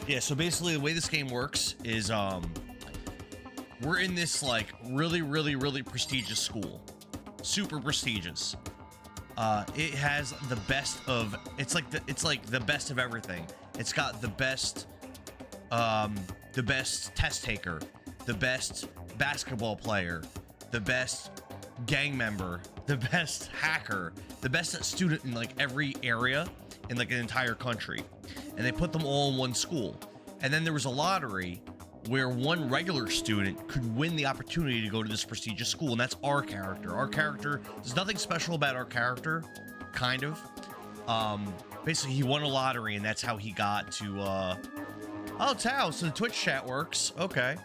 Yeah, so basically the way this game works is we're in this like really prestigious school. Super prestigious. It has the best of it's like the best of everything. It's got the best test taker, the best basketball player, the best gang member, the best hacker, the best student in like every area in like an entire country. And they put them all in one school. And then there was a lottery where one regular student could win the opportunity to go to this prestigious school, and that's our character. Our character, there's nothing special about our character, kind of. Basically, he won a lottery, and that's how he got to, oh, Tao, so the Twitch chat works. Okay,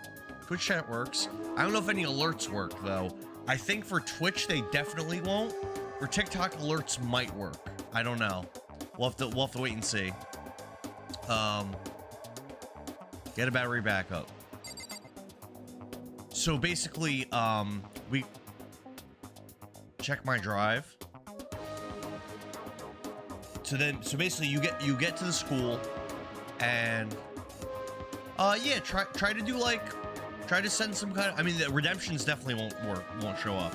Twitch chat works. I don't know if any alerts work, though. I think for Twitch, they definitely won't. For TikTok, alerts might work. I don't know. We'll have to wait and see. Get a battery back up. So basically, we check my drive. So basically you get to the school and yeah, try to do like, try to send some kind of, I mean, the redemptions definitely won't show up.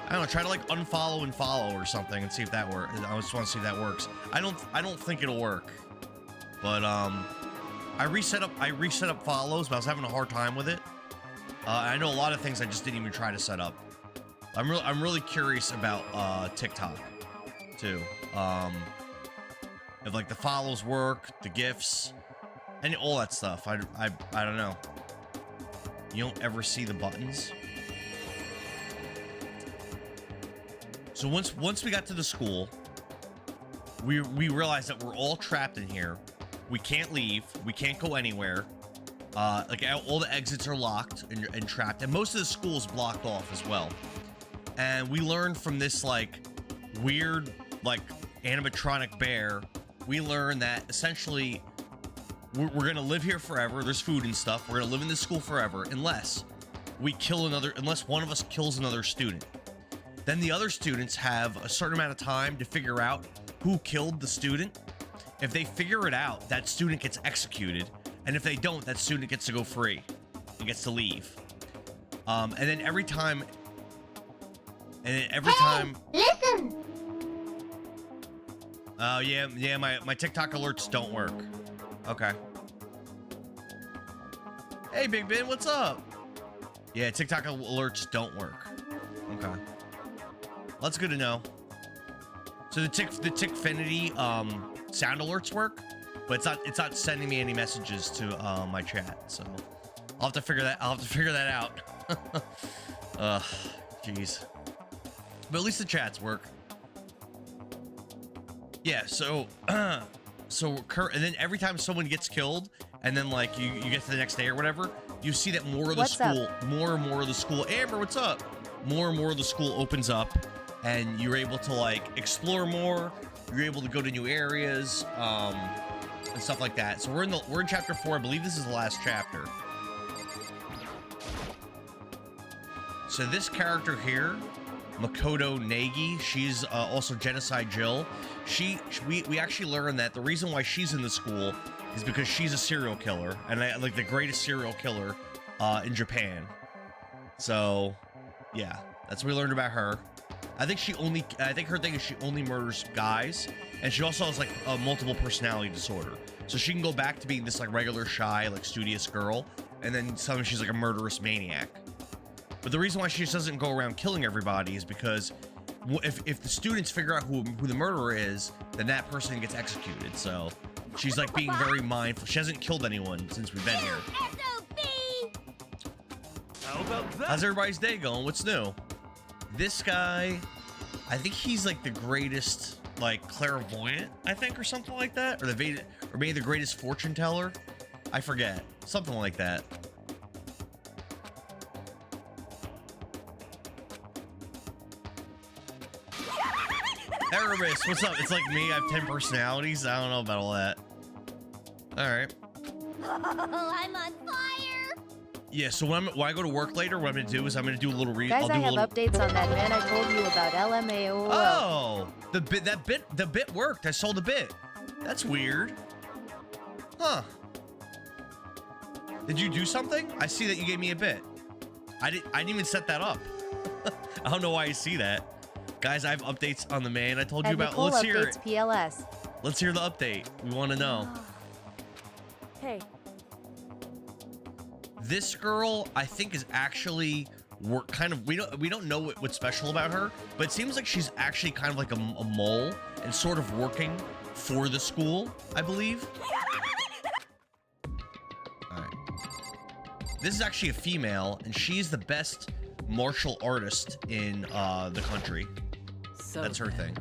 I don't know, try to like unfollow and follow or something and see if that works. I just want to see if that works. I don't think it'll work. But I reset up follows, but I was having a hard time with it. I know a lot of things I just didn't even try to set up. I'm really curious about TikTok too. If like the follows work, the gifts, and all that stuff. I don't know. You don't ever see the buttons. So once we got to the school, we realized that we're all trapped in here. We can't leave. We can't go anywhere. Like all the exits are locked and trapped, and most of the school's blocked off as well. And we learned from this like weird like animatronic bear. We learned that essentially we're gonna live here forever. There's food and stuff. We're gonna live in this school forever unless unless one of us kills another student. Then the other students have a certain amount of time to figure out who killed the student. If they figure it out, that student gets executed. And if they don't, that student gets to go free. He gets to leave. And then every time... Listen! Oh, yeah, my TikTok alerts don't work. Okay. Hey, Big Ben, what's up? Yeah, TikTok alerts don't work. Okay. Well, that's good to know. So the Tickfinity sound alerts work, but it's not sending me any messages to my chat. So I'll have to figure that out. Jeez. But at least the chats work. Yeah. So and then every time someone gets killed, and then like you get to the next day or whatever, you see that more and more of the school. Amber, what's up? More and more of the school opens up, and you're able to like explore more. You're able to go to new areas, and stuff like that. So we're in chapter 4. I believe this is the last chapter. So this character here, Makoto Nagi, she's also Genocide Jill. We actually learned that the reason why she's in the school is because she's a serial killer, and like the greatest serial killer in Japan. So yeah, that's what we learned about her. I think her thing is she only murders guys, and she also has like a multiple personality disorder. So she can go back to being this like regular shy, like studious girl, and then suddenly she's like a murderous maniac. But the reason why she just doesn't go around killing everybody is because if the students figure out who the murderer is, then that person gets executed. So she's like being very mindful. She hasn't killed anyone since we've been here. How about that? How's everybody's day going? What's new? This guy, I think he's like the greatest, like clairvoyant, I think, or something like that, or maybe the greatest fortune teller. I forget, something like that. Erebus, what's up? It's like me. I have 10 personalities. I don't know about all that. All right. Oh, I'm on fire! Yeah, so when I go to work later, what I'm gonna do is I'm gonna do a little read. Guys, I have updates on that man I told you about, LMAO. Oh, the bit worked. I saw the bit. That's weird. Huh. Did you do something? I see that you gave me a bit. I didn't even set that up. I don't know why I see that. Guys, I have updates on the man I told you about. Nicole Let's hear it. updates PLS. Let's hear the update. We want to know. Hey. This girl, I think, is actually kind of, we don't know what's special about her, but it seems like she's actually kind of like a mole and sort of working for the school, I believe. All right. This is actually a female, and she's the best martial artist in the country. So that's her thing.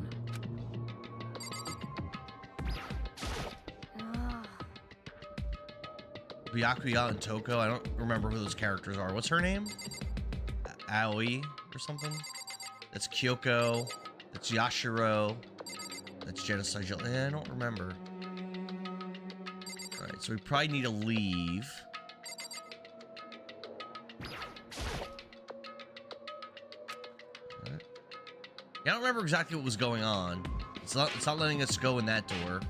Byakuya and Toko. I don't remember who those characters are. What's her name? Aoi or something? That's Kyoko. That's Yashiro. That's Genocide. I don't remember. Alright, so we probably need to leave. Right. Yeah, I don't remember exactly what was going on. It's not letting us go in that door.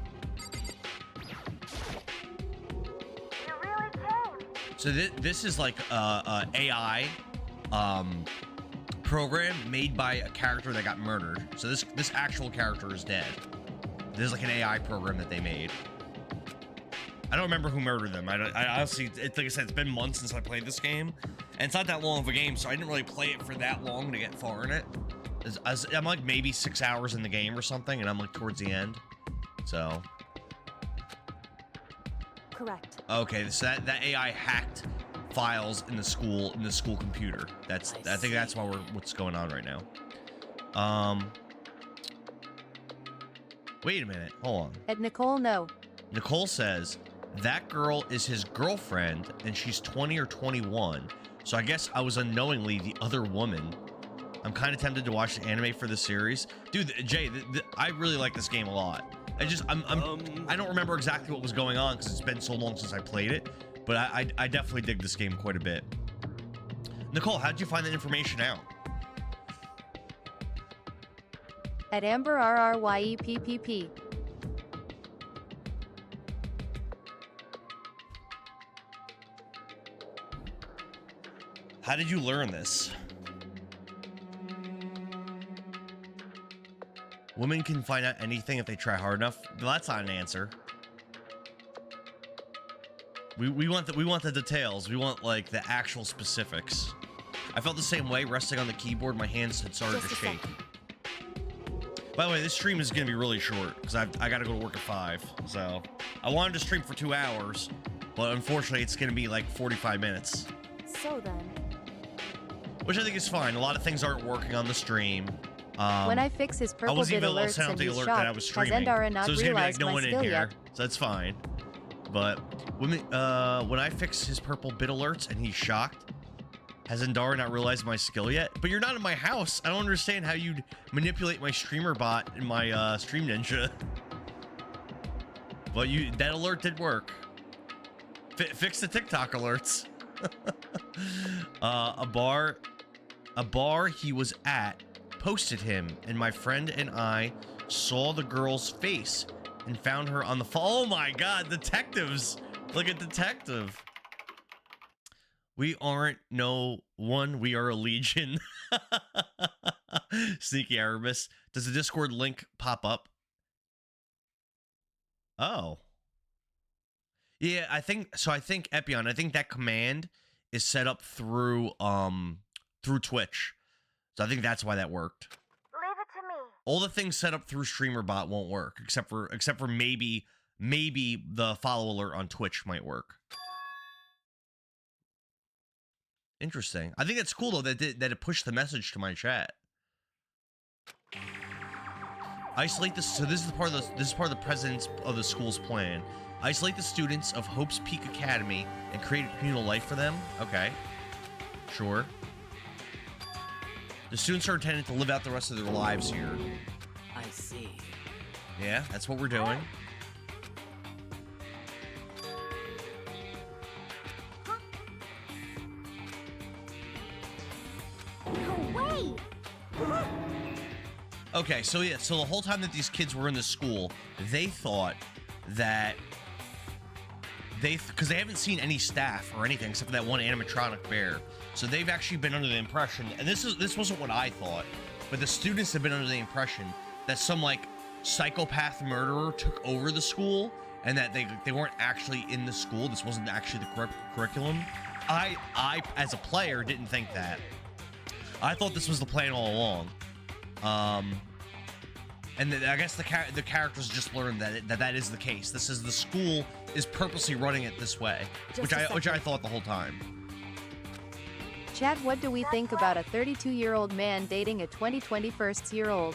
So this is like a AI program made by a character that got murdered. So this actual character is dead. This is like an AI program that they made. I don't remember who murdered them. I honestly, like I said, it's been months since I played this game, and it's not that long of a game, so I didn't really play it for that long to get far in it. I'm like maybe 6 hours in the game or something, and I'm like towards the end. So. Correct. Okay, so that AI hacked files in the school computer. I think that's what's going on right now. Wait a minute. Hold on. At Nicole, no. Nicole says that girl is his girlfriend and she's 20 or 21. So I guess I was unknowingly the other woman. I'm kind of tempted to watch the anime for the series. Dude, Jay, I really like this game a lot. I don't remember exactly what was going on because it's been so long since I played it, but I definitely dig this game quite a bit. Nicole, how did you find that information out? At Amber RRYEPPP. How did you learn this? Women can find out anything if they try hard enough. Well, that's not an answer. We want the details. We want like the actual specifics. I felt the same way resting on the keyboard. My hands had started to shake. By the way, this stream is gonna be really short because I gotta go to work at 5. So I wanted to stream for 2 hours, but unfortunately it's gonna be like 45 minutes. So then. Which I think is fine. A lot of things aren't working on the stream. When I fix his purple bit alerts and he's shocked, has Endara not realized my skill yet? So that's fine. But when I fix his purple bit alerts and he's shocked, has Endara not realized my skill yet? But you're not in my house. I don't understand how you'd manipulate my streamer bot in my Stream Ninja. But that alert did work. Fix the TikTok alerts. A bar he was at posted him, and my friend and I saw the girl's face and found her on the phone. Oh my god, detectives! Look at detective. We aren't no one, we are a legion. Sneaky Erebus. Does the Discord link pop up? Oh. Yeah, I think Epion, I think that command is set up through Twitch. So I think that's why that worked. Leave it to me. All the things set up through StreamerBot won't work, except for maybe the follow alert on Twitch might work. Interesting. I think it's cool though that it pushed the message to my chat. Isolate this. So this is part of the president's of the school's plan. Isolate the students of Hope's Peak Academy and create a communal life for them. Okay, sure. The students are intended to live out the rest of their lives here. I see. Yeah, that's what we're doing. No way! Okay, so yeah, so the whole time that these kids were in the school, they thought that because they haven't seen any staff or anything except for that one animatronic bear. So they've actually been under the impression, and this wasn't what I thought, but the students have been under the impression that some like psychopath murderer took over the school, and that they weren't actually in the school. This wasn't actually the correct curriculum. I as a player didn't think that. I thought this was the plan all along. And I guess the characters just learned that is the case. This is the school is purposely running it this way, which I thought the whole time. Chat, what do we think about a 32-year-old man dating a 21st-year-old?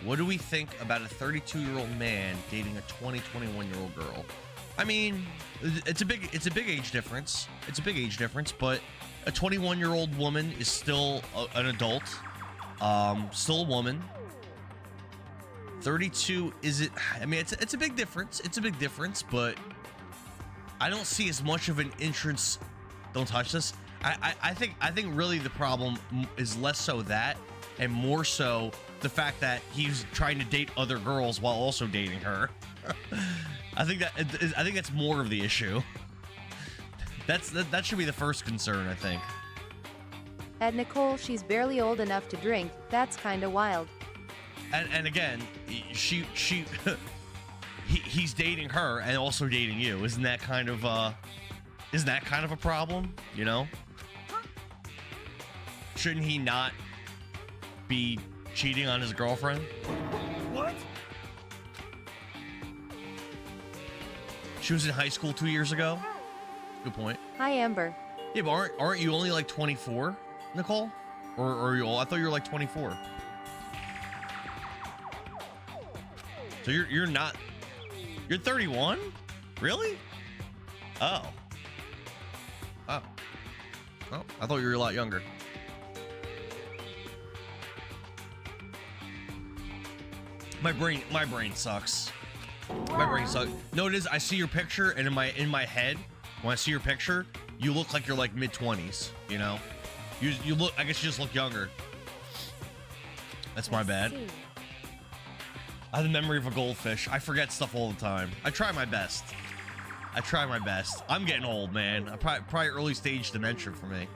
What do we think about a 32-year-old man dating a 21-year-old girl? I mean, it's a big age difference. It's a big age difference, but a 21-year-old woman is still an adult. Still a woman. 32 is it? I mean, it's a big difference. It's a big difference, but I don't see as much of an entrance. Don't touch this. I think really the problem is less so that, and more so the fact that he's trying to date other girls while also dating her. I think that's more of the issue. That should be the first concern, I think. At Nicole, she's barely old enough to drink. That's kinda wild. And again, he's dating her and also dating you. Isn't that kind of a problem? You know? Shouldn't he not be cheating on his girlfriend? What? She was in high school 2 years ago. Good point. Hi, Amber. Yeah, but aren't you only like 24? Nicole? Or are you all? I thought you were like 24. So you're not. You're 31? Really? Oh. Oh. Oh, I thought you were a lot younger. My brain sucks. My brain sucks. No, it is. I see your picture, and in my head, when I see your picture, you look like you're like mid-20s. You know. You look, I guess you just look younger. That's my bad. I have the memory of a goldfish. I forget stuff all the time. I try my best. I'm getting old, man. Probably early stage dementia for me.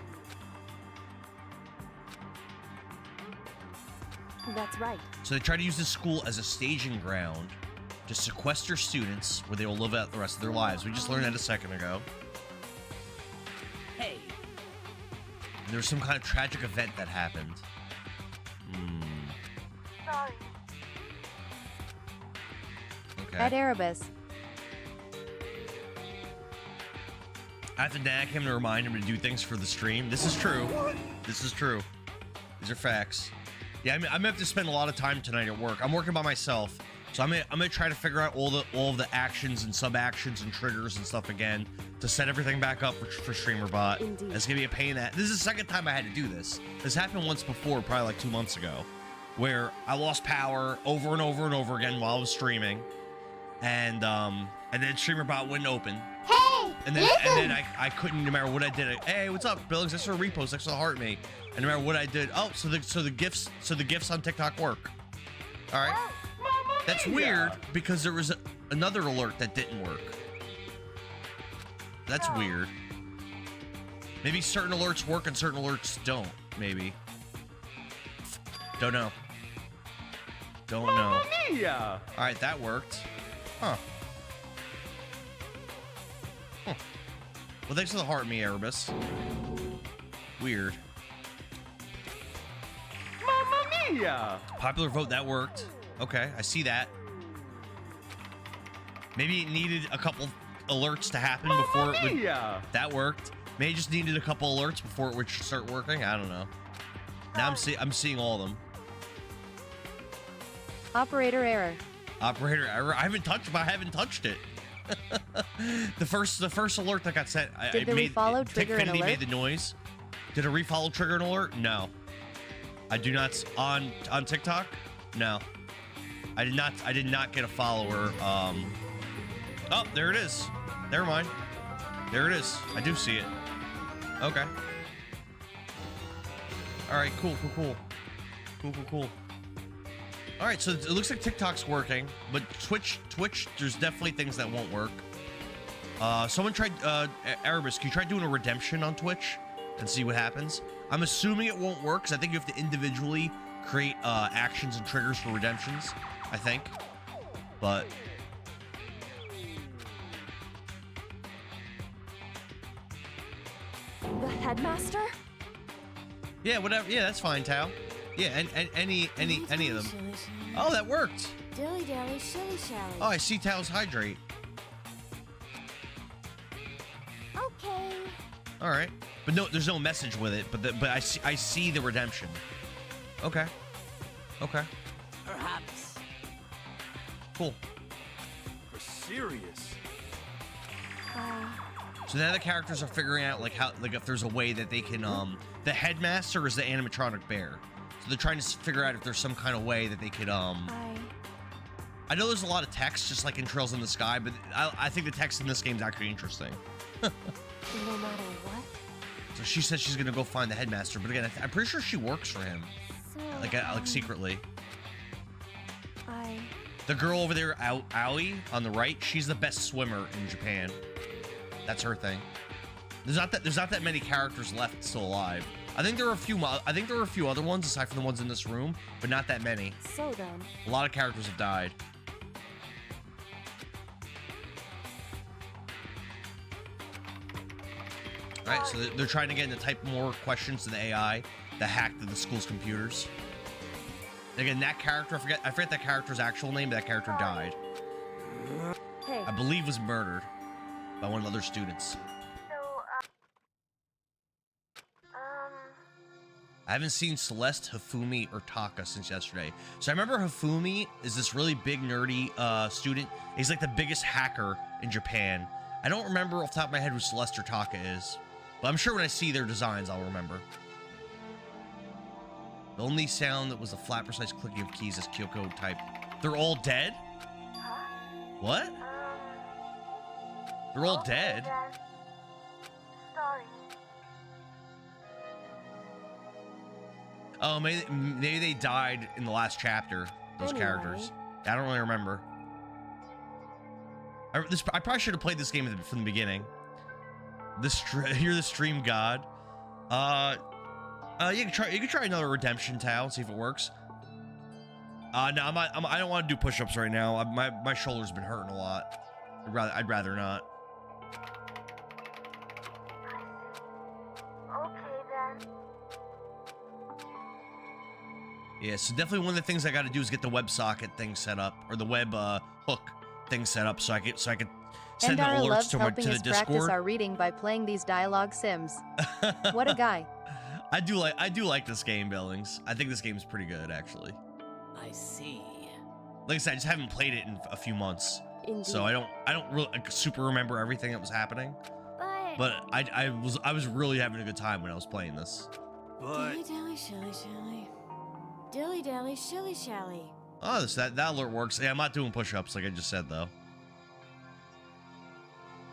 That's right. So they try to use the school as a staging ground to sequester students where they will live out the rest of their lives. We just learned that a second ago. Hey. There was some kind of tragic event that happened. Sorry. Okay. At Erebus. I have to nag him to remind him to do things for the stream. This is true. This is true. These are facts. Yeah, I'm gonna have to spend a lot of time tonight at work. I'm working by myself, so I'm gonna try to figure out all of the actions and sub actions and triggers and stuff again to set everything back up for StreamerBot. Indeed. It's gonna be a pain in that. This is the second time I had to do this. This happened once before, probably like 2 months ago, where I lost power over and over and over again while I was streaming, and then StreamerBot wouldn't open. Hey! And then I couldn't, no matter what I did. Hey, what's up, Billings? I saw a repost. I saw a heart me. And no matter what I did, so the gifts on TikTok work. All right, that's weird because there was another alert that didn't work. That's weird. Maybe certain alerts work and certain alerts don't. Maybe. Don't know. Don't know. All right, that worked. Huh. Well, thanks for the heart, me, Erebus. Weird. Mamma mia! Popular vote, that worked. Okay, I see that. Maybe it needed a couple alerts to happen before it would. That worked. Maybe it just needed a couple alerts before it would start working. I don't know. Now I'm seeing all of them. Operator error. Operator error. I haven't touched it. the first alert that got sent. Did the refollow trigger an alert? Made the noise. Did a refollow trigger an alert? No. I do not on TikTok. No. I did not get a follower. Oh, there it is. Never mind. There it is. I do see it. Okay. All right. Cool. All right, so it looks like TikTok's working, but Twitch, there's definitely things that won't work. Someone tried, Erebus, can you try doing a redemption on Twitch and see what happens? I'm assuming it won't work, because I think you have to individually create actions and triggers for redemptions, I think. But... The headmaster? yeah, whatever. Yeah, that's fine, Tao. Yeah, and any of them. Oh, that worked. Dilly dally, shilly shally. Oh, I see Tao's hydrate. Okay. All right, but no, there's no message with it. But I see the redemption. Okay. Okay. Perhaps. Cool. For serious. So now the characters are figuring out like if there's a way that they can the headmaster is the animatronic bear. So they're trying to figure out if there's some kind of way that they could I know there's a lot of text just like in Trails in the Sky, but I think the text in this game is actually interesting. No matter what. So she says she's gonna go find the headmaster, but again, I'm pretty sure she works for him, So, like secretly. I The girl over there, Aoi, on the right, she's the best swimmer in Japan. That's her thing. There's not that many characters left still alive. I think there are a few other ones aside from the ones in this room, but not that many. So then. A lot of characters have died. All right, so they're trying to get to type more questions to the AI that hacked the school's computers. And again, that character, I forget that character's actual name, but that character died. Hey. I believe was murdered by one of the other students. I haven't seen Celeste, Hifumi, or Taka since yesterday. So I remember Hifumi is this really big, nerdy student. He's like the biggest hacker in Japan. I don't remember off the top of my head who Celeste or Taka is. But I'm sure when I see their designs, I'll remember. The only sound that was a flat, precise clicking of keys is Kyoko type. They're all dead? What? They're all dead? Sorry. Oh, maybe they died in the last chapter, those characters. I don't really remember. I probably should have played this game from the beginning. You're the stream god. You can try another redemption, Tao, and see if it works. No, I don't want to do push-ups right now. My shoulder's been hurting a lot. I'd rather not. Yeah, so definitely one of the things I got to do is get the WebSocket thing set up, or the web hook thing set up, so I could send the Endara alerts loves to helping the us practice Discord. our reading by playing these dialogue sims. What a guy. I do like this game, Billings. I think this game's pretty good, actually. I see. Like I said, I just haven't played it in a few months, Indeed. so I don't really super remember everything that was happening. But I was really having a good time when I was playing this. But dilly dally, shilly shally. Dilly dally, shilly shally. Oh, that alert works. Yeah, I'm not doing push-ups like I just said though.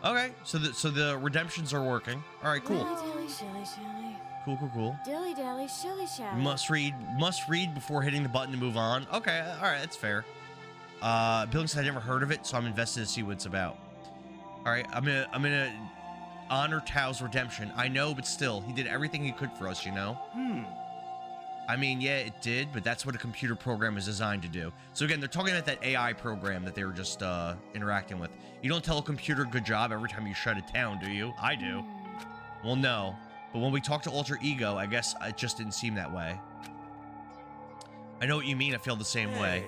Okay, so the redemptions are working. All right, cool. Dilly dally, shilly shally. Cool. Dilly dally, shilly shally. Must read before hitting the button to move on. Okay, all right, that's fair. Billing said I never heard of it, so I'm invested to see what it's about. All right, I'm gonna honor Tao's redemption. I know, but still, he did everything he could for us, you know? I mean, yeah, it did, but that's what a computer program is designed to do. So again, they're talking about that AI program that they were just interacting with. You don't tell a computer good job every time you shut it down, do you? I do. Well, no. But when we talk to Alter Ego, I guess it just didn't seem that way. I know what you mean. I feel the same way.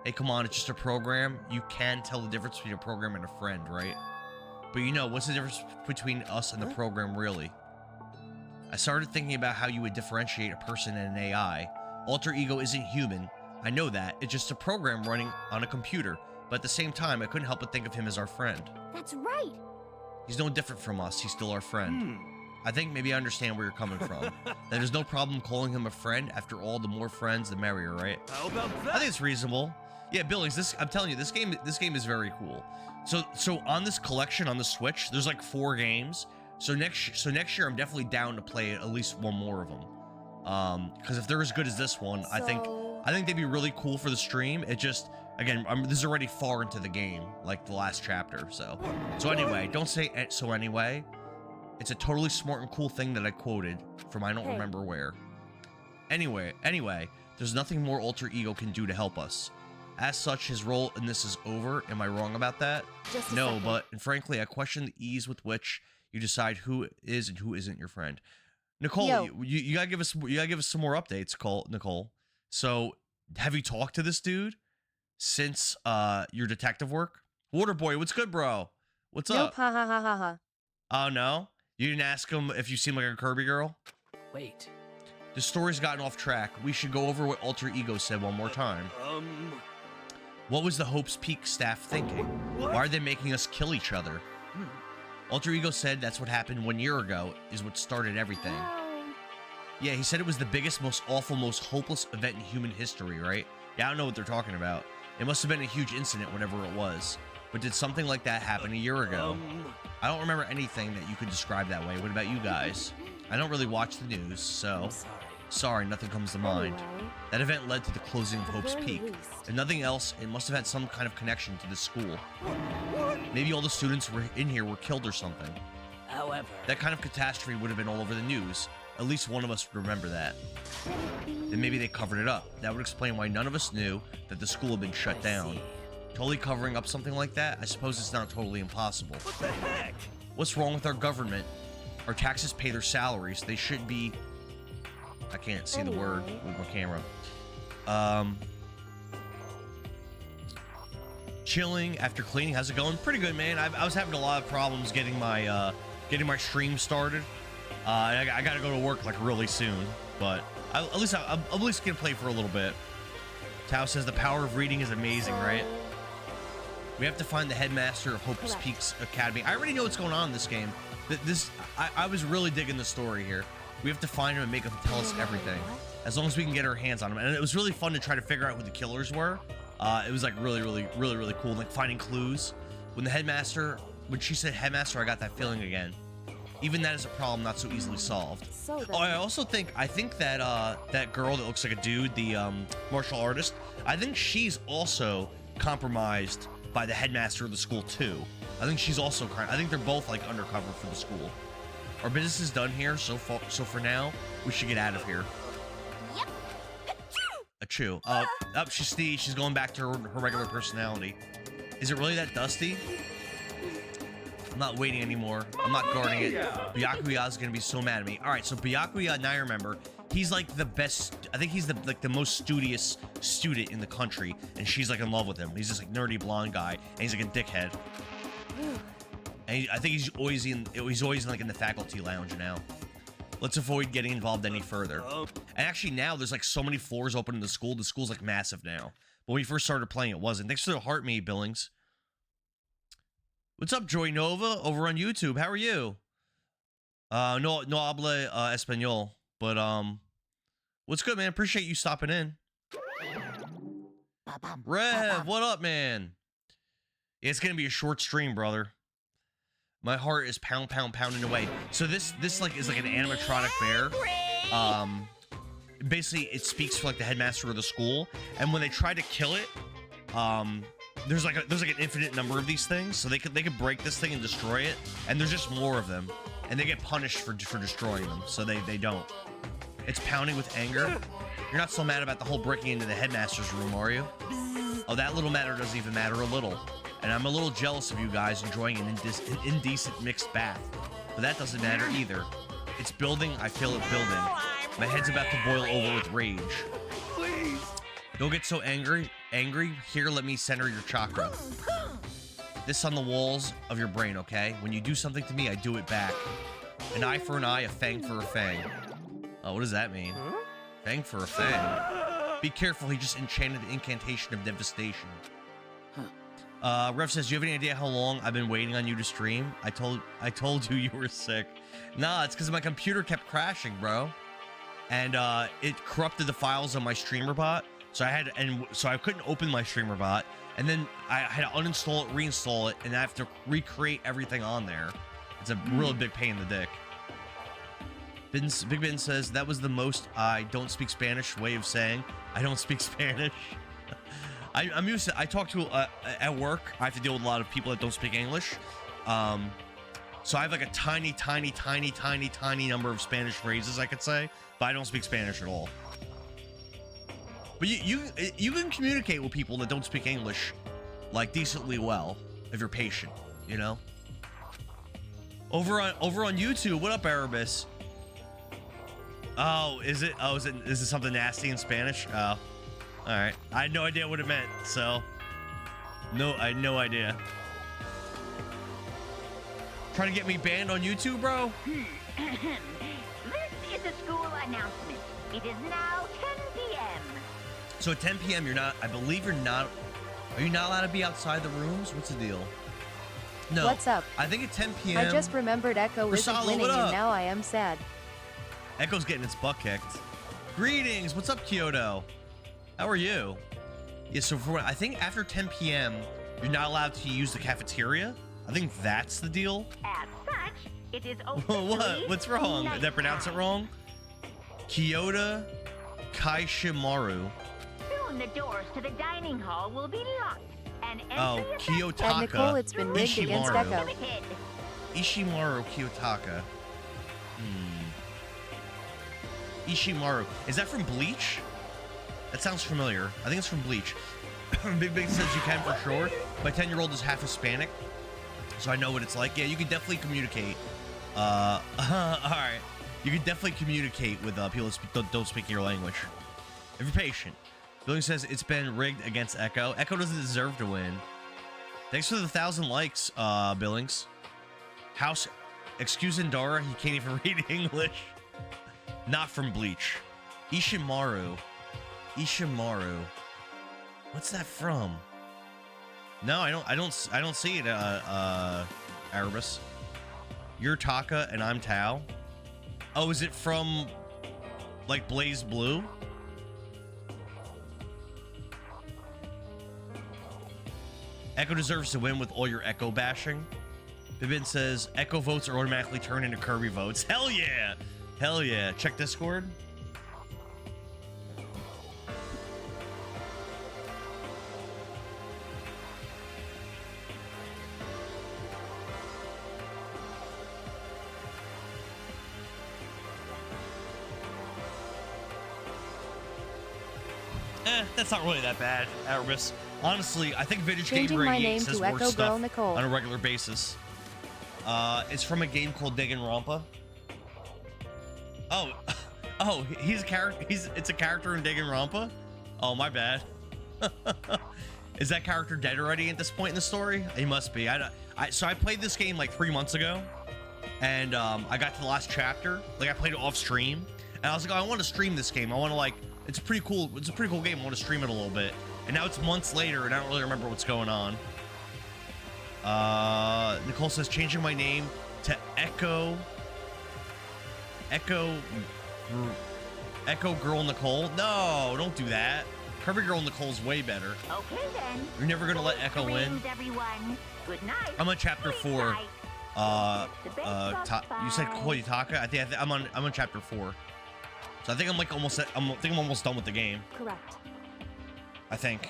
Hey, come on, it's just a program. You can tell the difference between a program and a friend, right? But you know, what's the difference between us and the program, really? I started thinking about how you would differentiate a person and an AI. Alter Ego isn't human. I know that. It's just a program running on a computer. But at the same time, I couldn't help but think of him as our friend. That's right. He's no different from us. He's still our friend. I think maybe I understand where you're coming from. That there's no problem calling him a friend. After all, the more friends, the merrier, right? how about that? I think it's reasonable. Yeah, Billings, I'm telling you, this game is very cool. So on this collection on the Switch, there's like 4 games. So next year, I'm definitely down to play at least one more of them. Because if they're as good as this one, I think I think they'd be really cool for the stream. It just, again, this is already far into the game, like the last chapter. So anyway, don't say so anyway. It's a totally smart and cool thing that I quoted from I don't remember where. Anyway, there's nothing more Alter Ego can do to help us. As such, his role in this is over. Am I wrong about that? No, but and frankly, I question the ease with which you decide who is and who isn't your friend. Nicole, you gotta give us some more updates, Nicole. So, have you talked to this dude since your detective work? Waterboy, what's good, bro? What's up? Nope, ha ha ha ha ha. Oh no, you didn't ask him if you seem like a Kirby girl. Wait. The story's gotten off track. We should go over what Alter Ego said one more time. What was the Hope's Peak staff thinking? Why are they making us kill each other? Alter Ego said that's what happened 1 year ago, is what started everything. Yeah, he said it was the biggest, most awful, most hopeless event in human history, right? Yeah, I don't know what they're talking about. It must have been a huge incident, whatever it was. But did something like that happen a year ago? I don't remember anything that you could describe that way. What about you guys? I don't really watch the news, so... Sorry, nothing comes to mind. That event led to the closing of Hope's Peak. If nothing else, it must have had some kind of connection to the school. Maybe all the students in here were killed or something. However, that kind of catastrophe would have been all over the news. At least one of us would remember that. Then maybe they covered it up. That would explain why none of us knew that the school had been shut down. Totally covering up something like that? I suppose it's not totally impossible. What the heck? What's wrong with our government? Our taxes pay their salaries. They should be... I can't see the word with my camera. Chilling after cleaning. How's it going? Pretty good, man. I was having a lot of problems getting my stream started. I gotta go to work like really soon, but I'm at least gonna play for a little bit. Tao says the power of reading is amazing, right? We have to find the headmaster of Hope's Peaks Academy. I already know what's going on in this game. I was really digging the story here. We have to find him and make him tell us everything, as long as we can get our hands on him. And it was really fun to try to figure out who the killers were. It was like really cool, like finding clues. When she said headmaster, I got that feeling again. Even that is a problem not so easily solved. I think that that girl that looks like a dude, the martial artist, I think she's also compromised by the headmaster of the school too. I think she's also I think they're both like undercover for the school. Our business is done here, so for now, we should get out of here. Yep. Achoo. She sneezed. She's going back to her regular personality. Is it really that dusty? I'm not waiting anymore. I'm not guarding it. Byakuya is gonna be so mad at me. All right, so Byakuya, now I remember, he's like the best. I think he's the most studious student in the country, and she's like in love with him. He's this like nerdy blonde guy, and he's like a dickhead. And I think he's always in like in the faculty lounge now. Let's avoid getting involved any further. And actually now there's like so many floors open in the school. The school's like massive now. But when we first started playing, it wasn't. Thanks for the heart, me Billings. What's up, Joy Nova over on YouTube? How are you? No habla español. But what's good, man? Appreciate you stopping in. Rev, what up, man? It's gonna be a short stream, brother. My heart is pounding away. So this like is like an animatronic bear. Basically it speaks for like the headmaster of the school, and when they try to kill it, there's like an infinite number of these things, so they could break this thing and destroy it, and there's just more of them, and they get punished for destroying them, so they don't. It's pounding with anger. You're not so mad about the whole breaking into the headmaster's room, are you? Oh, that little matter doesn't even matter a little. And I'm a little jealous of you guys enjoying an indecent mixed bath. But that doesn't matter either. It's building, I feel it building. My head's about to boil over with rage. Please. Don't get so angry. Here, let me center your chakra. This on the walls of your brain, okay? When you do something to me, I do it back. An eye for an eye, a fang for a fang. Oh, what does that mean? Fang for a fang. Be careful, he just enchanted the incantation of devastation. Rev says, do you have any idea how long I've been waiting on you to stream? I told you were sick. Nah, it's because my computer kept crashing, bro. And it corrupted the files on my streamer bot. So I couldn't open my streamer bot. And then I had to uninstall it, reinstall it, and I have to recreate everything on there. It's a real big pain in the dick. Big Ben says that was the most I don't speak Spanish way of saying I don't speak Spanish. I'm used to. I talk to at work. I have to deal with a lot of people that don't speak English. So I have like a tiny number of Spanish phrases I could say, but I don't speak Spanish at all. But you can communicate with people that don't speak English like decently well if you're patient, you know. Over on YouTube, what up, Erebus? Oh, is it something nasty in Spanish? Oh, all right. I had no idea what it meant, so I had no idea. Trying to get me banned on YouTube, bro? This is a school announcement. It is now 10 p.m. So at 10 p.m. you're not, I believe you're not, are you not allowed to be outside the rooms? What's the deal? No. What's up? I think at 10 p.m. I just remembered Echo isn't Rosalo, winning what up? and now I am sad. Echo's getting its butt kicked. Greetings. What's up, Kyoto? How are you? Yeah, so I think after 10 p.m. you're not allowed to use the cafeteria. I think that's the deal. As such, it is officially What? What's wrong? Did I pronounce it nighttime. wrong? Kyoto Kaishimaru. Soon the doors to the dining hall will be locked. And Oh, entry is Kiyotaka. And Nicole, it's been rigged against Ishimaru. Echo. limited. Ishimaru Kiyotaka. Ishimaru. Is that from Bleach? That sounds familiar. I think it's from Bleach. Big says you can for sure. My 10-year-old is half Hispanic, so I know what it's like. Yeah, you can definitely communicate. All right. You can definitely communicate with people that don't speak your language. If you're patient. Billings says it's been rigged against Echo. Echo doesn't deserve to win. Thanks for the 1,000 likes, Billings. House, excuse Indara, he can't even read English. Not from Bleach. Ishimaru. What's that from? No, I don't see it, Erebus. You're Taka and I'm Tao. Oh, is it from like Blaze Blue? Echo deserves to win with all your Echo bashing. Bibin says Echo votes are automatically turned into Kirby votes. Hell yeah! Hell yeah. Check Discord. That's not really that bad, Erebus. Honestly, I think Vintage Game Changing my Radiate name says to worse Echo Girl stuff Nicole. on a regular basis. It's from a game called Danganronpa. Oh, oh, he's a character. It's a character in Danganronpa. Oh, my bad. Is that character dead already at this point in the story? He must be. So I played this game like 3 months ago, and I got to the last chapter. Like I played it off stream, and I was like, oh, I want to stream this game. I want to like. It's pretty cool. It's a pretty cool game. I want to stream it a little bit. And now it's months later, and I don't really remember what's going on. Nicole says changing my name to Echo Girl Nicole. No, don't do that. Kirby Girl Nicole's way better. Okay then. You're never gonna let Echo win. Dreams, everyone. Good night. I'm on chapter Sleep 4. tight. You said Koyutaka? I think I'm on chapter 4. So I think I'm like almost I'm almost done with the game. Correct. I think.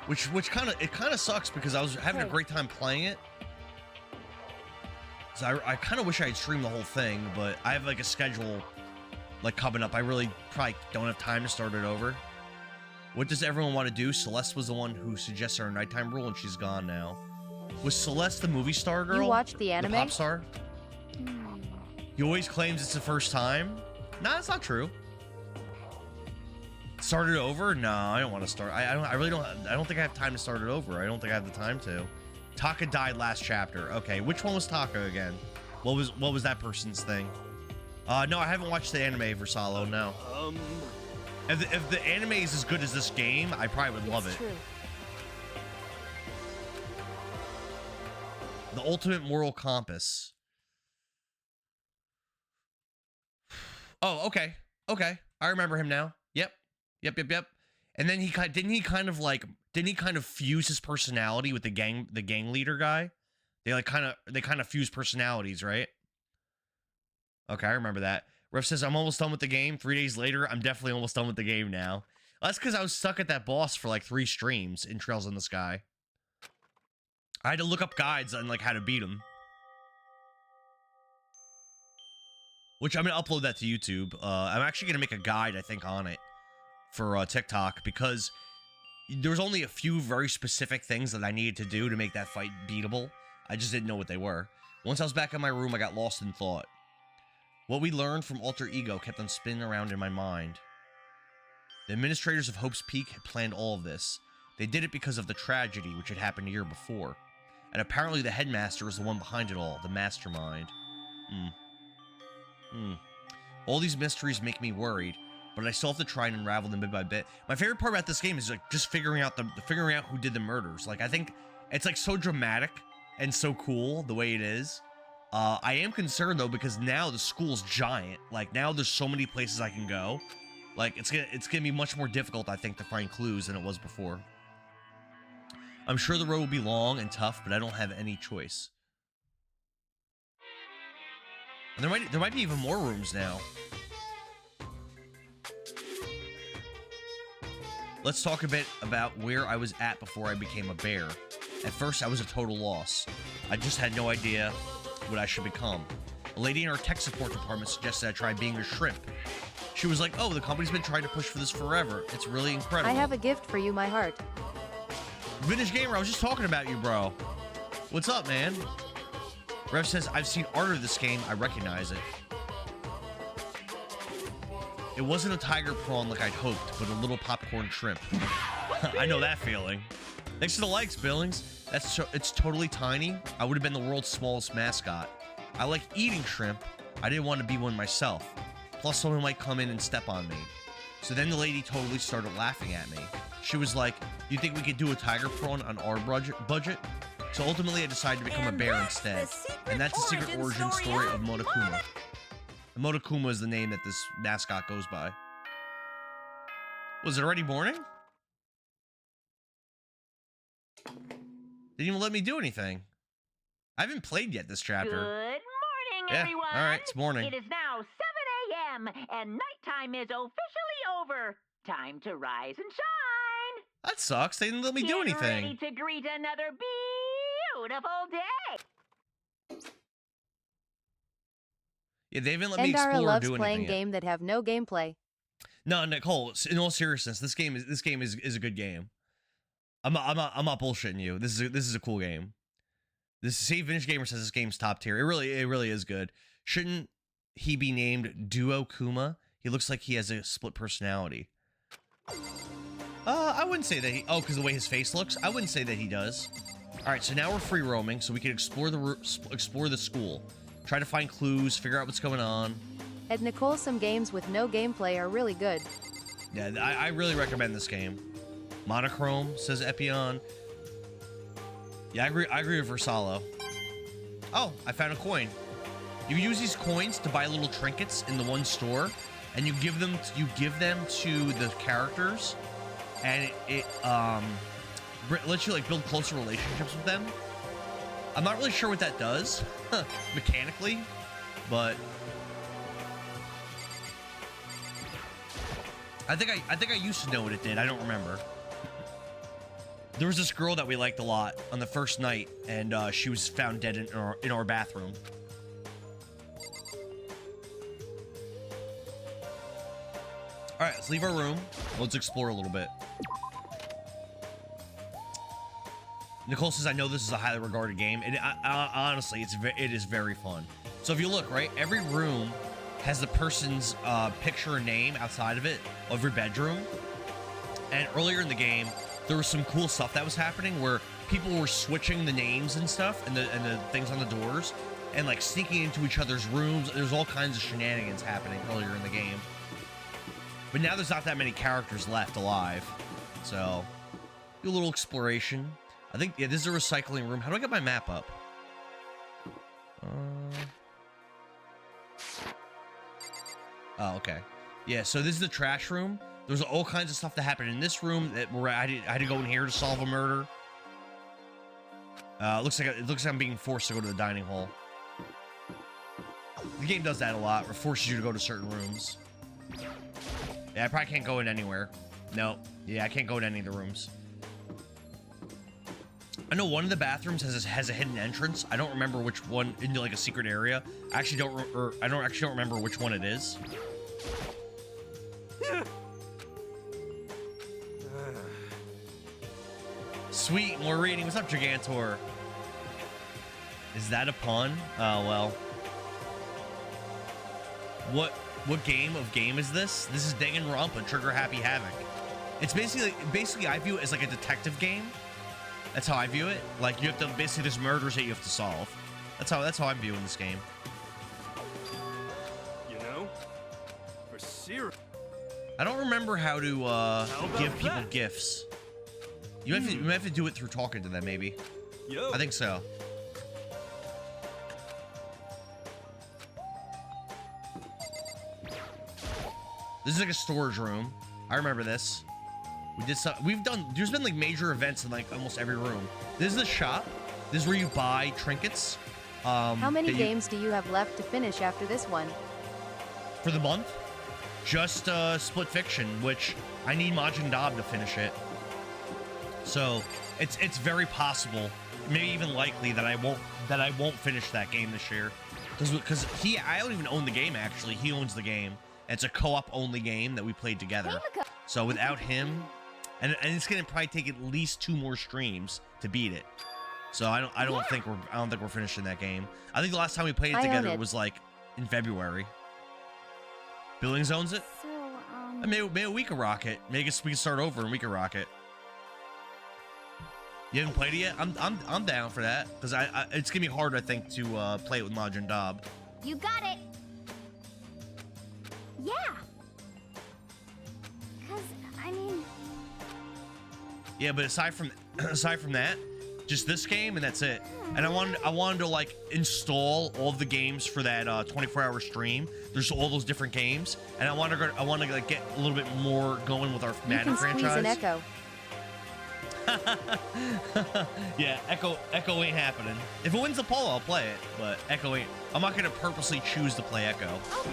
Which kind of sucks because I was having a great time playing it. So I kind of wish I had streamed the whole thing, but I have like a schedule like coming up. I really probably don't have time to start it over. What does everyone want to do? Celeste was the one who suggested our nighttime rule, and she's gone now. Was Celeste the movie star girl? You watched the anime? The pop star? He always claims it's the first time. Nah, that's not true. Start it over? No, I don't want to start. I really don't. I don't think I have time to start it over. I don't think I have the time to. Taka died last chapter. Okay, which one was Taka again? What was that person's thing? No, I haven't watched the anime for Salo. No. If the anime is as good as this game, I probably would love it. True. The ultimate moral compass. Oh, okay. Okay. I remember him now. Yep. And then didn't he kind of fuse his personality with the gang leader guy? They kind of fuse personalities, right? Okay, I remember that. Ref says, I'm almost done with the game. 3 days later, I'm definitely almost done with the game now. That's because I was stuck at that boss for like 3 streams in Trails in the Sky. I had to look up guides on like how to beat him. Which I'm going to upload that to YouTube. I'm actually going to make a guide, I think, on it for TikTok, because there was only a few very specific things that I needed to do to make that fight beatable. I just didn't know what they were. Once I was back in my room, I got lost in thought. What we learned from Alter Ego kept on spinning around in my mind. The administrators of Hope's Peak had planned all of this. They did it because of the tragedy which had happened a year before. And apparently the headmaster was the one behind it all, the mastermind. All these mysteries make me worried, but I still have to try and unravel them bit by bit. My favorite part about this game is like just figuring out who did the murders. Like, I think it's like so dramatic and so cool the way it is. I am concerned though, because now the school's giant. Like, now there's so many places I can go. Like, it's gonna be much more difficult, I think, to find clues than it was before. I'm sure the road will be long and tough, but I don't have any choice. And there might be even more rooms now. Let's talk a bit about where I was at before I became a bear. At first, I was a total loss. I just had no idea what I should become. A lady in our tech support department suggested I try being a shrimp. She was like, oh, the company's been trying to push for this forever. It's really incredible. I have a gift for you, my heart. Vintage Gamer, I was just talking about you, bro. What's up, man? Rev says, I've seen art of this game. I recognize it. It wasn't a tiger prawn like I'd hoped, but a little popcorn shrimp. I know that feeling. Thanks for the likes, Billings. It's totally tiny. I would have been the world's smallest mascot. I like eating shrimp. I didn't want to be one myself. Plus, someone might come in and step on me. So then the lady totally started laughing at me. She was like, you think we could do a tiger prawn on our budget? So ultimately, I decided to become a bear instead. And that's the secret origin story of Monokuma. Monokuma is the name that this mascot goes by. Was it already morning? Didn't even let me do anything. I haven't played yet this chapter. Good morning, Yeah, everyone. all right, it's morning. It is now 7 a.m. and nighttime is officially over. Time to rise and shine. That sucks. They didn't let me do Get anything. ready to greet another beautiful day. Yeah, they haven't let me Endara explore or loves do playing anything yet. games that have no gameplay. No, Nicole. In all seriousness, this game is a good game. I'm not bullshitting you. This is a cool game. This Save Vintage Gamer says this game's top tier. It really is good. Shouldn't he be named Duo Kuma? He looks like he has a split personality. I wouldn't say that he... Oh, because the way his face looks? I wouldn't say that he does. All right, so now we're free roaming, so we can explore the school. Try to find clues, figure out what's going on. At Nicole, some games with no gameplay are really good. Yeah, I really recommend this game. Monochrome, says Epion. Yeah, I agree with Versalo. Oh, I found a coin. You use these coins to buy little trinkets in the one store, and you give them to the characters, and it lets you like build closer relationships with them. I'm not really sure what that does mechanically, but I think I used to know what it did. I don't remember. There was this girl that we liked a lot on the first night, and she was found dead in our bathroom. All right, let's leave our room. Let's explore a little bit. Nicole says, I know this is a highly regarded game. And honestly, it is very fun. So if you look, right, every room has the person's picture or name outside of it, of your bedroom. And earlier in the game, there was some cool stuff that was happening where people were switching the names and stuff and the things on the doors and like sneaking into each other's rooms. There's all kinds of shenanigans happening earlier in the game. But now there's not that many characters left alive. So, do a little exploration. I think, yeah, this is a recycling room. How do I get my map up? Oh, okay. Yeah, so this is the trash room. There's all kinds of stuff that happened in this room where I had to go in here to solve a murder. It looks like I'm being forced to go to the dining hall. The game does that a lot. It forces you to go to certain rooms. Yeah, I probably can't go in anywhere. No. Yeah, I can't go in any of the rooms. I know one of the bathrooms has a hidden entrance. I don't remember which one, into like a secret area. I actually don't remember which one it is. Sweet, more reading. What's up, Gigantor? Is that a pun? Oh well. What game is this? This is Danganronpa Trigger Happy Havoc. It's basically I view it as like a detective game. That's how I view it. Like you have to basically there's murders that you have to solve. That's how I'm viewing this game. You know, for serious. I don't remember how to give people that? gifts. You have to do it through talking to them, maybe. Yo. I think so. This is like a storage room. I remember this. There's been like major events in like almost every room. This is the shop. This is where you buy trinkets. How many games do you have left to finish after this one? For the month? Just Split Fiction, which I need Majin Dab to finish it. So it's very possible, maybe even likely that I won't finish that game this year. Because I don't even own the game actually. He owns the game. It's a co-op only game that we played together. So without him, and it's gonna probably take at least 2 more streams to beat it. So I don't think we're finishing that game. I think the last time we played it together was like in February. Billings owns it. So, Maybe we can rock it. Maybe we can start over and we can rock it. You haven't played it yet? I'm down for that because it's gonna be hard I think to play it with Majin Dab. you got it. Yeah. Cause I mean, Yeah, but aside from that, just this game and that's it. And I wanted to like install all of the games for that 24-hour stream. There's all those different games, and I want to like get a little bit more going with our You Madden can squeeze franchise. an Echo. Yeah, Echo ain't happening. If it wins the poll, I'll play it, but Echo ain't. I'm not gonna purposely choose to play Echo. okay.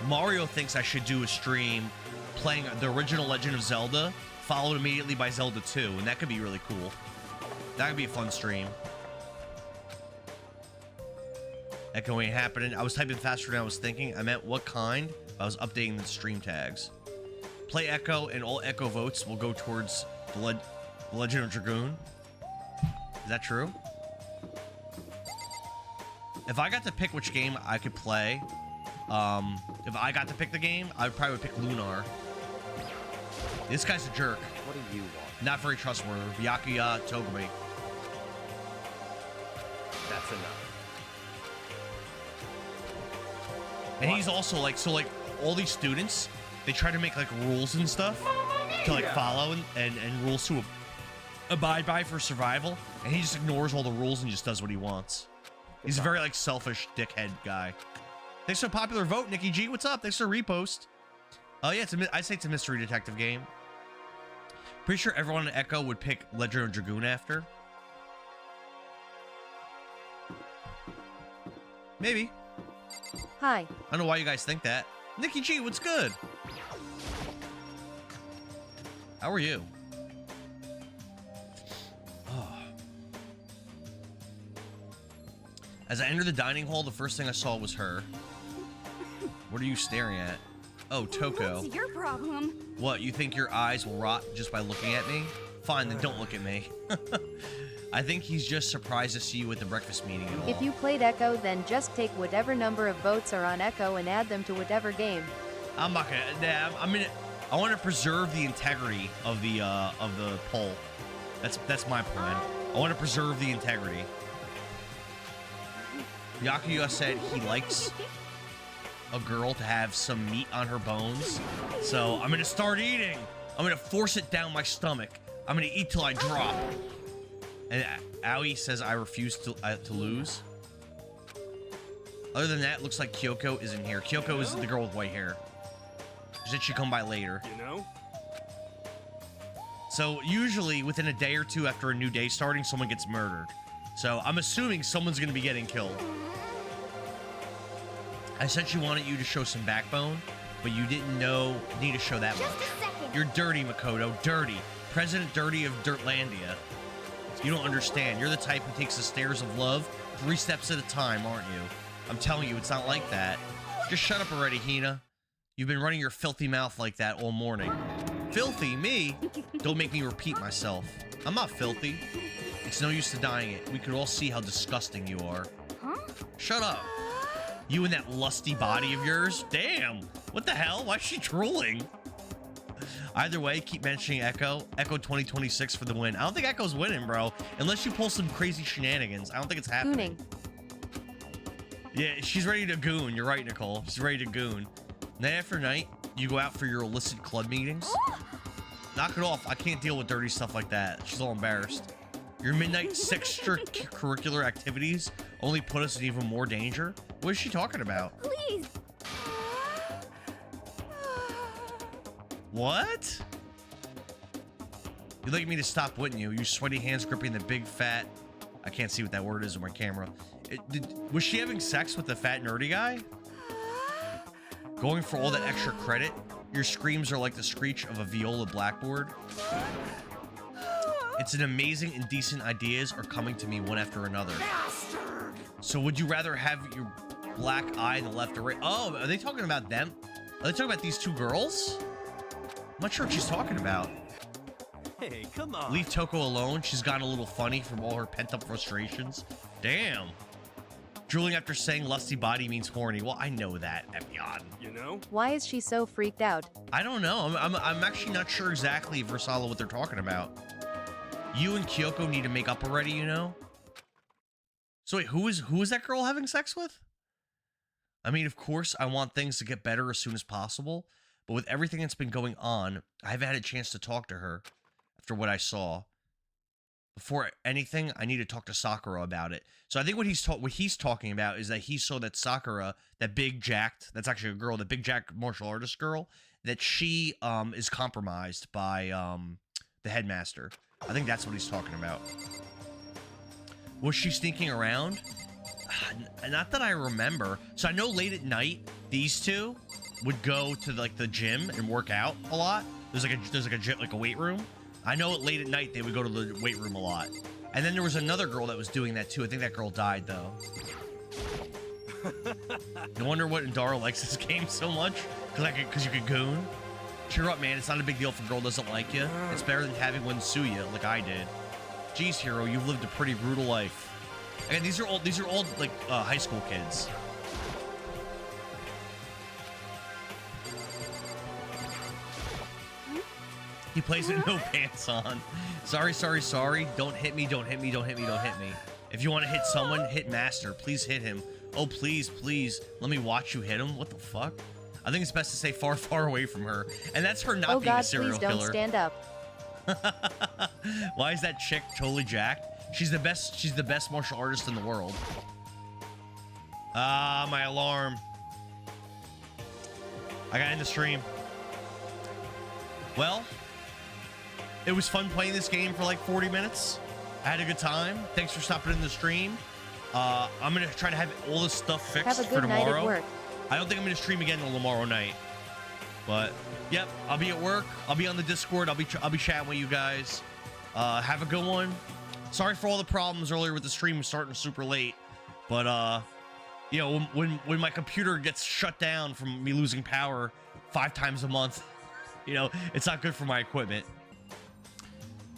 Mario thinks I should do a stream playing the original Legend of Zelda, followed immediately by Zelda 2, and that could be really cool. That could be a fun stream. Echo ain't happening. I was typing faster than I was thinking. I meant what kind? I was updating the stream tags. Play Echo, and all Echo votes will go towards the Legend of Dragoon. Is that true? If I got to pick which game I could play, if I got to pick the game, I probably would pick Lunar. This guy's a jerk. What do you want? Not very trustworthy. Byakuya Togami. That's enough. And he's also like, so like all these students, they try to make like rules and stuff to like follow and rules to abide by for survival. And he just ignores all the rules and just does what he wants. He's a very like selfish dickhead guy. Thanks for a popular vote, Nikki G. What's up? Thanks for a repost. Oh yeah, I say it's a mystery detective game. Pretty sure everyone in Echo would pick Legend of Dragoon after. Maybe. Hi. I don't know why you guys think that. Nikki G, what's good? How are you? Oh. As I entered the dining hall, the first thing I saw was her. What are you staring at? Oh, Toko. What's your problem? What, you think your eyes will rot just by looking at me? Fine, then don't look at me. I think he's just surprised to see you at the breakfast meeting at all. If you played Echo, then just take whatever number of votes are on Echo and add them to whatever game. I'm not gonna. I want to preserve the integrity of the poll. That's my plan. I want to preserve the integrity. Yakuya said he likes a girl to have some meat on her bones, so I'm gonna start eating. I'm gonna force it down my stomach. I'm gonna eat till I drop. And Aoi says I refuse to lose. Other than that, looks like Kyoko isn't here. Kyoko is the girl with white hair. She said she'd come by later. You know? So usually within a day or two after a new day starting, someone gets murdered. So I'm assuming someone's gonna be getting killed. I said she wanted you to show some backbone, but you didn't need to show that Just much. a second. You're dirty, Makoto. Dirty. President Dirty of Dirtlandia. You don't understand. You're the type who takes the stairs of love 3 steps at a time, aren't you? I'm telling you, it's not like that. Just shut up already, Hina. You've been running your filthy mouth like that all morning. Filthy? Me? Don't make me repeat myself. I'm not filthy. It's no use denying it. We could all see how disgusting you are. Huh? Shut up. You and that lusty body of yours? Damn. What the hell? Why is she drooling? Either way, keep mentioning Echo. Echo 2026 for the win. I don't think Echo's winning, bro. Unless you pull some crazy shenanigans. I don't think it's happening. Gooning. Yeah, she's ready to goon. You're right, Nicole. She's ready to goon. Night after night, you go out for your illicit club meetings. Knock it off. I can't deal with dirty stuff like that. She's all embarrassed. Your midnight extracurricular activities only put us in even more danger. What is she talking about? Please. What? You'd like me to stop, wouldn't you? You sweaty hands gripping the big fat... I can't see what that word is on my camera. Was she having sex with the fat nerdy guy? Going for all that extra credit? Your screams are like the screech of a viola blackboard. It's an amazing and decent ideas are coming to me one after another. So would you rather have your black eye in the left or right? Oh, are they talking about them? Are they talking about these 2 girls? I'm not sure what she's talking about. Hey, come on. Leave Toko alone. She's gotten a little funny from all her pent-up frustrations. Damn. Drooling after saying lusty body means horny. Well, I know that, Epion. You know? Why is she so freaked out? I don't know. I'm actually not sure exactly, Versala, what they're talking about. You and Kyoko need to make up already, you know? So wait, who is that girl having sex with? I mean, of course, I want things to get better as soon as possible. But with everything that's been going on, I haven't had a chance to talk to her after what I saw. Before anything, I need to talk to Sakura about it. So I think what he's talking about is that he saw that Sakura, that big jacked, that's actually a girl, the big jacked martial artist girl, that she is compromised by the headmaster. I think that's what he's talking about. Was she sneaking around? Not that I remember. So I know late at night, these 2 would go to like the gym and work out a lot. There's like a weight room. I know late at night they would go to the weight room a lot. And then there was another girl that was doing that too. I think that girl died though. No wonder what Indara likes this game so much. Because you could goon. Cheer up, man. It's not a big deal if a girl doesn't like you. It's better than having one sue you like I did. Jeez, hero, you've lived a pretty brutal life. Again, these are all like high school kids. He plays with no pants on. Sorry, sorry, sorry. Don't hit me, don't hit me, don't hit me, don't hit me. If you want to hit someone, hit Master. Please hit him. Oh, please, please. Let me watch you hit him. What the fuck? I think it's best to stay far, far away from her. And that's her not being a serial killer. Oh God, please don't stand up. Why is that chick totally jacked? She's the best martial artist in the world. Ah, my alarm. I gotta end the stream. Well, it was fun playing this game for like 40 minutes. I had a good time. Thanks for stopping in the stream. I'm gonna try to have all this stuff fixed Have a good for night tomorrow. at work. I don't think I'm gonna stream again until tomorrow night. But yep, I'll be at work. I'll be on the Discord. I'll be chatting with you guys. Have a good one. Sorry for all the problems earlier with the stream starting super late. But you know, when my computer gets shut down from me losing power 5 times a month, you know, it's not good for my equipment.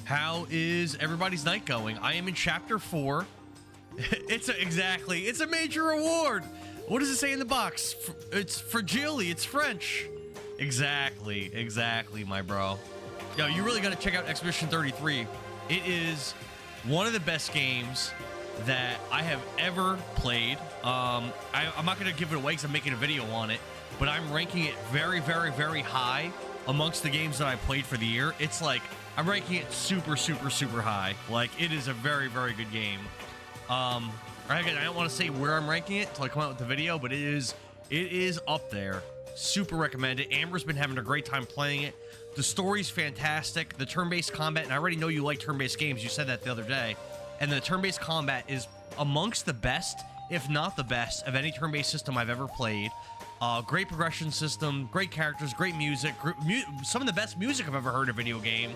How is everybody's night going? I am in chapter 4. It's a major award. What does it say in the box? It's fragile. It's French. Exactly, my bro. Yo, you really got to check out Expedition 33. It is one of the best games that I have ever played. I'm not going to give it away because I'm making a video on it, but I'm ranking it very, very, very high amongst the games that I played for the year. It's like, I'm ranking it super, super, super high. Like, it is a very, very good game. Again, I don't want to say where I'm ranking it until I come out with the video, but it is up there. Super recommended. Amber's been having a great time playing it. The story's fantastic. The turn-based combat, and I already know you like turn-based games. You said that the other day. And the turn-based combat is amongst the best if not the best, of any turn-based system I've ever played. Great progression system, great characters, great music, some of the best music I've ever heard in a video game.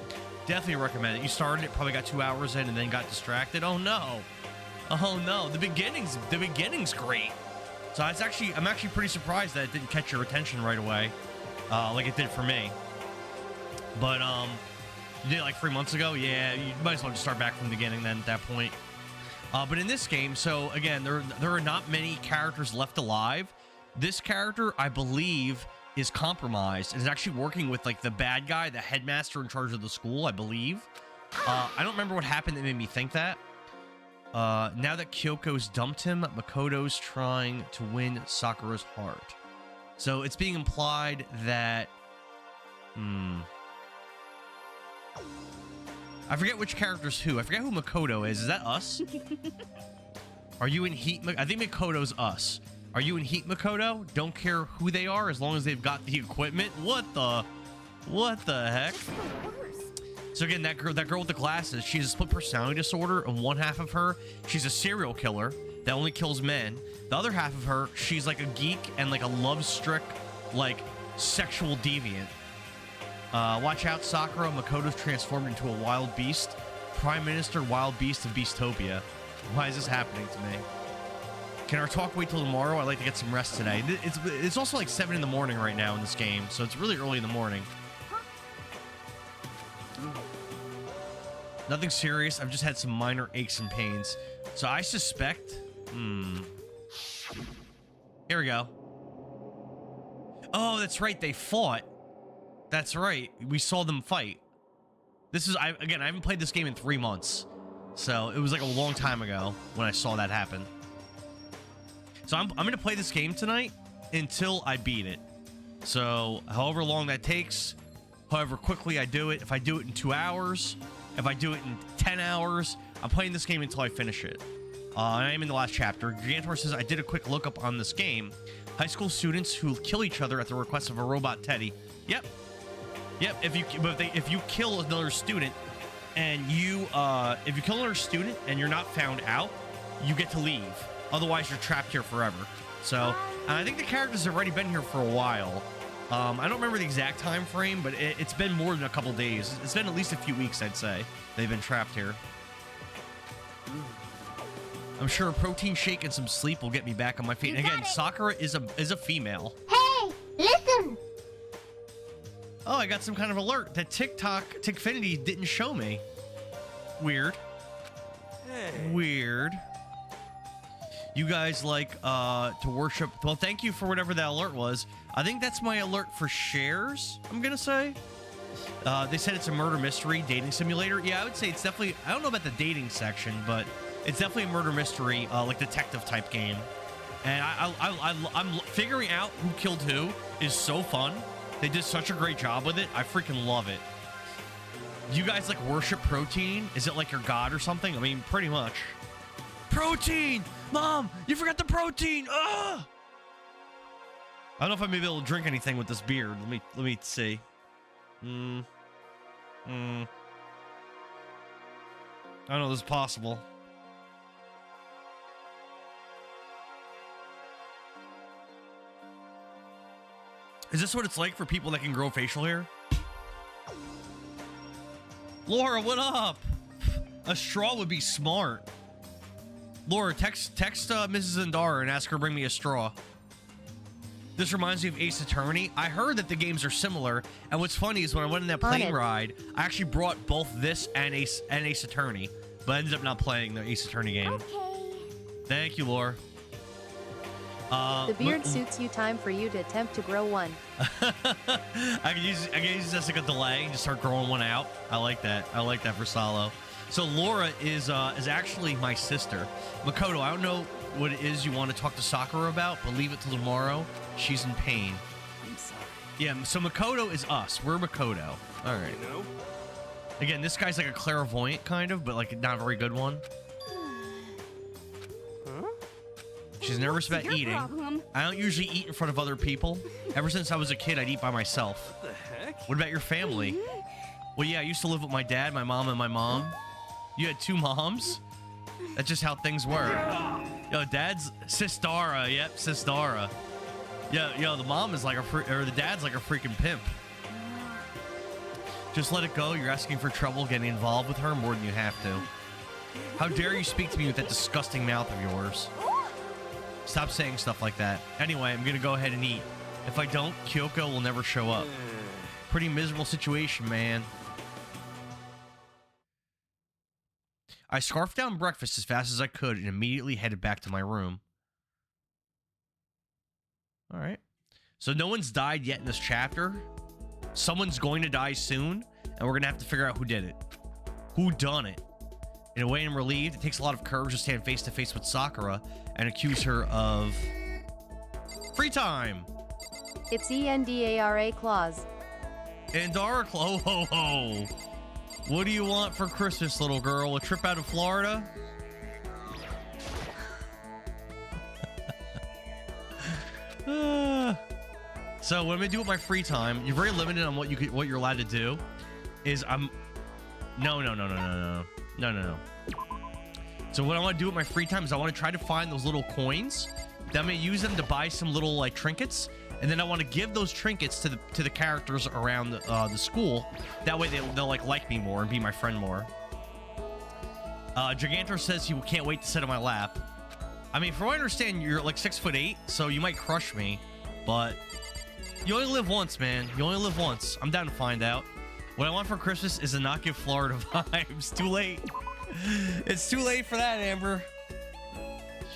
Definitely recommend it. You started it, probably got 2 hours in, and then got distracted. Oh no, oh no. The beginning's great. So I'm actually pretty surprised that it didn't catch your attention right away, like it did for me. But you did it like 3 months ago. Yeah, you might as well just start back from the beginning then at that point. But in this game, so again, there are not many characters left alive. This character, I believe, is compromised and is actually working with like the bad guy, the headmaster in charge of the school, I believe. I don't remember what happened that made me think that. Now that Kyoko's dumped him, Makoto's trying to win Sakura's heart. So it's being implied that... I forget which character's who. I forget who Makoto is. Is that us? Are you in Heat? I think Makoto's us. Are you in Heat, Makoto? Don't care who they are as long as they've got the equipment. What the heck? So again, that girl with the glasses, she has a split personality disorder, and one half of her, she's a serial killer that only kills men. The other half of her, she's like a geek and like a love-struck, like sexual deviant. Watch out, Sakura. Makoto's transformed into a wild beast. Prime Minister Wild Beast of Beastopia. Why is this happening to me? Can our talk wait till tomorrow? I'd like to get some rest today. It's also like 7 in the morning right now in this game, so it's really early in the morning. Nothing serious. I've just had some minor aches and pains. So I suspect... Here we go. Oh, that's right. They fought. That's right. We saw them fight. This is... Again, I haven't played this game in 3 months. So it was like a long time ago when I saw that happen. So I'm going to play this game tonight until I beat it. So however long that takes, however quickly I do it, if I do it in 2 hours, if I do it in 10 hours, I'm playing this game until I finish it. I am in the last chapter. Gigantor says, I did a quick lookup on this game. High school students who kill each other at the request of a robot Teddy. Yep. Yep. If you kill another student and if you kill another student and you're not found out, you get to leave. Otherwise, you're trapped here forever. So, I think the characters have already been here for a while. I don't remember the exact time frame, but it's been more than a couple days. It's been at least a few weeks, I'd say. They've been trapped here. I'm sure a protein shake and some sleep will get me back on my feet. And again, Sakura is a female. Hey, listen! Oh, I got some kind of alert that Tickfinity didn't show me. Weird. Hey. Weird. You guys like to worship. Well, thank you for whatever that alert was. I think that's my alert for shares, I'm gonna say. They said it's a murder mystery dating simulator. Yeah, I would say it's definitely, I don't know about the dating section, but it's definitely a murder mystery, like detective type game. And I'm figuring out who killed who is so fun. They did such a great job with it. I freaking love it. You guys like worship protein? Is it like your god or something? I mean, pretty much. Protein! Mom, you forgot the protein! Ugh! I don't know if I'm gonna be able to drink anything with this beard. Let me see. I don't know if this is possible. Is this what it's like for people that can grow facial hair? Laura, what up? A straw would be smart. Laura, text Mrs. Zandara and ask her to bring me a straw. This reminds me of Ace Attorney. I heard that the games are similar, and what's funny is when I went on that plane ride, I actually brought both this and Ace Attorney, but I ended up not playing the Ace Attorney game. Okay. Thank you, Laura. The beard suits you. Time for you to attempt to grow one. I can use this as like a delay and just start growing one out. I like that. I like that for Salo. So Laura is actually my sister. Makoto, I don't know what it is you want to talk to Sakura about, but leave it till tomorrow. She's in pain. I'm sorry. Yeah, so Makoto is us. We're Makoto. All right. You know? Again, this guy's like a clairvoyant kind of, but like not a very good one. She's nervous about eating. Problem? I don't usually eat in front of other people. Ever since I was a kid, I'd eat by myself. What the heck? What about your family? Well, yeah, I used to live with my dad, my mom, and my mom. You had 2 moms? That's just how things were. Yo, dad's Sistara. Yep, Sistara. Yeah, yo, the mom is like or the dad's like a freaking pimp. Just let it go. You're asking for trouble getting involved with her more than you have to. How dare you speak to me with that disgusting mouth of yours? Stop saying stuff like that. Anyway, I'm gonna go ahead and eat. If I don't, Kyoko will never show up. Pretty miserable situation, man. I scarfed down breakfast as fast as I could and immediately headed back to my room. All right. So no one's died yet in this chapter. Someone's going to die soon, and we're going to have to figure out who did it. Who done it? In a way, I'm relieved. It takes a lot of courage to stand face to face with Sakura and accuse her of free time. It's ENDARA clause. Andara Ho ho ho. What do you want for Christmas, little girl? A trip out of Florida? So what I'm gonna do with my free time, you're very limited on what you're allowed to do. No. So what I want to do with my free time is I want to try to find those little coins. Then I'm gonna use them to buy some little like trinkets, and then I want to give those trinkets to the characters around the school. That way they'll like me more and be my friend more. Gigantor says he can't wait to sit on my lap. I mean, from what I understand, you're like 6'8", so you might crush me, but you only live once, man. You only live once. I'm down to find out. What I want for Christmas is to not give Florida vibes. Too late. It's too late for that, Amber.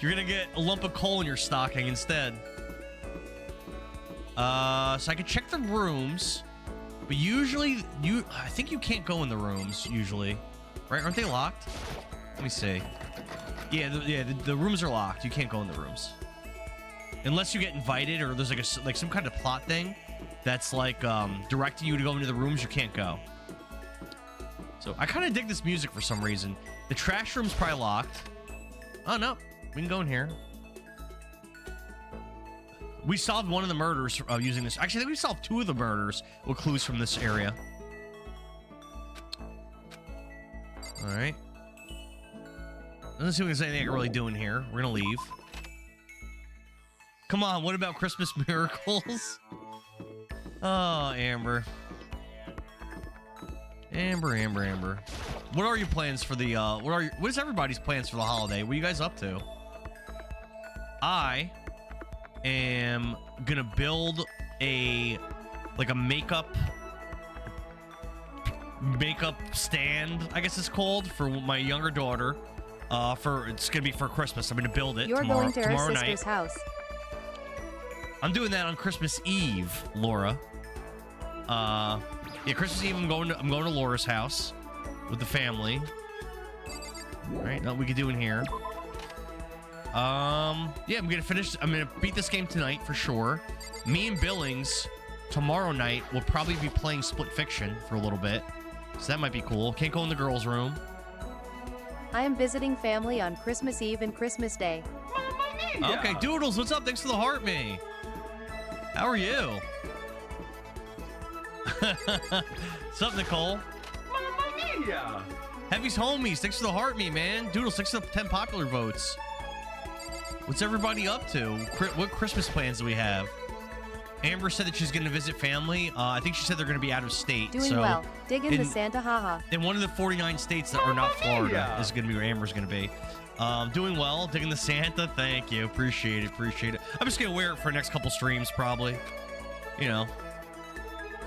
You're gonna get a lump of coal in your stocking instead. So I can check the rooms, but usually I think you can't go in the rooms usually, right? Aren't they locked? Let me see. Yeah, the rooms are locked. You can't go in the rooms unless you get invited, or there's like some kind of plot thing that's like directing you to go into the rooms. You can't go. So I kind of dig this music for some reason. The trash room's probably locked. Oh no, we can go in here. We solved one of the murders using this. Actually, I think we solved 2 of the murders with clues from this area. All right. Doesn't seem like there's anything I can really do in here. We're gonna leave. Come on, what about Christmas miracles? Oh, Amber. Amber. What are your plans for the what is everybody's plans for the holiday? What are you guys up to? I am gonna build a makeup stand, I guess it's called, for my younger daughter. It's gonna be for Christmas. I'm gonna build it. You're tomorrow, going to her tomorrow sister's night. house. I'm doing that on Christmas Eve, Laura. Yeah, Christmas Eve I'm going to Laura's house with the family. All right, now we can do in here. Yeah, I'm gonna beat this game tonight for sure. Me and Billings tomorrow night will probably be playing Split Fiction for a little bit, so that might be cool. Can't go in the girls' room. I am visiting family on Christmas Eve and Christmas Day. Okay, Doodles, what's up? Thanks for the heart, me. How are you? What's up, Nicole? Heavy's homies, thanks for the heart, me, man. Doodles, thanks for the 10 popular votes. What's everybody up to? What Christmas plans do we have? Amber said that she's going to visit family. I think she said they're going to be out of state. Doing well. Digging the Santa haha. In one of the 49 states that are not Florida is going to be where Amber's going to be. Doing well. Digging the Santa. Thank you. Appreciate it. I'm just going to wear it for the next couple streams, probably. You know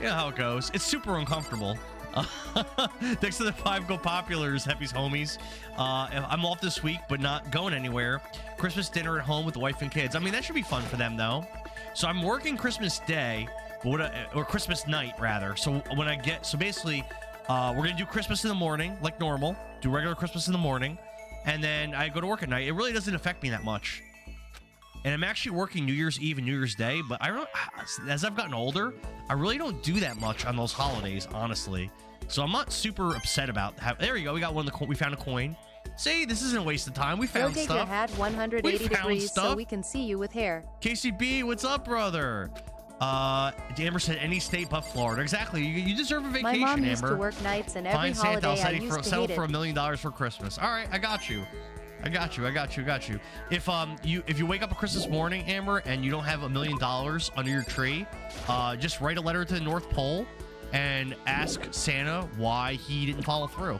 how it goes. It's super uncomfortable. Thanks to the 5 Go Populars, Heavy's homies. I'm off this week, but not going anywhere. Christmas dinner at home with the wife and kids. I mean, that should be fun for them, though. So I'm working Christmas Day, or Christmas night, rather. So basically, we're going to do Christmas in the morning, like normal. Do regular Christmas in the morning. And then I go to work at night. It really doesn't affect me that much. And I'm actually working New Year's Eve and New Year's Day, but as I've gotten older, I really don't do that much on those holidays, honestly. So I'm not super upset about how. There you go. We found a coin. See, this isn't a waste of time. We found Rotate stuff. your hat 180 degrees so we can see you with hair. KCB, what's up, brother? Amber said any state but Florida. Exactly. You deserve a vacation, My mom Amber. used to work nights, and every Find Santa. holiday I'll I used to settle hate for it. $1 million for Christmas. All right, I got you. I got you. If you wake up a Christmas morning, Amber, and you don't have $1 million under your tree, just write a letter to the North Pole and ask Santa why he didn't follow through.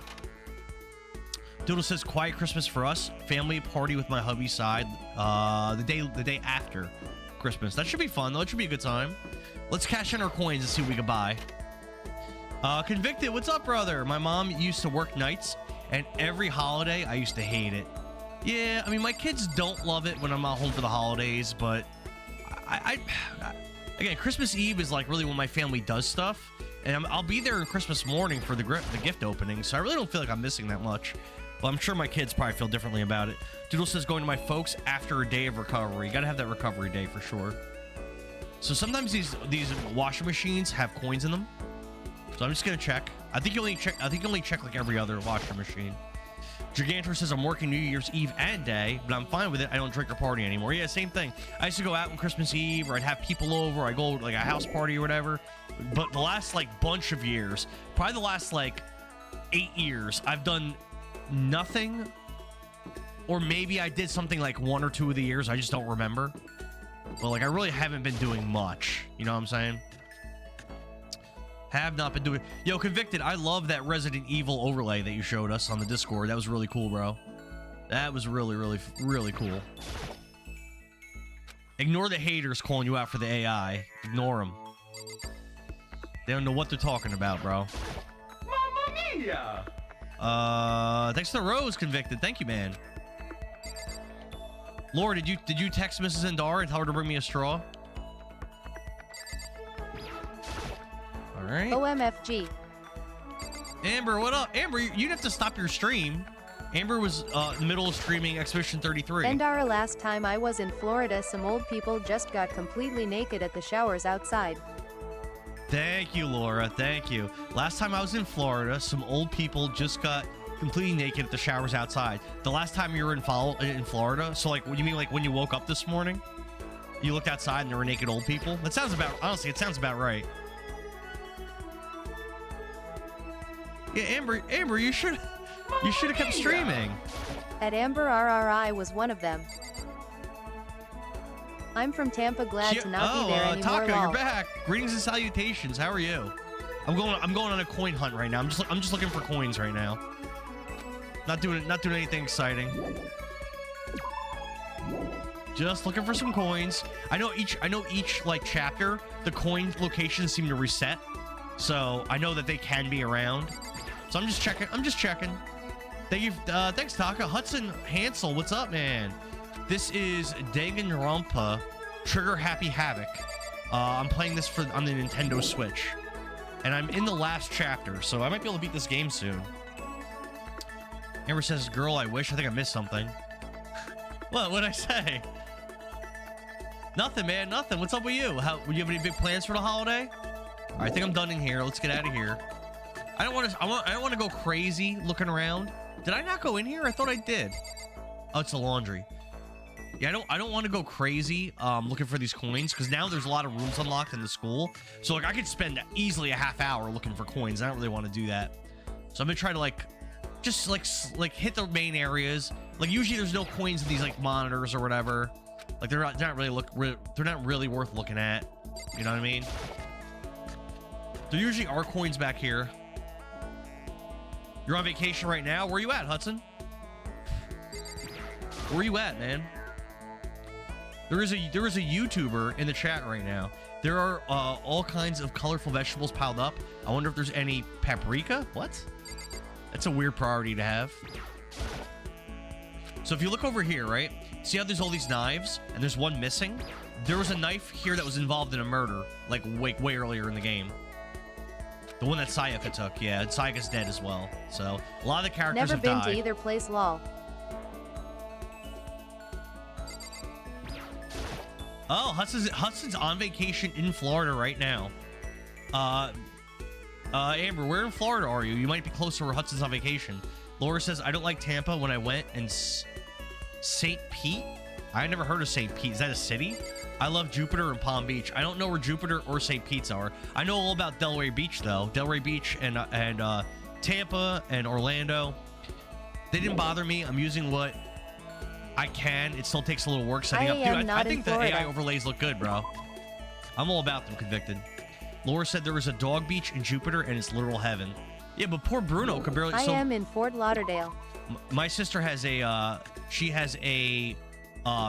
Doodle says, quiet Christmas for us. Family party with my hubby's side the day after Christmas. That should be fun, though. It should be a good time. Let's cash in our coins and see what we can buy. Convicted, what's up, brother? My mom used to work nights, and every holiday, I used to hate it. Yeah, I mean, my kids don't love it when I'm not home for the holidays, but again, Christmas Eve is like really when my family does stuff, and I'll be there on Christmas morning for the gift opening, so I really don't feel like I'm missing that much. But I'm sure my kids probably feel differently about it. Doodle says going to my folks after a day of recovery. You gotta have that recovery day for sure. So sometimes these washing machines have coins in them. So I'm just gonna check. I think you only check like every other washing machine. Gigantor says I'm working New Year's Eve and day, but I'm fine with it. I don't drink or party anymore. Yeah, same thing. I used to go out on Christmas Eve, or I'd have people over. I go to like a house party or whatever. But the last like bunch of years, probably the last like 8 years, I've done nothing, or maybe I did something like 1 or 2 of the years. I just don't remember. But like I really haven't been doing much. You know what I'm saying? Have not been doing. Yo, Convicted, I love that Resident Evil overlay that you showed us on the Discord. That was really cool, bro. That was really, really, really cool. Ignore the haters calling you out for the AI. Ignore them. They don't know what they're talking about, bro. Mamma mia! Thanks to the rose, Convicted. Thank you, man. Laura, did you text Mrs. Endar and tell her to bring me a straw? All right. OMFG. Amber, what up? Amber, you'd have to stop your stream. Amber was in the middle of streaming Expedition 33. Endara, last time I was in Florida, some old people just got completely naked at the showers outside. Thank you, Laura. Thank you. Last time I was in Florida, some old people just got completely naked at the showers outside. The last time you were in Florida, so like, what you mean like when you woke up this morning? You looked outside and there were naked old people? That sounds about, honestly, it sounds about right. Yeah, Amber, you should have kept streaming. At Amber RRI was one of them. I'm from Tampa, glad to not be there anymore. Taka, lol. you're back. Greetings and salutations. How are you? I'm going on a coin hunt right now. I'm just looking for coins right now. Not doing anything exciting. Just looking for some coins. I know each like chapter, the coin locations seem to reset. So I know that they can be around. So I'm just checking. Thank you. Thanks, Taka. Hudson Hansel, what's up, man? This is Danganronpa Trigger Happy Havoc. I'm playing this on the Nintendo Switch. And I'm in the last chapter, so I might be able to beat this game soon. Amber says, girl, I wish. I think I missed something. What'd I say? Nothing, man. Nothing. What's up with you? Would you have any big plans for the holiday? All right, I think I'm done in here. Let's get out of here. I don't want to go crazy looking around. Did I not go in here? I thought I did. Oh, it's the laundry. Yeah, I don't want to go crazy looking for these coins, because now there's a lot of rooms unlocked in the school. So like I could spend easily a half hour looking for coins. I don't really want to do that. So I'm gonna try to like just like hit the main areas. Like usually there's no coins in these like monitors or whatever. Like they're not really worth looking at. You know what I mean? There usually are coins back here. You're on vacation right now? Where you at, Hudson? Where you at, man? There is a YouTuber in the chat right now. There are all kinds of colorful vegetables piled up. I wonder if there's any paprika? What? That's a weird priority to have. So if you look over here, right? See how there's all these knives and there's one missing? There was a knife here that was involved in a murder, like way earlier in the game. The one that Sayaka took, yeah. And Sayaka's dead as well. So a lot of the characters Never have been died. to either place lol. Oh, Hudson's on vacation in Florida right now. Amber, where in Florida are you? You might be closer where Hudson's on vacation. Laura says, I don't like Tampa when I went, and St. Pete? I never heard of St. Pete. Is that a city? I love Jupiter and Palm Beach. I don't know where Jupiter or St. Pete's are. I know all about Delray Beach, though. Delray Beach and Tampa and Orlando. They didn't bother me. I'm using what I can. It still takes a little work setting I up. Dude, am not I in think the Florida. AI overlays look good, bro. I'm all about them, Convicted. Laura said there was a dog beach in Jupiter and it's literal heaven. Yeah, but poor Bruno can barely... I am in Fort Lauderdale. My sister has a, she has a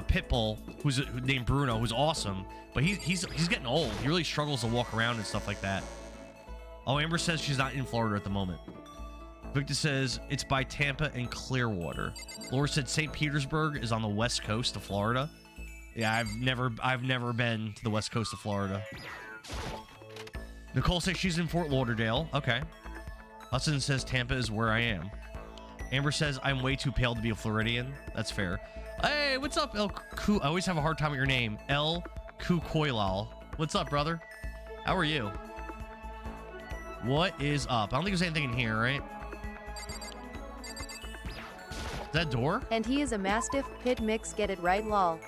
pit bull who's named Bruno, who's awesome, but he's getting old. He really struggles to walk around and stuff like that. Oh, Amber says she's not in Florida at the moment. Victor says it's by Tampa and Clearwater. Laura said St. Petersburg is on the west coast of Florida. Yeah, I've never been to the west coast of Florida. Nicole says she's in Fort Lauderdale. Okay. Hudson says Tampa is where I am. Amber says I'm way too pale to be a Floridian. That's fair. Hey, what's up, El Ku? I always have a hard time with your name. El Kukoilal. What's up, brother? How are you? What is up? I don't think there's anything in here, right? Is that door? And he is a Mastiff Pit Mix. Get it right, lol.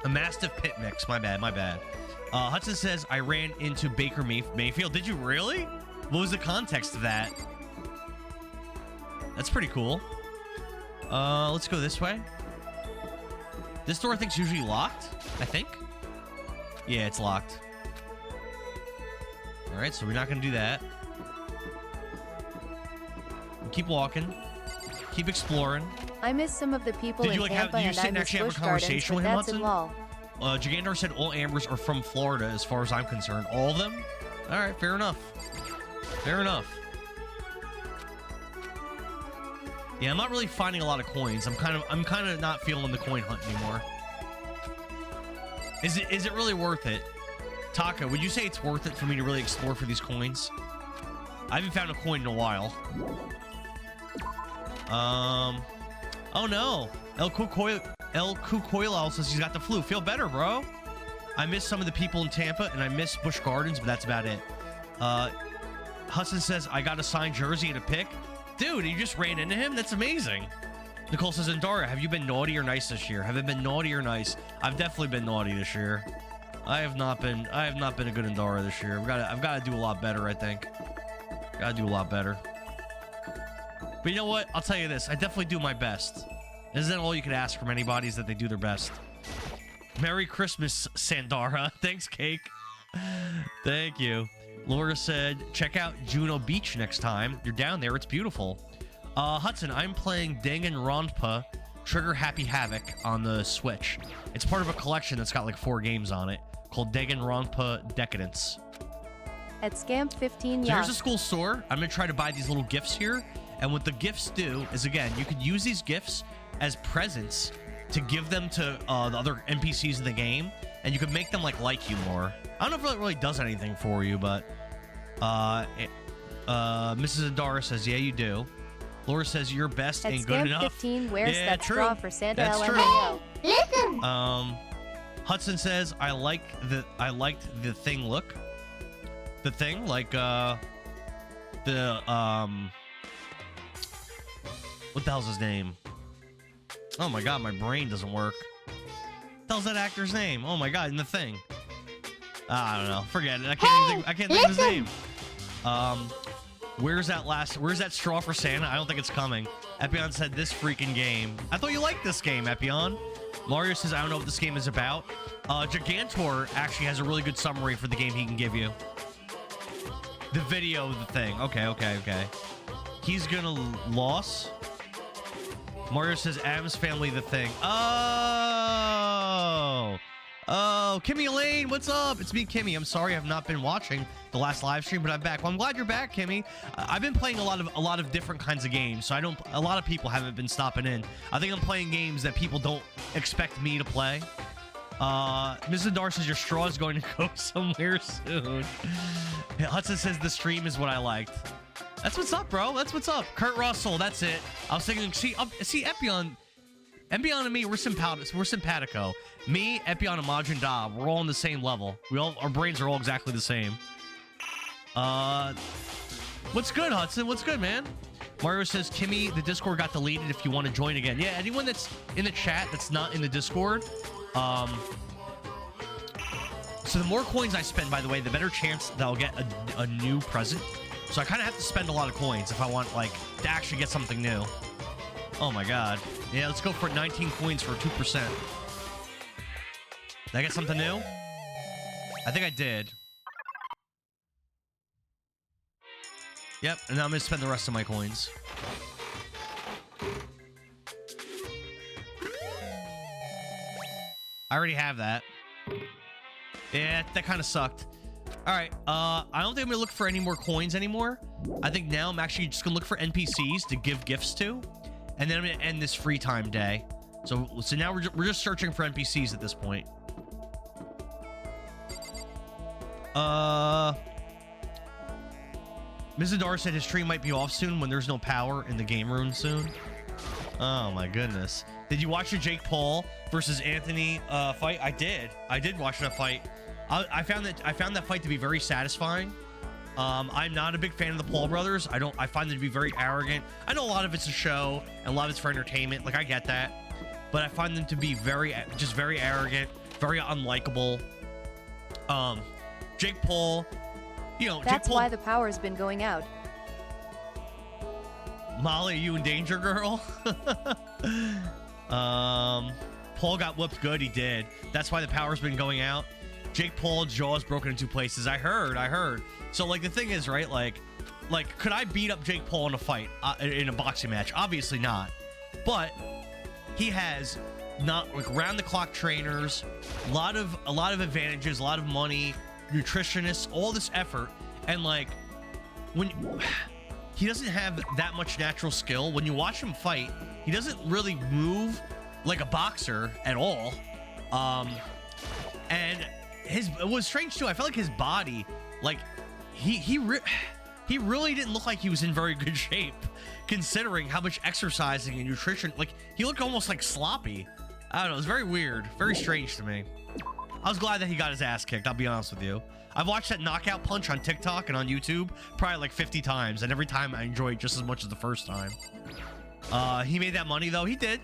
A Mastiff Pit Mix. My bad, my bad. Hudson says I ran into Baker Mayfield. Did you really? What was the context of that? That's pretty cool. Let's go this way. This door I think is usually locked, I think. Yeah, it's locked. All right, so we're not gonna do that. We'll keep walking. Keep exploring. I miss some of the people Did in you, like, Tampa did you and sit I and miss actually have a Busch Gardens, conversation but with him, that's it, Hudson? lol. Jagandar said all Ambers are from Florida as far as I'm concerned. All of them? All right, fair enough. Fair enough. Yeah, I'm not really finding a lot of coins. I'm kind of not feeling the coin hunt anymore. Is it really worth it? Taka, would you say it's worth it for me to really explore for these coins? I haven't found a coin in a while. Oh no. El Kukoilal says he's got the flu. Feel better, bro. I miss some of the people in Tampa, and I miss Busch Gardens, but that's about it. Hudson says, I got a signed jersey and a pick. Dude, you just ran into him? That's amazing. Nicole says, Andara, have you been naughty or nice this year? Have I been naughty or nice? I've definitely been naughty this year. I have not been a good Andara this year. I've got to do a lot better, I think. Gotta do a lot better. But you know what? I'll tell you this. I definitely do my best. Isn't all you could ask from anybody is that they do their best. Merry Christmas, Sandara. Thanks, Cake. Thank you. Laura said, check out Juno Beach next time. You're down there. It's beautiful. Hudson, I'm playing Danganronpa Trigger Happy Havoc on the Switch. It's part of a collection that's got like 4 games on it called Danganronpa Decadence. At Scamp 15 So yacht. here's a school store. I'm going to try to buy these little gifts here. And what the gifts do is, again, you could use these gifts as presents to give them to the other NPCs in the game. And you could make them like you more. I don't know if it really does anything for you, but Mrs. Adara says, yeah, you do. Laura says your best At ain't Scamp good enough. 15, where's Yeah, that true. straw for Santa That's true. LMAO? Listen! Hudson says I liked the thing look. The thing, like what the hell's his name? Oh my god, my brain doesn't work. What the hell's that actor's name? Oh my god, in the thing. I don't know. Forget it. I can't think of his name. Where's that straw for Santa? I don't think it's coming. Epion said this freaking game. I thought you liked this game, Epion. Mario says I don't know what this game is about. Gigantor actually has a really good summary for the game he can give you. The video of the thing. Okay. He's gonna loss. Mario says Adam's Family the thing. Oh, Kimmy Elaine, what's up? It's me, Kimmy. I'm sorry I've not been watching the last live stream, but I'm back. Well, I'm glad you're back, Kimmy. I've been playing a lot of different kinds of games, so a lot of people haven't been stopping in. I think I'm playing games that people don't expect me to play. Mrs. Dar says your straw is going to go somewhere soon. Hudson says the stream is what I liked. That's what's up, bro. That's what's up. Kurt Russell, that's it. I was thinking, see Epion and me, we're simpatico. Me, Epion, and Majin Da, we're all on the same level. Our brains are all exactly the same. What's good, Hudson? What's good, man? Mario says, Kimmy, the Discord got deleted if you want to join again. Yeah, anyone that's in the chat that's not in the Discord, so the more coins I spend, by the way, the better chance that I'll get a new present. So I kind of have to spend a lot of coins if I want, like, to actually get something new. Oh my god. Yeah, let's go for 19 coins for 2%. Did I get something new? I think I did. Yep, and now I'm gonna spend the rest of my coins. I already have that. Yeah, that kind of sucked. All right, I don't think I'm gonna look for any more coins anymore. I think now I'm actually just gonna look for NPCs to give gifts to, and then I'm gonna end this free time day. So now we're just searching for NPCs at this point. Mrs. Dar said his stream might be off soon when there's no power in the game room soon. Oh my goodness. Did you watch the Jake Paul versus Anthony fight? I did watch that fight. I found that fight to be very satisfying. I'm not a big fan of the Paul brothers. I find them to be very arrogant. I know a lot of it's a show and a lot of it's for entertainment. Like, I get that, but I find them to be very arrogant, very unlikable. Jake Paul, you know, That's Jake Paul, why the power's been going out. Molly, are you in danger, girl? Paul got whooped good. He did. That's why the power's been going out. Jake Paul's jaw's broken in 2 places. I heard. So, like, the thing is, right, like, could I beat up Jake Paul in a fight, in a boxing match? Obviously not. But he has not, like, round-the-clock trainers, a lot of advantages, a lot of money, nutritionists, all this effort, and, like, when he doesn't have that much natural skill. When you watch him fight, he doesn't really move like a boxer at all. And it was strange too. I felt like his body, like, he really didn't look like he was in very good shape, considering how much exercising and nutrition. Like, he looked almost like sloppy. I don't know. It was very weird, very strange to me. I was glad that he got his ass kicked. I'll be honest with you. I've watched that knockout punch on TikTok and on YouTube probably like 50 times, and every time I enjoy it just as much as the first time. He made that money though. He did.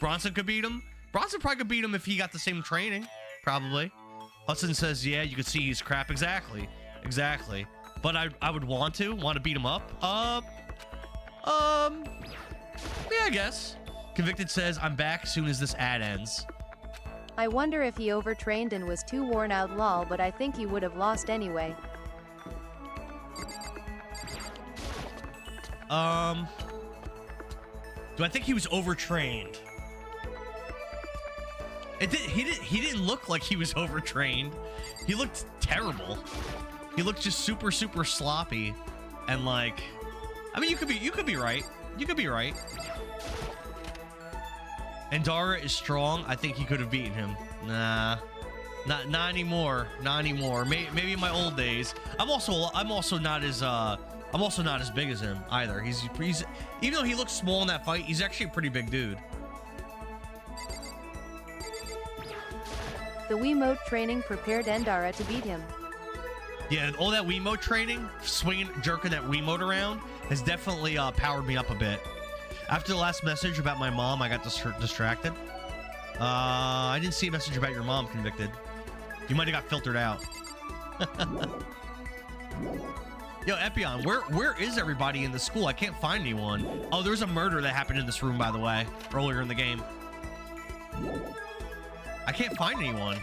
Bronson could beat him. Bronson probably could beat him if he got the same training. Probably. Hudson says, yeah, you can see he's crap. Exactly. But I would want to beat him up. Yeah, I guess. Convicted says, I'm back soon as this ad ends. I wonder if he overtrained and was too worn out, lol, but I think he would have lost anyway. Do I think he was overtrained? He didn't look like he was overtrained. He looked terrible. He looked just super sloppy, and like, I mean, you could be right. And Dara is strong. I think he could have beaten him. Nah, not anymore. Maybe in my old days. I'm also not as big as him either. He's even though he looks small in that fight, he's actually a pretty big dude. The Wiimote training prepared Endara to beat him. Yeah, all that Wiimote training, swinging, jerking that Wiimote around, has definitely powered me up a bit. After the last message about my mom, I got distracted. I didn't see a message about your mom, Convicted. You might have got filtered out. Yo, Epion, where is everybody in the school? I can't find anyone. Oh, there's a murder that happened in this room, by the way, earlier in the game. I can't find anyone.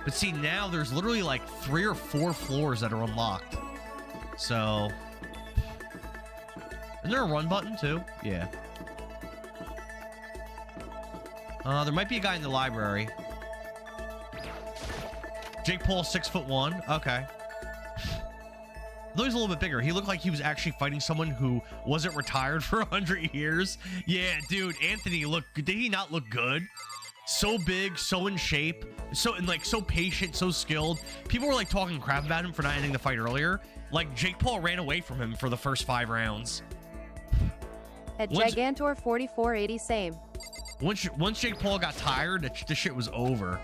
But see, now there's literally like 3 or 4 floors that are unlocked. So... Isn't there a run button too? Yeah. There might be a guy in the library. Jake Paul, 6'1". Okay. I thought he was a little bit bigger. He looked like he was actually fighting someone who wasn't retired for 100 years. Yeah, dude, Anthony did he not look good? So big, so in shape, so patient, so skilled. People were like talking crap about him for not ending the fight earlier. Like, Jake Paul ran away from him for the first 5 rounds. At Gigantor 4480 same. Once Jake Paul got tired, the shit was over.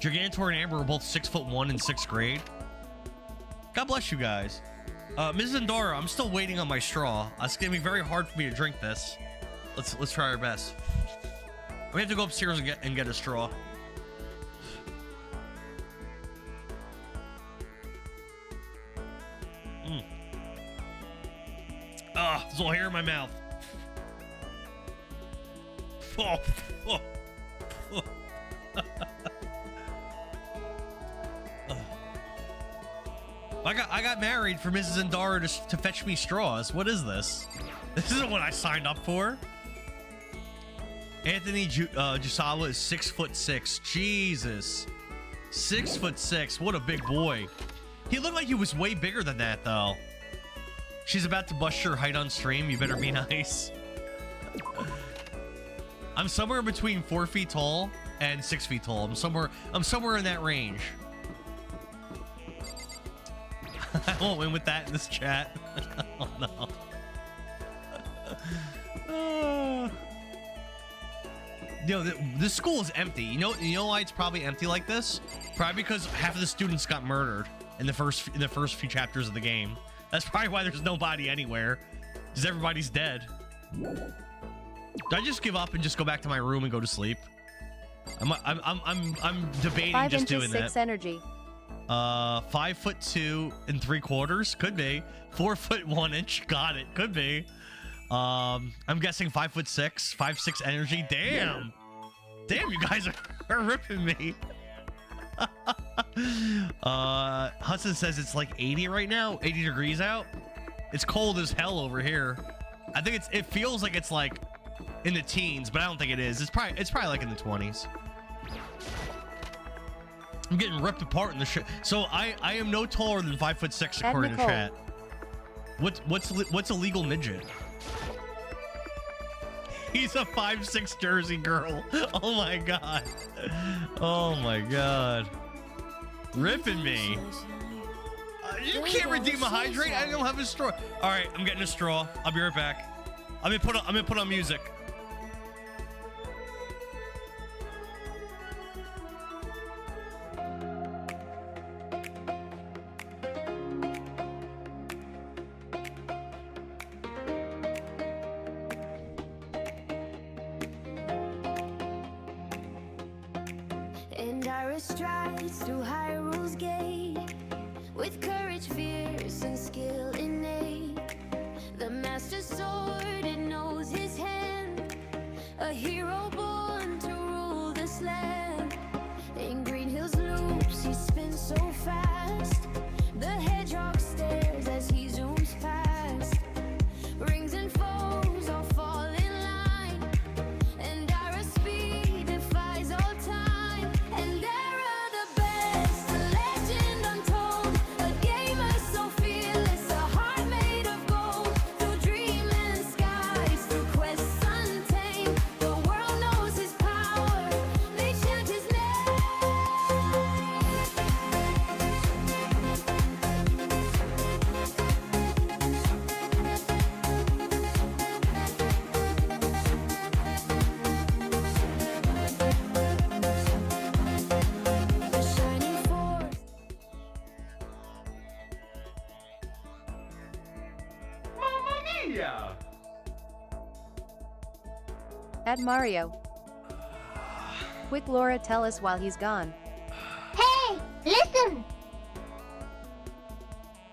Gigantor and Amber were both 6'1" in 6th grade. God bless you guys. Ms. Zendara, I'm still waiting on my straw. It's gonna be very hard for me to drink this. Let's try our best. We have to go upstairs and get a straw. There's all hair in my mouth. Oh, oh, oh. I got married for Mrs. Endara to fetch me straws. What is this? This isn't what I signed up for. Anthony Jusawa is 6'6". Jesus, 6'6". What a big boy. He looked like he was way bigger than that, though. She's about to bust your height on stream. You better be nice. I'm somewhere between 4 feet tall and 6 feet tall. I'm somewhere in that range. I won't win with that in this chat. Oh no. Yo, this school is empty. You know why it's probably empty like this? Probably because half of the students got murdered in the first few chapters of the game. That's probably why there's nobody anywhere, because everybody's dead. Did I just give up and just go back to my room and go to sleep? I'm debating 5 just inches doing 6 that. energy. 5'2" 3/4, could be. 4 foot 1 inch, got it, could be. I'm guessing 5'6", 5'6" energy. Damn, you guys are ripping me. Hudson says it's like 80 right now, 80 degrees out. It's cold as hell over here. I think it feels like it's like in the teens, but I don't think it is. It's probably like in the 20s. I'm getting ripped apart in the shit. So I am no taller than 5'6" according to chat. What's a legal midget? He's a 5'6" Jersey girl. Oh my god. Oh my god. Ripping me. You can't redeem a hydrate. I don't have a straw. All right, I'm getting a straw. I'll be right back. I'm gonna put on music. And Iris strides through Hyrule's gate with courage fierce and skill innate. The master sword, it knows his hand, a hero born to rule this land. In Green Hills loops, he spins so fast. The hedgehog stares as he zooms past. Rings and foes all fall in line, and Iris speed defies all time. And Dara the best, a legend untold, a gamer so fearless, a heart made of gold. Through dreaming skies, through quests untamed, the world knows his power, they chant his name. The shining force. Mamma mia! At Mario. Quick, Laura, tell us while he's gone. Hey, listen!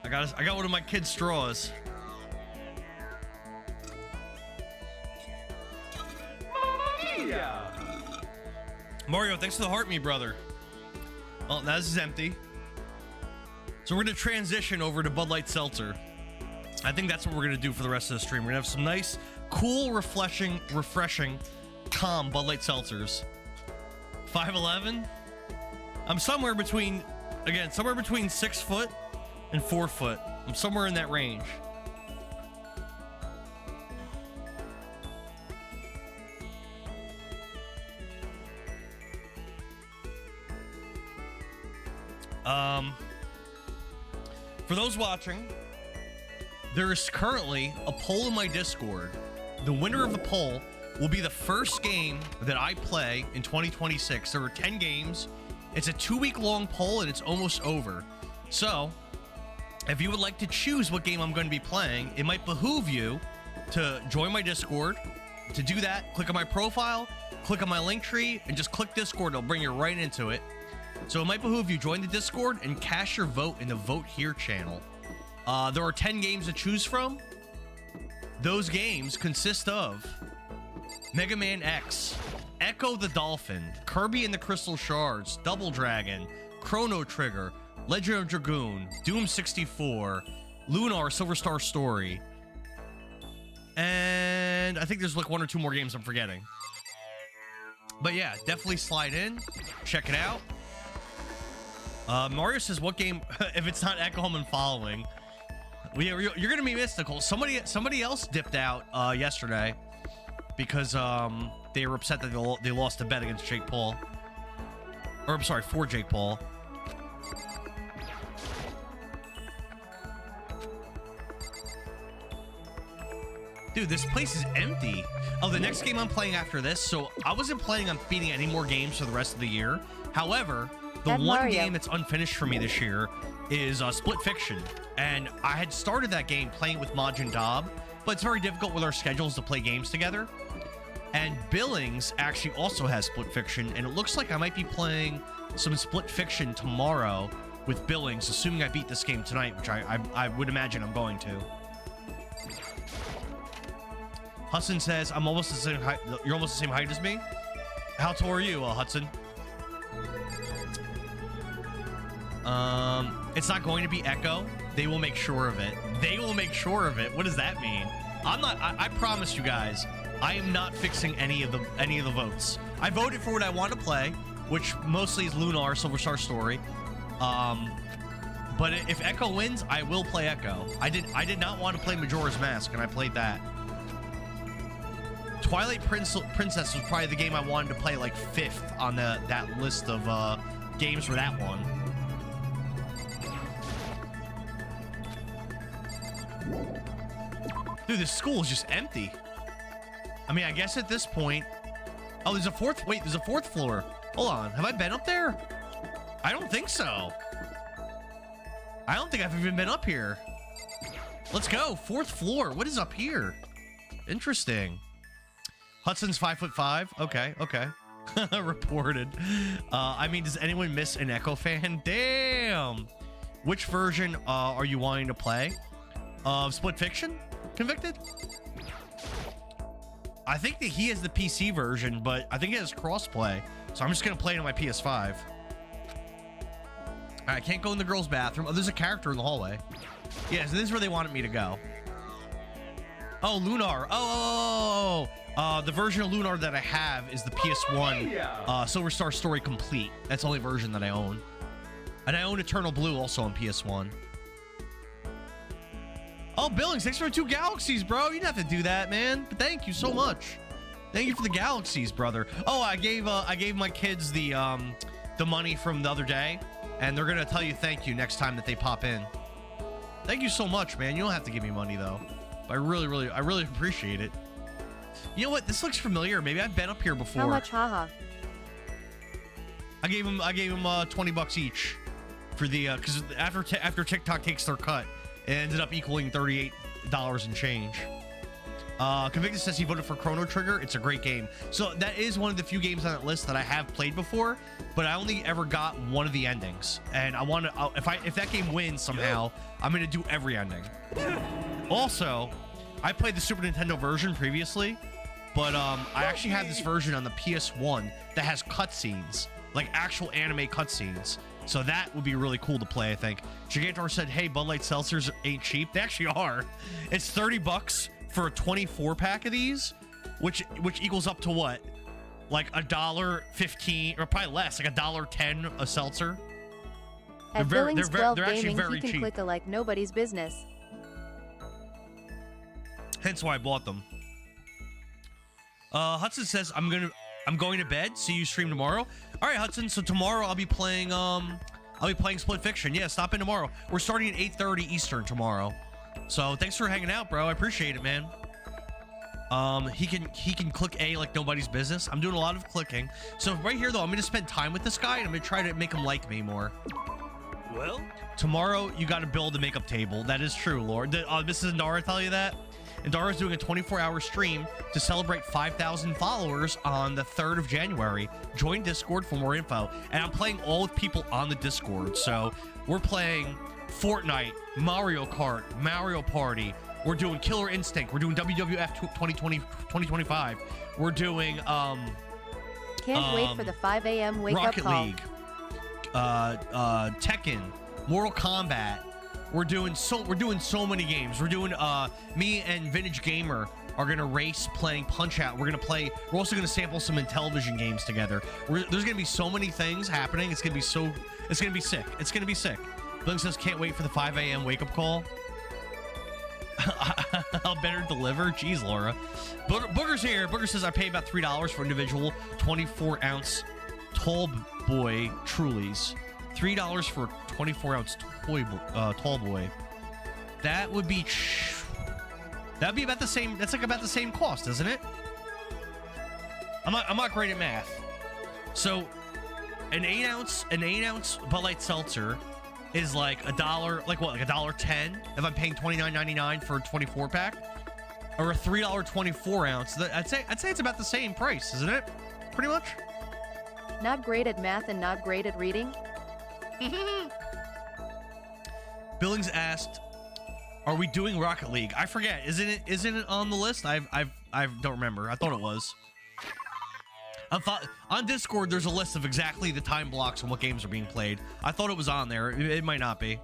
I got one of my kids' straws. Mamma mia! Mario, thanks for the heart, me brother. Oh, now this is empty. So we're gonna transition over to Bud Light Seltzer. I think that's what we're gonna do for the rest of the stream. We're gonna have some nice, cool, refreshing, calm Bud Light Seltzers. 5'11". I'm somewhere between 6 foot and 4 foot. I'm somewhere in that range. For those watching, there is currently a poll in my Discord. The winner of the poll will be the first game that I play in 2026. There are 10 games. It's a 2-week-long poll and it's almost over. So, if you would like to choose what game I'm going to be playing, it might behoove you to join my Discord. To do that, click on my profile, click on my link tree, and just click Discord. It'll bring you right into it. So it might behoove you join the Discord and cast your vote in the Vote Here channel. There are 10 games to choose from. Those games consist of Mega Man X, Echo the Dolphin, Kirby and the Crystal Shards, Double Dragon, Chrono Trigger, Legend of Dragoon, Doom 64, Lunar Silver Star Story, and I think there's like 1 or 2 more games I'm forgetting. But yeah, definitely slide in, check it out. Mario says, what game, if it's not Echo Home and Following? Well, yeah, you're gonna be mystical. Somebody else dipped out yesterday because they were upset that they lost a bet against Jake Paul. Or I'm sorry, for Jake Paul. Dude, this place is empty. Oh, the next game I'm playing after this. So I wasn't planning on beating any more games for the rest of the year. However, the one game that's unfinished for me this year is Split Fiction. And I had started that game playing with Maj and Dob, but it's very difficult with our schedules to play games together. And Billings actually also has Split Fiction, and it looks like I might be playing some Split Fiction tomorrow with Billings, assuming I beat this game tonight, which I would imagine I'm going to. Hudson says, I'm almost the same height. You're almost the same height as me? How tall are you, Hudson? It's not going to be Echo. They will make sure of it. They will make sure of it. What does that mean? I promise you guys, I am not fixing any of the votes. I voted for what I want to play, which mostly is Lunar Silver Star Story. But if Echo wins, I will play Echo. I did not want to play Majora's Mask, and I played that. Twilight Princess was probably the game I wanted to play like 5th on that list of games for that one. Dude, this school is just empty. I mean, I guess at this point... Oh, there's a fourth... Wait, there's a 4th floor. Hold on. Have I been up there? I don't think so. I don't think I've even been up here. Let's go. 4th floor. What is up here? Interesting. Hudson's 5'5". Okay, okay. Reported. I mean, does anyone miss an Echo fan? Damn. Which version are you wanting to play? Of Split Fiction? Convicted? I think that he has the PC version, but I think it has crossplay. So I'm just going to play it on my PS5. I can't go in the girls' bathroom. Oh, there's a character in the hallway. Yeah, so this is where they wanted me to go. Oh, Lunar. Oh, the version of Lunar that I have is the PS1 Silver Star Story Complete. That's the only version that I own. And I own Eternal Blue also on PS1. Oh, Billings, thanks for the 2 galaxies, bro. You didn't have to do that, man. But thank you so much. Thank you for the galaxies, brother. Oh, I gave my kids the money from the other day, and they're gonna tell you thank you next time that they pop in. Thank you so much, man. You don't have to give me money though. But I really appreciate it. You know what? This looks familiar. Maybe I've been up here before. How much, haha? I gave him $20 each for the because after TikTok takes their cut, it ended up equaling $38 and change. Convicted says he voted for Chrono Trigger. It's a great game. So that is one of the few games on that list that I have played before, but I only ever got one of the endings. And I want to, if that game wins somehow, I'm going to do every ending. Also, I played the Super Nintendo version previously, but I actually have this version on the PS1 that has cutscenes, like actual anime cutscenes. So that would be really cool to play, I think. Gigantor said, hey, Bud Light seltzers ain't cheap. They actually are. It's $30 for a 24 pack of these, which equals up to what? Like $1.15 or probably less, like $1.10 a seltzer. At Billings 12 they're actually Gaming, very he can cheap. click a like nobody's business. Hence why I bought them. Hudson says I'm going to bed. See you stream tomorrow. All right, Hudson. So tomorrow I'll be playing Split Fiction. Yeah, stop in tomorrow. We're starting at 8:30 Eastern tomorrow. So thanks for hanging out, bro. I appreciate it, man. He can click A like nobody's business. I'm doing a lot of clicking. So right here though, I'm gonna spend time with this guy and I'm gonna try to make him like me more. Well, tomorrow you got to build a makeup table. That is true, Lord. Did Mrs. Nara tell you that? And Dara's doing a 24-hour stream to celebrate 5,000 followers on the 3rd of January. Join Discord for more info. And I'm playing all with people on the Discord. So we're playing Fortnite, Mario Kart, Mario Party, We're doing Killer Instinct. We're doing WWF 2025. We're doing Can't wait for the 5 a.m. wake Rocket up call. League, Tekken, Mortal Kombat. We're doing so many games. We're doing me and Vintage Gamer are gonna race playing Punch Out. We're also gonna sample some Intellivision games together. There's gonna be so many things happening. It's gonna be sick. It's gonna be sick. Bling says can't wait for the 5 a.m. wake up call. I'll better deliver. Jeez, Laura. Booger's here. Booger says I pay about $3 for individual 24-ounce tall boy Trulies. $3 for 24-ounce tall boy. That would be. That'd be about the same. That's like about the same cost, isn't it? I'm not great at math. So, an 8-ounce Bud Light seltzer is like $1, like what, like $1.10 if I'm paying $29.99 for a 24-pack, or a $3 24-ounce. I'd say it's about the same price, isn't it? Pretty much. Not great at math and not great at reading. Billings asked, "Are we doing Rocket League?" I forget. Isn't it on the list? I don't remember. I thought it was. On Discord, there's a list of exactly the time blocks and what games are being played. I thought it was on there. It might not be.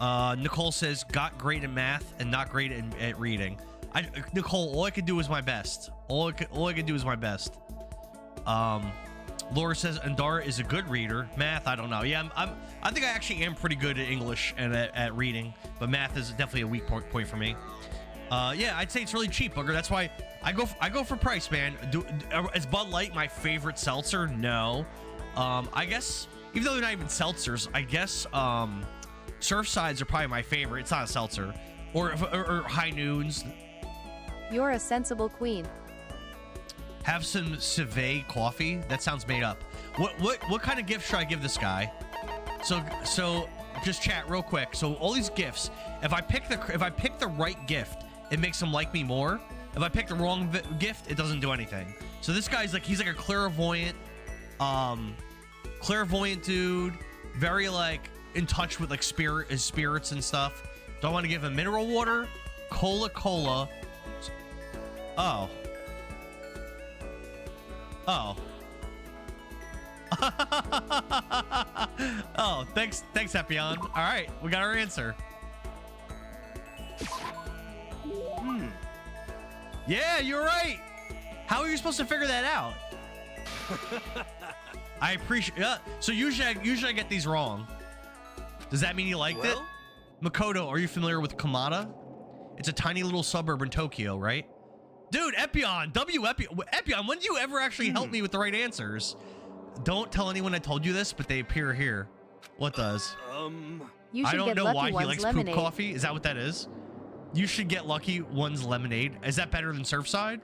Nicole says, got great at math and not great at reading. Nicole, all I could do is my best. All I could do is my best. Laura says, Andara is a good reader. Math, I don't know. Yeah, I think I actually am pretty good at English and at reading, but math is definitely a weak point for me. Yeah, I'd say it's really cheap, Booger. That's why I go for price, man. Is Bud Light my favorite seltzer? No. I guess, even though they're not even seltzers, I guess Surfsides are probably my favorite. It's not a seltzer. Or High Noons. You're a sensible queen. Have some Civet coffee. That sounds made up. What kind of gift should I give this guy? So just chat real quick. So all these gifts, if I pick the right gift, it makes him like me more. If I pick the wrong gift, it doesn't do anything. So this guy's like, he's like a clairvoyant dude, very like in touch with like spirits and stuff. Do I want to give him mineral water, cola? Oh. Oh, thanks Epion. All right, we got our answer. Yeah, you're right. How are you supposed to figure that out? I appreciate. So usually I get these wrong. Does that mean you liked it? Makoto, are you familiar with Kamada? It's a tiny little suburb in Tokyo, right? Dude, Epion, Epion, when did you ever actually help me with the right answers? Don't tell anyone I told you this, but they appear here. What does? You should I don't get know Lucky why he One's likes lemonade. poop coffee. Is that what that is? You should get Lucky One's lemonade. Is that better than Surfside?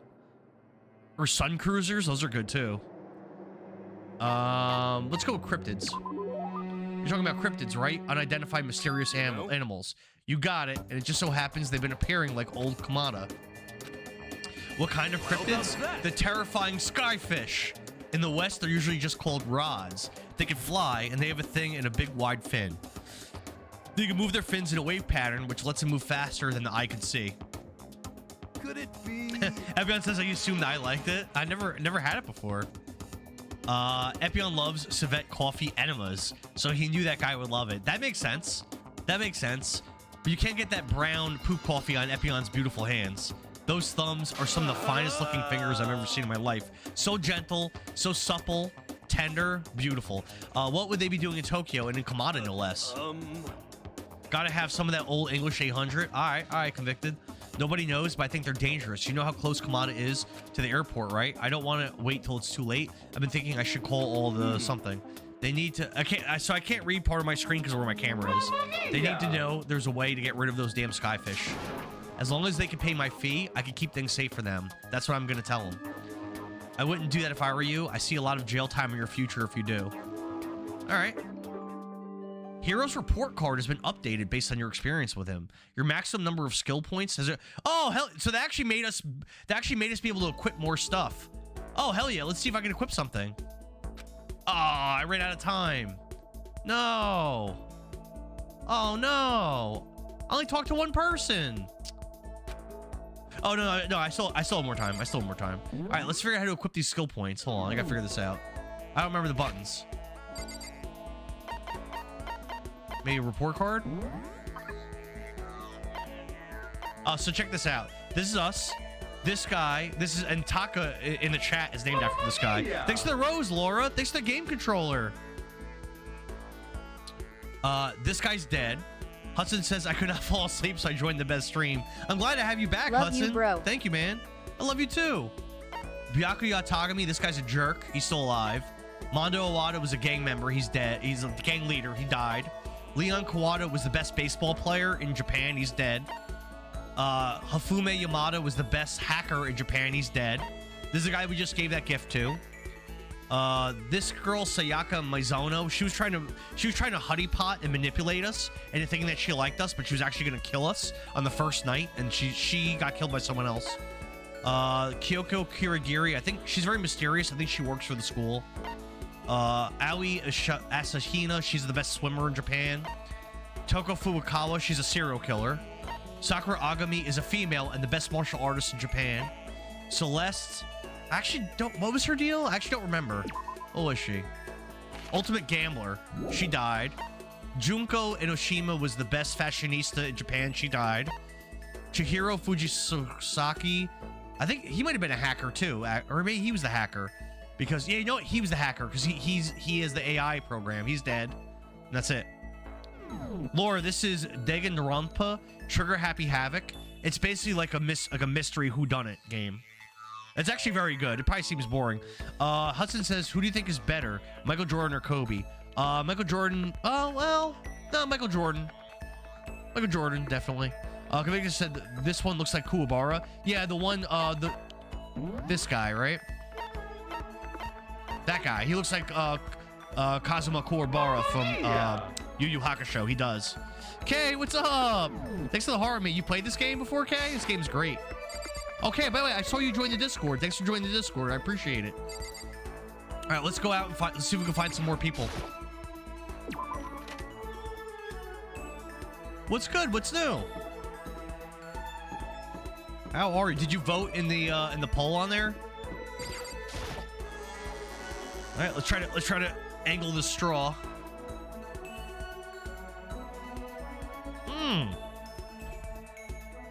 Or Sun Cruisers? Those are good too. Let's go with cryptids. You're talking about cryptids, right? Unidentified mysterious animals. You got it, and it just so happens they've been appearing like old Kamada. What kind of cryptids? The terrifying skyfish. In the West, they're usually just called rods. They can fly, and they have a thing and a big wide fin. They can move their fins in a wave pattern, which lets them move faster than the eye can see. Could it be? Epion says, I assumed I liked it. I never had it before. Epion loves civet coffee enemas, so he knew that guy would love it. That makes sense. That makes sense. But you can't get that brown poop coffee on Epion's beautiful hands. Those thumbs are some of the finest looking fingers I've ever seen in my life. So gentle, so supple, tender, beautiful. What would they be doing in Tokyo and in Kamada, no less? Gotta have some of that old English 800. All right, convicted. Nobody knows, but I think they're dangerous. You know how close Kamada is to the airport, right? I don't want to wait till it's too late. I've been thinking I should call all the something. They need to. I can't read part of my screen because of where my camera is. They need to know there's a way to get rid of those damn skyfish. As long as they can pay my fee, I can keep things safe for them. That's what I'm gonna tell them. I wouldn't do that if I were you. I see a lot of jail time in your future if you do. All right. Hero's report card has been updated based on your experience with him. Your maximum number of skill points has it. Oh hell! So that actually made us. That actually made us be able to equip more stuff. Oh hell yeah! Let's see if I can equip something. Oh, I ran out of time. No. Oh no. I only talked to one person. Oh, no, I still have more time. All right, let's figure out how to equip these skill points. Hold on, I gotta figure this out. I don't remember the buttons. Maybe a report card? So check this out. This is us. This guy, and Taka in the chat is named after this guy. Thanks to the rose, Laura. Thanks to the game controller. This guy's dead. Hudson says I could not fall asleep, so I joined the best stream. I'm glad to have you back, Love Hudson. you, bro. Thank you, man. I love you too. Byaku Yatagami, this guy's a jerk. He's still alive. Mondo Iwata was a gang member. He's dead. He's a gang leader. He died. Leon Kawada was the best baseball player in Japan. He's dead. Hafume Yamada was the best hacker in Japan. He's dead. This is the guy we just gave that gift to. This girl Sayaka Mizono, she was trying to honeypot and manipulate us into thinking that she liked us, but she was actually gonna kill us on the first night, and she got killed by someone else. Kyoko Kirigiri, I think she's very mysterious. I think she works for the school. Aoi Asahina, she's the best swimmer in Japan. Toko Furukawa, she's a serial killer. Sakura Agami is a female and the best martial artist in Japan. Celeste, I actually don't, what was her deal? I actually don't remember. What was she? Ultimate Gambler, she died. Junko Enoshima was the best fashionista in Japan. She died. Chihiro Fujisaki, I think he might have been a hacker too, or maybe he was the hacker, because yeah, you know what? He was the hacker because he is the AI program. He's dead. And that's it. Laura, this is Danganronpa Trigger Happy Havoc. It's basically like a mystery whodunit game. It's actually very good. It probably seems boring. Hudson says, who do you think is better, Michael Jordan or Kobe? Michael Jordan. Oh well, no, Michael Jordan. Michael Jordan, definitely. Kavika said this one looks like Kuwabara. Yeah, the one, this guy, right? That guy. He looks like Kazuma Kuwabara from Yu Yu Hakusho. He does. Kay, what's up? Thanks for the horror, mate. You played this game before, Kay? This game's great. Okay, by the way, I saw you join the Discord. Thanks for joining the Discord. I appreciate it. All right, let's go out and let's see if we can find some more people. What's good? What's new? How are you? Did you vote in the poll on there? All right, let's try to angle the straw.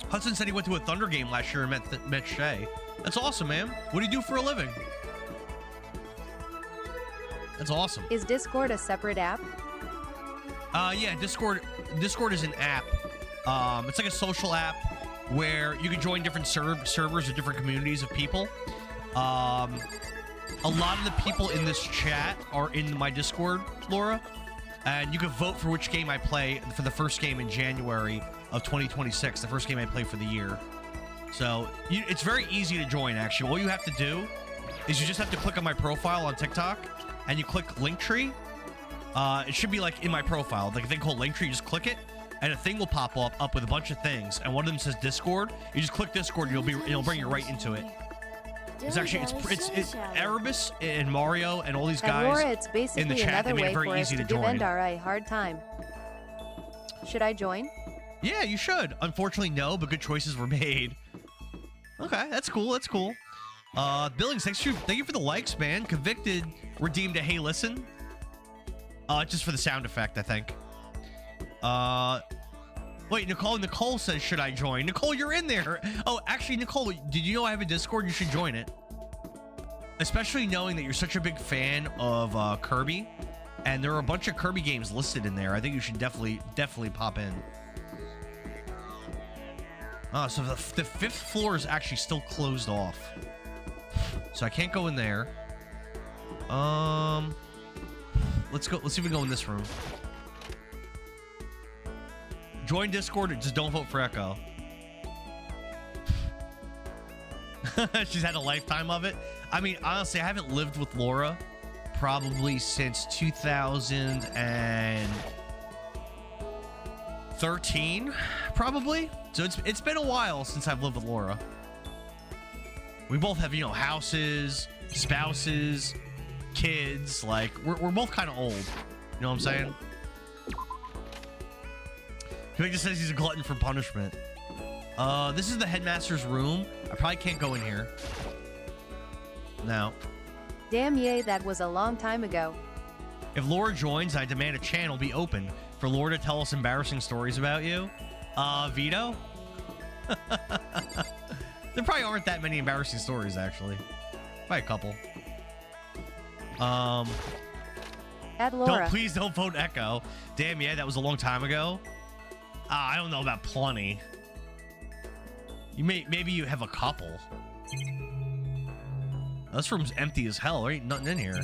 Hudson said he went to a Thunder game last year and met Shay. That's awesome, man. What do you do for a living? That's awesome. Is Discord a separate app? Yeah, Discord is an app. It's like a social app where you can join different servers of different communities of people. A lot of the people in this chat are in my Discord, Laura, and you can vote for which game I play for the first game in January of 2026, the first game I play for the year. So it's very easy to join, actually. All you have to do is you just have to click on my profile on TikTok, and you click Linktree. It should be like in my profile, like a thing called Linktree. You just click it, and a thing will pop up with a bunch of things, and one of them says Discord. You just click Discord, and it'll bring you right into it. It's actually it's Erebus and Mario and all these guys Laura, it's basically in the chat. They another made way it very for us easy to to give join. Endara a hard time. Should I join? Yeah, you should. Unfortunately, no, but good choices were made. Okay, that's cool. That's cool. Billings, thank you for the likes, man. Convicted redeemed a hey listen. Just for the sound effect, I think. Wait, Nicole says, should I join? Nicole, you're in there. Oh, actually, Nicole, did you know I have a Discord? You should join it. Especially knowing that you're such a big fan of Kirby, and there are a bunch of Kirby games listed in there. I think you should definitely pop in. So the fifth floor is actually still closed off, so I can't go in there. Let's go. Let's see if we can go in this room. Join Discord and just don't vote for Echo. She's had a lifetime of it. I mean, honestly, I haven't lived with Laura probably since 2013, probably. So it's been a while since I've lived with Laura. We both have, houses, spouses, kids. Like, we're both kind of old. You know what I'm saying? He just says he's a glutton for punishment. This is the headmaster's room. I probably can't go in here. No. Damn yay, that was a long time ago. If Laura joins, I demand a channel be open for Laura to tell us embarrassing stories about you. Vito? There probably aren't that many embarrassing stories, actually. Probably a couple. At Laura. Please don't vote Echo. Damn, yeah, that was a long time ago. I don't know about plenty. Maybe you have a couple. This room's empty as hell. There ain't nothing in here.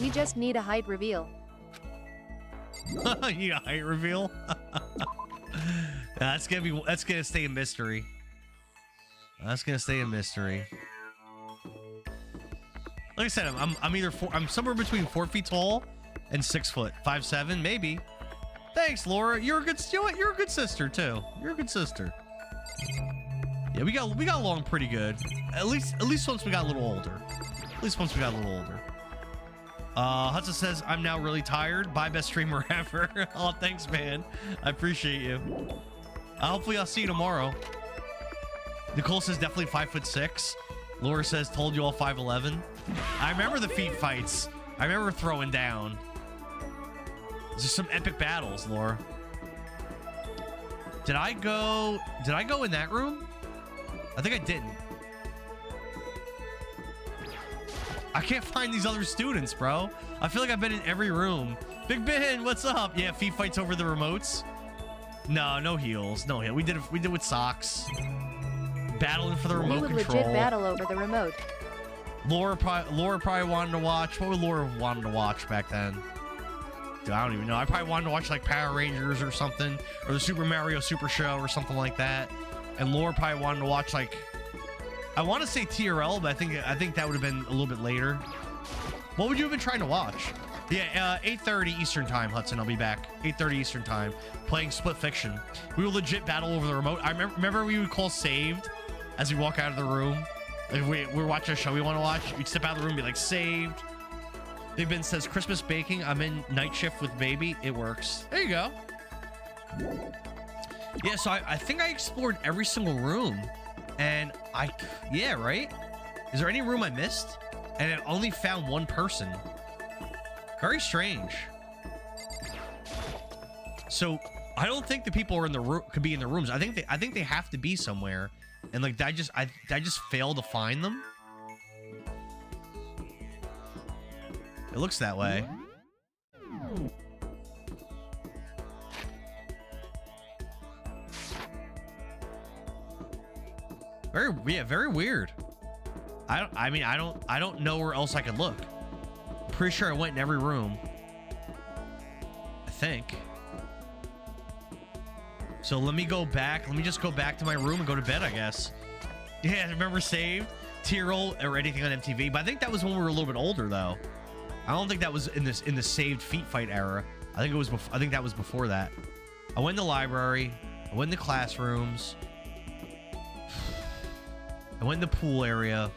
We just need a height reveal. You need a height reveal? That's gonna stay a mystery. That's gonna stay a mystery. Like I said, I'm somewhere between 4 feet tall and 6 foot, 5'7", maybe. Thanks, Laura. You're a good. You know what? You're a good sister too. You're a good sister. Yeah, we got along pretty good. At least once we got a little older. At least once we got a little older. Hudson says, I'm now really tired. Bye, best streamer ever. Oh, thanks, man. I appreciate you. Hopefully I'll see you tomorrow. Nicole says definitely 5'6". Laura says told you all 5'11". I remember the feet fights. I remember throwing down. There's some epic battles, Laura. Did I go in that room? I think I didn't. I can't find these other students, bro. I feel like I've been in every room. Big Ben, what's up? Yeah, feet fights over the remotes. No heels. No heels. We did with socks. Battling for the remote We would control. legit battle over the remote. Laura probably wanted to watch. What would Laura have wanted to watch back then? Dude, I don't even know. I probably wanted to watch like Power Rangers or something, or the Super Mario Super Show or something like that. And Laura probably wanted to watch like, I want to say TRL, but I think that would have been a little bit later. What would you have been trying to watch? Yeah, 8:30 Eastern time, Hudson. I'll be back. 8:30 Eastern time, playing Split Fiction. We will legit battle over the remote. I remember we would call saved as we walk out of the room. Like if we're watching a show we want to watch, you'd step out of the room and be like, saved. Big Ben says, Christmas baking. I'm in night shift with baby. It works. There you go. Yeah, so I think I explored every single room. And yeah, right? Is there any room I missed? And I only found one person. Very strange. So I don't think the people are in the room could be in the rooms. I think they have to be somewhere. And like I just failed to find them. It looks that way. Very weird. I don't know where else I could look. I'm pretty sure I went in every room. I think. So let me go back. Let me just go back to my room and go to bed, I guess. Yeah, remember Saved? T-Roll or anything on MTV. But I think that was when we were a little bit older though. I don't think that was in the Saved feet fight era. I think it was I think that was before that. I went in the library. I went in the classrooms. I went in the pool area.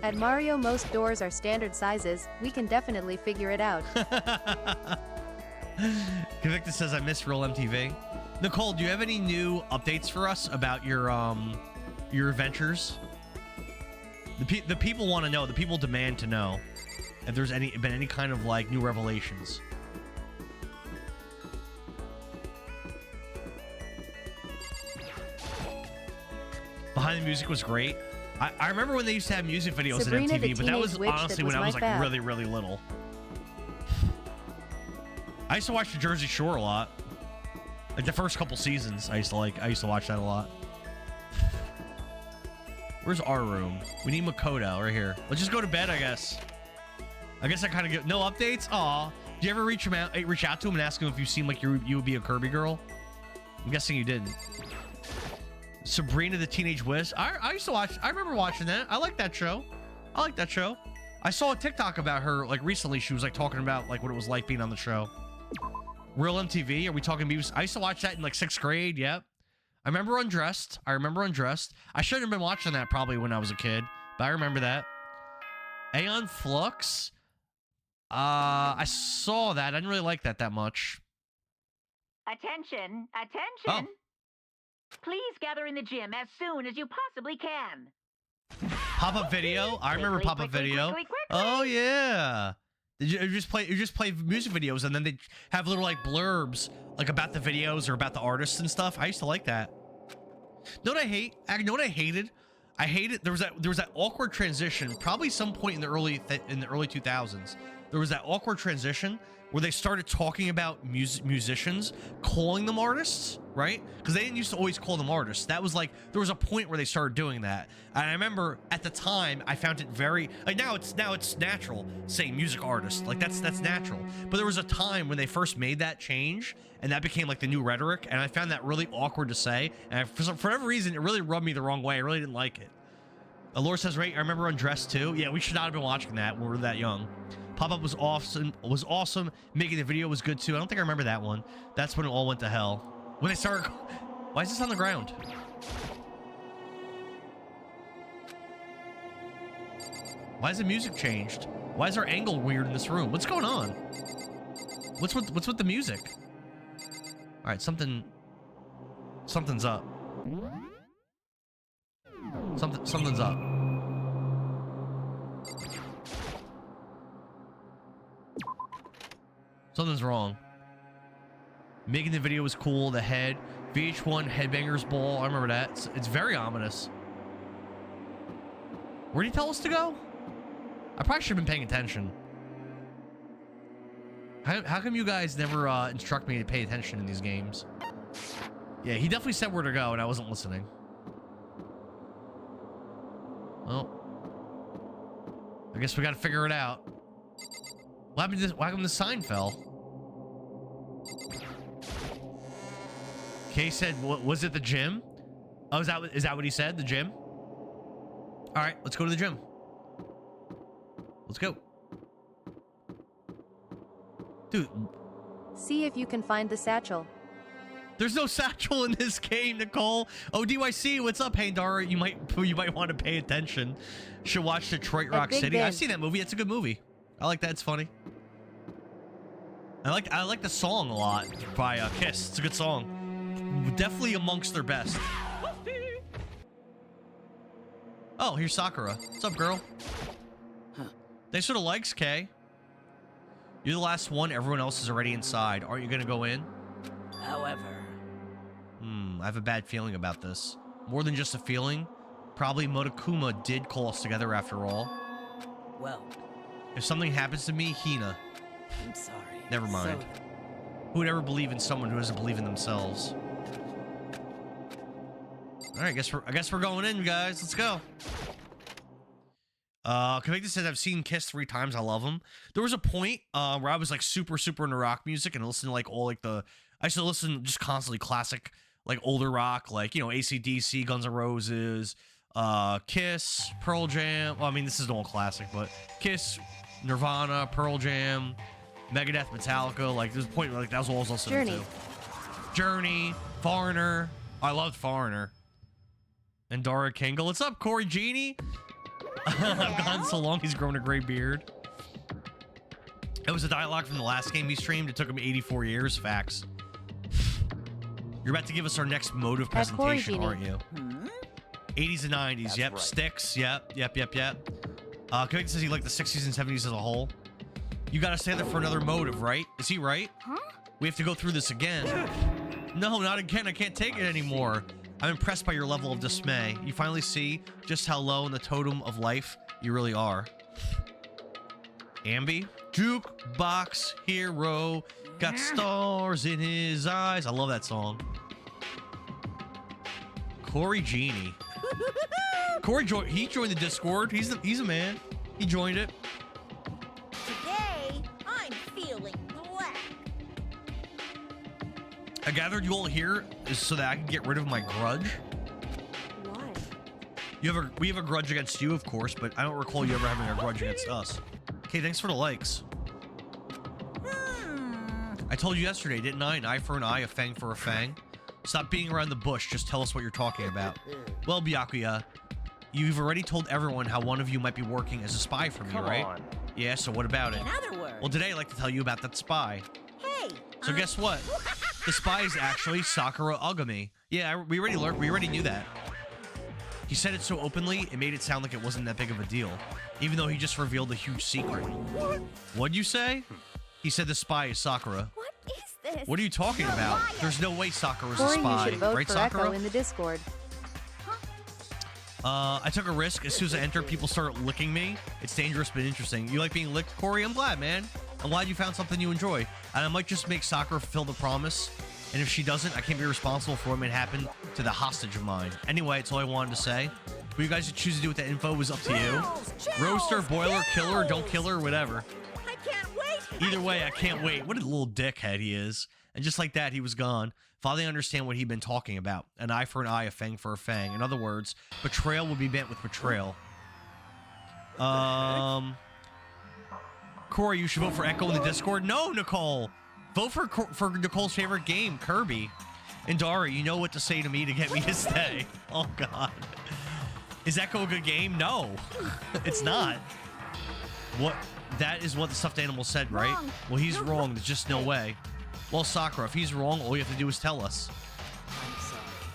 At Mario, most doors are standard sizes. We can definitely figure it out. Convicted says I miss Real MTV. Nicole, do you have any new updates for us about your adventures? The people want to know. The people demand to know if there's been any kind of like new revelations. Behind the Music was great. I remember when they used to have music videos Sabrina, on MTV, but that was honestly when I was like fab. really, really little. I used to watch the Jersey Shore a lot. Like the first couple seasons, I used to watch that a lot. Where's our room? We need Makoto right here. Let's just go to bed, I guess. I kind of get no updates. Aw, do you ever reach out to him and ask him if you seem like you would be a Kirby girl? I'm guessing you didn't. Sabrina the Teenage Witch. I used to watch. I remember watching that. I like that show. I saw a TikTok about her like recently. She was like talking about like what it was like being on the show. Real MTV. Are we talking movies? I used to watch that in like 6th grade. Yep. I remember Undressed. I shouldn't have been watching that probably when I was a kid, but I remember that. Aeon Flux. I saw that. I didn't really like that much. Attention. Oh. Please gather in the gym as soon as you possibly can. Pop-up video. I remember Quickly, pop-up quickly, video. quickly, quickly. Oh yeah. Did you just play music videos and then they have little like blurbs like about the videos or about the artists and stuff? I used to like that. Know what I hate? You know what I hated? I hated there was that awkward transition. Probably some point in the early 2000s. There was that awkward transition where they started talking about musicians, calling them artists, right? Because they didn't used to always call them artists. That was like, there was a point where they started doing that. And I remember at the time, I found it very, like now it's natural saying music artist. Like that's natural. But there was a time when they first made that change and that became like the new rhetoric. And I found that really awkward to say. And for whatever reason, it really rubbed me the wrong way. I really didn't like it. Allure says, right, I remember Undressed too. Yeah, we should not have been watching that when we were that young. Pop-up was awesome. Making the video was good too. I don't think I remember that one. That's when it all went to hell. When they started... Why is this on the ground? Why has the music changed? Why is our angle weird in this room? What's going on? What's with the music? All right, something's up. Something's up. Something's wrong. Making the video was cool. The head. VH1 Headbangers Ball. I remember that. It's very ominous. Where did he tell us to go? I probably should have been paying attention. How come you guys never instruct me to pay attention in these games? Yeah, he definitely said where to go, and I wasn't listening. Well, I guess we got to figure it out. What happened to this? Why come the sign fell? Kay said, was it the gym? Oh, is that what he said? The gym? All right, let's go to the gym. Let's go. Dude. See if you can find the satchel. There's no satchel in this game, Nicole. Oh, DYC, what's up, Pandara? You might want to pay attention. Should watch Detroit Rock City. I've seen that movie. It's a good movie. I like that. It's funny. I like the song a lot by Kiss. It's a good song. Definitely amongst their best. Oh, here's Sakura. What's up, girl? Thanks for the likes, Kay. You're the last one. Everyone else is already inside. Aren't you gonna go in? However... I have a bad feeling about this. More than just a feeling. Probably Monokuma did call us together after all. Well... If something happens to me, Hina. I'm sorry. Never mind. So... Who would ever believe in someone who doesn't believe in themselves? All right, I guess we're going in, guys. Let's go. Convicted says I've seen Kiss 3 times. I love them. There was a point where I was like super into rock music and listened to like all like I used to listen just constantly classic like older rock, like, you know, AC/DC, Guns N' Roses, Kiss, Pearl Jam. Well, I mean, this is the old classic, but Kiss, Nirvana, Pearl Jam, Megadeth, Metallica. Like there's a point where like that was all I was listening to. Journey, Foreigner. I loved Foreigner. And Dara Kingle. What's up, Corey Genie? I've gone so long, he's grown a gray beard. It was a dialogue from the last game he streamed. It took him 84 years. Facts. You're about to give us our next mode of presentation, aren't you? 80s and 90s. That's yep. Right. Sticks. Yep. Convicted says he liked the 60s and 70s as a whole. You gotta stay there for another motive, right? Is he right? Huh? We have to go through this again. No, not again. I can't take it anymore. I'm impressed by your level of dismay. You finally see just how low in the totem of life you really are. Ambi? Jukebox hero. Got stars in his eyes. I love that song. Corey Genie. Corey he joined the Discord. He's a man. He joined it. Today, I'm feeling black. I gathered you all here is so that I can get rid of my grudge. Why? We have a grudge against you, of course, but I don't recall you ever having a grudge against us. Okay, thanks for the likes. I told you yesterday, didn't I? An eye for an eye, a fang for a fang. Stop beating around the bush. Just tell us what you're talking about. Well, Byakuya, you've already told everyone how one of you might be working as a spy for me, right? Come on. Yeah, so what about it? In other words. Well, today I'd like to tell you about that spy. Hey. So guess what? The spy is actually Sakura Ogami. Yeah, we already learned. We already knew that. He said it so openly, it made it sound like it wasn't that big of a deal, even though he just revealed a huge secret. What'd you say? He said the spy is Sakura. What is this? What are you talking about? There's no way Sakura's a Corey, spy, you should vote right, for Sakura? Echo in the Discord. I took a risk. As soon as I entered, people started licking me. It's dangerous but interesting. You like being licked, Corey? I'm glad, man. I'm glad you found something you enjoy. And I might just make Sakura fulfill the promise. And if she doesn't, I can't be responsible for what might happen to the hostage of mine. Anyway, it's all I wanted to say. What you guys choose to do with that info was up to you. Roaster, boiler, killer, don't kill her, whatever. I can't wait. Either way, I can't wait. What a little dickhead he is. And just like that, he was gone. Finally understand what he'd been talking about. An eye for an eye, a fang for a fang. In other words, betrayal will be met with betrayal. Corey, you should vote for Echo in the Discord. No, Nicole. Vote for Nicole's favorite game, Kirby. And Dari, you know what to say to me to get me to stay. Oh, God. Is Echo a good game? No. It's not. What? That is what the stuffed animal said, right? Wrong. Well, he's wrong. There's just no way. Well, Sakura, if he's wrong, all you have to do is tell us.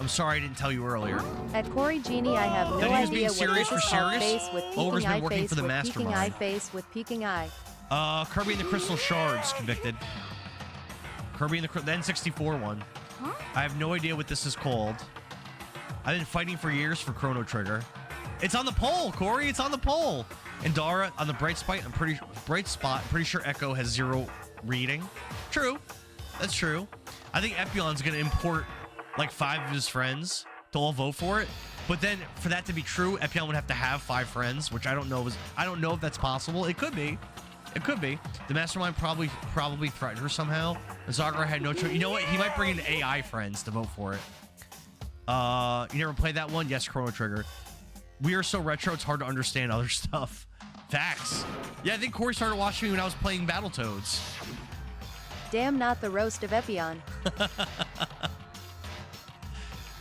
I'm sorry I didn't tell you earlier. At Corey Genie, I have no That he was being idea what serious this for is called. serious? Face with Ogre's peeking been eye, working face for the with peeking eye, mastermind. face with peeking eye. Kirby and the Crystal Shards, convicted. Kirby and the N64 one. Huh? I have no idea what this is called. I've been fighting for years for Chrono Trigger. It's on the poll, Corey. It's on the poll. And Dara on the bright spot. I'm pretty sure Echo has 0 reading. True. That's true. I think Epion's gonna import like 5 of his friends to all vote for it. But then for that to be true, Epion would have to have 5 friends, which I don't know if that's possible. It could be. It could be. The mastermind probably threatened her somehow. And Sakura had no choice. You know what? He might bring in AI friends to vote for it. You never played that one? Yes, Chrono Trigger. We are so retro, it's hard to understand other stuff. Facts. Yeah, I think Corey started watching me when I was playing Battletoads. Damn, not the roast of Epion.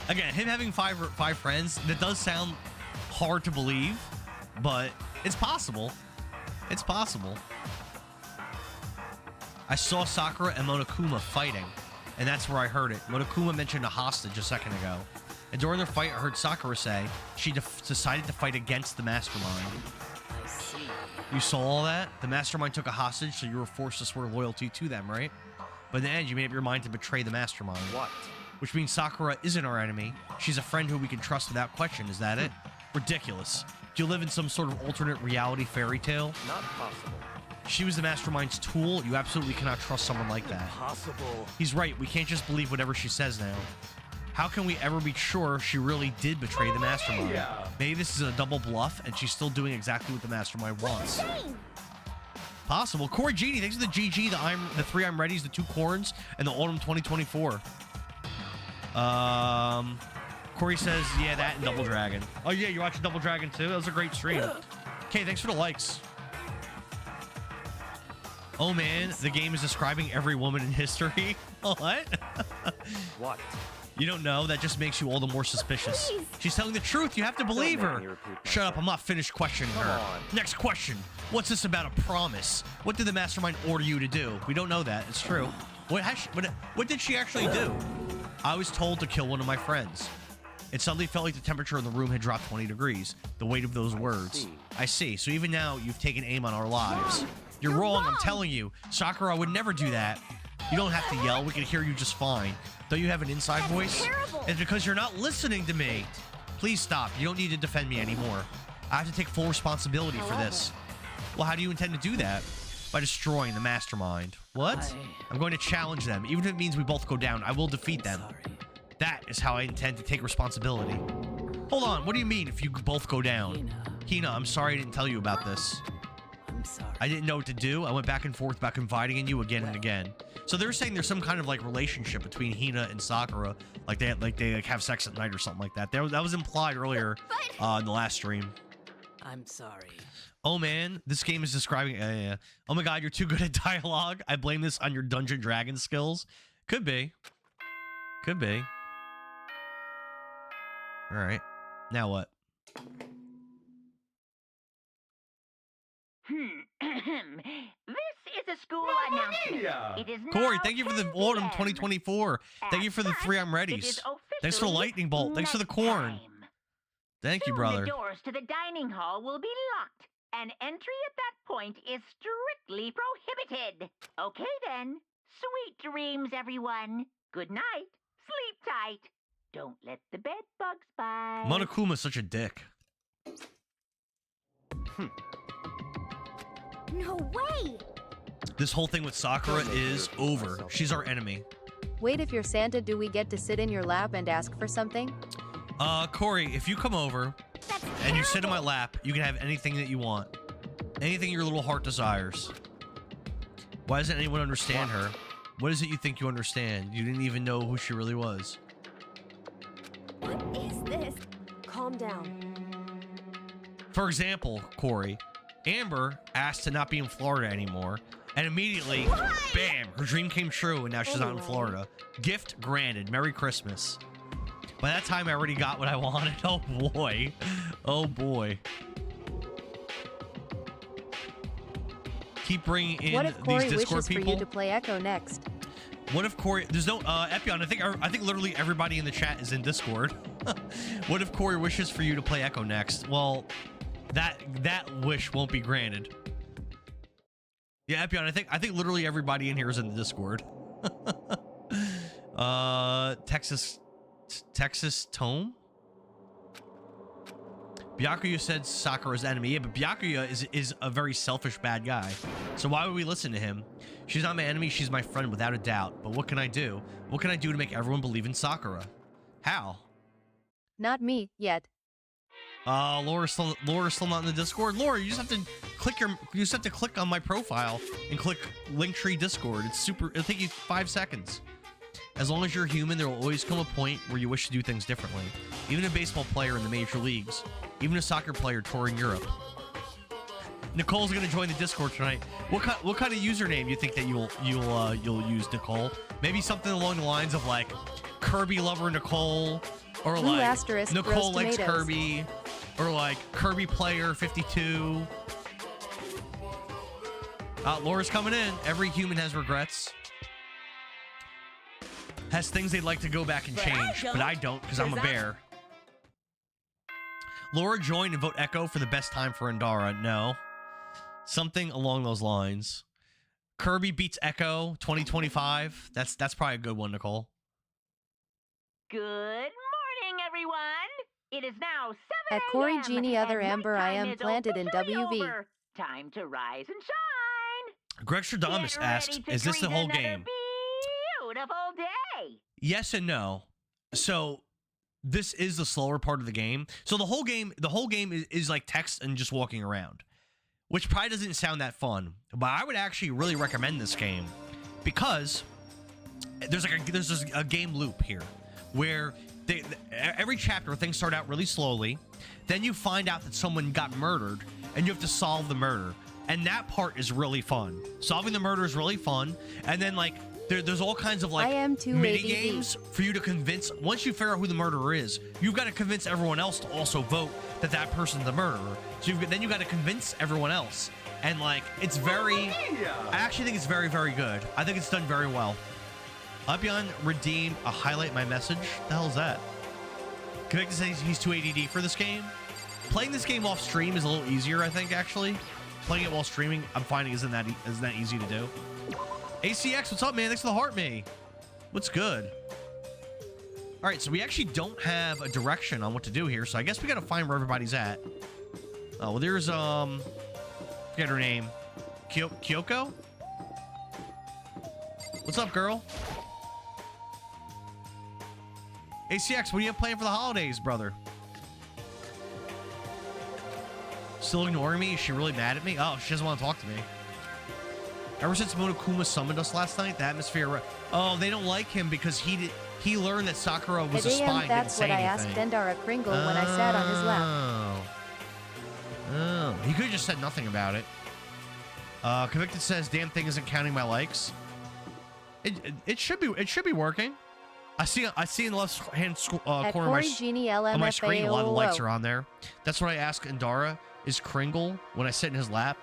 Again, him having five friends, that does sound hard to believe, but it's possible. It's possible. I saw Sakura and Monokuma fighting, and that's where I heard it. Monokuma mentioned a hostage a second ago. And during their fight, I heard Sakura say she decided to fight against the mastermind. I see. You saw all that? The mastermind took a hostage, so you were forced to swear loyalty to them, right? But in the end, you made up your mind to betray the mastermind. What? Which means Sakura isn't our enemy. She's a friend who we can trust without question. Is that it? Ridiculous. Do you live in some sort of alternate reality fairy tale? Not possible. She was the mastermind's tool. You absolutely cannot trust someone like that. Possible. He's right. We can't just believe whatever she says now. How can we ever be sure she really did betray the mastermind? Yeah. Maybe this is a double bluff and she's still doing exactly what the mastermind wants. Possible. Corey Genie, thanks for the GG, the 3 I'm Readies, the 2 corns, and the Autumn 2024. Corey says, yeah, that and Double Dragon. Oh, yeah, you're watching Double Dragon too? That was a great stream. Okay, thanks for the likes. Oh, man, the game is describing every woman in history. What? What? You don't know? That just makes you all the more suspicious. She's telling the truth. You have to believe Don't her. make me repeat Shut up. myself. I'm not finished questioning Come her. on. Next question. What's this about a promise? What did the mastermind order you to do? We don't know that. It's true. What did she actually do? I was told to kill one of my friends. It suddenly felt like the temperature in the room had dropped 20 degrees. The weight of those words. I see. So even now, you've taken aim on our lives. You're wrong. I'm telling you. Sakura would never do that. You don't have to yell. We can hear you just fine. Don't you have an inside voice? terrible. It's because you're not listening to me. Please stop. You don't need to defend me anymore. I have to take full responsibility for this. Well, how do you intend to do that? By destroying the mastermind. What? I'm going to challenge them. Even if it means we both go down, I will defeat them. Sorry. That is how I intend to take responsibility. Hold on. What do you mean if you both go down? Hina, I'm sorry I didn't tell you about this. I'm sorry. I didn't know what to do. I went back and forth about confiding in you again and again. So they're saying there's some kind of like relationship between Hina and Sakura, like they have sex at night or something like that. That was implied earlier in the last stream. I'm sorry. Oh man, this game is describing. Oh my god, you're too good at dialogue. I blame this on your Dungeon Dragon skills. Could be. Could be. All right. Now what? This is a school announcement. It is Corey, now thank you for the 10 autumn p.m. 2024. Thank you As for the such, 3 I'm it is readies. Thanks for the officially lightning bolt. Thanks for the corn. nighttime. Thank you, Soon brother. the doors to the dining hall will be locked, and entry at that point is strictly prohibited. Okay then. Sweet dreams, everyone. Good night. Sleep tight. Don't let the bed bugs bite. Monokuma's such a dick. No way! This whole thing with Sakura is over. She's our enemy. Wait, if you're Santa, do we get to sit in your lap and ask for something? Corey, if you come over That's and you sit in terrible. my lap, you can have anything that you want. Anything your little heart desires. Why doesn't anyone understand her? What is it you think you understand? You didn't even know who she really was. What is this? Calm down. For example, Corey, Amber asked to not be in Florida anymore, and immediately, bam, her dream came true, and now she's not in Anyway. Florida. Gift granted. Merry Christmas. By that time, I already got what I wanted. Oh, boy. Oh, boy. Keep bringing in What if Corey these Discord wishes for people. you to play Echo next? What if Corey? There's no Epion. I think literally everybody in the chat is in Discord. What if Corey wishes for you to play Echo next? Well, that wish won't be granted. Yeah, Epion. I think literally everybody in here is in the Discord. Texas Tome. Byakuya said Sakura's enemy. Yeah, but Byakuya is a very selfish bad guy. So why would we listen to him? She's not my enemy, she's my friend without a doubt. But what can I do? What can I do to make everyone believe in Sakura? How? Not me, yet. Laura's still not in the Discord. Laura, you just have to click on my profile and click Linktree Discord. It's super, it'll take you 5 seconds. As long as you're human, there will always come a point where you wish to do things differently. Even a baseball player in the major leagues. Even a soccer player touring Europe. Nicole's gonna join the Discord tonight. What kind of username you think that you'll use, Nicole? Maybe something along the lines of like Kirby Lover Nicole, or Blue like asterisk, Nicole roast likes tomatoes. Kirby, or like Kirby Player 52. Laura's coming in. Every human has regrets. Has things they'd like to go back and change, but I don't because I'm a bear. Laura, join and vote Echo for the best time for Endara. No. Something along those lines. Kirby beats Echo 2025. That's probably a good one, Nicole. Good morning, everyone. It is now 7 At Corey a.m., Genie Other and Amber, I nighttime am is planted in officially WV. over. Time to rise and shine. Greg Stradamus Get asked, ready to is this the greet whole another game? Beautiful day. Yes and no. So this is the slower part of the game. So the whole game is like text and just walking around, which probably doesn't sound that fun. But I would actually really recommend this game because there's a game loop here where every chapter things start out really slowly, then you find out that someone got murdered and you have to solve the murder, and that part is really fun. Solving the murder is really fun, and then like there's all kinds of like I am too mini ADD. games for you to convince. Once you figure out who the murderer is, you've got to convince everyone else to also vote that person's the murderer. So then you got to convince everyone else, and like it's very. I actually think it's very, very good. I think it's done very well. Upyon redeemed a highlight my message. The hell is that? Convicted says he's too ADD for this game. Playing this game off stream is a little easier, I think. Actually, playing it while streaming, I'm finding isn't that easy to do. ACX, what's up, man? Thanks for the heart, me. What's good? All right, so we actually don't have a direction on what to do here, so I guess we got to find where everybody's at. Oh, well, there's forget her name, Kyoko. What's up, girl? ACX, what do you have planned for the holidays, brother? Still ignoring me? Is she really mad at me? Oh, she doesn't want to talk to me. Ever since Monokuma summoned us last night, the atmosphere... Oh, they don't like him because he learned that Sakura was a At spy AM, and that's didn't say what I asked anything. Dendara Kringle when I sat on his lap. Oh, he could have just said nothing about it. Convicted says, "Damn thing isn't counting my likes." It should be working. I see in the left hand At corner Corey Genie on my screen, a lot of the likes LMFAOO. are on there. That's what I ask Endara. Is Kringle when I sit in his lap?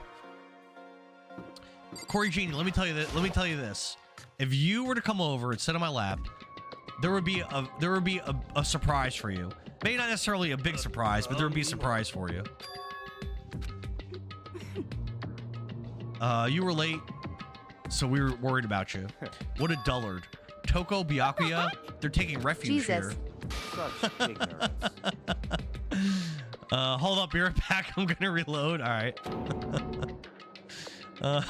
Corey Genie, let me tell you that. Let me tell you this. If you were to come over and sit on my lap, there would be a surprise for you. Maybe not necessarily a big surprise, but there would be a surprise for you. You were late, so we were worried about you. What a dullard. Toko, Byakuya, they're taking refuge here. Such ignorance. Hold up, be right back. I'm gonna reload. All right. The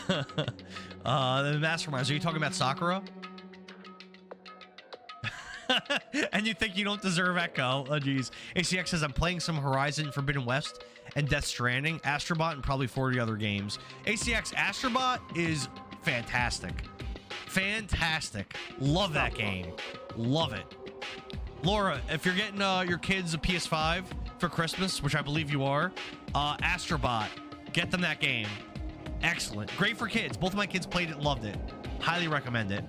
masterminds. Are you talking about Sakura? And you think you don't deserve Echo? Oh, geez. ACX says I'm playing some Horizon Forbidden West and Death Stranding, Astrobot, and probably 40 other games. ACX Astrobot is fantastic. Fantastic. Love that game. Love it. Laura, if you're getting your kids a PS5 for Christmas, which I believe you are, Astrobot, get them that game. Excellent. Great for kids. Both of my kids played it and loved it. Highly recommend it.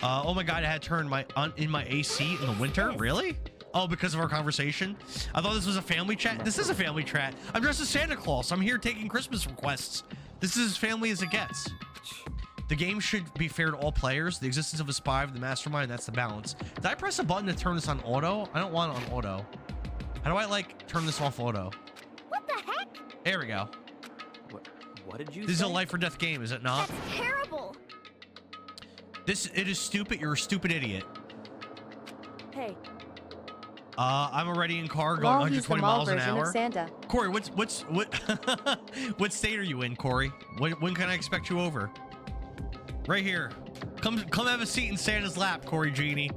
Oh my god, I had to turn in my AC in the winter. Really? Oh, because of our conversation? I thought this was a family chat. This is a family chat. I'm dressed as Santa Claus. I'm here taking Christmas requests. This is as family as it gets. The game should be fair to all players. The existence of a spy of the mastermind, that's the balance. Did I press a button to turn this on auto? I don't want it on auto. How do I, like, turn this off auto? What the heck? There we go. What did you say? This is a life or death game, is it not? That's terrible. It is stupid. You're a stupid idiot. Hey. I'm already in car going Well, he's the 120 mall miles an version hour. of Santa. Corey, what what state are you in, Corey? When can I expect you over? Right here. Come have a seat in Santa's lap, Corey Genie.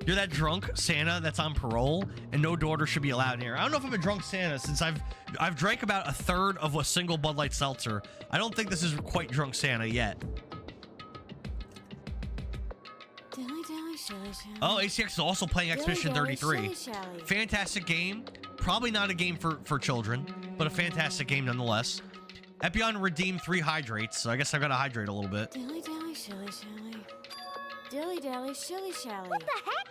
You're that drunk Santa that's on parole, and no daughter should be allowed in here. I don't know if I'm a drunk Santa since I've drank about a third of a single Bud Light seltzer. I don't think this is quite drunk Santa yet. Dilly dally, shilly shally. Oh, ACX is also playing Expedition Dilly dally, 33. shilly shally. Fantastic game. Probably not a game for children, but a fantastic game nonetheless. Epion redeemed 3 hydrates, so I guess I gotta hydrate a little bit. Dilly dally, shilly shally. Dilly dally, shilly shally. What the heck?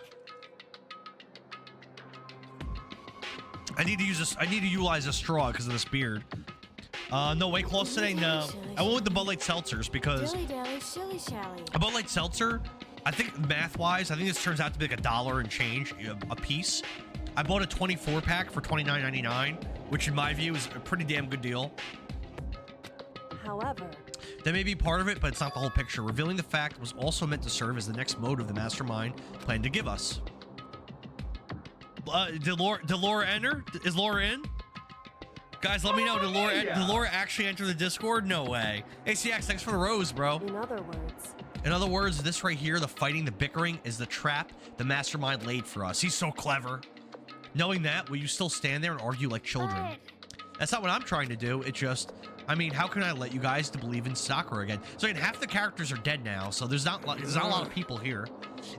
I need to use this. I need to utilize a straw because of this beard. No White Claws today. No, I went with the Bud Light seltzers because Dilly dally, shilly shally. a Bud Light seltzer, I think math-wise, I think this turns out to be like $1 and change a piece. I bought a 24 pack for $29.99, which in my view is a pretty damn good deal. However, That may be part of it, but it's not the whole picture. Revealing the fact was also meant to serve as the next mode of the mastermind planned to give us. Did Laura enter? Is Laura in? Guys, let me know. Did Laura actually enter the Discord? No way. ACX, thanks for the rose, bro. in other words, this right here, the fighting, the bickering, is the trap the mastermind laid for us. He's so clever. Knowing that, will you still stand there and argue like children? That's not what I'm trying to do. It's just, I mean, how can I let you guys to believe in Sakura again? So again, half the characters are dead now, so there's not a lot of people here.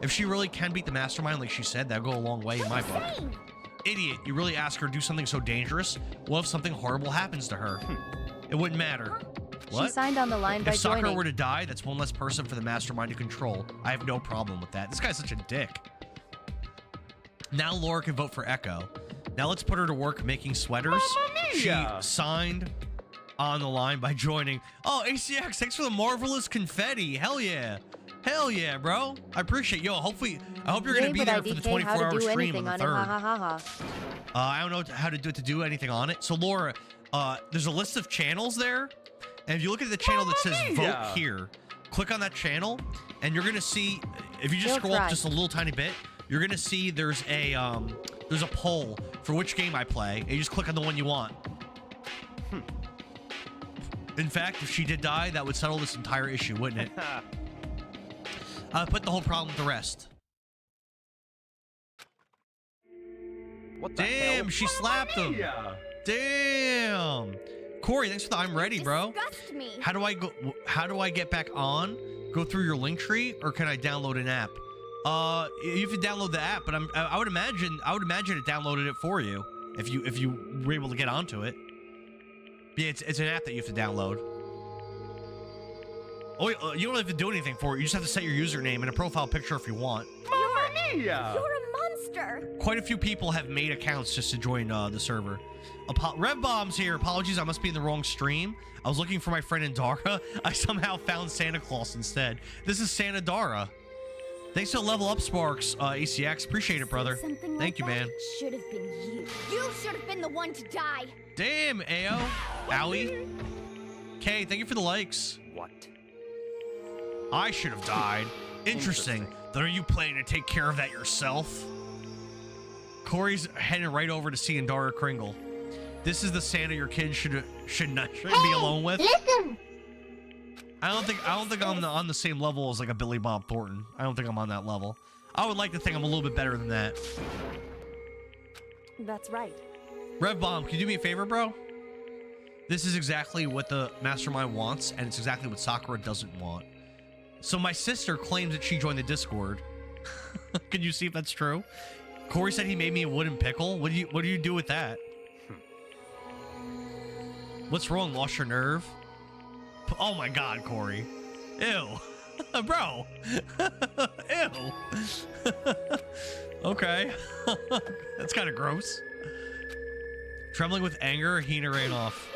If she really can beat the mastermind, like she said, that'll go a long way in my book. Idiot, you really ask her to do something so dangerous? What if something horrible happens to her? It wouldn't matter. What? She signed on the line by If Sakura joining. were to die, that's one less person for the mastermind to control. I have no problem with that. This guy's such a dick. Now Laura can vote for Echo. Now let's put her to work making sweaters. She signed on the line by joining. Oh, ACX, thanks for the marvelous confetti. Hell yeah. Hell yeah, bro. I appreciate you. I hope you're going to be there for the 24-hour stream on the 3rd. I don't know how to do anything on it. So Laura, there's a list of channels there. And if you look at the channel that says vote here, click on that channel and you're going to see, if you just scroll up just a little tiny bit, you're going to see there's a poll for which game I play. And you just click on the one you want. In fact, if she did die, that would settle this entire issue, wouldn't it? Put the whole problem to rest. What the Damn, hell? she slapped him. Damn. Corey, thanks for the I'm ready, bro. disgust me. How do I get back on? Go through your link tree, or can I download an app? You can download the app, but I would imagine it downloaded it for you if you were able to get onto it. Yeah, it's an app that you have to download. Oh, you don't have to do anything for it. You just have to set your username and a profile picture if you want. You're a monster. faster! Quite a few people have made accounts just to join the server. Rev Bomb's here. Apologies, I must be in the wrong stream. I was looking for my friend Indara. I somehow found Santa Claus instead. This is Santa Dara. Thanks to Level Up Sparks, ACX. Appreciate it, brother. Thank you, man. Should have been you. You should have been the one to die. Damn, Ao. Owie. Okay, thank you for the likes. What? I should have died. Interesting. Then are you planning to take care of that yourself? Corey's heading right over to see Indara Kringle. This is the Santa your kid shouldn't be alone with. Listen! I don't think I'm on the same level as like a Billy Bob Thornton. I don't think I'm on that level. I would like to think I'm a little bit better than that. That's right. Rev Bomb, can you do me a favor, bro? This is exactly what the mastermind wants, and it's exactly what Sakura doesn't want. So my sister claims that she joined the Discord. Can you see if that's true? Corey said he made me a wooden pickle. What do you do with that? What's wrong? Lost your nerve? Oh my God, Corey. Ew. Bro. Ew. Okay. That's kind of gross. Trembling with anger, Hina ran off.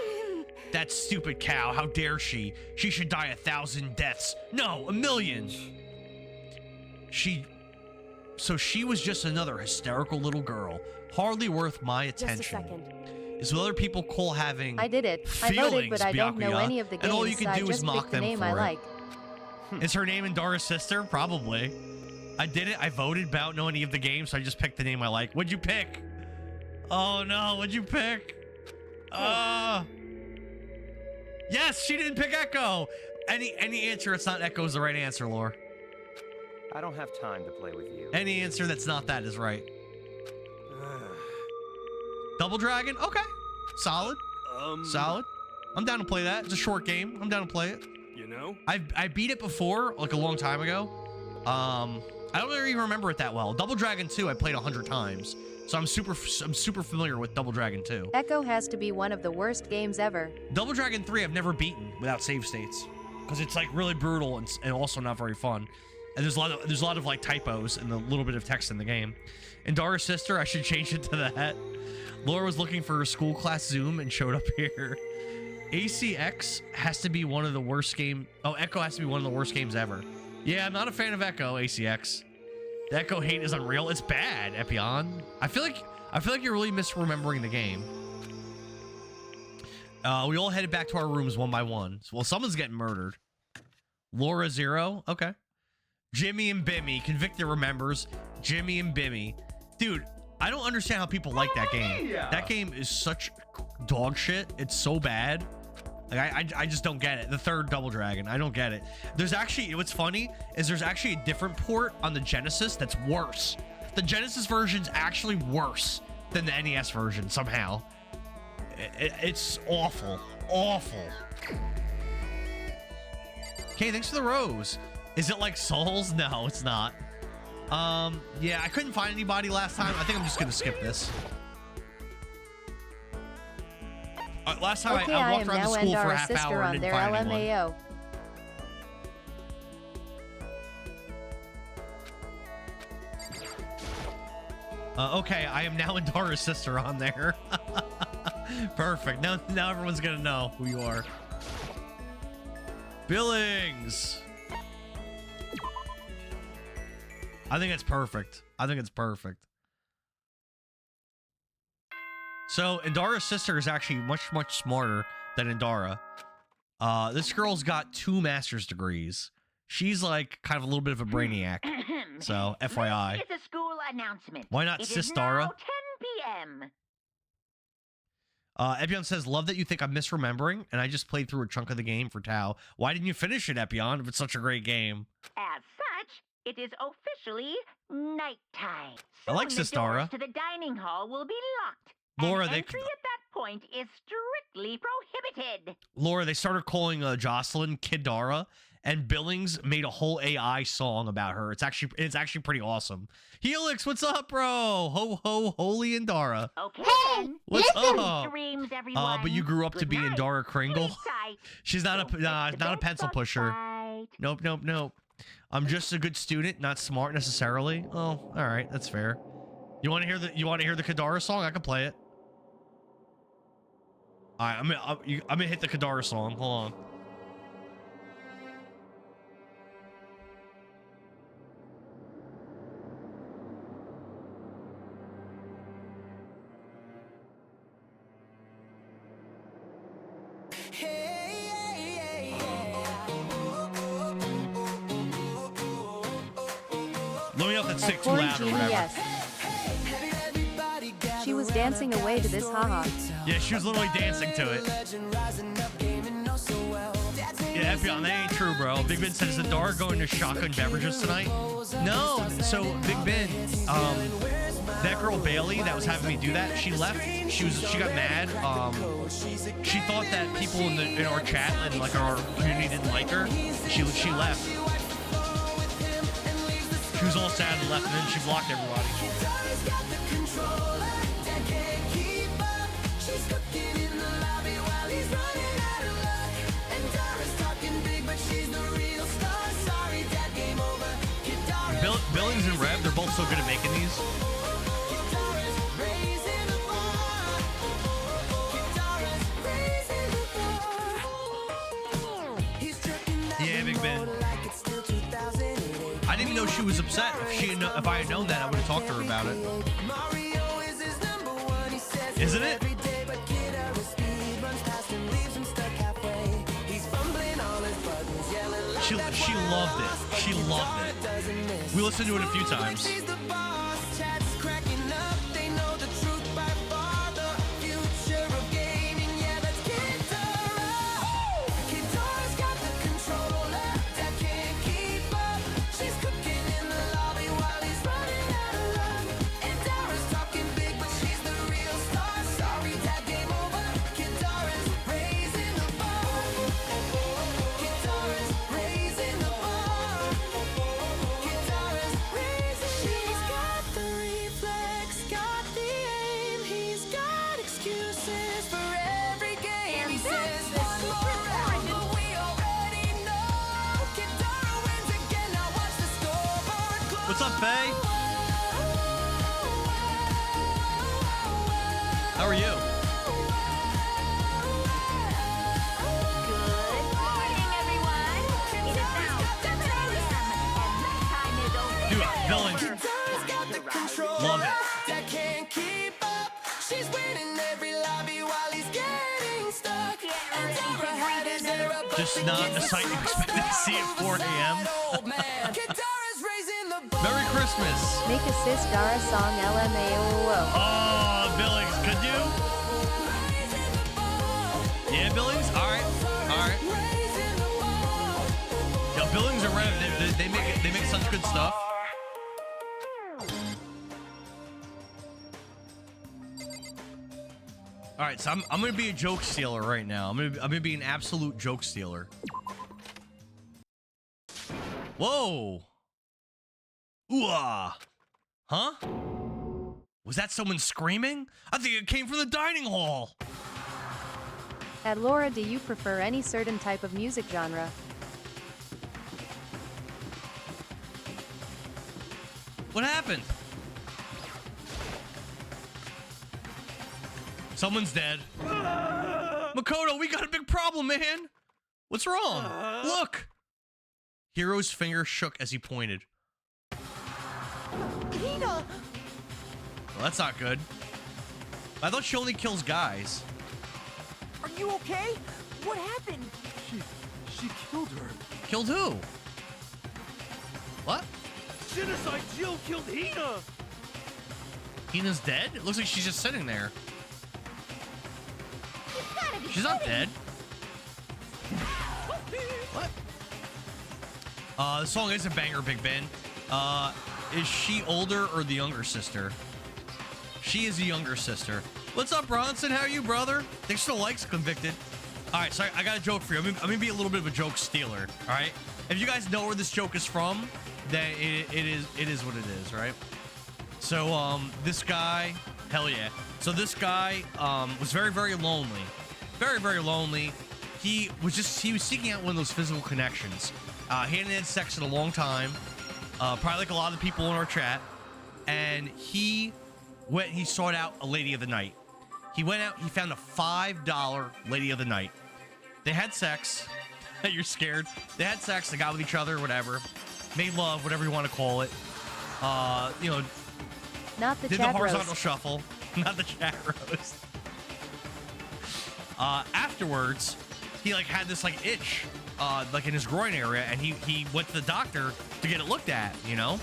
That stupid cow, how dare she? She should die 1,000 deaths. No, 1,000,000. So she was just another hysterical little girl. Hardly worth my attention. Just a second. Is what other people call having I did it. I voted, but I don't know any of the games, and all you can so do I is just mock picked the them name for I it. like. Is her name Indara's sister? Probably. I did it. I voted about know any of the games, so I just picked the name I like. What'd you pick? Oh no, what'd you pick? Yes, she didn't pick Echo. Any answer that's not Echo is the right answer, Lore. I don't have time to play with you. Any answer that's not that is right. Double Dragon? Okay. Solid. Solid. I'm down to play that. It's a short game. I'm down to play it. You know? I beat it before, like a long time ago. I don't really even remember it that well. Double Dragon 2 I played 100 times. So I'm super familiar with Double Dragon 2. Echo has to be one of the worst games ever. Double Dragon 3 I've never beaten without save states. Because it's like really brutal and also not very fun. And there's a lot of like typos and a little bit of text in the game. And Dara's sister, I should change it to that. Laura was looking for her school class Zoom and showed up here. ACX has to be one of the worst game. Oh, Echo has to be one of the worst games ever. Yeah, I'm not a fan of Echo, ACX. The Echo hate is unreal. It's bad, Epion. I feel like you're really misremembering the game. We all headed back to our rooms one by one. Well, someone's getting murdered. Laura 0. Okay. Jimmy and Bimmy. Convicted remembers. Jimmy and Bimmy. Dude, I don't understand how people like that game. That game is such dog shit. It's so bad. Like I just don't get it. The third Double Dragon, I don't get it. There's actually, what's funny is there's actually a different port on the Genesis that's worse. The Genesis version's actually worse than the NES version somehow. It's awful. Awful. Okay, thanks for the rose. Is it like Souls? No, it's not. Yeah, I couldn't find anybody last time. I think I'm just gonna skip this. Last time Okay, I I walked am around the now school for a Endara's half sister hour and on didn't their find anyone. LMAO. Okay, I am now Indara's sister on there. Perfect. Now everyone's gonna know who you are. Billings. I think it's perfect. I think it's perfect. So Indara's sister is actually much smarter than Indara. This girl's got 2 master's degrees. She's like kind of a little bit of a brainiac. So FYI. It's a school announcement. Why not It Sis is Dara? now 10 p.m. Epion says, love that you think I'm misremembering, and I just played through a chunk of the game for Tao. Why didn't you finish it, Epion, if it's such a great game? As such, it is officially nighttime. I like Soon the Sis Dara. doors to the dining hall will be locked. Laura, and they- entry at that point is strictly prohibited. Laura, they started calling Jocelyn Kid Dara, and Billings made a whole AI song about her. It's actually pretty awesome. Helix, what's up, bro? Ho ho, holy Indara. Okay, then. What's Sweet up? dreams, everyone. But you grew up to Good be night. Indara Kringle. Sleep tight. She's not Don't a miss the not a best pencil bug pusher. bite. Nope. I'm just a good student, not smart necessarily. Oh, all right, that's fair. You want to hear the Kadara song? I can play it. All right, I'm gonna hit the Kadara song. Hold on. Let me know if that's sick too loud or whatever. Yes. She was dancing away to this, haha. Yeah, she was literally dancing to it. Yeah, Epion, that ain't true, bro. Big Ben says, is the Dar going to shotgun beverages tonight? No. So, Big Ben, that girl Bailey that was having me do that, she left. She got mad. She thought that people in our chat and like our community didn't like her. She left. She was all sad and left, and then she blocked everybody. Billings and Rev, they're both so good at making these. Yeah, Big Ben. I didn't even know she was upset. If I had known that, I would have talked to her about it. Isn't it? She loved it. She loved it. We listened to it a few times. What's up, Faye? How are you? Good morning, everyone. It is now 7 a.m. and bedtime is over. Dude, Billings. Love it. She's winning every lobby while he's getting stuck. Just not the sight you expected to see at 4 a.m. Merry Christmas. Make a sis Dara song LMAO. Oh, Billings, could you? Yeah, Billings? Alright. Alright. Yo, Billings and Rev, they make such good stuff. Alright, so I'm gonna be a joke stealer right now. I'm gonna be an absolute joke stealer. Whoa! Ooh-ah! Huh? Was that someone screaming? I think it came from the dining hall. At Laura, do you prefer any certain type of music genre? What happened? Someone's dead. Makoto, we got a big problem, man. What's wrong? Look. Hero's finger shook as he pointed. Well, that's not good. I thought she only kills guys. Are you okay? What happened? She killed her. Killed who? What? Genocide Jill killed Hina. Hina's dead? It looks like she's just sitting there. She's not dead. What? The song is a banger, Big Ben. Is she older or the younger sister? She is the younger sister. What's up, Bronson? How are you, brother? Thanks for the likes, Convicted. All right, sorry, I got a joke for you. I'm gonna be a little bit of a joke stealer. All right, if you guys know where this joke is from, then it is what it is, right? So this guy, hell yeah. So this guy was very, very lonely, very, very lonely. He was seeking out one of those physical connections. He hadn't had sex in a long time, probably like a lot of the people in our chat, and he he sought out a lady of the night. He went out, he found a $5 lady of the night. They had sex. You're scared. They had sex, they got with each other, whatever. Made love, whatever you want to call it. You know, not the did the horizontal roast. shuffle. Not the chat roast. Afterwards, he like had this like itch, like in his groin area, and he went to the doctor to get it looked at, you know.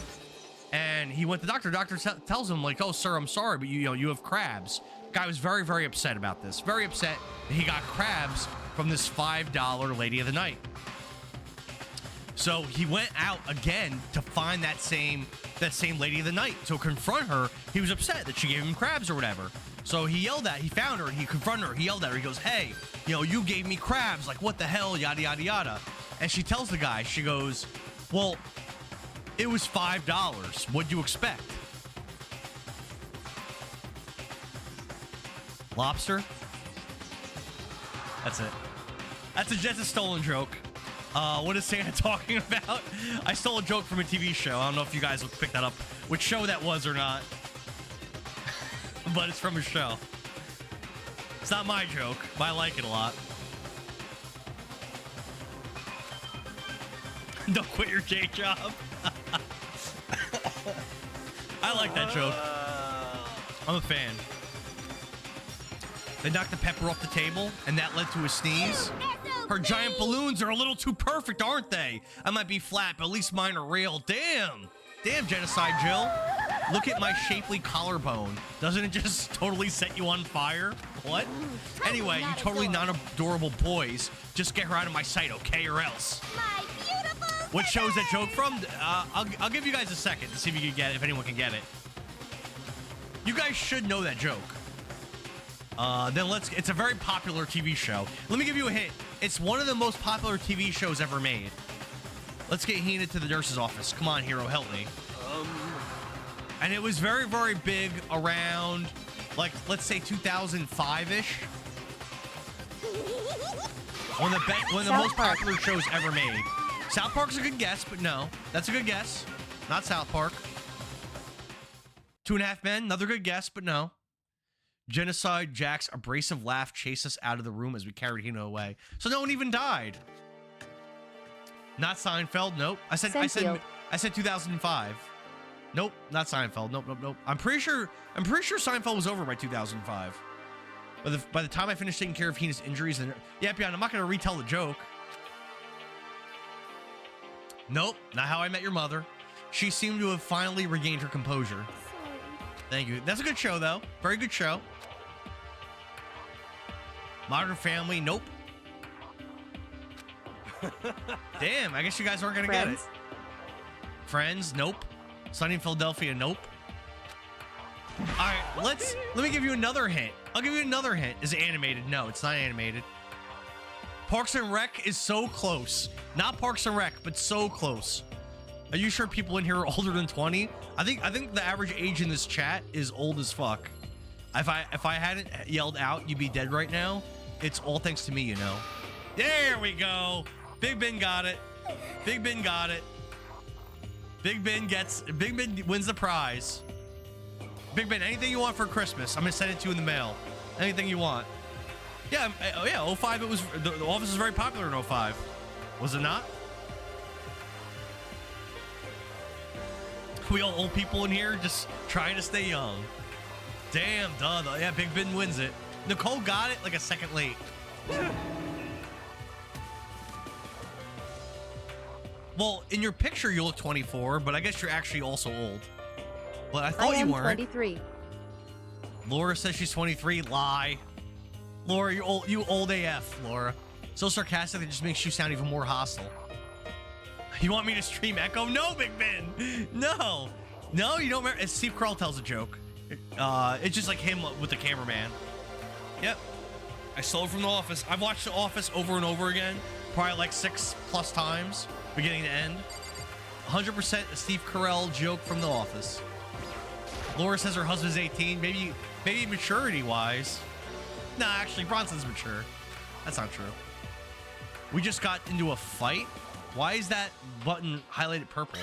And he went to the doctor. Doctor tells him like, "Oh, sir, I'm sorry, but you know you have crabs." Guy was very, very upset about this. Very upset that he got crabs from this $5 lady of the night. So he went out again to find that same lady of the night. To confront her, he was upset that she gave him crabs or whatever. So he found her, he confronted her, he yelled at her, he goes, "Hey, you know, you gave me crabs, like what the hell, yada, yada, yada." And she tells the guy, she goes, "Well, it was $5. What'd you expect?" Lobster? That's it. That's a stolen joke. What is Santa talking about? I stole a joke from a TV show. I don't know if you guys would pick that up, which show that was or not. But it's from a show. It's not my joke, but I like it a lot. Don't quit your day job. I like that joke. I'm a fan. They knocked the pepper off the table, and that led to a sneeze. Her giant balloons are a little too perfect, aren't they? I might be flat, but at least mine are real. Damn. Damn, Genocide Jill. Look at my shapely collarbone. Doesn't it just totally set you on fire? What? Anyway, you totally non-adorable boys. Just get her out of my sight, okay, or else. My beautiful What show is that joke from? I'll give you guys a second to see if you can get it, if anyone can get it. You guys should know that joke. It's a very popular TV show. Let me give you a hint. It's one of the most popular TV shows ever made. Let's get Hina to the nurse's office. Come on, hero, help me. And it was very, very big around, like, let's say 2005-ish. One of the most popular shows ever made. South Park's a good guess, but no. That's a good guess. Not South Park. 2.5 Men, another good guess, but no. Genocide Jack's abrasive laugh chased us out of the room as we carried Hina away. So no one even died. Not Seinfeld, nope. I said 2005. Nope, not Seinfeld. Nope. I'm pretty sure Seinfeld was over by 2005. By the time I finished taking care of Hina's injuries, and yeah, I'm not gonna retell the joke. Nope, not How I Met Your Mother. She seemed to have finally regained her composure. Thank you. That's a good show, though. Very good show. Modern Family, nope. Damn, I guess you guys aren't gonna get it. Friends, nope. Sunny in Philadelphia, nope. All right, let me give you another hint. I'll give you another hint. Is it animated? No, it's not animated. Parks and Rec is so close. Not Parks and Rec, but so close. Are you sure people in here are older than 20? I think the average age in this chat is old as fuck. If I hadn't yelled out, you'd be dead right now. It's all thanks to me, you know. There we go. Big Ben got it. Big Ben got it. Big Ben wins the prize. Big Ben, anything you want for Christmas, I'm gonna send it to you in the mail. Anything you want. Yeah, 05, it was, the office was very popular in 05. Was it not? We all old people in here just trying to stay young. Damn, duh. Yeah, Big Ben wins it. Nicole got it like a second late. Well, in your picture, you look 24, but I guess you're actually also old. But I thought you weren't. 23. Laura says she's 23. Lie. Laura, you old AF, Laura. So sarcastic, it just makes you sound even more hostile. You want me to stream Echo? No, Big Ben. No, you don't remember. Steve Carell tells a joke. It's just like him with the cameraman. Yep. I stole it from The Office. I've watched The Office over and over again, probably like 6+ times, beginning to end. 100% a Steve Carell joke from The Office. Laura says her husband's 18. Maybe maturity-wise. Nah, actually, Bronson's mature. That's not true. We just got into a fight. Why is that button highlighted purple?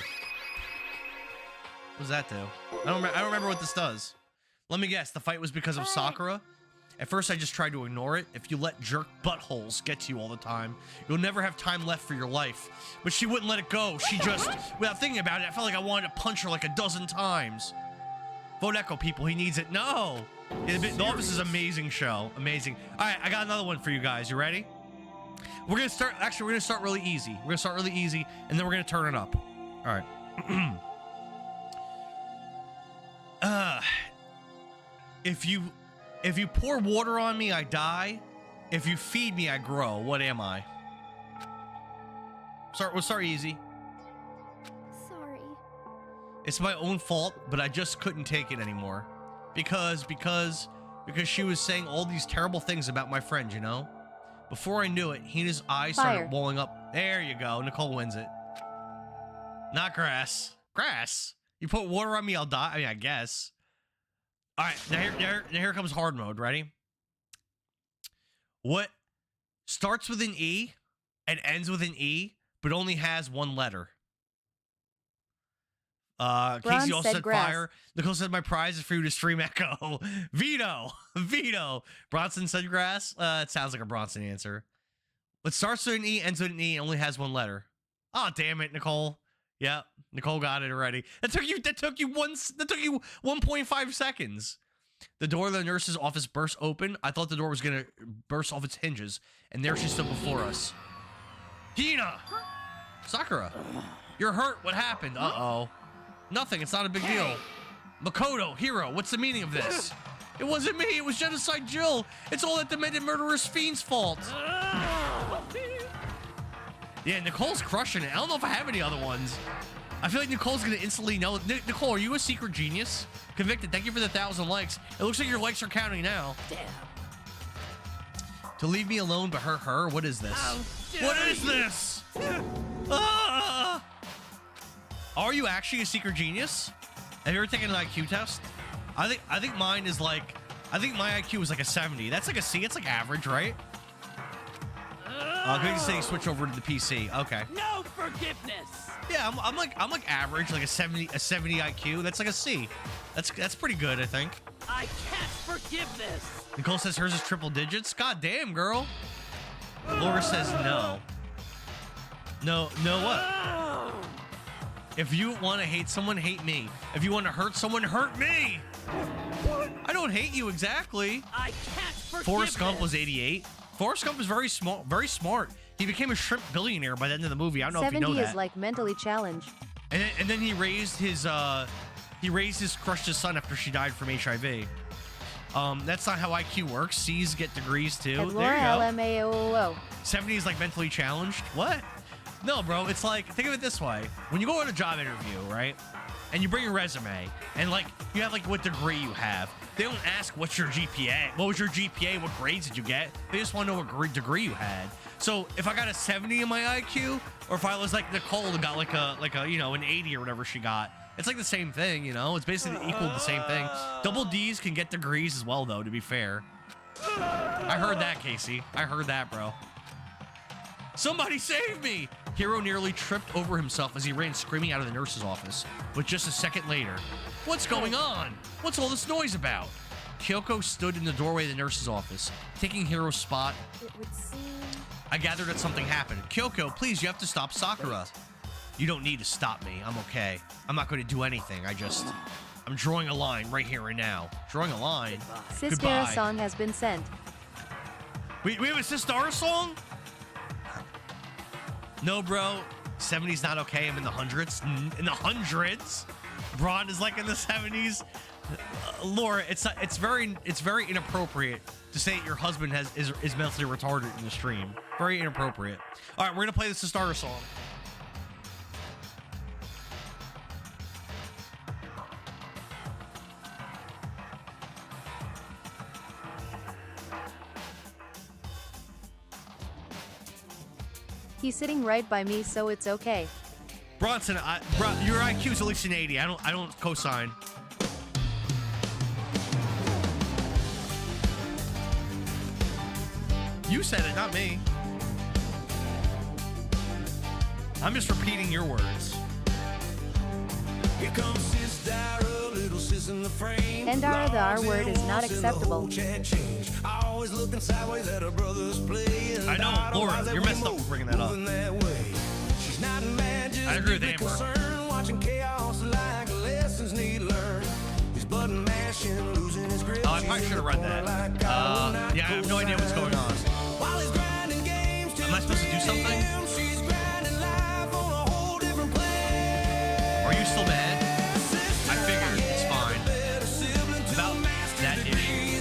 What does that do? I don't remember what this does. Let me guess, the fight was because of Sakura? At first, I just tried to ignore it. If you let jerk buttholes get to you all the time, you'll never have time left for your life. But she wouldn't let it go. She just, without thinking about it, I felt like I wanted to punch her like a dozen times. Vote Echo, people. He needs it. No. Yeah, the Office is an amazing show. Amazing. All right, I got another one for you guys. You ready? We're going to start, actually, we're going to start really easy. We're going to start really easy, and then we're going to turn it up. All right. If you pour water on me, I die. If you feed me, I grow. What am I? We'll start easy. Sorry. It's my own fault, but I just couldn't take it anymore. Because she was saying all these terrible things about my friend, you know? Before I knew it, Hina's eyes started welling up. There you go. Nicole wins it. Not grass. Grass? You put water on me, I'll die? I mean, I guess. All right, now here comes hard mode. Ready? What starts with an E and ends with an E, but only has one letter? Casey also said fire. Nicole said my prize is for you to stream Echo. Veto. Veto. Bronson said grass. It sounds like a Bronson answer. What starts with an E, ends with an E, and only has one letter. Oh, damn it, Nicole. Yep, Nicole got it already. That took you 1.5 seconds. The door of the nurse's office burst open. I thought the door was gonna burst off its hinges, and there she stood before us. Hina! Sakura! You're hurt. What happened? Uh-oh. Nothing. It's not a big deal. Makoto, Hiro, what's the meaning of this? It wasn't me. It was Genocide Jill. It's all that demented murderous fiend's fault. Yeah, Nicole's crushing it. I don't know if I have any other ones. I feel like Nicole's gonna instantly know. Nicole, are you a secret genius? Convicted. Thank you for the 1,000 likes. It looks like your likes are counting now. Damn. To leave me alone but hurt her? What is this? What is this? Ah! Are you actually a secret genius? Have you ever taken an IQ test? I think mine is like, I think my IQ is like a 70. That's like a C. It's like average, right? Good to say switch over to the PC. Okay. No forgiveness. Yeah, I'm like average, like a 70 IQ. That's like a C. That's pretty good, I think. I can't forgive this. Nicole says hers is triple digits. God damn, girl. Laura says no. No what? If you want to hate someone, hate me. If you want to hurt someone, hurt me. I don't hate you exactly. I can't forgive Forrest Gump this. was 88. Forrest Gump is very small, very smart. He became a shrimp billionaire by the end of the movie. I don't know if you know that. 70 is like mentally challenged. And then he raised his crushed his son after she died from HIV. That's not how IQ works. C's get degrees too. And There Laura you go. LMAOO. 70 is like mentally challenged. What? No, bro. It's like, think of it this way. When you go on a job interview, right? And you bring your resume, and like you have like what degree you have. They don't ask what's your GPA. What was your GPA? What grades did you get? They just want to know what degree you had. So if I got a 70 in my IQ, or if I was like Nicole and got like a you know, an 80 or whatever she got, it's like the same thing, you know? It's basically equal to the same thing. Double D's can get degrees as well, though, to be fair. I heard that, Casey. I heard that, bro. Somebody save me! Hiro nearly tripped over himself as he ran screaming out of the nurse's office. But just a second later, what's going on? What's all this noise about? Kyoko stood in the doorway of the nurse's office, taking Hiro's spot. It would seem... I gathered that something happened. Kyoko, please, you have to stop Sakura. You don't need to stop me. I'm okay. I'm not going to do anything. I'm drawing a line right here and now. Drawing a line? Sistera Goodbye. song has been sent. We have a Sistara song? No, bro. 70's not okay. I'm in the hundreds. In the hundreds. Braun is like in the 70s. Laura, it's very inappropriate to say that your husband is mentally retarded in the stream. Very inappropriate. All right, we're gonna play the Sistara song. He's sitting right by me, so it's okay. Bronson, your IQ's at least an 80. I don't co-sign. You said it, not me. I'm just repeating your words. Here comes Endara, the R word is not acceptable. I know, Laura, you're messed up for bringing that up. I agree with Amber. Oh, I probably should have read that. Yeah, I have no idea what's going on. Am I supposed to do something? Are you still mad? I figured it's fine. About that issue.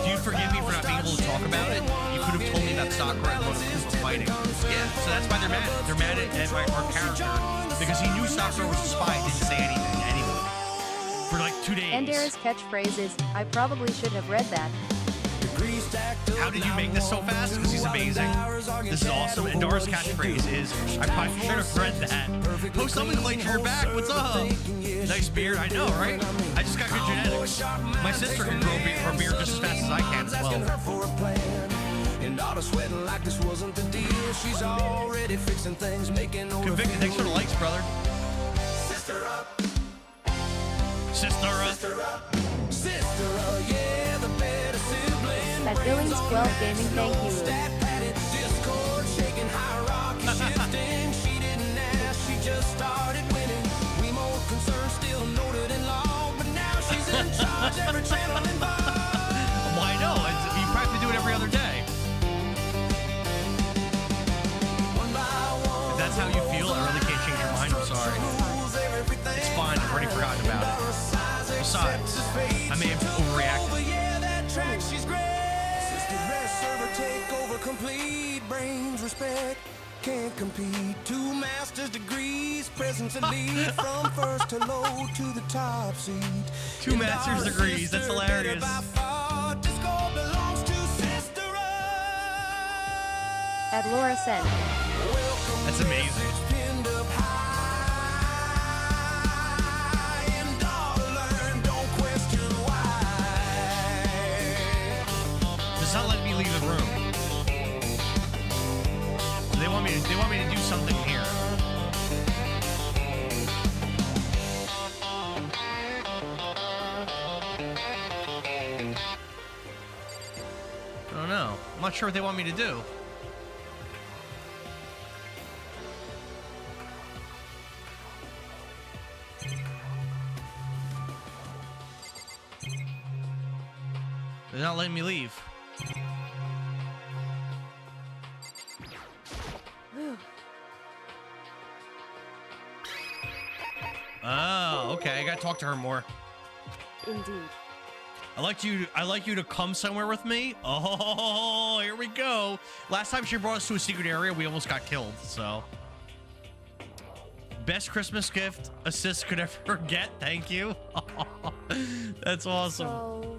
Do you forgive me for not being able to talk about it? You could have told me about Sakura and Moto were fighting. Yeah, so that's why they're mad. They're mad at our character because he knew Sakura was a spy and didn't say anything to anyone for like 2 days. Endara's catchphrase is, I probably should have read that. How did you make this so fast? Because he's amazing. This is awesome. And Dara's catchphrase is, I probably should have read that. Post something like you're back. What's up? Nice beard. I know, right? I just got good genetics. My sister can grow her beard just as fast as I can as well. Convicted. Thanks for the likes, brother. Sister up. Sister up. Sister up. Yeah, the better sibling. At Billings 12 Gaming, thank you. Discord shaking, hierarchy shifting. She didn't ask, she just started winning. We more concerned, still noted in law, but now she's in charge. Every channel involved. Well, I know. You practically do it every other day. If that's how you feel, I really can't change your mind. I'm sorry. It's fine. I've already forgotten about it. Besides, I may have overreacted. Take over complete brains respect can't compete 2 master's degrees presence and lead from first to low to the top seat 2 master's degrees that's hilarious At Laura Sen. That's amazing. It's not letting me leave the room. They want me to do something here. I don't know. I'm not sure what they want me to do. They're not letting me leave. Oh, okay. I gotta talk to her more. Indeed. I like you to come somewhere with me. Oh, here we go. Last time she brought us to a secret area, we almost got killed. So, best Christmas gift a sis could ever get. Thank you. That's awesome. So,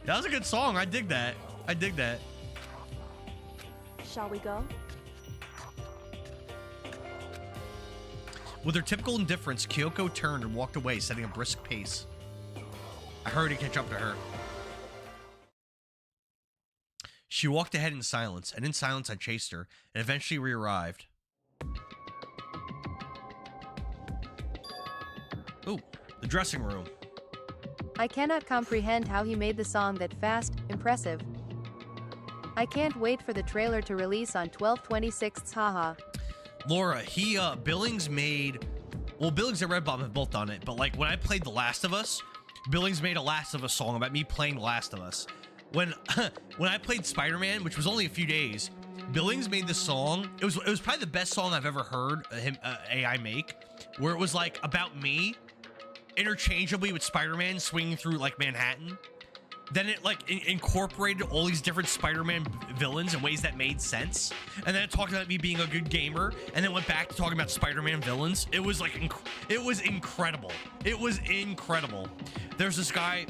that was a good song. I dig that. I dig that. shall we go? With her typical indifference, Kyoko turned and walked away, setting a brisk pace. I hurried to catch up to her. She walked ahead in silence, and in silence I chased her, and eventually we arrived. Ooh, the dressing room. I cannot comprehend how he made the song that fast, impressive. I can't wait for the trailer to release on 12/26, haha. Laura, Billings made, well, Billings and Red Bomb have both done it, but like when I played The Last of Us, Billings made a Last of Us song about me playing The Last of Us. When I played Spider-Man, which was only a few days, Billings made this song. It was probably the best song I've ever heard AI make, where it was like about me interchangeably with Spider-Man swinging through like Manhattan. Then it like incorporated all these different Spider-Man villains in ways that made sense. And then it talked about me being a good gamer, and then went back to talking about Spider-Man villains. It was like, it was incredible. It was incredible. There's this guy,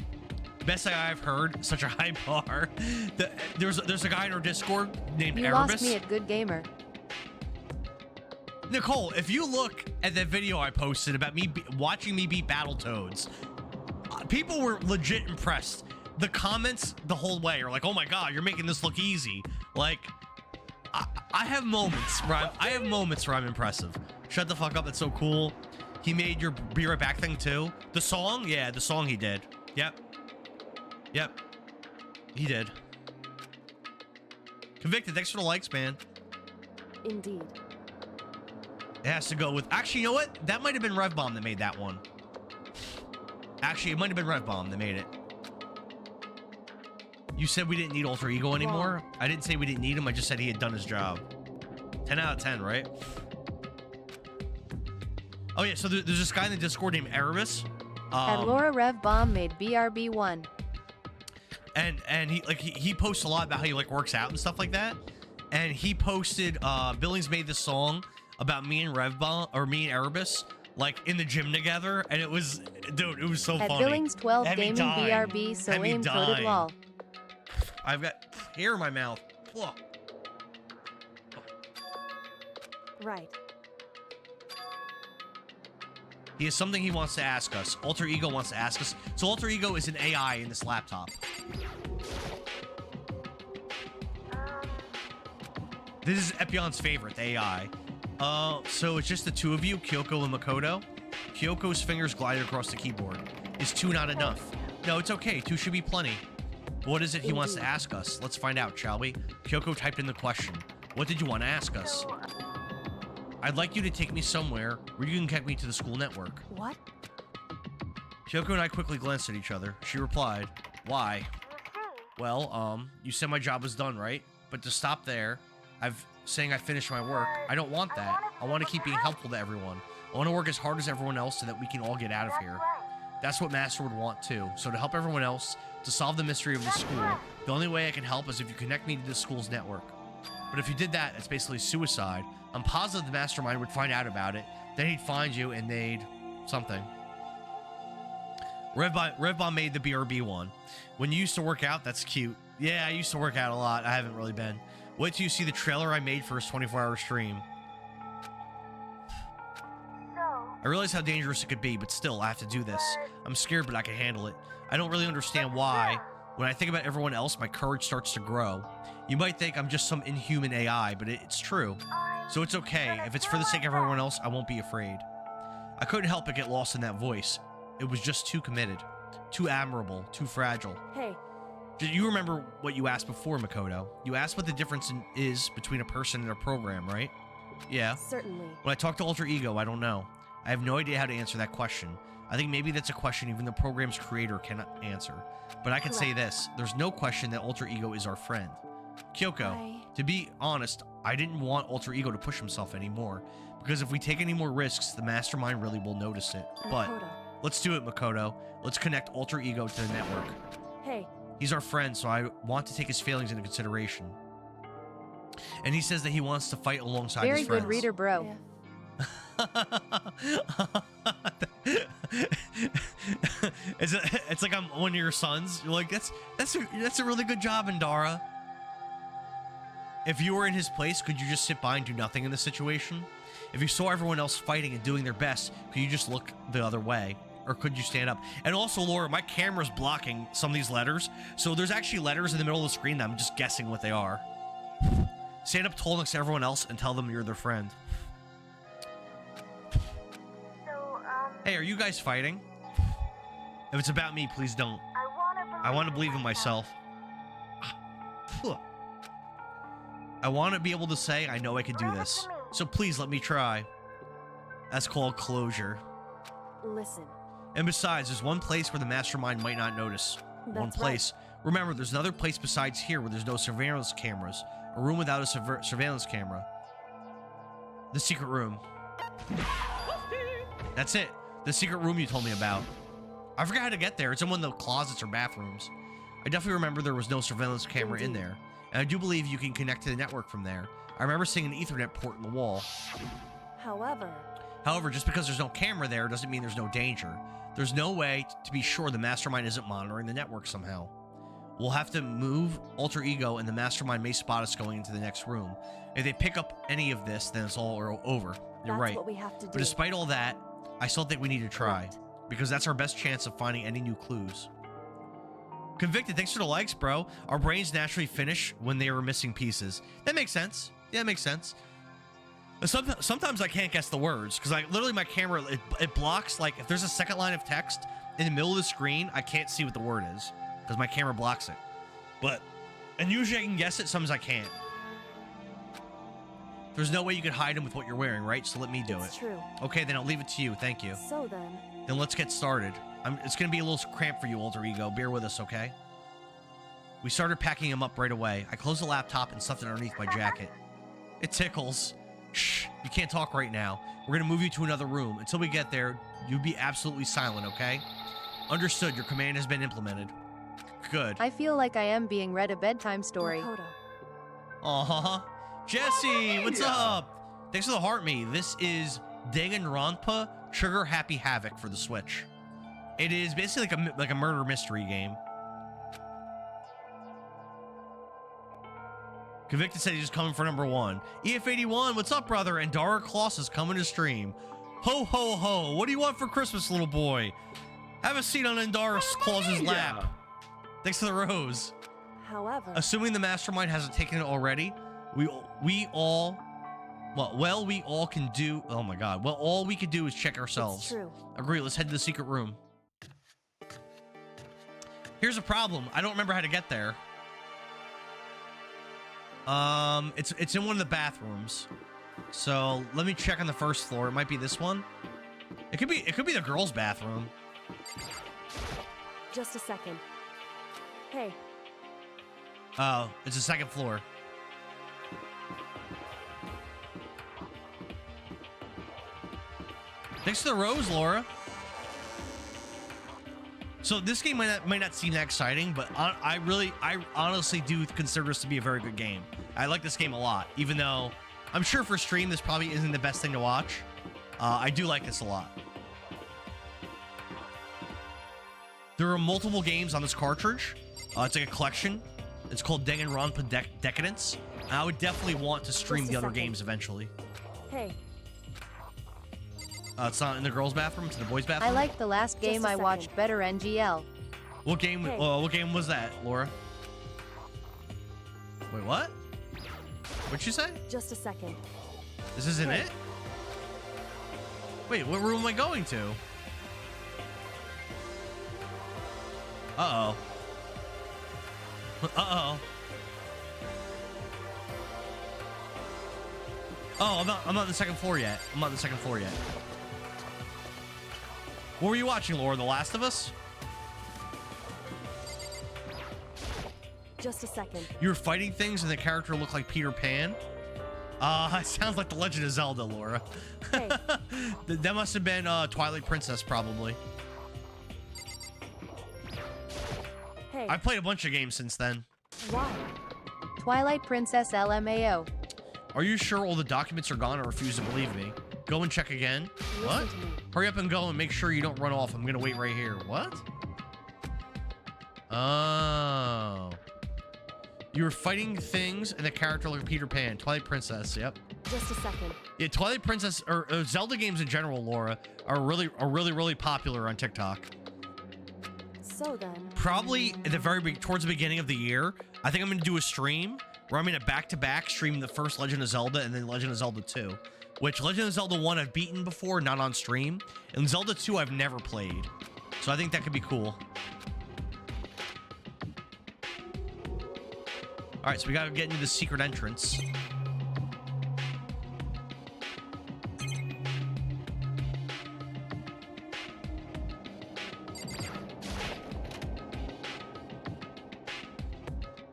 best guy I've heard, such a high bar. There's a guy in our Discord named You Erebus. lost me at Good Gamer. Nicole, if you look at that video I posted about me watching me beat Battletoads, people were legit impressed. The comments the whole way are like, "Oh my god, you're making this look easy." Like, I have moments where I'm impressive. Shut the fuck up. That's so cool. He made your Be Right Back thing too. The song? Yeah, the song he did. Yep. Yep. He did. Convicted, thanks for the likes, man. Indeed. It has to go with... Actually, you know what? That might have been Rev Bomb that made that one. Actually, it might have been Rev Bomb that made it. You said we didn't need Alter Ego anymore? I didn't say we didn't need him. I just said he had done his job. 10 out of 10, right? Oh, yeah. So there's this guy in the Discord named Erebus. And Laura Rev Bomb made BRB1. And he posts a lot about how he like works out and stuff like that. And he posted Billings made this song about me and Rev Bomb, or me and Erebus, like in the gym together, and it was, dude, it was so funny. At Billings 12 Gaming BRB, so aim coded lol. I've got hair in my mouth. Whoa. Right. He has something he wants to ask us. Alter Ego wants to ask us. So Alter Ego is an AI in this laptop. This is Epion's favorite, the AI. So it's just the two of you, Kyoko and Makoto. Kyoko's fingers glided across the keyboard. Is 2 not enough? No, it's okay. 2 should be plenty. What is it he wants to ask us? Let's find out, shall we? Kyoko typed in the question. What did you want to ask us? I'd like you to take me somewhere where you can connect me to the school network. What? Kyoko and I quickly glanced at each other. She replied, why? Well, you said my job was done, right? But to stop there, saying I finished my work. I don't want that. I want to keep being helpful to everyone. I want to work as hard as everyone else so that we can all get out of here. That's what Master would want too. So to help everyone else, to solve the mystery of the school, the only way I can help is if you connect me to the school's network. But if you did that, it's basically suicide. I'm positive the mastermind would find out about it. Then he'd find you and they'd... something. Revbomb made the BRB one. When you used to work out, that's cute. Yeah, I used to work out a lot. I haven't really been. Wait till you see the trailer I made for his 24-hour stream. I realize how dangerous it could be, but still, I have to do this. I'm scared, but I can handle it. I don't really understand why. When I think about everyone else, my courage starts to grow. You might think I'm just some inhuman AI, but it's true. So it's okay. If it's for the sake of everyone else, I won't be afraid. I couldn't help but get lost in that voice. It was just too committed, too admirable, too fragile. Hey. You remember what you asked before, Makoto. You asked what the difference is between a person and a program, right? Yeah. Certainly. When I talk to Alter Ego, I don't know. I have no idea how to answer that question. I think maybe that's a question even the program's creator cannot answer. But I can say this. There's no question that Alter Ego is our friend. Kyoko, to be honest, I didn't want Alter Ego to push himself anymore. Because if we take any more risks, the mastermind really will notice it. But let's do it, Makoto. Let's connect Alter Ego to the network. Hey. He's our friend, so I want to take his feelings into consideration. And he says that he wants to fight alongside his friends. Very good reader, bro. Yeah. It's like I'm one of your sons. You're like, that's a really good job, Indara. If you were in his place, could you just sit by and do nothing in this situation? If you saw everyone else fighting and doing their best, could you just look the other way? Or could you stand up? And also, Laura, my camera's blocking some of these letters. So there's actually letters in the middle of the screen that I'm just guessing what they are. Stand up tall next to everyone else and tell them you're their friend. Hey, are you guys fighting? If it's about me, please don't. I want to believe in myself. I want to be able to say, I know I can do this. So please let me try. That's called closure. Listen. And besides, there's one place where the mastermind might not notice. One That's place. Right. Remember, there's another place besides here where there's no surveillance cameras. A room without a surveillance camera. The secret room. That's it. The secret room you told me about. I forgot how to get there. It's in one of the closets or bathrooms. I definitely remember there was no surveillance camera in there. And I do believe you can connect to the network from there. I remember seeing an Ethernet port in the wall. However, just because there's no camera there doesn't mean there's no danger. There's no way to be sure the mastermind isn't monitoring the network somehow. We'll have to move Alter Ego and the mastermind may spot us going into the next room. If they pick up any of this, then it's all over. You're right. What we have to do. But despite all that, I still think we need to try. Because that's our best chance of finding any new clues. Convicted, thanks for the likes, bro. Our brains naturally finish when they are missing pieces. That makes sense. Yeah, that makes sense. Sometimes I can't guess the words because literally my camera, it blocks, like if there's a second line of text in the middle of the screen, I can't see what the word is because my camera blocks it. And usually I can guess it, sometimes I can't. There's no way you could hide them with what you're wearing, right? So let me do it. True. Okay, then I'll leave it to you. Thank you. So then. Then let's get started. It's going to be a little cramped for you, alter ego. Bear with us, okay? We started packing him up right away. I closed the laptop and stuffed it underneath my jacket. It tickles. Shh, you can't talk right now. We're going to move you to another room. Until we get there, you be absolutely silent, okay? Understood. Your command has been implemented. Good. I feel like I am being read a bedtime story. Aw, Jesse, what's up? Thanks for the heart me. This is Danganronpa Trigger Happy Havoc for the Switch. It is basically like a murder mystery game. Convicted said he's coming for number 1. EF81, what's up, brother? And Dara Kloss is coming to stream. Ho, ho, ho. What do you want for Christmas, little boy? Have a seat on Endara Claus's lap. Thanks for the rose. However, assuming the mastermind hasn't taken it already, we all can do. Oh my God. Well, all we could do is check ourselves. It's true. Agree. Let's head to the secret room. Here's a problem. I don't remember how to get there. It's in one of the bathrooms. So let me check on the first floor. It might be this one. It could be the girls' bathroom. Just a second. Hey. Oh, it's the second floor. Thanks to the rose, Laura. So this game might not seem that exciting, but I honestly do consider this to be a very good game. I like this game a lot, even though I'm sure for stream this probably isn't the best thing to watch. I do like this a lot. There are multiple games on this cartridge. It's like a collection. It's called Danganronpa Decadence. And I would definitely want to stream the other games eventually. Hey. It's not in the girls' bathroom. It's in the boys' bathroom. I like the last game I watched better. NGL. What game? Hey. What game was that, Laura? Wait, what? What'd you say? Just a second. This isn't Hey. it? Wait, what room am I going to? Uh-oh. Uh-oh. Oh, I'm not on the second floor yet. I'm not on the second floor yet. What were you watching, Laura? The Last of Us? Just a second. You were fighting things and the character looked like Peter Pan? It sounds like The Legend of Zelda, Laura. Hey. That must have been Twilight Princess, probably. Hey. I've played a bunch of games since then. Why? Twilight Princess LMAO. Are you sure all the documents are gone or refuse to believe me? Go and check again. What? to me. Hurry up and go and make sure you don't run off. I'm gonna wait right here. What? Oh. You were fighting things and the character like Peter Pan. Twilight Princess, yep. Just a second. Yeah, Twilight Princess or Zelda games in general, Laura, are really popular on TikTok. So then. Probably at the towards the beginning of the year, I think I'm gonna do a stream where I'm gonna back-to-back stream the first Legend of Zelda and then Legend of Zelda 2. Which Legend of Zelda 1 I've beaten before, not on stream. And Zelda 2 I've never played. So I think that could be cool. Alright, so we gotta get into the secret entrance.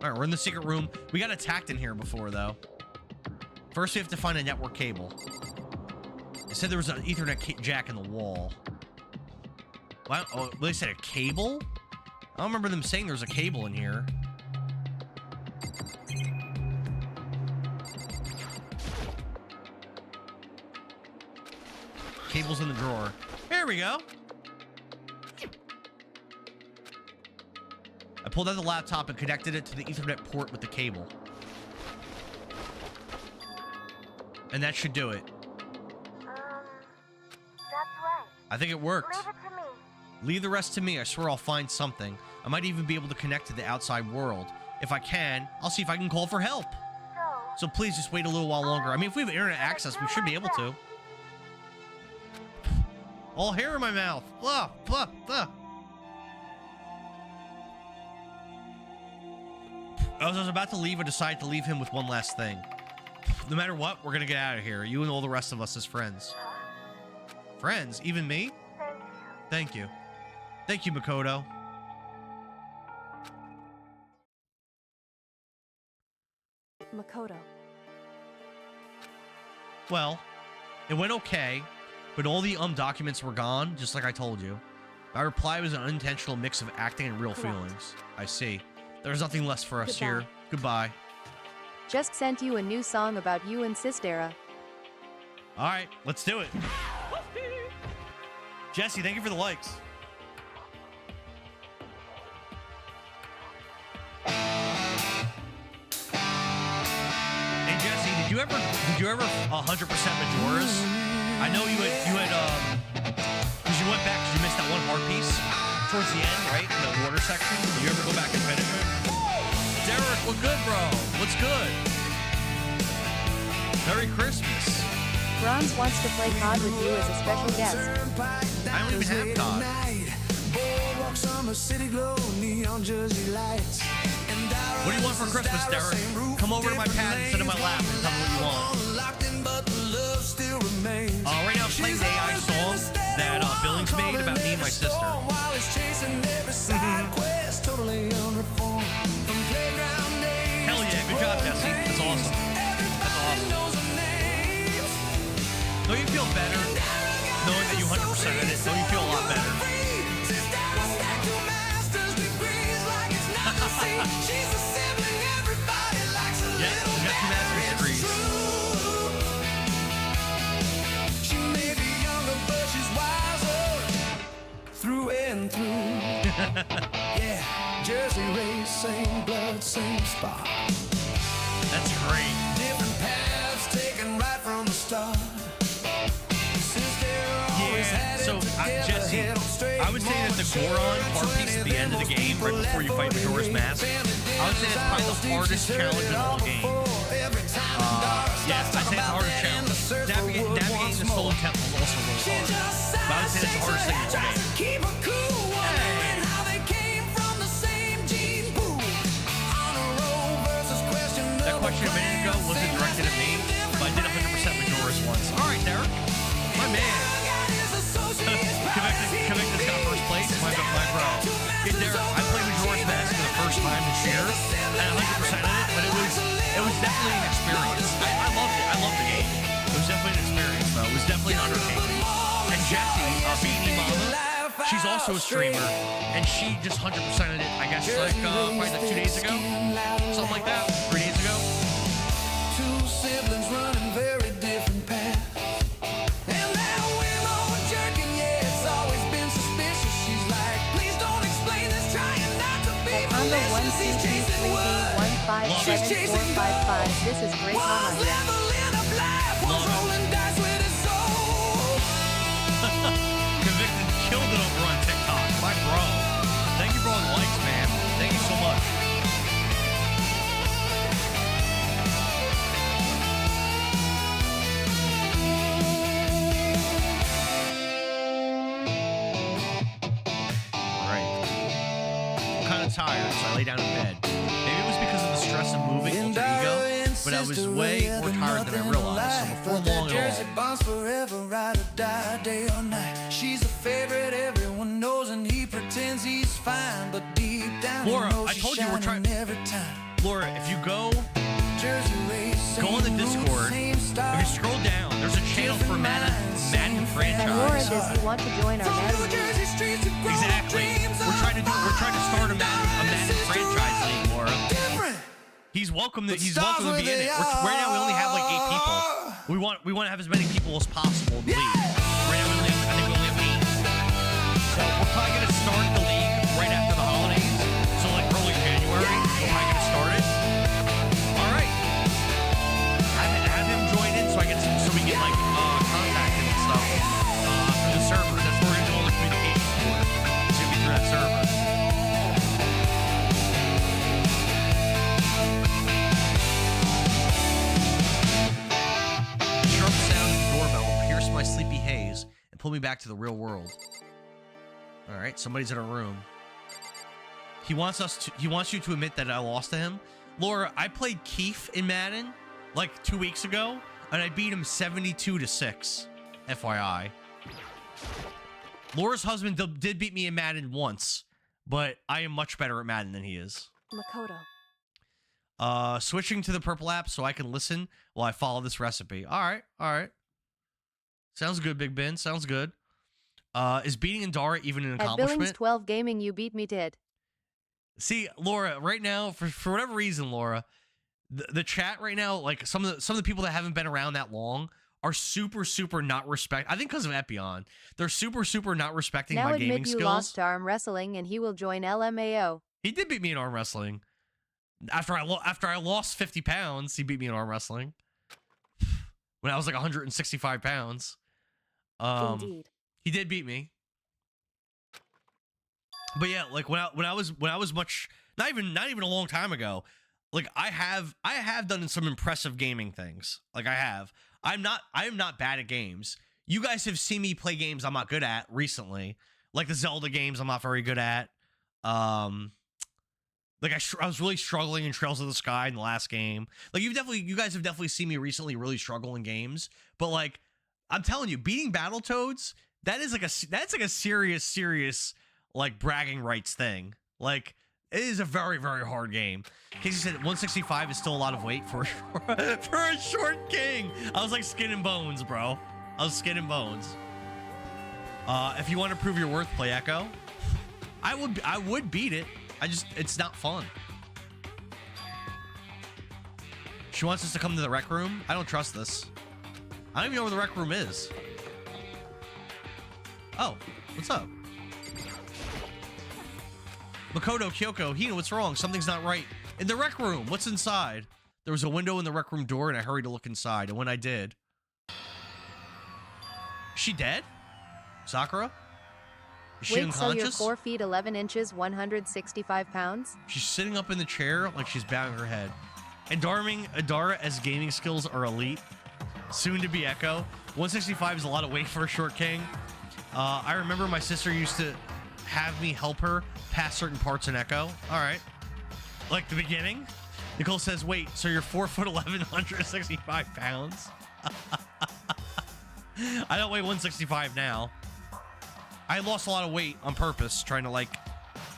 Alright, we're in the secret room. We got attacked in here before, though. First, we have to find a network cable. They said there was an Ethernet jack in the wall. What? Oh, they said a cable? I don't remember them saying there was a cable in here. Cable's in the drawer. Here we go. I pulled out the laptop and connected it to the Ethernet port with the cable. And that should do it. That's right. I think it worked. Leave it to me. Leave the rest to me. I swear I'll find something. I might even be able to connect to the outside world. If I can, I'll see if I can call for help. So please just wait a little while longer. I mean, if we have internet access, we should be able to. All hair in my mouth. Blah, blah, blah. I was about to leave, I decided to leave him with one last thing. No matter what, we're gonna get out of here. You and all the rest of us as friends. Friends? Even me? Thank you. Thank you, Makoto. Makoto. Well, it went okay, but all the documents were gone, just like I told you. My reply was an unintentional mix of acting and real feelings. I see. There's nothing less for us here. Goodbye. Just sent you a new song about you and Sistera. All right, let's do it. Jesse, thank you for the likes. Hey Jesse, did you ever 100% Majora's? I know you had because you went back because you missed that one heart piece towards the end, right? In the water section. Did you ever go back and finish it? Derek, what good, bro? What's good? Merry Christmas. Bronze wants to play COD with you as a special guest. I don't even have COD. What do you want for Christmas, Derek? Come over to my pad and sit in my lap and tell me what you want. Right now I'm playing the AI song that Billings made about me and my sister. Hell yeah, good job, Jesse. That's awesome. That's awesome. Don't you feel better knowing that you 100%ed it? Don't you feel a lot better? Yeah, we got 2 master's degrees. She may be younger, but she's wiser through and through. Yeah, Jersey race, same blood, same spot. That's great. Different paths taken right from the start. Yeah, so Jesse, I would say that the Goron part piece at the end of the game, right before you fight Majora's Mask, I would say that's probably the hardest challenge in the whole game. Yeah, I'd say it's the hardest challenge. Navigating the Stolen Temple is also really hard. But I would say that's the hardest thing in the whole game. That question a minute ago wasn't directed at me, but I did 100% Majora's once. Alright, Derek. My man. Convicted's got first place. My bro. Yeah, Derek, I played Majora's Mask for the first time this year, and I 100%ed it, but it was definitely an experience. I loved it. I loved the game. It was definitely an experience, though. It was definitely an undertaking. And Jessie, Beanie Mama, she's also a streamer, and she just 100%ed it, I guess, like, probably like 2 days ago? Something like that? 3 days ago? 2 siblings running very different paths. On the 12331574555, this is great. Convicted killed it over on TikTok. My bro. Thank you for all the likes, man. Thank you so much. Tired, so I lay down in bed. Maybe it was because of the stress of moving alter ego, but I was way more tired than I realized. So before long at all. She's a favorite, everyone knows, and he pretends he's fine, but deep down Laura, I told you we're trying. Laura, if you go on the Discord, if you scroll down, there's a channel for Madden franchise. And Laura, does he want to join our Madden league? Exactly. We're trying to start a Madden franchise league, Laura. He's welcome to be in it. Right now we only have like 8 people. We want to have as many people as possible in the league. Right now I think we only have 8. So we're probably gonna start the league right after the holidays. So like early January, we're probably gonna start it. All right. Have him join in so we can like contact him and stuff through the server. That's where we're gonna do all the communications for. It's gonna be through that server. pull me back to the real world. All right, somebody's in a room. He wants you to admit that I lost to him. Laura, I played Keith in Madden like 2 weeks ago, and I beat him 72-6. FYI. Laura's husband did beat me in Madden once, but I am much better at Madden than he is. Makoto. Switching to the purple app so I can listen while I follow this recipe. All right. Sounds good, Big Ben. Sounds good. Is beating Indara even an accomplishment? At Billings 12 Gaming, you beat me did. See, Laura, right now, for whatever reason, Laura, the chat right now, like some of the people that haven't been around that long are super not I think because of Epion, they're super not respecting now my gaming skills. Now admit you lost to arm wrestling, and he will join LMAO. He did beat me in arm wrestling. After I lost 50 pounds, he beat me in arm wrestling. When I was like 165 pounds. Indeed. He did beat me. But yeah, like when I was much not even a long time ago, like I have done some impressive gaming things. Like I am not bad at games. You guys have seen me play games I'm not good at recently. Like the Zelda games I'm not very good at. Like I was really struggling in Trails of the Sky in the last game. Like you guys have definitely seen me recently really struggle in games. But like I'm telling you, beating Battletoads, that's like a serious like bragging rights thing. Like it is a very hard game. Casey said 165 is still a lot of weight for a short king. I was like skin and bones, bro. I was skin and bones. If you want to prove your worth, play Echo. I would beat it. It's not fun. She wants us to come to the rec room. I don't trust this. I don't even know where the rec room is. Oh, what's up? Makoto, Kyoko, Hina, what's wrong? Something's not right. In the rec room, what's inside? There was a window in the rec room door and I hurried to look inside. And when I did... Is she dead? Sakura? Is she Wait, so you're unconscious? 4 feet 11 inches, 165 pounds? She's sitting up in the chair like she's bowing her head. And Indara as gaming skills are elite. Soon to be Echo. 165 is a lot of weight for a short king. I remember my sister used to have me help her pass certain parts in Echo. All right. Like the beginning. Nicole says, wait, so you're 4 foot 11, 165 pounds? I don't weigh 165 now. I lost a lot of weight on purpose, I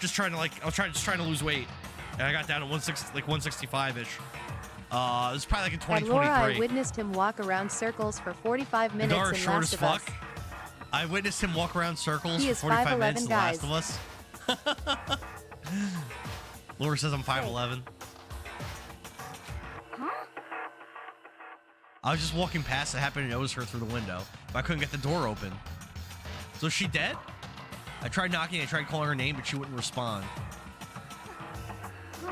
was trying to lose weight, and I got down to 165-ish. It was probably like in 2023. At Laura, I witnessed him walk around circles for 45 minutes Indara's in short Last as of fuck. Us. I witnessed him walk around circles He for is 45 minutes 5'11", in The Last of Us. Laura says I'm 5'11". I was just walking past. I happened to notice her through the window, but I couldn't get the door open. So is she dead? I tried knocking. I tried calling her name, but she wouldn't respond.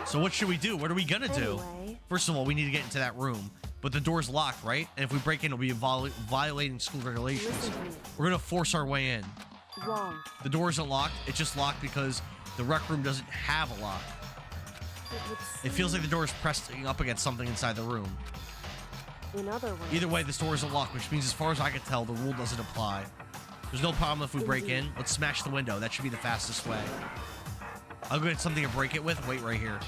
So what should we do? What are we gonna do? Anyway. First of all, we need to get into that room. But the door's locked, right? And if we break in, it'll be violating school regulations. Listen to me. We're gonna force our way in. Wrong. The door isn't locked. It's just locked because the rec room doesn't have a lock. It feels like the door is pressing up against something inside the room. In other words. Either way, this door isn't locked, which means as far as I can tell, the rule doesn't apply. There's no problem if we break in. Let's smash the window. That should be the fastest way. I'll go get something to break it with. Wait right here.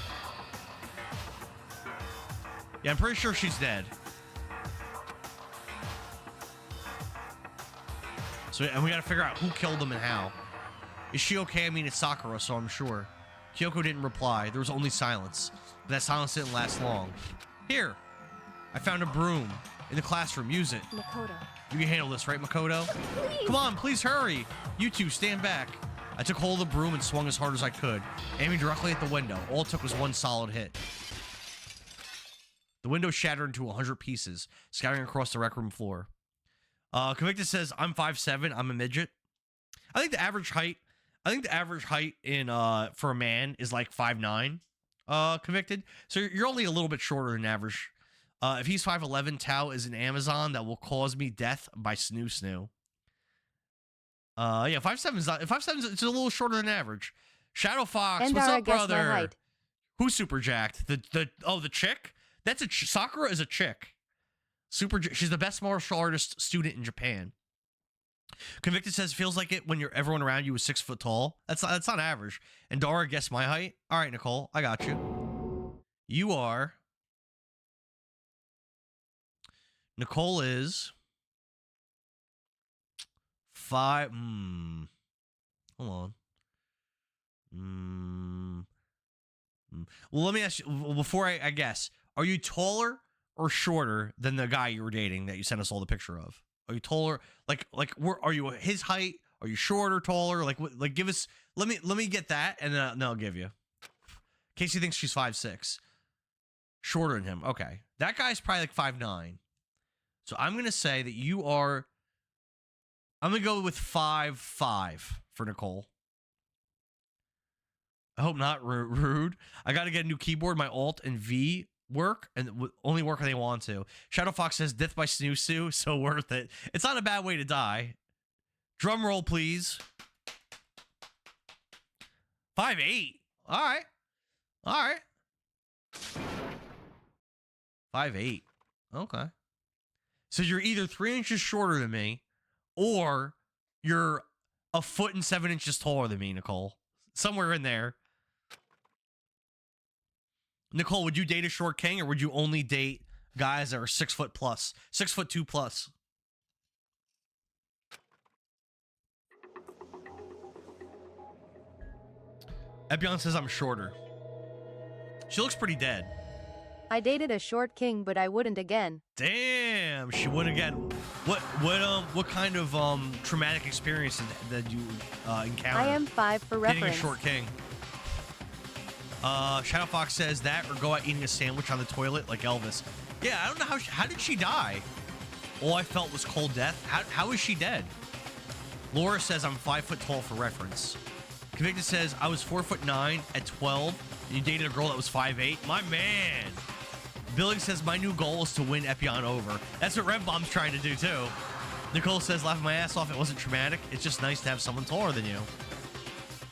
Yeah, I'm pretty sure she's dead. So, and we gotta figure out who killed them and how. Is she okay? I mean, it's Sakura, so I'm sure. Kyoko didn't reply. There was only silence. But that silence didn't last long. Here. I found a broom. In the classroom. Use it. Makoto. You can handle this, right, Makoto? Please. Come on, please hurry. You two, stand back. I took hold of the broom and swung as hard as I could, aiming directly at the window. All it took was one solid hit. The window shattered into 100 pieces, scattering across the rec room floor. Convicted says, I'm 5'7", I'm a midget. I think the average height in for a man is like 5'9", Convicted. So you're only a little bit shorter than average. If he's 5'11", Tao is an Amazon that will cause me death by snoo snoo. Yeah, 5'7" is not. 5'7" it's a little shorter than average. Shadow Fox, And what's Dara up, guessed my brother? height. Who's super jacked? The chick? That's a Sakura is a chick. She's the best martial artist student in Japan. Convicted says feels like it when everyone around you is 6 foot tall. That's not average. And Dara, guess my height. All right, Nicole, I got you. You are. Nicole is 5. Hold on. Well, let me ask you before I guess. Are you taller or shorter than the guy you were dating that you sent us all the picture of? Are you taller? Like, are you his height? Are you shorter, taller? Like, give us. Let me get that, and then I'll give you. Casey thinks she's 5'6", shorter than him. Okay, that guy's probably like 5'9". So I'm gonna say that you are. I'm gonna go with 5'5" for Nicole. I hope not rude. I got to get a new keyboard. My Alt and V work, and only work when they want to. Shadow Fox says death by snoo, so worth it. It's not a bad way to die. Drum roll, please. 5'8". All right. 5'8". Okay. So you're either 3 inches shorter than me, or you're a foot and 7 inches taller than me, Nicole. Somewhere in there. Nicole, would you date a short king, or would you only date guys that are 6 foot plus, 6'2" plus? Epion says I'm shorter. She looks pretty dead. I dated a short king, but I wouldn't again. Damn, she wouldn't again. What kind of traumatic experience did you encounter? I am 5 for reference. Dating a short king. Shadow Fox says that, or go out eating a sandwich on the toilet like Elvis. Yeah, I don't know how did she die? All I felt was cold death. How is she dead? Laura says I'm 5 foot tall for reference. Convicted says I was 4'9" at 12. And you dated a girl that was 5'8". My man. Billing says my new goal is to win Epion over. That's what Rev Bomb's trying to do too. Nicole says laughing my ass off. It wasn't traumatic. It's just nice to have someone taller than you.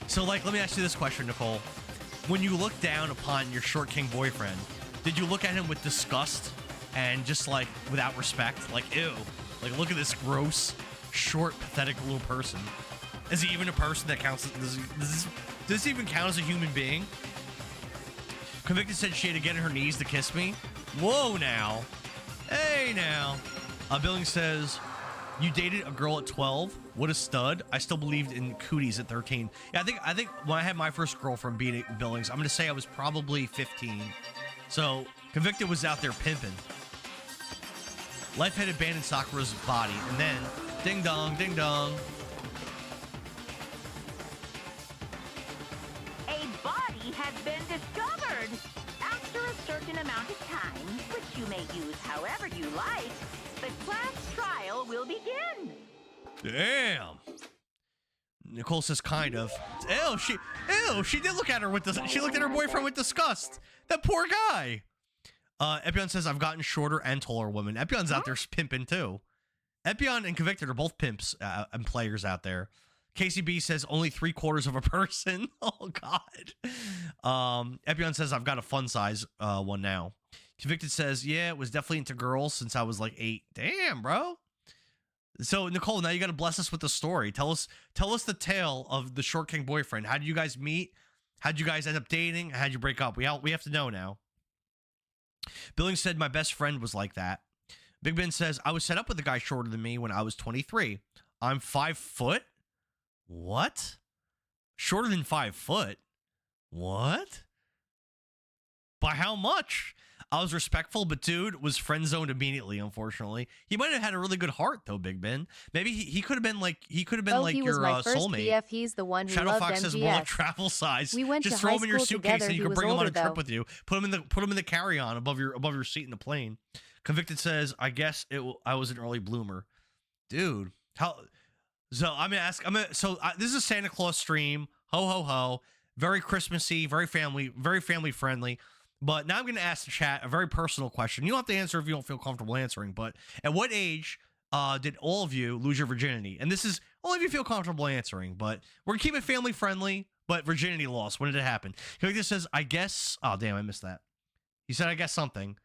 So like, let me ask you this question, Nicole. When you look down upon your short king boyfriend, did you look at him with disgust and just like without respect? Like, ew. Like, look at this gross, short, pathetic little person. Is he even a person that counts? Does this even count as a human being? Convicted said she had to get on her knees to kiss me. Whoa, now. Hey, now. Billing says, you dated a girl at 12? What a stud. I still believed in cooties at 13. Yeah, I think when I had my first girlfriend being at Billings, I'm going to say I was probably 15. So, Convicted was out there pimping. Life had abandoned Sakura's body, and then, ding dong, ding dong. A body has been discovered. After a certain amount of time, which you may use however you like, the class trial will begin. Damn. Nicole says kind of. Ew, she did look at her with she looked at her boyfriend with disgust. That poor guy. Epion says I've gotten shorter and taller women. Epion's out there pimping too. Epion and Convicted are both pimps and players out there. KCB says only 3/4 of a person. Oh God. Epion says I've got a fun size one now. Convicted says, yeah, it was definitely into girls since I was like 8. Damn, bro. So Nicole, now you got to bless us with the story. Tell us the tale of the short king boyfriend. How did you guys meet? How did you guys end up dating? How did you break up? We have to know now. Billing said my best friend was like that. Big Ben says I was set up with a guy shorter than me when I was 23. I'm 5 foot. What? Shorter than 5 foot? What? By how much? I was respectful, but dude was friend zoned immediately. Unfortunately, he might have had a really good heart, though. Big Ben, maybe he could have been like he your was my first soulmate. BF. He's the one who Shadow loved Fox MGS. says more like travel size. We went just to throw high him in your school suitcase together. and you He can was bring him on a older, trip though. with you. Put him in the carry on above your seat in the plane. Convicted says I guess I was an early bloomer, dude. How? So I'm gonna ask. This is a Santa Claus stream. Ho ho ho. Very Christmassy. Very family friendly. But now I'm going to ask the chat a very personal question. You don't have to answer if you don't feel comfortable answering. But at what age did all of you lose your virginity? And this is only if you feel comfortable answering. But we're going to keep it family friendly. But virginity loss. When did it happen? He just says, I guess. Oh, damn, I missed that. He said, I guess something.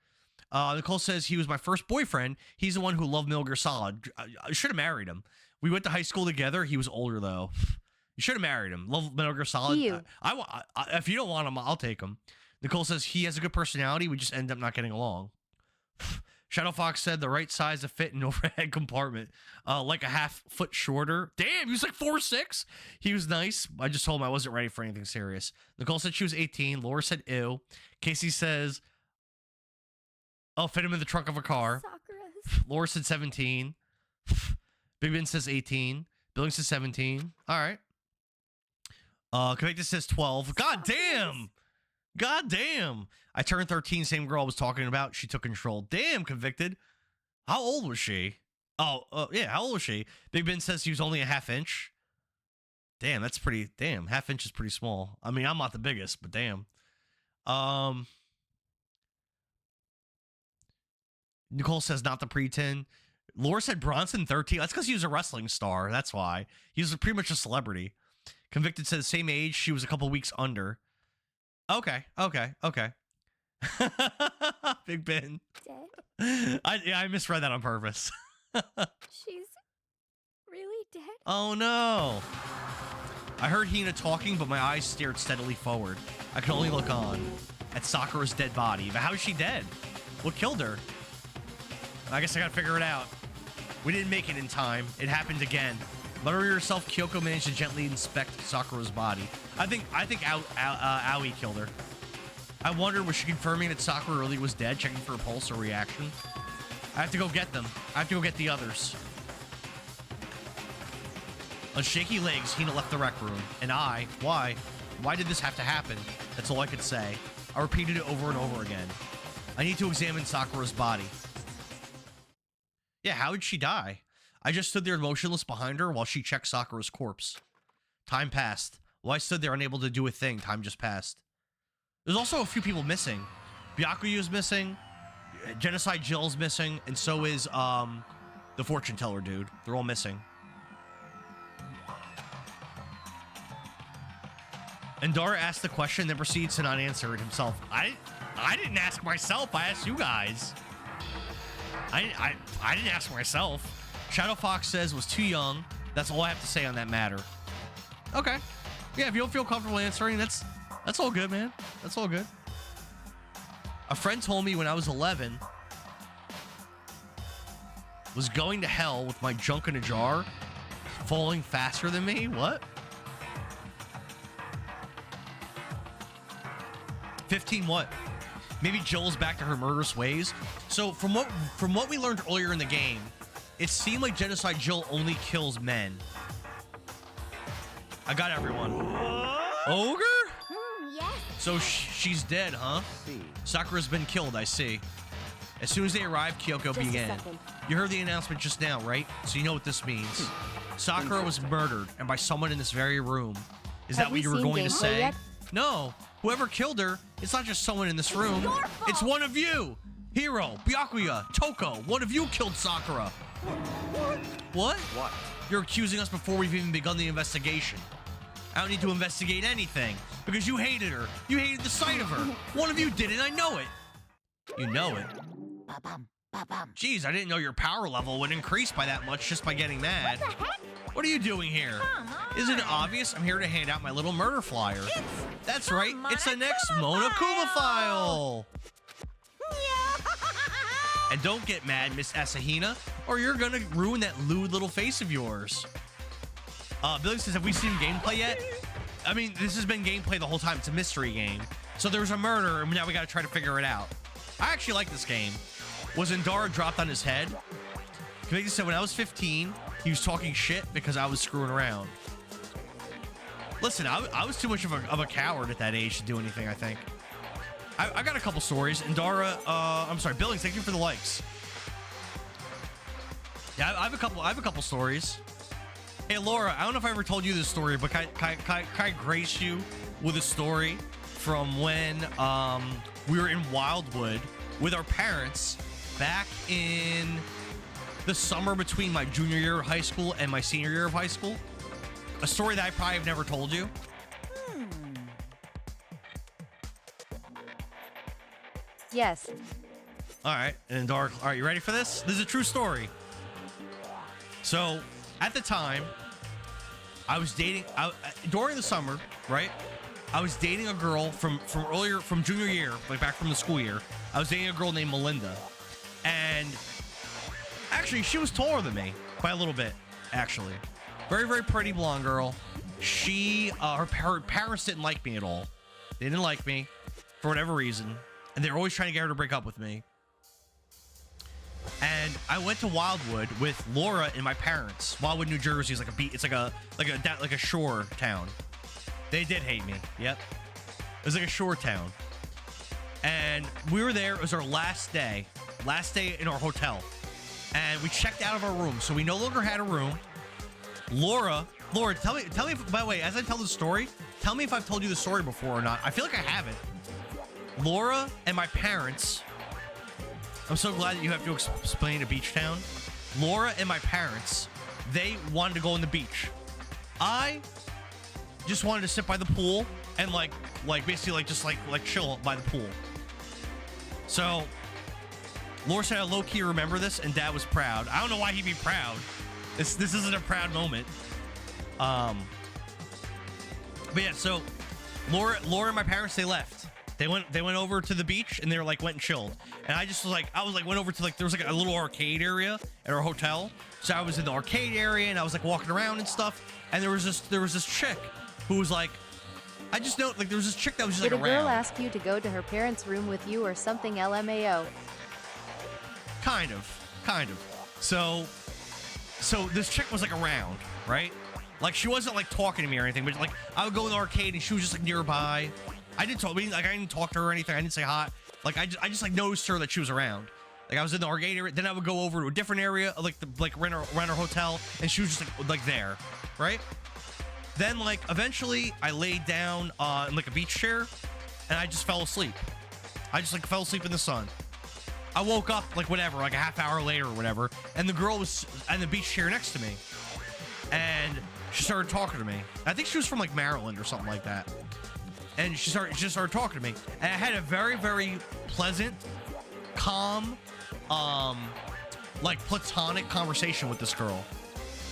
Nicole says he was my first boyfriend. He's the one who loved Metal Gear Solid. I should have married him. We went to high school together. He was older though. You should have married him. Love Metal Gear Solid. If you don't want him, I'll take him. Nicole says he has a good personality. We just end up not getting along. Shadow Fox said the right size to fit in overhead compartment, like a half foot shorter. Damn, he was like 4'6". He was nice. I just told him I wasn't ready for anything serious. Nicole said she was 18. Laura said ew. Casey says, "I'll fit him in the trunk of a car." Sakura's. Laura said 17. Big Ben says 18. Billings says 17. All right. Convicted says 12. God damn. God damn. I turned 13. Same girl I was talking about. She took control. Damn, Convicted. How old was she? Oh, yeah. How old was she? Big Ben says he was only a half inch. Damn, that's pretty. Damn, half inch is pretty small. I mean, I'm not the biggest, but damn. Nicole says not the pre-10. Laura said Bronson 13. That's because he was a wrestling star. That's why. He was pretty much a celebrity. Convicted said the same age. She was a couple weeks under. Okay. Big Ben. Dead? I misread that on purpose. She's really dead? Oh no. I heard Hina talking, but my eyes stared steadily forward. I could only look on at Sakura's dead body. But how is she dead? What killed her? I guess I gotta figure it out. We didn't make it in time. It happened again. Mutter yourself, Kyoko managed to gently inspect Sakura's body. I think Aoi killed her. I wondered, was she confirming that Sakura really was dead, checking for a pulse or reaction? I have to go get them. I have to go get the others. On shaky legs, Hina left the rec room. And why did this have to happen? That's all I could say. I repeated it over and over again. I need to examine Sakura's body. Yeah, how did she die? I just stood there motionless behind her while she checked Sakura's corpse. Time passed. While I stood there unable to do a thing, time just passed. There's also a few people missing. Byakuya's missing. Genocide Jill's missing. And so is the fortune teller dude. They're all missing. And Dara asked the question, then proceeds to not answer it himself. I didn't ask myself. I asked you guys. I didn't ask myself. Shadow Fox says was too young. That's all I have to say on that matter. Okay. Yeah, if you don't feel comfortable answering, that's all good, man. That's all good. A friend told me when I was 11, was going to hell with my junk in a jar, falling faster than me. What? 15 what? Maybe Joel's back to her murderous ways. So from what we learned earlier in the game, it seemed like Genocide Jill only kills men. I got everyone. Ogre? Yes. So she's dead, huh? Sakura's been killed, I see. As soon as they arrived, Kyoko began. You heard the announcement just now, right? So you know what this means. Sakura was murdered, and by someone in this very room. Is that what you were going to say? Yet? No. Whoever killed her, it's not just someone in this room. It's one of you. Hiro, Byakuya, Toko, one of you killed Sakura. What? What? You're accusing us before we've even begun the investigation. I don't need to investigate anything because you hated her. You hated the sight of her. One of you did it. I know it. You know it. Jeez, I didn't know your power level would increase by that much just by getting mad. What the heck? What are you doing here? Isn't it obvious? I'm here to hand out my little murder flyer. That's right. It's the next Monokuma file. And don't get mad, Miss Asahina, or you're gonna ruin that lewd little face of yours. Billy says, have we seen gameplay yet? I mean, this has been gameplay the whole time. It's a mystery game. So there's a murder, and now we gotta try to figure it out. I actually like this game. Was Indara dropped on his head? He said, when I was 15, he was talking shit because I was screwing around. Listen, I was too much of a coward at that age to do anything, I think. I got a couple stories. Indara, I'm sorry, Billings, thank you for the likes. Yeah, I have a couple stories. Hey, Laura, I don't know if I ever told you this story, but can I grace you with a story from when we were in Wildwood with our parents back in the summer between my junior year of high school and my senior year of high school? A story that I probably have never told you. Yes. All right, and dark. All right, you ready for this? This is a true story. So, at the time, I was dating during the summer, right? I was dating a girl from junior year, like back from the school year. I was dating a girl named Melinda, and actually, she was taller than me by a little bit. Actually, very, very pretty blonde girl. She, her parents didn't like me at all. They didn't like me for whatever reason, and they were always trying to get her to break up with me. And I went to Wildwood with Laura and my parents. Wildwood, New Jersey is like a beach. It's like a shore town. They did hate me. Yep. It was like a shore town. And we were there. It was our last day in our hotel. And we checked out of our room. So we no longer had a room. Laura, tell me if, by the way, as I tell the story, tell me if I've told you the story before or not. I feel like I haven't. Laura and my parents, I'm so glad that you have to explain a beach town. Laura and my parents, they wanted to go on the beach. I just wanted to sit by the pool and like basically just chill by the pool. So Laura said I low-key remember this, and Dad was proud. I don't know why he'd be proud. This isn't a proud moment. But yeah, so Laura and my parents, they left. They went over to the beach, and they went and chilled. And I just went over to there was a little arcade area at our hotel. So I was in the arcade area, and I was walking around and stuff. And there was this chick who was I just know there was this chick that was just Did a around. girl ask you to go to her parents' room with you or something? LMAO. Kind of. So this chick was around, right? She wasn't talking to me or anything, but I would go in the arcade and she was just nearby. I didn't talk to her or anything. I didn't say hi. I just noticed her that she was around. I was in the arcade area. Then I would go over to a different area, around our hotel, and she was just there, right? Then eventually I laid down in a beach chair, and I just fell asleep. I just fell asleep in the sun. I woke up whatever, a half hour later or whatever, and the girl was in the beach chair next to me, and she started talking to me. I think she was from Maryland or something like that. And she just started talking to me, and I had a very, very pleasant, calm, platonic conversation with this girl,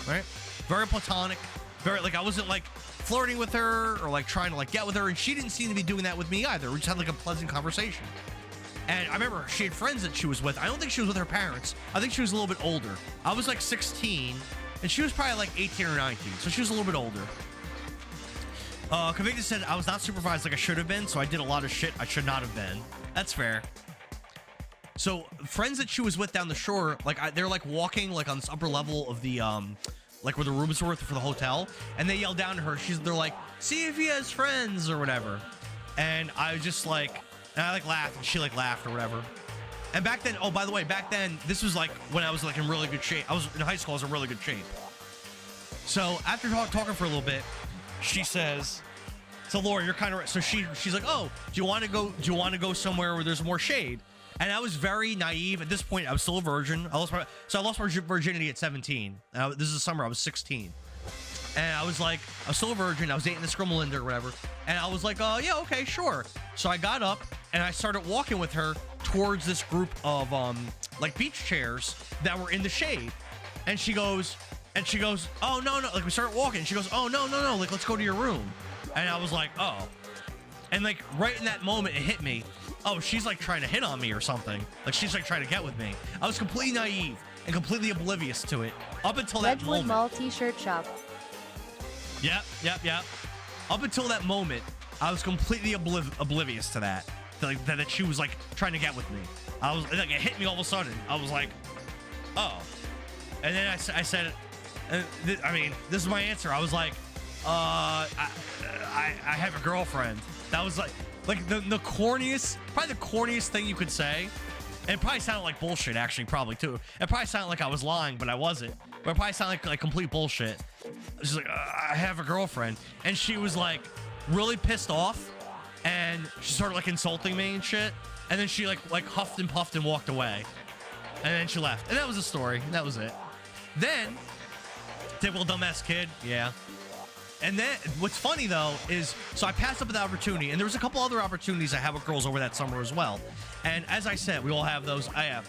right? Very platonic, very I wasn't flirting with her or trying to get with her, and she didn't seem to be doing that with me either. We just had a pleasant conversation. And I remember she had friends that she was with. I don't think she was with her parents. I think she was a little bit older. I was 16, and she was probably 18 or 19, so she was a little bit older. Convicted said I was not supervised like I should have been, so I did a lot of shit I should not have been. That's fair. So friends that she was with down the shore, they're walking on this upper level of the where the rooms were for the hotel, and they yelled down to her. They're like, see if he has friends or whatever. And I was just and I laughed, and she laughed or whatever. And back then, oh by the way, back then this was when I was in really good shape. I was in high school. I was in really good shape. So after talking for a little bit, she says, so Laura, you're kind of right. So she's like, oh, do you want to go somewhere where there's more shade? And I was very naive at this point. I was still a virgin. I lost my virginity at 17. This is the summer. I was 16, and I was still a virgin. I was dating this girl Melinda or whatever, and I was yeah, okay, sure. So I got up and I started walking with her towards this group of beach chairs that were in the shade, and she goes, oh no, we started walking, and she goes, oh no, let's go to your room. And I was oh. And right in that moment, it hit me. Oh, she's trying to hit on me or something. She's trying to get with me. I was completely naive and completely oblivious to it up until that Redwood moment. Mall T-shirt shop. Yep. Up until that moment, I was completely oblivious to that. That she was trying to get with me. I was it hit me all of a sudden. I was oh. And then I said, I mean, this is my answer. I was I have a girlfriend. That was the corniest, probably the corniest thing you could say. And it probably sounded like bullshit, actually, probably too. It probably sounded like I was lying, but I wasn't. But it probably sounded like complete bullshit. She's I have a girlfriend. And she was really pissed off. And she started insulting me and shit. And then she huffed and puffed and walked away. And then she left. And that was the story. That was it. Then, typical dumbass kid, yeah. And then what's funny though is, so I passed up the opportunity, and there was a couple other opportunities I had with girls over that summer as well. And as I said, we all have those. I have.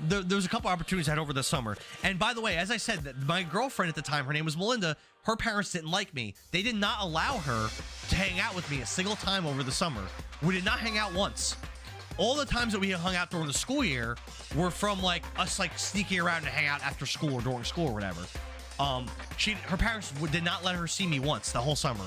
There was a couple opportunities I had over the summer. And by the way, as I said, that my girlfriend at the time, her name was Melinda, her parents didn't like me. They did not allow her to hang out with me a single time over the summer. We did not hang out once. All the times that we hung out during the school year were from like us like sneaking around to hang out after school or during school or whatever. Her parents did not let her see me once the whole summer.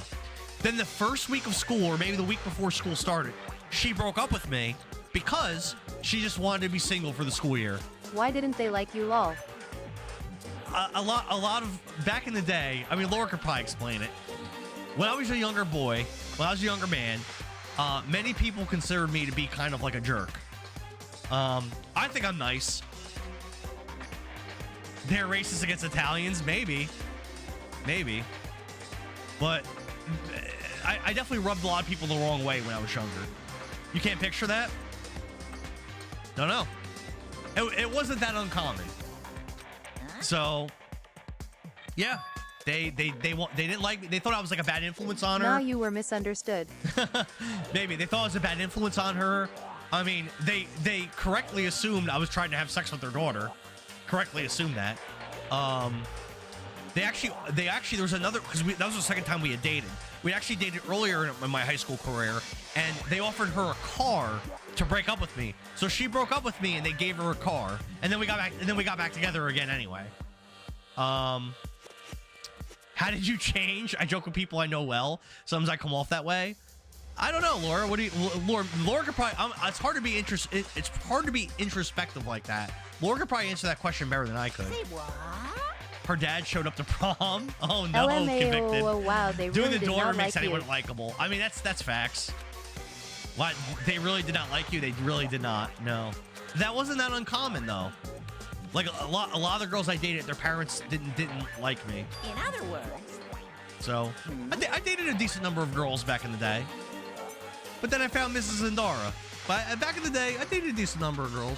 Then the first week of school, or maybe the week before school started, she broke up with me because she just wanted to be single for the school year. Why didn't they like you, lol? A lot of back in the day. I mean, Laura could probably explain it. When I was a younger boy, when I was a younger man, many people considered me to be kind of like a jerk. I think I'm nice. They're racist against Italians, maybe, but I definitely rubbed a lot of people the wrong way when I was younger. You can't picture that? No. It wasn't that uncommon. So, yeah, they didn't like me. They thought I was like a bad influence on her. Now you were misunderstood. Maybe they thought I was a bad influence on her. I mean, they correctly assumed I was trying to have sex with their daughter. Correctly assumed that. They actually there was another, because that was the second time we had dated. We actually dated earlier in my high school career, and they offered her a car to break up with me. So she broke up with me, and they gave her a car, and then we got back together again anyway. How did you change? I joke with people I know well. Sometimes I come off that way. I don't know, Laura. What do you, Laura could probably. It's hard to be It's hard to be introspective like that. Laura could probably answer that question better than I could. Say what? Her dad showed up to prom. Oh no, convicted. Oh, wow, they Doing really the did daughter not makes like anyone you. likable. I mean, that's facts. What? They really did not like you? They really did not. No, that wasn't that uncommon though. Like a lot of the girls I dated, their parents didn't like me. In other words. So I dated a decent number of girls back in the day. But then I found Mrs. Zendara. But back in the day, I dated a decent number of girls.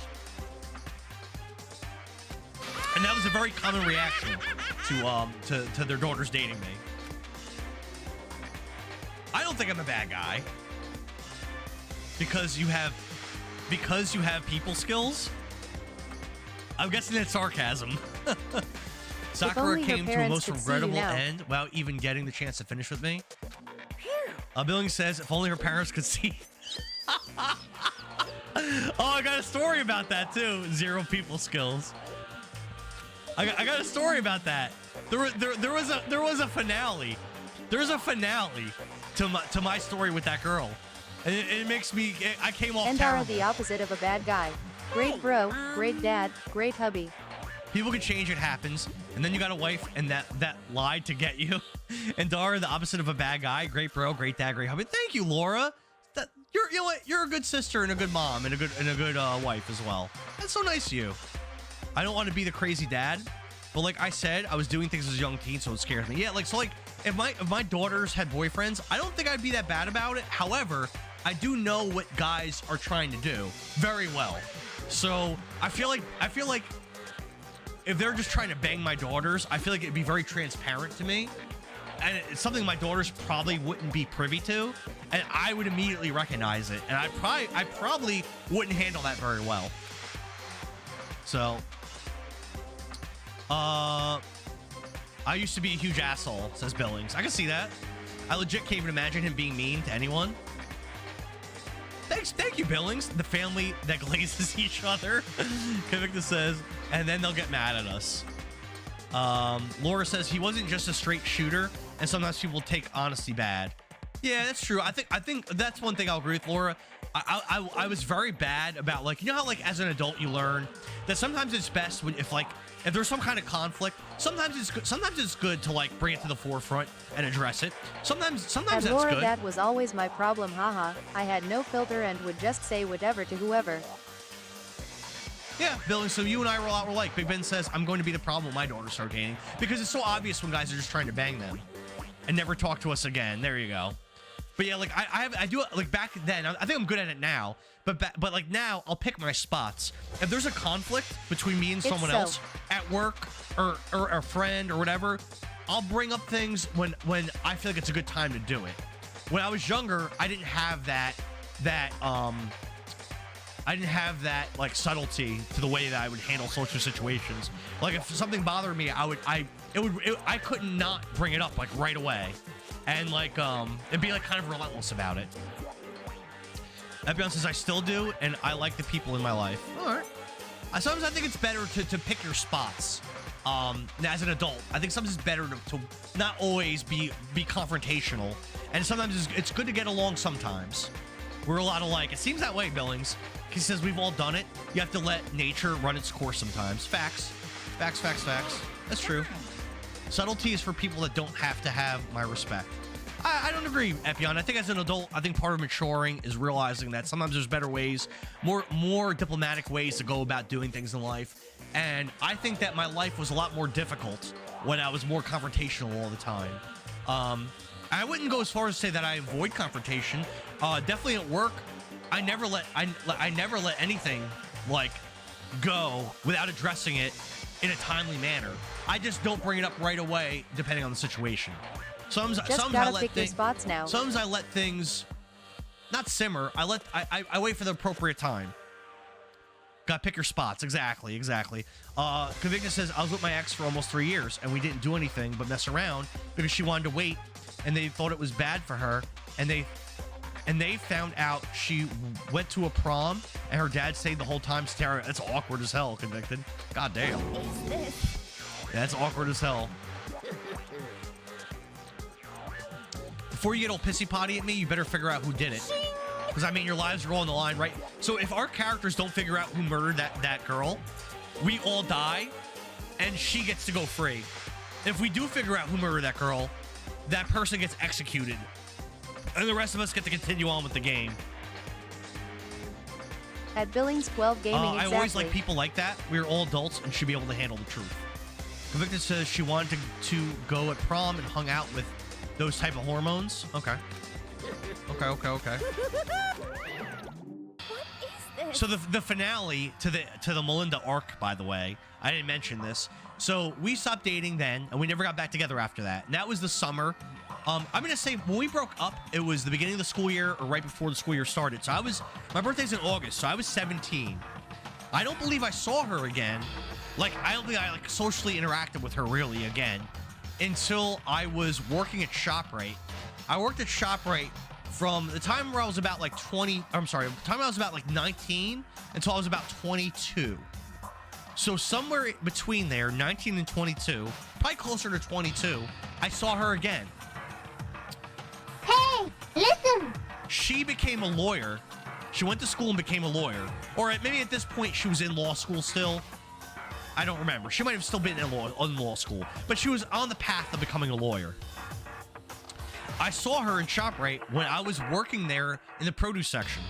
And that was a very common reaction to their daughters dating me. I don't think I'm a bad guy. Because you have people skills. I'm guessing that's sarcasm. Sakura came to a most regrettable end without even getting the chance to finish with me. Billings says, if only her parents could see. Oh, I got a story about that too. Zero people skills. I got a story about that. There was a finale. There was a finale to my story with that girl. And it makes me. I came off And terrible. are the opposite of a bad guy. Great bro, great dad, great hubby. People can change, it happens. And then you got a wife and that lied to get you. And Dara, the opposite of a bad guy. Great bro, great dad, great hubby. Thank you, Laura. You know what? You're a good sister and a good mom and a good wife as well. That's so nice of you. I don't want to be the crazy dad, but like I said, I was doing things as a young teen, so it scares me. Yeah, like if my daughters had boyfriends, I don't think I'd be that bad about it. However, I do know what guys are trying to do very well. So I feel like if they're just trying to bang my daughters, I feel like it'd be very transparent to me. And it's something my daughters probably wouldn't be privy to, and I would immediately recognize it. And I probably wouldn't handle that very well. So, I used to be a huge asshole, says Billings. I can see that. I legit can't even imagine him being mean to anyone. Thank you, Billings. The family that glazes each other. Kavicta says, and then they'll get mad at us. Laura says he wasn't just a straight shooter, and sometimes people take honesty bad. Yeah, that's true. I think that's one thing I'll agree with Laura. I was very bad about, like, you know how like as an adult you learn that sometimes it's best if there's some kind of conflict. Sometimes it's good to like bring it to the forefront and address it. Sometimes And that's Laura, good. that was always my problem, haha. I had no filter and would just say whatever to whoever. Yeah, Billy, so you and I were a lot alike. Big Ben says, I'm going to be the problem when my daughters start dating. Because it's so obvious when guys are just trying to bang them. And never talk to us again. There you go. But yeah, like, I do, like, back then, I think I'm good at it now. But like, now, I'll pick my spots. If there's a conflict between me and someone else at work or a friend or whatever, I'll bring up things when I feel like it's a good time to do it. When I was younger, I didn't have that like subtlety to the way that I would handle social situations. Like if something bothered me, I couldn't not bring it up like right away, and like and be like kind of relentless about it. Epion says I still do, and I like the people in my life. All right. Sometimes I think it's better to pick your spots. As an adult, I think sometimes it's better to not always be confrontational, and sometimes it's good to get along. Sometimes we're a lot alike. It seems that way, Billings. He says we've all done it. You have to let nature run its course sometimes. Facts. That's true. Subtlety is for people that don't have to have my respect. I don't agree, Epion. I think as an adult, I think part of maturing is realizing that sometimes there's better ways, more diplomatic ways to go about doing things in life. And I think that my life was a lot more difficult when I was more confrontational all the time. I wouldn't go as far as to say that I avoid confrontation. Definitely at work, I never let anything like go without addressing it in a timely manner. I just don't bring it up right away, depending on the situation. Sometimes I let things. Sometimes I let things not simmer. I wait for the appropriate time. Gotta pick your spots. Exactly. Convictus says I was with my ex for almost 3 years, and we didn't do anything but mess around because she wanted to wait, and they thought it was bad for her, and they found out she went to a prom, and her dad stayed the whole time staring. That's awkward as hell, Convicted. God damn. What is this? Yeah, that's awkward as hell. Before you get all pissy potty at me, you better figure out who did it. Because, I mean, your lives are all on the line, right? So if our characters don't figure out who murdered that girl, we all die, and she gets to go free. If we do figure out who murdered that girl, that person gets executed. And the rest of us get to continue on with the game. At Billings 12 Gaming, exactly. I always like people like that. We're all adults and should be able to handle the truth. Convicted says she wanted to go at prom and hung out with those type of hormones. Okay. What is this? So the finale to the Melinda arc, by the way, I didn't mention this. So we stopped dating then, and we never got back together after that. And that was the summer. I'm gonna say when we broke up, it was the beginning of the school year or right before the school year started. So my birthday's in August, so I was 17. I don't believe I saw her again. I don't think I socially interacted with her really again until I was working at ShopRite. I worked at ShopRite from the time where I was about the time I was about 19 until I was about 22. So somewhere between there, 19 and 22, probably closer to 22, I saw her again. Hey, listen! She became a lawyer. She went to school and became a lawyer. Or maybe at this point she was in law school still. I don't remember. She might have still been in law school, but she was on the path of becoming a lawyer. I saw her in ShopRite when I was working there in the produce section.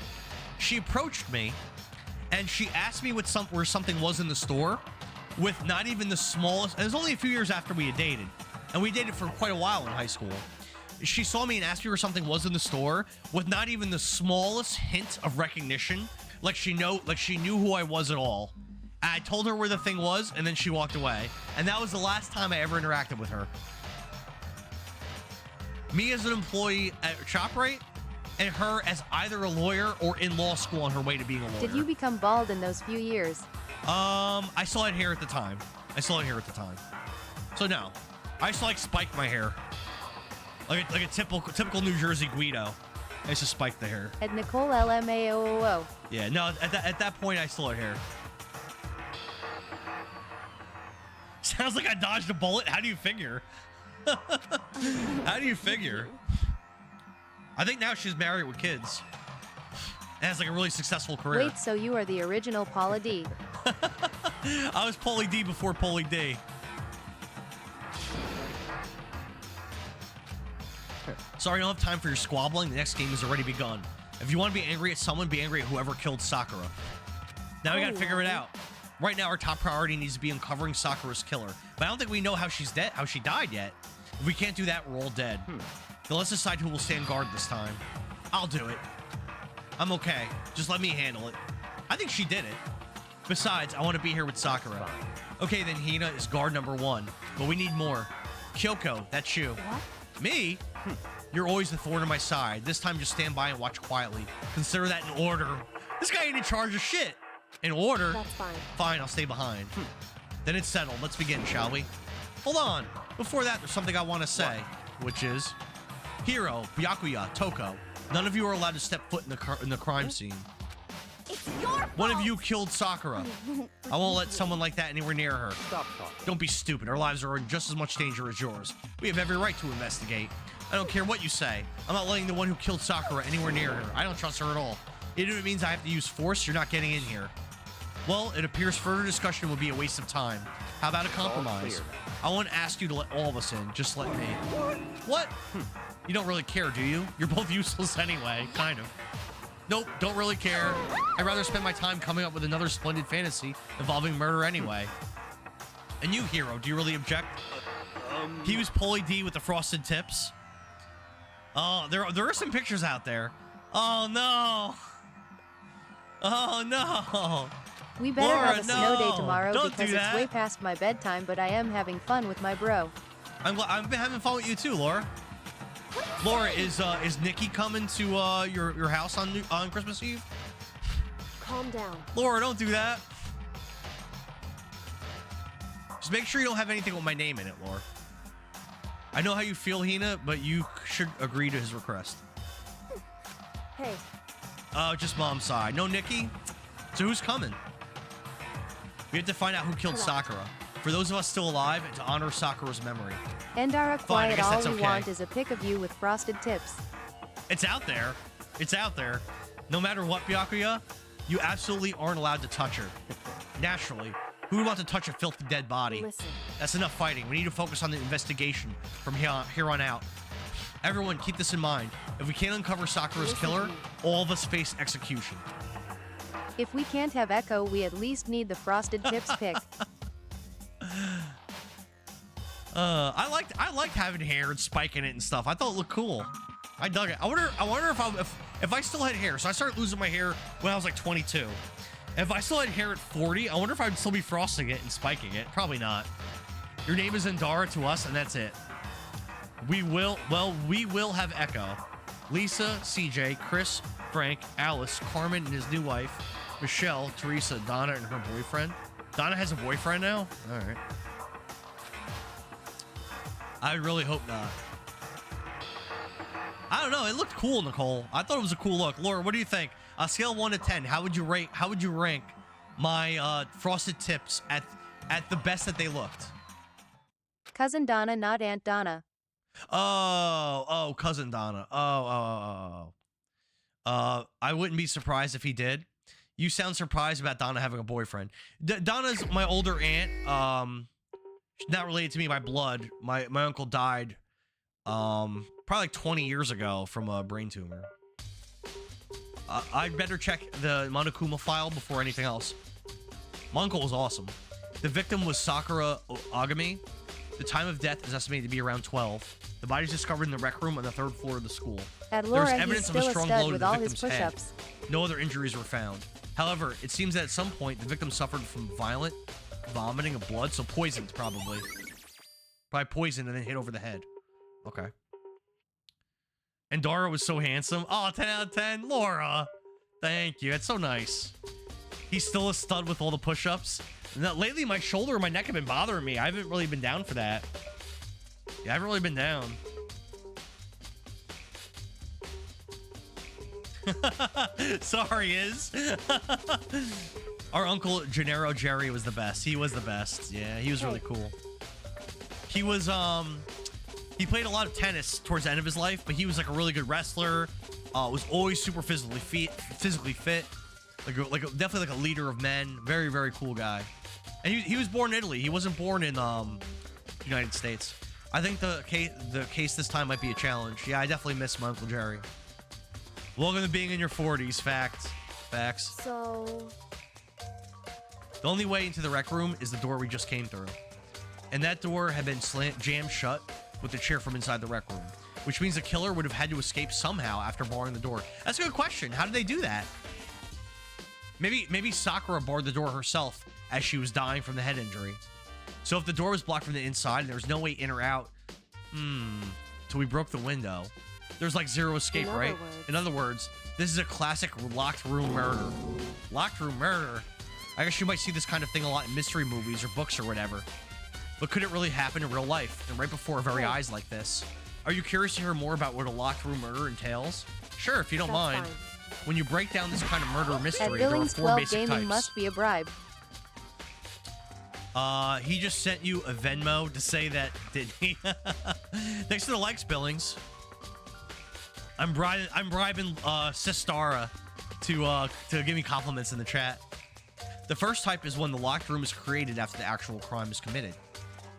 She approached me, and she asked me where something was in the store, with not even the smallest. And it was only a few years after we had dated, and we dated for quite a while in high school. She saw me and asked me where something was in the store, with not even the smallest hint of recognition, like she knew who I was at all. I told her where the thing was, and then she walked away. And that was the last time I ever interacted with her. Me as an employee at ShopRite, and her as either a lawyer or in law school on her way to being a lawyer. Did you become bald in those few years? I still had hair at the time. So no. I used to spike my hair. Like a typical New Jersey Guido. I used to spike the hair. At Nicole LMAOO. Yeah, no, at that point I still had hair. Sounds like I dodged a bullet. How do you figure? How do you figure? I think now she's married with kids. And has a really successful career. Wait, so you are the original Paula D. I was Paulie D before Paulie D. Sorry, I don't have time for your squabbling. The next game has already begun. If you want to be angry at someone, be angry at whoever killed Sakura. Now we gotta figure it out. Right now, our top priority needs to be uncovering Sakura's killer. But I don't think we know how she died yet. If we can't do that, we're all dead. Then let's decide who will stand guard this time. I'll do it. I'm okay. Just let me handle it. I think she did it. Besides, I want to be here with Sakura. Okay, then Hina is guard number 1. But we need more. Kyoko, that's you. What? Me? You're always the thorn in my side. This time, just stand by and watch quietly. Consider that in order. This guy ain't in charge of shit. In order? That's fine. Fine, I'll stay behind. Then it's settled. Let's begin, shall we? Hold on. Before that, there's something I want to say, which is... Hiro, Byakuya, Toko, none of you are allowed to step foot in the crime scene. It's your fault. One of you killed Sakura. I won't let someone like that anywhere near her. Stop talking. Don't be stupid. Our lives are in just as much danger as yours. We have every right to investigate. I don't care what you say. I'm not letting the one who killed Sakura anywhere near her. I don't trust her at all. Even if it means I have to use force, you're not getting in here. Well, it appears further discussion would be a waste of time. How about a compromise? I won't ask you to let all of us in. Just let me. What? You don't really care, do you? You're both useless anyway, kind of. Nope, don't really care. I'd rather spend my time coming up with another splendid fantasy involving murder anyway. And you, Hero, do you really object? He was Pauly D with the frosted tips. Oh, there are some pictures out there. Oh, no. Oh, no. We better Laura, have a snow day no. tomorrow Don't because do it's that. way past my bedtime, but I am having fun with my bro. I've been having fun with you too, Laura. Laura, is Nikki coming to your house on Christmas Eve? Calm down. Laura, don't do that. Just make sure you don't have anything with my name in it, Laura. I know how you feel, Hina, but you should agree to his request. Hey, Just Mom's side. No Nikki? So who's coming? We have to find out who killed Sakura. For those of us still alive, and to honor Sakura's memory. Endara, Fine, I quiet, guess all that's we okay. want is a pic of you with frosted tips. It's out there. It's out there. No matter what, Byakuya, you absolutely aren't allowed to touch her. Naturally. Who would want to touch a filthy dead body? listen. That's enough fighting. We need to focus on the investigation from here on out. Everyone, keep this in mind. If we can't uncover Sakura's killer, all of us face execution. If we can't have Echo, we at least need the frosted tips pic. I liked having hair and spiking it and stuff. I thought it looked cool. I dug it. I wonder if I still had hair. So I started losing my hair when I was like 22. If I still had hair at 40, I wonder if I'd still be frosting it and spiking it. Probably not. Your name is Endara to us, and that's it. We will have Echo, Lisa, CJ, Chris, Frank, Alice, Carmen and his new wife, Michelle, Teresa, Donna and her boyfriend. Donna has a boyfriend now? All right. I really hope not. I don't know. It looked cool, Nicole. I thought it was a cool look. Laura, what do you think? On a scale of 1 to 10, how would you rank my frosted tips at the best that they looked? Cousin Donna, not Aunt Donna. Oh, cousin Donna. I wouldn't be surprised if he did. You sound surprised about Donna having a boyfriend. Donna's my older aunt. She's not related to me by blood. My uncle died probably like 20 years ago from a brain tumor. I'd better check the Monokuma file before anything else. My uncle was awesome. The victim was Sakura Agami. The time of death is estimated to be around 12. The body is discovered in the rec room on the 3rd floor of the school. At Laura, There's he's evidence of still a a strong stud blow to with the all his victim's head. push-ups. No other injuries were found. However, it seems that at some point the victim suffered from violent vomiting of blood, so poisoned probably. Probably poisoned and then hit over the head. Okay. And Dara was so handsome. Oh, 10 out of 10. Laura. Thank you. That's so nice. He's still a stud with all the push-ups. Lately, my shoulder and my neck have been bothering me. I haven't really been down for that. Yeah, I haven't really been down. Sorry, Iz. Our uncle Gennaro Jerry was the best. He was the best. Yeah, he was really cool. He was he played a lot of tennis towards the end of his life, but he was like a really good wrestler. Was always super physically fit. Definitely like a leader of men. Very, very cool guy. And he was born in Italy. He wasn't born in United States. I think the case this time might be a challenge. Yeah, I definitely miss my Uncle Jerry. Welcome to being in your 40s. Facts. So... The only way into the rec room is the door we just came through. And that door had been jammed shut with the chair from inside the rec room. Which means the killer would have had to escape somehow after barring the door. That's a good question. How did they do that? Maybe Sakura barred the door herself as she was dying from the head injury. So if the door was blocked from the inside and there was no way in or out, so we broke the window, there's like zero escape, right? In other words, this is a classic locked room murder. Locked room murder? I guess you might see this kind of thing a lot in mystery movies or books or whatever. But could it really happen in real life and right before our very eyes like this? Are you curious to hear more about what a locked room murder entails? Sure, if you don't mind. When you break down this kind of murder mystery, there are 4 basic gaming types. Must be a bribe. He just sent you a Venmo to say that, did he? Thanks for the likes, Billings. I'm bribing Sistara to give me compliments in the chat. The first type is when the locked room is created after the actual crime is committed.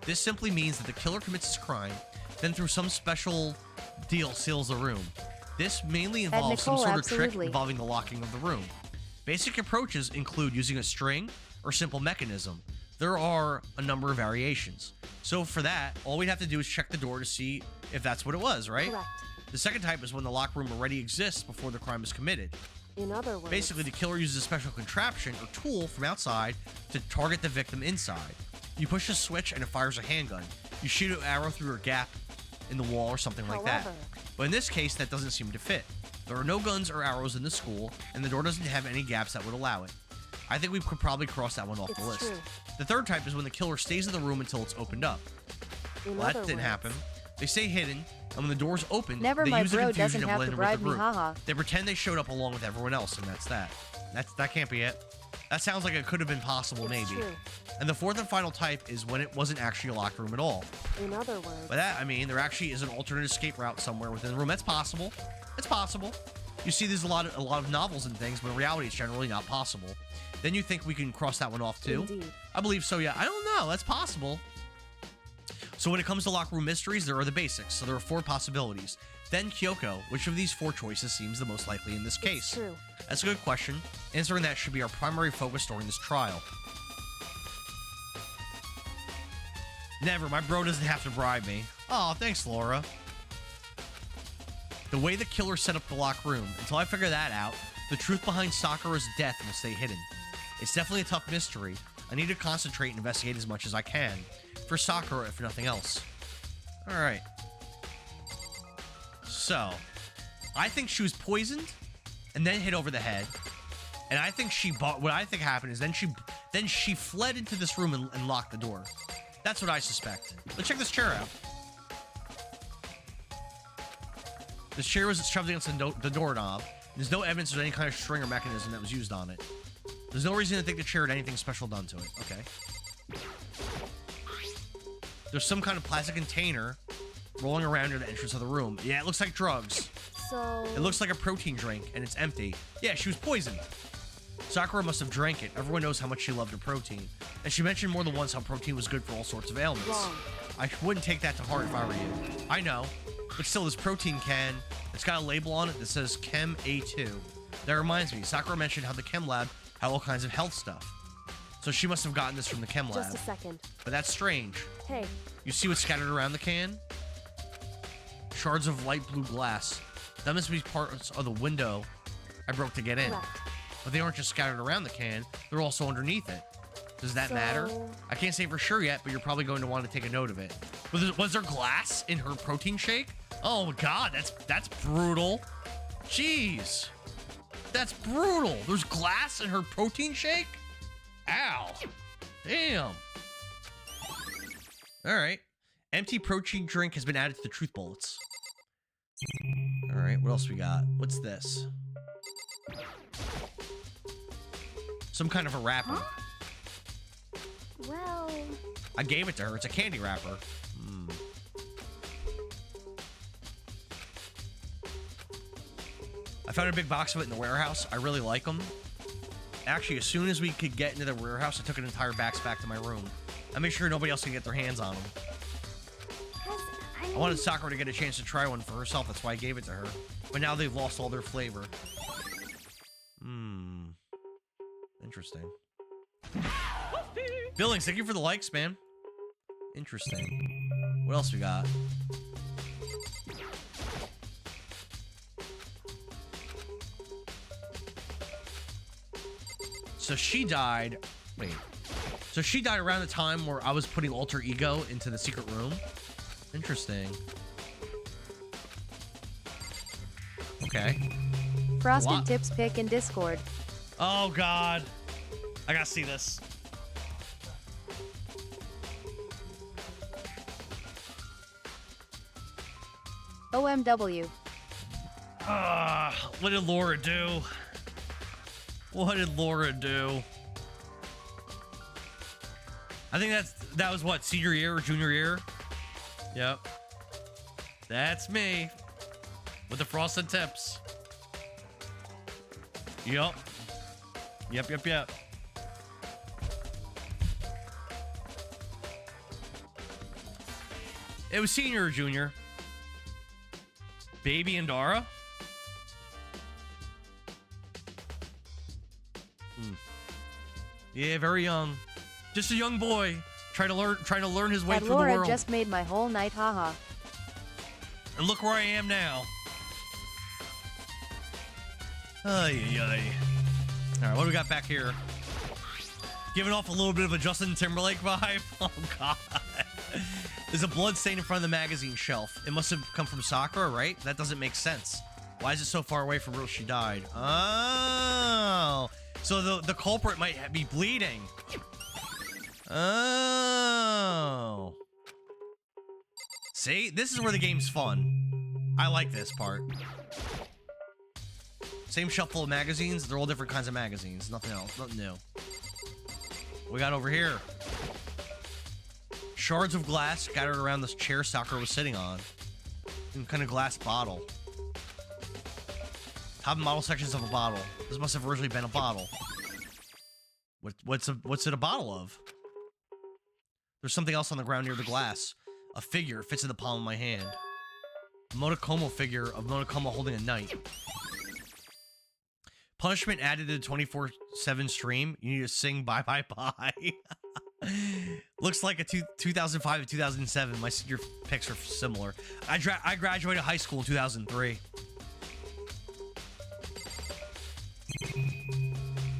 This simply means that the killer commits his crime, then through some special deal seals the room. This mainly involves some sort of trick involving the locking of the room. Basic approaches include using a string or simple mechanism. There are a number of variations. So for that, all we'd have to do is check the door to see if that's what it was, right? Correct. The second type is when the locked room already exists before the crime is committed. In other words, basically, the killer uses a special contraption or tool from outside to target the victim inside. You push a switch and it fires a handgun. You shoot an arrow through a gap in the wall or something like that. But in this case, that doesn't seem to fit. There are no guns or arrows in the school, and the door doesn't have any gaps that would allow it. I think we could probably cross that one off the list. True. The third type is when the killer stays in the room until it's opened up. Well, that didn't happen. They stay hidden, and when the door's open, they use the confusion to blend in with the group. They pretend they showed up along with everyone else, and that's that. That can't be it. That sounds like it could have been possible, maybe. True. And the fourth and final type is when it wasn't actually a locked room at all. In other words, By that, I mean there actually is an alternate escape route somewhere within the room. That's possible. It's possible. You see there's a lot of novels and things, but in reality, it's generally not possible. Then you think we can cross that one off too? Indeed. I believe so, yeah. I don't know. That's possible. So when it comes to locked room mysteries, there are the basics. So there are 4 possibilities. Then Kyoko, which of these 4 choices seems the most likely in this case? True. That's a good question. Answering that should be our primary focus during this trial. Never. My bro doesn't have to bribe me. Oh, thanks, Laura. The way the killer set up the locked room, until I figure that out, the truth behind Sakura's death will stay hidden. It's definitely a tough mystery. I need to concentrate and investigate as much as I can. For Sakura, if nothing else. Alright. So, I think she was poisoned and then hit over the head. And I think what I think happened is then she fled into this room and locked the door. That's what I suspect. Let's check this chair out. This chair was shoved against the doorknob. There's no evidence of any kind of string or mechanism that was used on it. There's no reason to think the chair had anything special done to it. Okay. There's some kind of plastic container rolling around near the entrance of the room. Yeah, it looks like drugs. So... It looks like a protein drink, and it's empty. Yeah, she was poisoned. Sakura must have drank it. Everyone knows how much she loved her protein. And she mentioned more than once how protein was good for all sorts of ailments. Wrong. I wouldn't take that to heart if I were you. I know. But still, this protein can, it's got a label on it that says Chem A2. That reminds me, Sakura mentioned how the Chem Lab had all kinds of health stuff. So she must have gotten this from the Chem Lab. Just a second. But that's strange. Hey. You see what's scattered around the can? Shards of light blue glass. That must be parts of the window I broke to get in. Correct. But they aren't just scattered around the can, they're also underneath it. Does that matter? I can't say for sure yet, but you're probably going to want to take a note of it. Was there glass in her protein shake? Oh god, that's brutal. Jeez. That's brutal. There's glass in her protein shake? Ow. Damn. Alright. Empty protein drink has been added to the truth bullets. Alright, what else we got? What's this? Some kind of a wrapper. Huh? Well... I gave it to her. It's a candy wrapper. I found a big box of it in the warehouse. I really like them. Actually, as soon as we could get into the warehouse, I took an entire box back to my room. I made sure nobody else could get their hands on them. I wanted Sakura to get a chance to try one for herself. That's why I gave it to her. But now they've lost all their flavor. Interesting. Billings, thank you for the likes, man. Interesting. What else we got? So she died. Wait. So she died around the time where I was putting alter ego into the secret room. Interesting. Okay. Frosted Tips pick in Discord. Oh God, I gotta see this. OMW. What did Laura do? What did Laura do? I think that was what, senior year or junior year? Yep. That's me. With the frosted tips. Yep. Yep. It was senior or junior. Baby and Dara? Yeah, very young. Just a young boy trying to learn his way And through Laura the world. just made my whole night, haha. And look where I am now. Ay. All right, what do we got back here? Giving off a little bit of a Justin Timberlake vibe. Oh God. There's a blood stain in front of the magazine shelf. It must have come from Sakura, right? That doesn't make sense. Why is it so far away from where she died? Oh. So the culprit might be bleeding. Oh. See? This is where the game's fun. I like this part. Same shelf full of magazines. They're all different kinds of magazines. Nothing else. Nothing new. We got over here. Shards of glass scattered around this chair Sakura was sitting on. Some kind of glass bottle. Top and bottom sections of a bottle. This must have originally been a bottle. What's it a bottle of? There's something else on the ground near the glass. A figure fits in the palm of my hand. A Monokuma figure of Monokuma holding a knife. Punishment added to the 24/7 stream. You need to sing bye bye bye. Looks like a 2005 to 2007. My senior pics are similar. I graduated high school in 2003.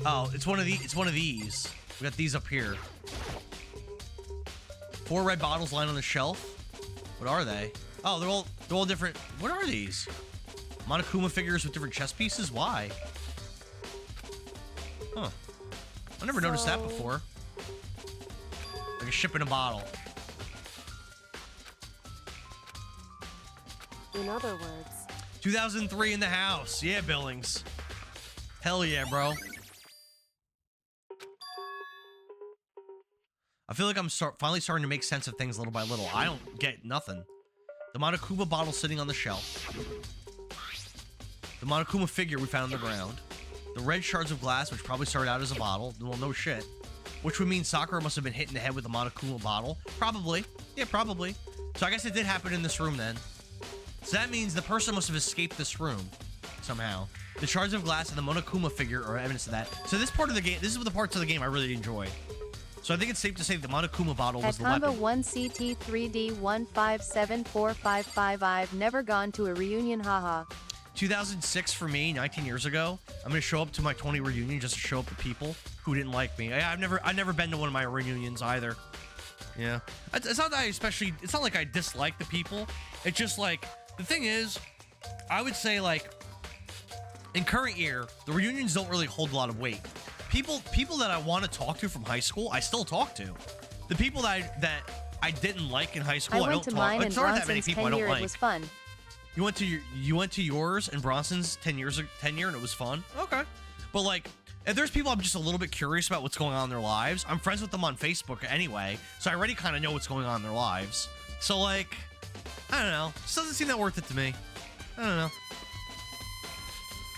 Oh, it's one of these. We got these up here. 4 red bottles lying on the shelf. What are they? Oh, they're all different. What are these? Monokuma figures with different chess pieces? Why? Huh. I never noticed that before. Like a ship in a bottle. In other words. 2003 in the house. Yeah, Billings. Hell yeah, bro. I feel like I'm finally starting to make sense of things little by little. I don't get nothing. The Monokuma bottle sitting on the shelf. The Monokuma figure we found on the ground. The red shards of glass, which probably started out as a bottle. Well, no shit. Which would mean Sakura must have been hit in the head with the Monokuma bottle. Probably. Yeah, probably. So I guess it did happen in this room then. So that means the person must have escaped this room somehow. The shards of glass and the Monokuma figure are evidence of that. So this part of the game, this is the parts of the game I really enjoy. So I think it's safe to say the Monokuma bottle was the weapon. At combo 1CT3D157455, I've never gone to a reunion, haha. 2006 for me, 19 years ago. I'm gonna show up to my 20 reunion just to show up to people who didn't like me. I've never been to one of my reunions either. Yeah, it's not that it's not like I dislike the people. It's just like, the thing is, I would say like, in current year, the reunions don't really hold a lot of weight. People that I want to talk to from high school, I still talk to. The people that I didn't like in high school, I don't talk. Mine It's not that many people I don't like. It was fun. You went to yours and Bronson's 10 year and it was fun. Okay, but like, if there's people I'm just a little bit curious about what's going on in their lives, I'm friends with them on Facebook anyway, so I already kind of know what's going on in their lives. So like, I don't know. This doesn't seem that worth it to me. I don't know.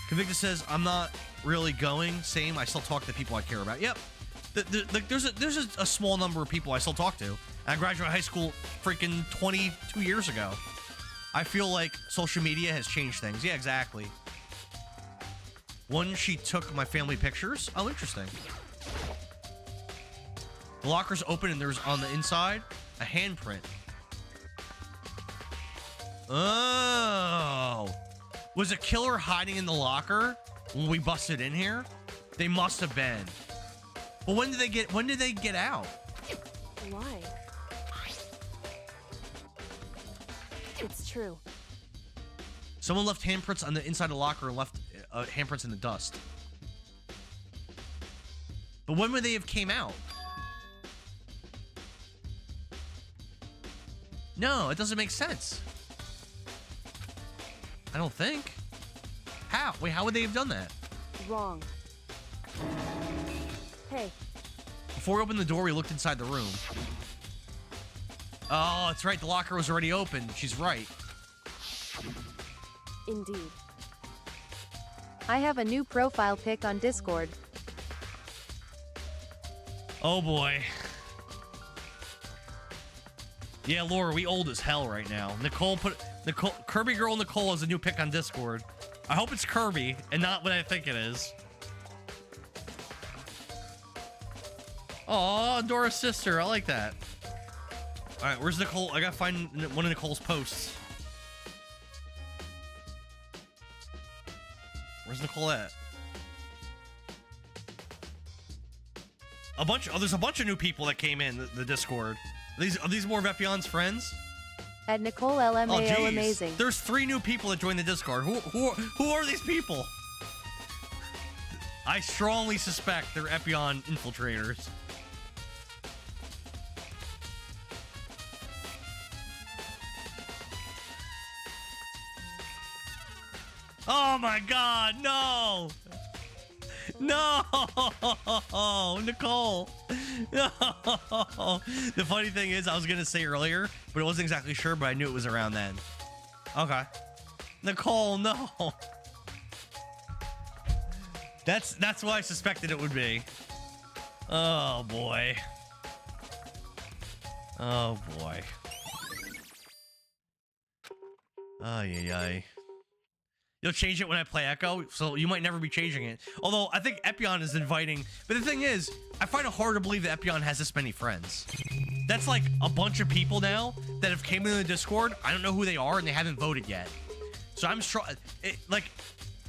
Convicta says, I'm not really going. Same. I still talk to people I care about. Yep. There's a small number of people I still talk to. I graduated high school freaking 22 years ago. I feel like social media has changed things. Yeah, exactly. One, she took my family pictures. Oh, interesting. The locker's open and there's on the inside a handprint. Oh. Was a killer hiding in the locker when we busted in here? They must have been. But when did they get out? Why? It's true. Someone left handprints on the inside of the locker and left handprints in the dust. But when would they have came out? No, it doesn't make sense. I don't think. How? Wait, how would they have done that? Wrong. Hey. Before we opened the door, we looked inside the room. Oh, that's right. The locker was already open. She's right. Indeed. I have a new profile pic on Discord. Oh boy. Yeah, Laura, we old as hell right now. Kirby Girl Nicole has a new pic on Discord. I hope it's Kirby and not what I think it is. Aw, Dora's sister. I like that. All right, where's Nicole? I gotta find one of Nicole's posts. Where's Nicole at? There's a bunch of new people that came in the Discord. Are these more of Epion's friends? At Nicole LMAO geez. amazing. There's 3 new people that joined the Discord. Who are these people? I strongly suspect they're Epion infiltrators. Oh my god, no! No! Nicole! No! The funny thing is, I was gonna say earlier, but I wasn't exactly sure, but I knew it was around then. Okay. Nicole, no! That's what I suspected it would be. Oh boy. Oh boy. Ay, ay, ay. You'll change it when I play Echo, so you might never be changing it. Although, I think Epion is inviting... But the thing is, I find it hard to believe that Epion has this many friends. That's like a bunch of people now that have came into the Discord. I don't know who they are, and they haven't voted yet. So I'm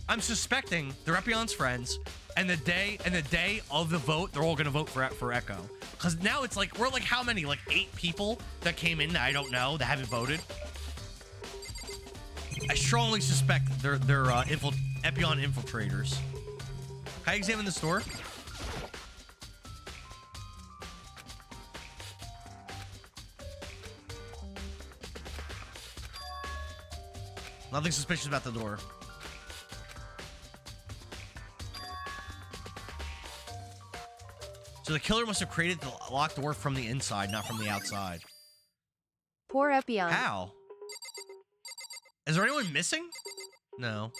I'm suspecting they're Epion's friends, and the day of the vote, they're all going to vote for Echo. Because now it's like, we're like how many? Like 8 people that came in that I don't know, that haven't voted. I strongly suspect they're Epion infiltrators. Can I examine the store? Nothing suspicious about the door. So the killer must have created the locked door from the inside, not from the outside. Poor Epion. How? Is there anyone missing? No.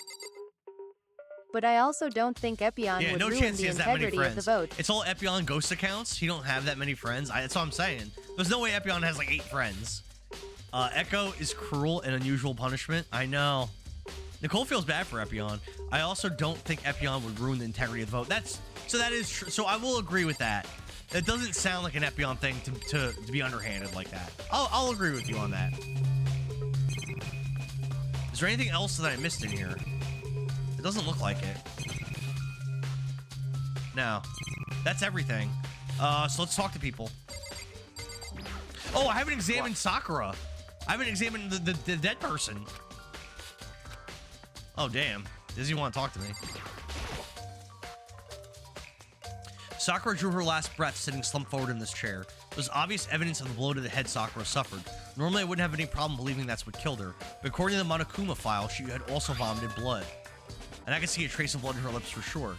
But I also don't think Epion would ruin the integrity of the vote. It's all Epion ghost accounts. He don't have that many friends. That's what I'm saying. There's no way Epion has like 8 friends. Echo is cruel and unusual punishment. I know. Nicole feels bad for Epion. I also don't think Epion would ruin the integrity of the vote. That is true. So I will agree with that. That doesn't sound like an Epion thing to be underhanded like that. I'll agree with you on that. Is there anything else that I missed in here? It doesn't look like it. No. That's everything. So let's talk to people. Oh, I haven't examined Sakura. I haven't examined the dead person. Oh, damn. Does he want to talk to me? Sakura drew her last breath sitting slumped forward in this chair. There's obvious evidence of the blow to the head Sakura suffered. Normally, I wouldn't have any problem believing that's what killed her, but according to the Monokuma file, she had also vomited blood. And I can see a trace of blood in her lips for sure.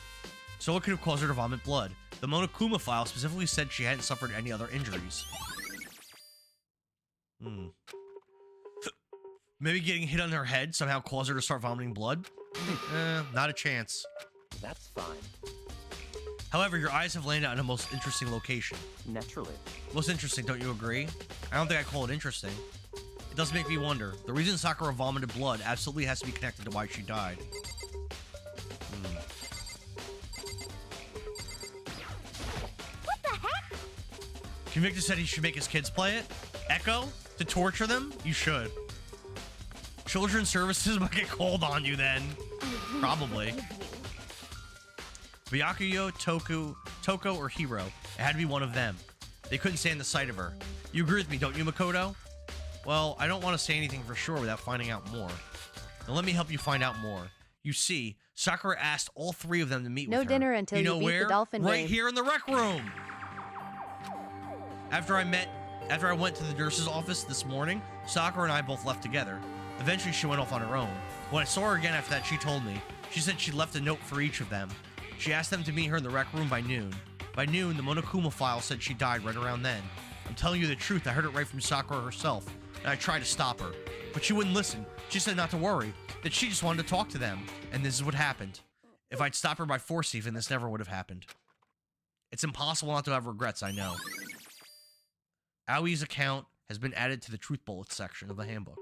So what could have caused her to vomit blood? The Monokuma file specifically said she hadn't suffered any other injuries. Maybe getting hit on her head somehow caused her to start vomiting blood? Not a chance. That's fine. However, your eyes have landed on a most interesting location. Naturally. Most interesting, don't you agree? I don't think I call it interesting. It does make me wonder. The reason Sakura vomited blood absolutely has to be connected to why she died. What the heck? Convictus said he should make his kids play it. Echo? To torture them? You should. Children's services might get called on you then. Probably. Byakuyo Toku Toko, or Hiro. It had to be one of them. They couldn't stand the sight of her. You agree with me, don't you, Makoto? Well, I don't want to say anything for sure without finding out more. Now let me help you find out more. You see, Sakura asked all three of them to meet with her. No dinner until you beat where? the dolphin Right game. here in the rec room. After I went to the nurse's office this morning, Sakura and I both left together. Eventually, she went off on her own. When I saw her again after that, she told me. She said she left a note for each of them. She asked them to meet her in the rec room by noon. By noon, the Monokuma file said she died right around then. I'm telling you the truth, I heard it right from Sakura herself, and I tried to stop her. But she wouldn't listen. She said not to worry, that she just wanted to talk to them, and this is what happened. If I'd stopped her by force even, this never would have happened. It's impossible not to have regrets, I know. Aoi's account has been added to the truth bullets section of the handbook.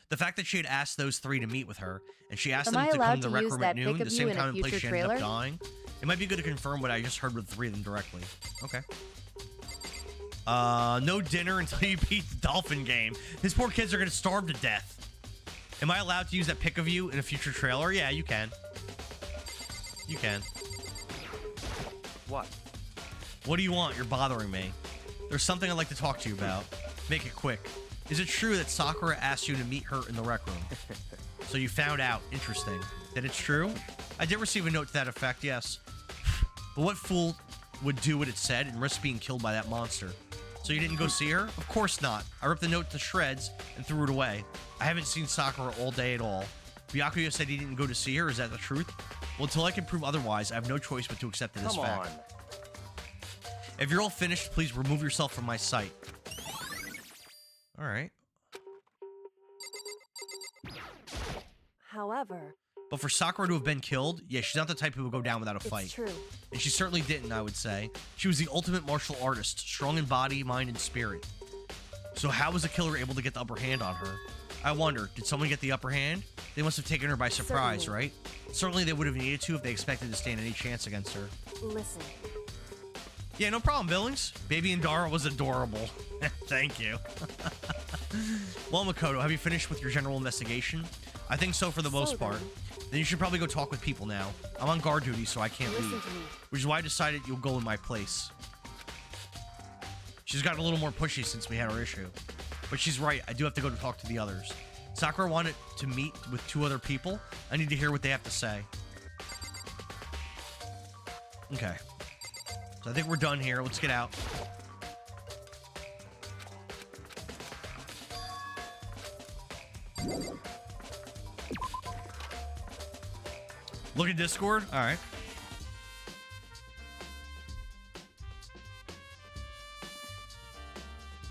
The fact that she had asked those three to meet with her, and she asked them to come to the rec room at noon, the same time and place she ended up dying, it might be good to confirm what I just heard with the three of them directly. Okay. No dinner until you beat the dolphin game. These poor kids are going to starve to death. Am I allowed to use that pic of you in a future trailer? Yeah, you can. You can. What? What do you want? You're bothering me. There's something I'd like to talk to you about. Make it quick. Is it true that Sakura asked you to meet her in the rec room? So you found out. Interesting. That it's true? I did receive a note to that effect, yes. But what fool would do what it said and risk being killed by that monster? So you didn't go see her? Of course not. I ripped the note to shreds and threw it away. I haven't seen Sakura all day at all. Byakuya said he didn't go to see her. Is that the truth? Well, until I can prove otherwise, I have no choice but to accept it as fact. Come on. If you're all finished, please remove yourself from my sight. All right. However... But for Sakura to have been killed, yeah, she's not the type who would go down without a fight. It's true. And she certainly didn't, I would say. She was the ultimate martial artist, strong in body, mind, and spirit. So how was the killer able to get the upper hand on her? I wonder, did someone get the upper hand? They must have taken her by surprise, Certainly. right? Certainly they would have needed to if they expected to stand any chance against her. Listen. Yeah, no problem, Billings. Baby Indara was adorable. Thank you. Well, Makoto, have you finished with your general investigation? I think so for the most part. Then you should probably go talk with people now. I'm on guard duty, so I can't leave. Which is why I decided you'll go in my place. She's gotten a little more pushy since we had our issue. But she's right, I do have to go to talk to the others. Sakura wanted to meet with 2 other people. I need to hear what they have to say. Okay. So I think we're done here. Let's get out. Look at Discord. All right.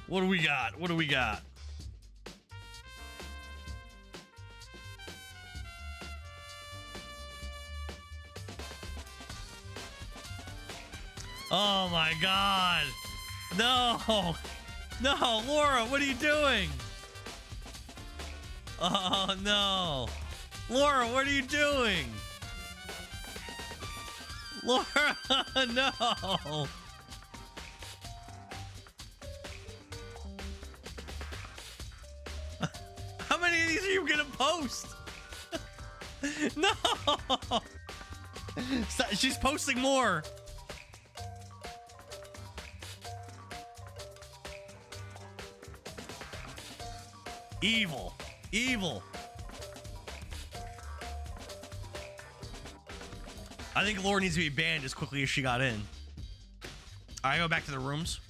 What do we got? What do we got? Oh my God. No. No, Laura, what are you doing? Oh no. Laura, what are you doing? Laura, no. How many of these are you gonna post? No. Stop. She's posting more. Evil. Evil. I think Laura needs to be banned as quickly as she got in. I go back to the rooms.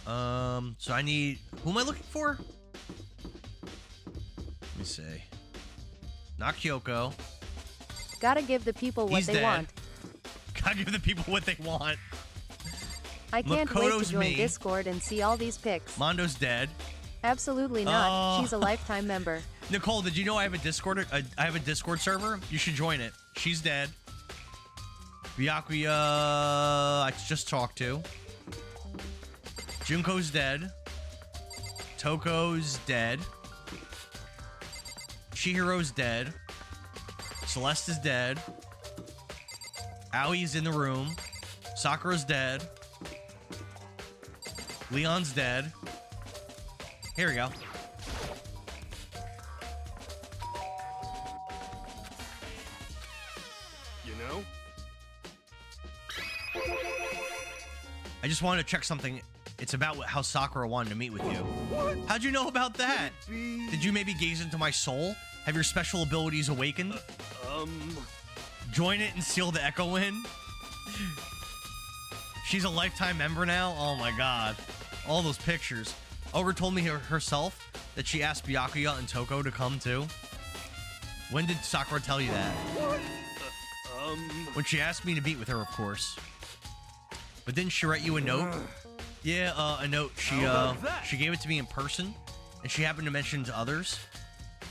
So I need... Who am I looking for? Let me see. Not Kyoko. Gotta give the people what He's they dead. want. Gotta give the people what they want. I can't wait Makoto's to join me. Discord and see all these pics. Mondo's dead. Absolutely not. Oh. She's a lifetime member. Nicole, did you know I have a Discord? I have a Discord server. You should join it. She's dead. Byakuya, I just talked to. Junko's dead. Toko's dead. Chihiro's dead. Celeste is dead. Aoi's in the room. Sakura's dead. Leon's dead. Here we go. I just wanted to check something. It's about how Sakura wanted to meet with you. What? How'd you know about that? Did you maybe gaze into my soul? Have your special abilities awakened? Join it and seal the echo in? She's a lifetime member now? Oh my god. All those pictures. Ogre told me herself that she asked Byakuya and Toko to come too. When did Sakura tell you that? What? When she asked me to meet with her, of course. But didn't she write you a note? Yeah, a note. She gave it to me in person, and she happened to mention it to others.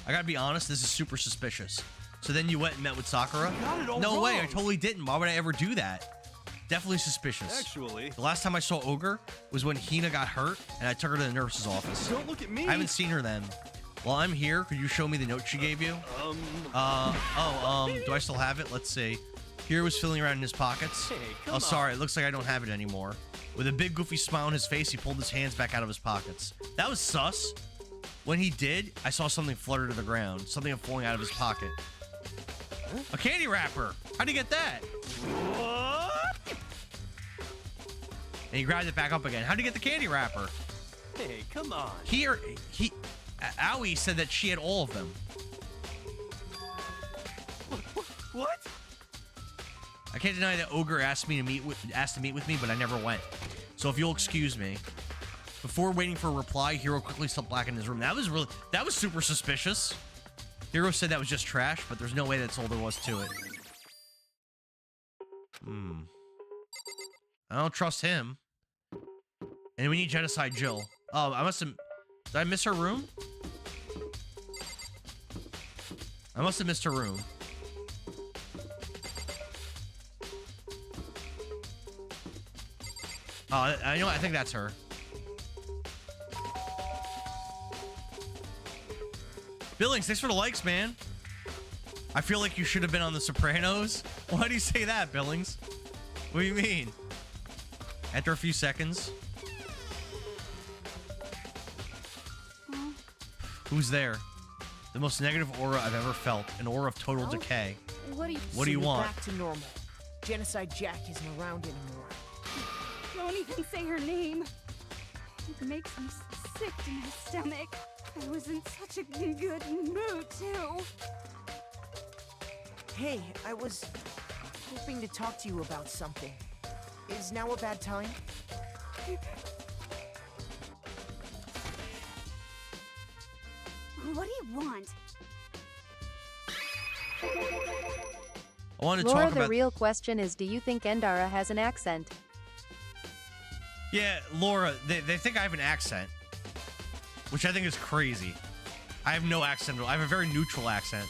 I gotta be honest, this is super suspicious. So then you went and met with Sakura? No way, I totally didn't. Why would I ever do that? Definitely suspicious. Actually, the last time I saw Ogre was when Hina got hurt, and I took her to the nurse's office. Don't look at me. I haven't seen her then. While I'm here, could you show me the note she gave you? Do I still have it? Let's see. Hiro was feeling around in his pockets. Hey, oh, sorry, it looks like I don't have it anymore. With a big goofy smile on his face, he pulled his hands back out of his pockets. That was sus. When he did, I saw something flutter to the ground. Something falling out of his pocket. A candy wrapper. How'd he get that? What? And he grabbed it back up again. How'd he get the candy wrapper? Hey, come on. Aoi said that she had all of them. What? I can't deny that Ogre asked to meet with me, but I never went. So if you'll excuse me. Before waiting for a reply, Hiro quickly stepped back in his room. That was super suspicious. Hiro said that was just trash, but there's no way that's all there was to it. I don't trust him. And we need Genocide Jill. Oh, did I miss her room? I must have missed her room. Oh, you know what? I think that's her. Billings, thanks for the likes, man. I feel like you should have been on The Sopranos. Why do you say that, Billings? What do you mean? After a few seconds. Who's there? The most negative aura I've ever felt. An aura of total decay. What do you want? Back to normal. Genocide Jack isn't around anymore. Don't even say her name. It makes me sick to my stomach. I was in such a good mood, too. Hey, I was hoping to talk to you about something. Is now a bad time? What do you want? I want to Laura, talk about... the real question is, do you think Endara has an accent? Yeah, Laura, they think I have an accent. Which I think is crazy. I have no accent. I have a very neutral accent.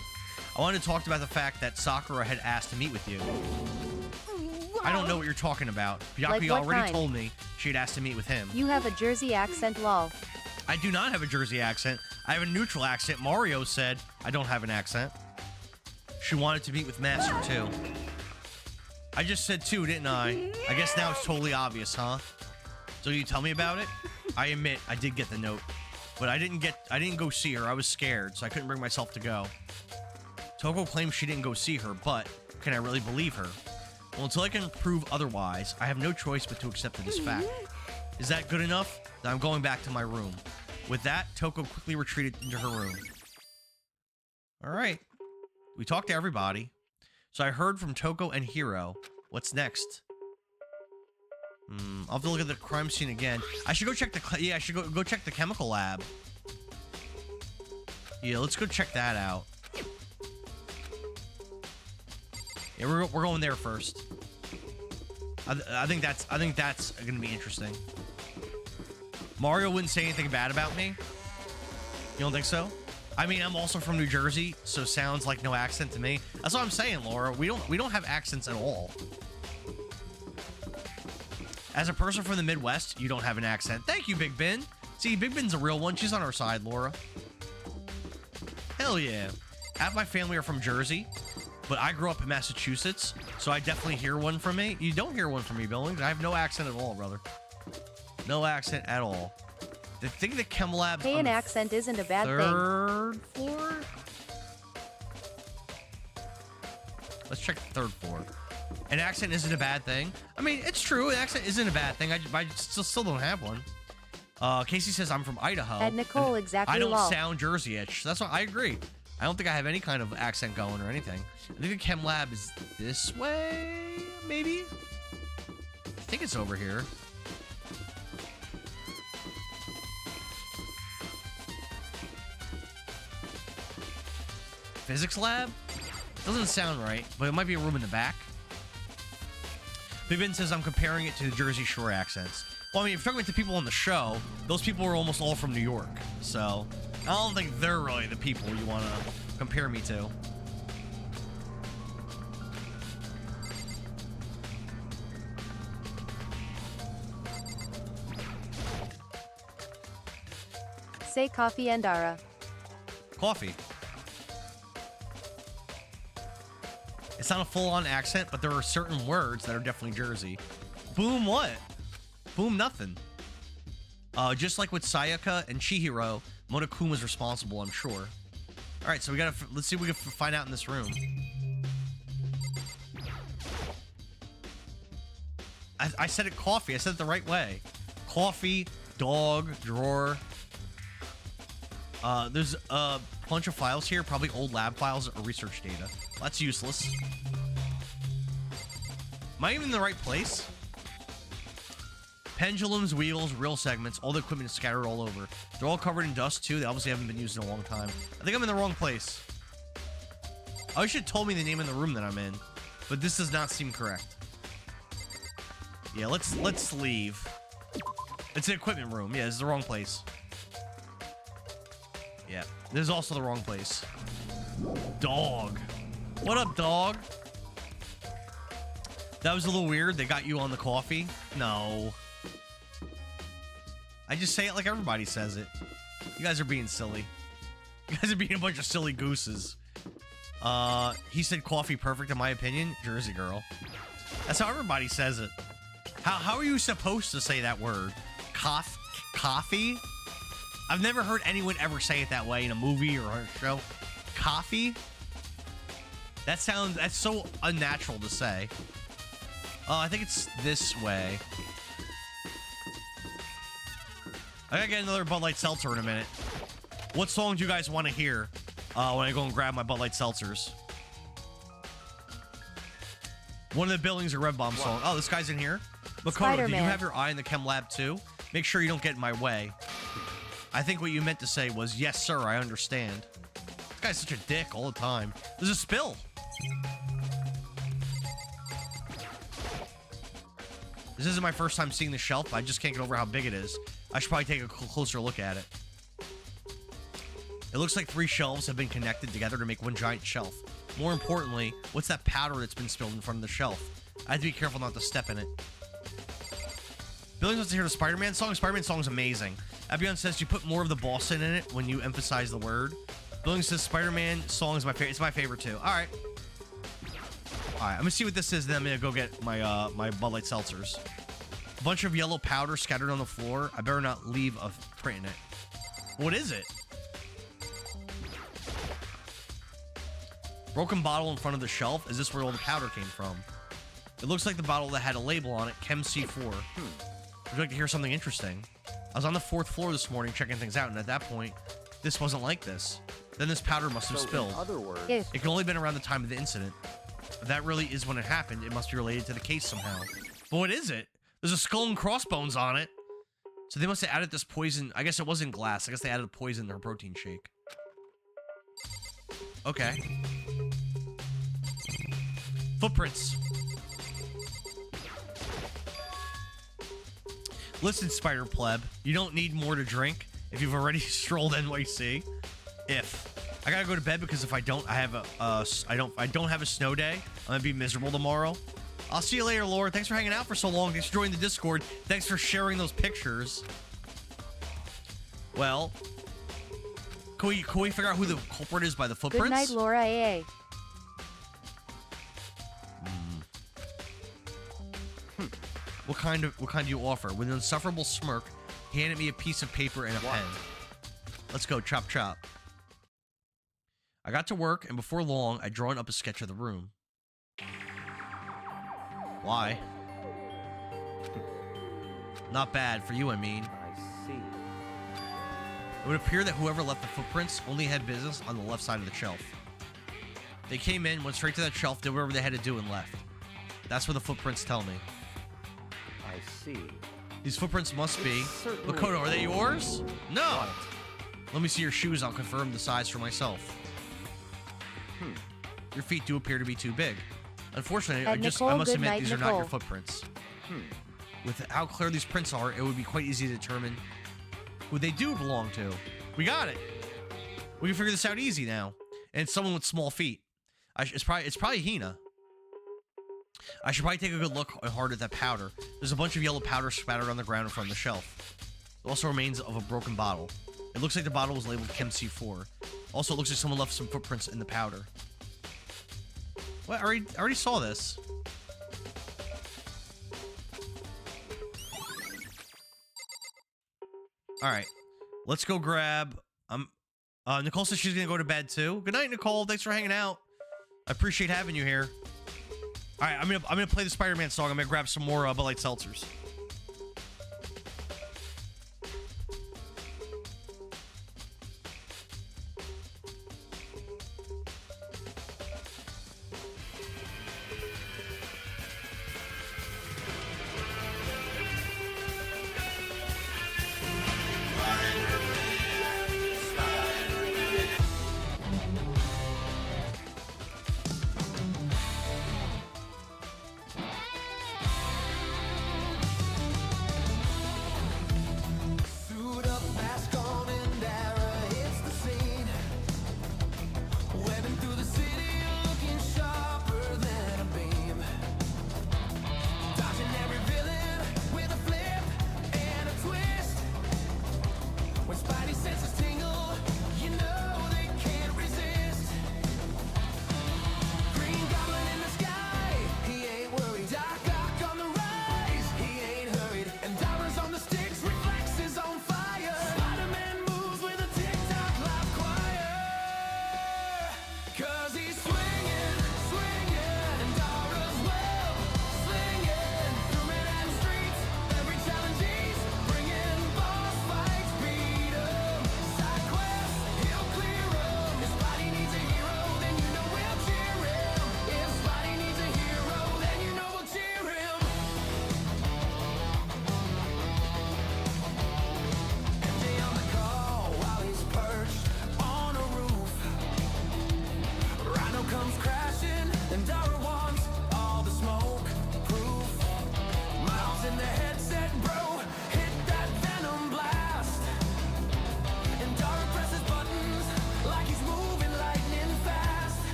I wanted to talk about the fact that Sakura had asked to meet with you. I don't know what you're talking about. Byakuya already told me she had asked to meet with him. You have a Jersey accent, lol. I do not have a Jersey accent. I have a neutral accent. Mario said I don't have an accent. She wanted to meet with Master, too. I just said two, didn't I? I guess now it's totally obvious, huh? So you tell me about it? I admit, I did get the note. But I didn't go see her. I was scared, so I couldn't bring myself to go. Toko claims she didn't go see her, but can I really believe her? Well, until I can prove otherwise, I have no choice but to accept this fact. Is that good enough? Then I'm going back to my room. With that, Toko quickly retreated into her room. Alright. We talked to everybody. So I heard from Toko and Hiro. What's next? I'll have to look at the crime scene again. I should go check I should go check the chemical lab. Yeah, let's go check that out. Yeah, we're going there first. I think that's gonna be interesting. Mario wouldn't say anything bad about me. You don't think so? I mean, I'm also from New Jersey, so sounds like no accent to me. That's what I'm saying, Laura. We don't have accents at all. As a person from the Midwest, you don't have an accent. Thank you, Big Ben. See, Big Ben's a real one. She's on our side, Laura. Hell yeah. Half my family are from Jersey, but I grew up in Massachusetts, so I definitely hear one from me. You don't hear one from me, Billings. I have no accent at all, brother. No accent at all. I think the chem lab's Hey, an accent isn't a bad thing. Third floor? Let's check the third floor. An accent isn't a bad thing. I mean, it's true. An accent isn't a bad thing. I still don't have one. Casey says I'm from Idaho. At Nicole, exactly. I don't lol. sound Jersey-ish. That's what I agree. I don't think I have any kind of accent going or anything. I think the chem lab is this way, maybe? I think it's over here. Physics lab? Doesn't sound right, but it might be a room in the back. Bibin says I'm comparing it to the Jersey Shore accents. Well, I mean, if you're talking to people on the show, those people are almost all from New York. So, I don't think they're really the people you want to compare me to. Say coffee and Dara. Coffee. It's not a full-on accent, but there are certain words that are definitely Jersey. Boom what? Boom nothing. Just like with Sayaka and Chihiro, Monokuma's responsible, I'm sure. Alright, so we gotta, let's see if we can find out in this room. I said it coffee, I said it the right way. Coffee, dog, drawer. There's a bunch of files here, probably old lab files or research data. That's useless. Am I even in the right place? Pendulums, wheels, reel segments, all the equipment is scattered all over. They're all covered in dust too. They obviously haven't been used in a long time. I think I'm in the wrong place. I should have told me the name of the room that I'm in, but this does not seem correct. Yeah, let's leave. It's an equipment room. Yeah, this is the wrong place. Yeah, this is also the wrong place. Dog. What up, dog? That was a little weird. They got you on the coffee? No. I just say it like everybody says it. You guys are being silly. You guys are being a bunch of silly gooses. He said coffee perfect in my opinion. Jersey girl. That's how everybody says it. How are you supposed to say that word? Coffee? I've never heard anyone ever say it that way in a movie or a show. Coffee? That's so unnatural to say. I think it's this way. I gotta get another Bud Light Seltzer in a minute. What song do you guys want to hear when I go and grab my Bud Light Seltzers? One of the buildings, a Red Bomb song. Oh, this guy's in here. Makoto, did you have your eye in the chem lab too? Make sure you don't get in my way. I think what you meant to say was, yes, sir, I understand. This guy's such a dick all the time. There's a spill. This isn't my first time seeing the shelf. I just can't get over how big it is. I should probably take a closer look at it. It looks like 3 shelves have been connected together to make one giant shelf. More importantly, what's that powder that's been spilled in front of the shelf? I have to be careful not to step in it. Billy wants to hear the Spider-Man song. Spider-Man song's amazing. Abion says you put more of the Boston in it when you emphasize the word. Billy says Spider-Man song is my favorite. It's my favorite too. All right. All right, I'm gonna see what this is, then I'm gonna go get my my Bud Light Seltzers. A bunch of yellow powder scattered on the floor. I better not leave a print in it. What is it? Broken bottle in front of the shelf. Is this where all the powder came from? It looks like the bottle that had a label on it, Chem C4. Would you like to hear something interesting? I was on the 4th floor this morning checking things out, and at that point, this wasn't like this. Then this powder must have spilled. In other words, it could only have been around the time of the incident. If that really is when it happened, it must be related to the case somehow. But what is it? There's a skull and crossbones on it. So they must have added this poison. I guess it wasn't glass. I guess they added poison in her protein shake. Okay. Footprints. Listen, Spider Pleb, you don't need more to drink if you've already strolled NYC. I gotta go to bed because if I don't, I have I don't have a snow day. I'm gonna be miserable tomorrow. I'll see you later, Laura. Thanks for hanging out for so long. Thanks for joining the Discord. Thanks for sharing those pictures. Well, can we figure out who the culprit is by the footprints? Good night, Laura AA. What kind do you offer? With an insufferable smirk, he handed me a piece of paper and a pen. Let's go, chop chop. I got to work, and before long, I'd drawn up a sketch of the room. Why? Not bad for you, I mean. I see. It would appear that whoever left the footprints only had business on the left side of the shelf. They came in, went straight to that shelf, did whatever they had to do, and left. That's what the footprints tell me. I see. These footprints must be... Makoto, are they yours? No! Let me see your shoes. I'll confirm the size for myself. Your feet do appear to be too big. Unfortunately, I must admit these are not your footprints. With how clear these prints are, it would be quite easy to determine who they do belong to. We got it. We can figure this out easy now. And it's someone with small feet. It's probably Hina. I should probably take a good look hard at that powder. There's a bunch of yellow powder spattered on the ground in front of the shelf. There also remains of a broken bottle. It looks like the bottle was labeled Chem C4. Also, it looks like someone left some footprints in the powder. What? I already saw this. Alright. Let's go grab... Nicole says she's gonna go to bed too. Good night, Nicole. Thanks for hanging out. I appreciate having you here. Alright, I'm gonna play the Spider-Man song. I'm gonna grab some more Bud Light seltzers.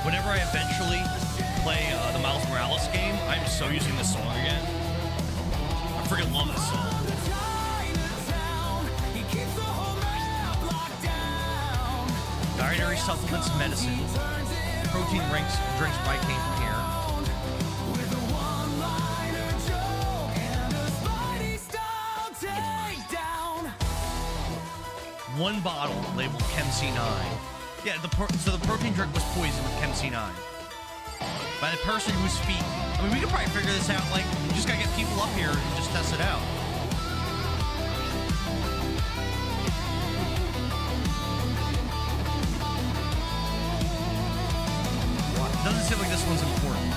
Whenever I eventually play the Miles Morales game, I'm so using this song again. I freaking love this song. Dietary supplements, medicine, protein drinks probably came from here. One bottle labeled Chem C9. Yeah, so the protein drink was poisoned with Chem C9 by the person whose feet. I mean, we could probably figure this out. Like, you just gotta get people up here and just test it out. It doesn't seem like this one's important.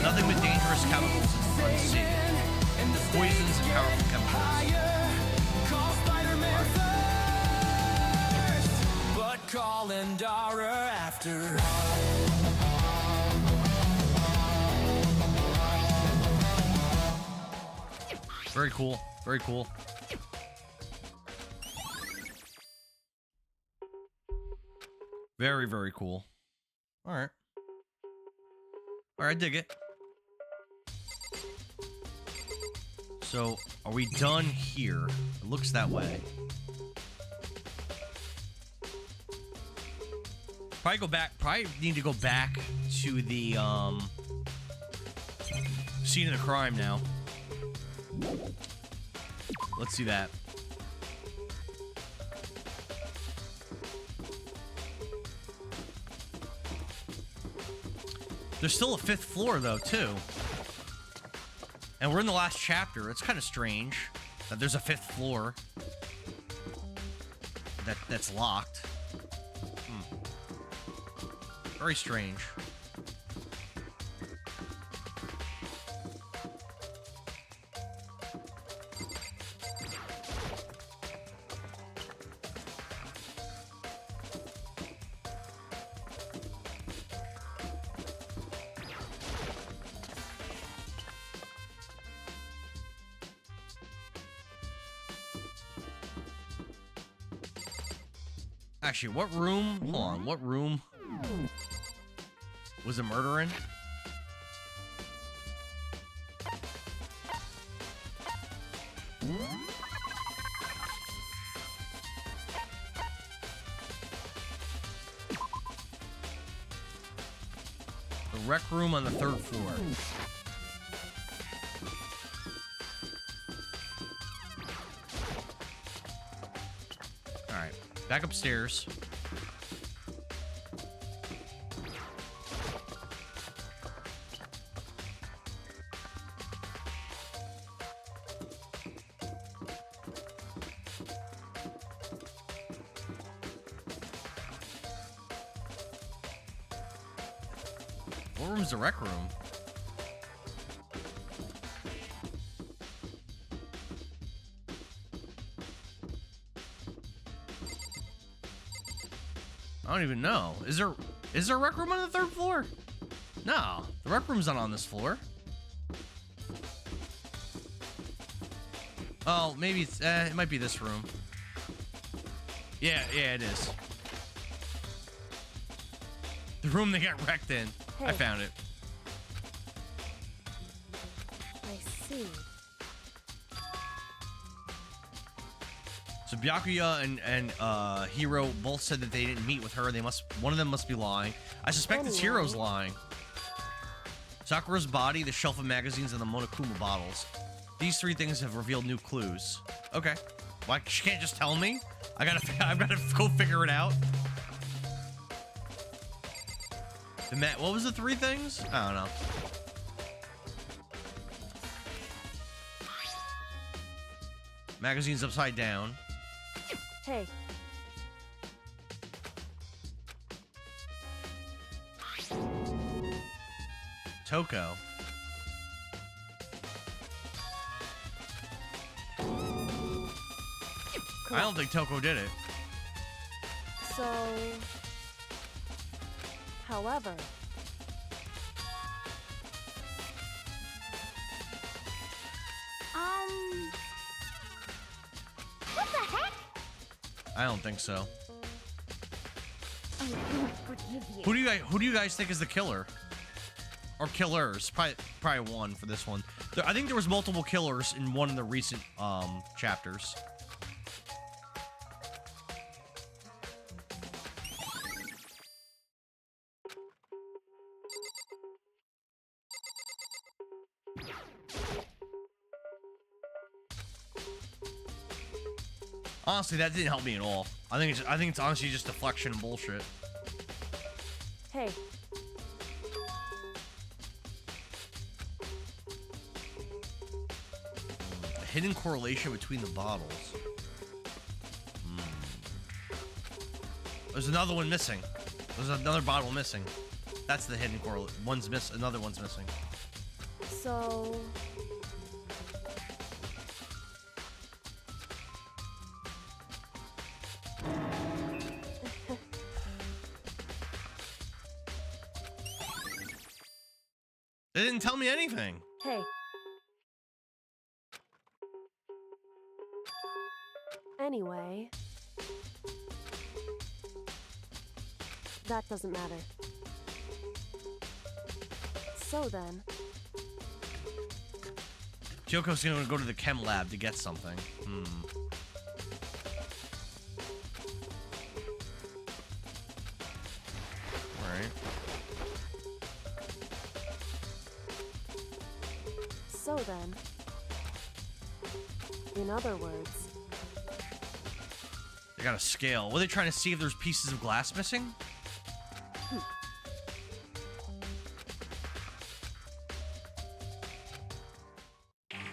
Nothing but dangerous chemicals unseen. Poisons and powerful chemicals. calling Dara after. Very cool. Very cool. Very, very cool. All right. All right, dig it. So, are we done here? It looks that way. Probably go back. Probably need to go back to the scene of the crime now. Let's do that. There's still a 5th floor though, too. And we're in the last chapter. It's kind of strange that there's a 5th floor that's locked. Very strange. Actually, what room? Hold on, what room was a murder in? The rec room on the 3rd floor. Alright, back upstairs. What room's the rec room? I don't even know. Is there a rec room on the 3rd floor? No, the rec room's not on this floor. Oh, maybe it's it might be this room. Yeah, it is. The room they got wrecked in. Hey. I found it. I see. So Byakuya and Hiro both said that they didn't meet with her. One of them must be lying. I suspect it's Hiro's lying. Sakura's body, the shelf of magazines, and the Monokuma bottles. These 3 things have revealed new clues. Okay. Why she can't just tell me? I've gotta go figure it out. What was the 3 things? I don't know. Magazine's upside down. Hey. Toko. I don't think Toko did it. So... However... What the heck? I don't think so. I won't forgive you. Who do you guys think is the killer? Or killers? Probably one for this one. I think there was multiple killers in one of the recent chapters. Honestly, that didn't help me at all. I think it's honestly just deflection and bullshit. Hey. A hidden correlation between the bottles. There's another one missing. There's another bottle missing. That's the hidden correlation. Another one's missing. So... They didn't tell me anything. Hey. Anyway. That doesn't matter. So then. Kyoko's gonna go to the chem lab to get something. Alright. So then. In other words. They got a scale. Were they trying to see if there's pieces of glass missing?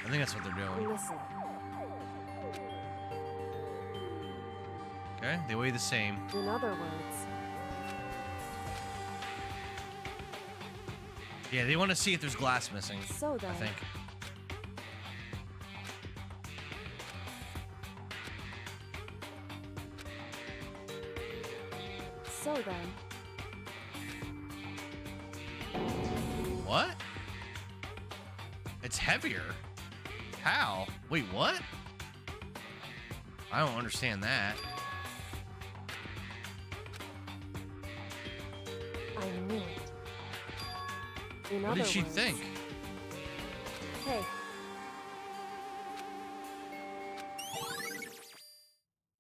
I think that's what they're doing. Listen. Okay, they weigh the same. In other words. Yeah, they want to see if there's glass missing. So then. I think. So then. What? It's heavier. How? Wait, what? I don't understand that. I knew it. In What other did she words. think? Hey.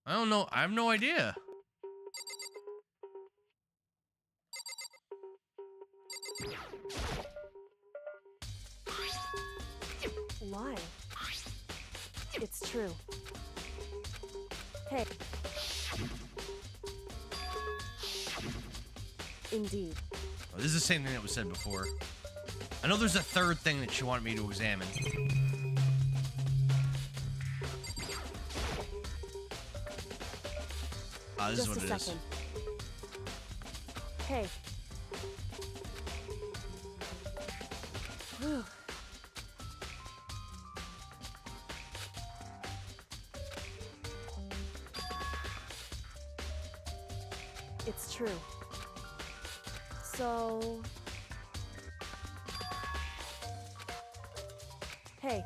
I don't know. I have no idea. Why? It's true. Hey. Indeed. Oh, this is the same thing that was said before. I know there's a third thing that she wanted me to examine. This is what it is. Hey. Whew. It's true. So... Hey.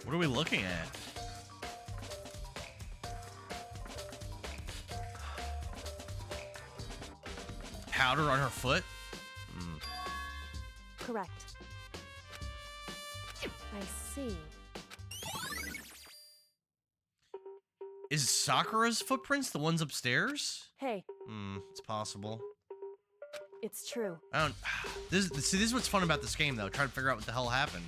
What are we looking at? Powder on her foot? Correct. I see. Is Sakura's footprints the ones upstairs? Hey. It's possible. It's true. I don't. See, this is what's fun about this game, though. Trying to figure out what the hell happened.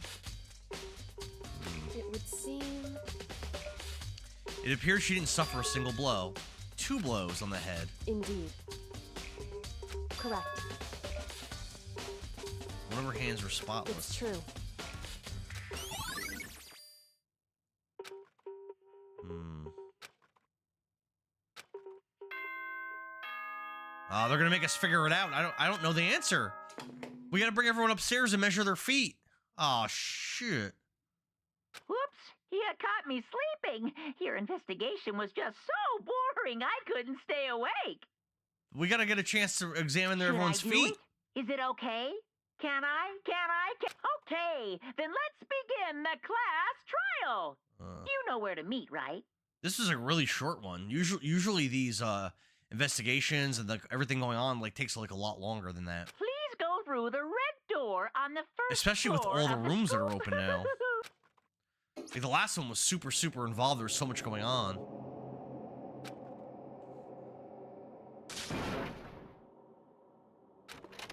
It would seem. It appears she didn't suffer a single blow. 2 blows on the head. Indeed. Correct. One of her hands were spotless. It's true. Oh, they're gonna make us figure it out. I don't know the answer. We gotta bring everyone upstairs and measure their feet. Oh shit. Whoops! You caught me sleeping. Your investigation was just so boring I couldn't stay awake. We gotta get a chance to examine everyone's Should I do feet. it? Is it okay? Can I? Okay, then let's begin the class trial. You know where to meet, right? This is a really short one. Usually these investigations and everything going on takes a lot longer than that. Please go through the red door on the first Especially with floor all the of rooms that are school. open now. The last one was super involved. There was so much going on.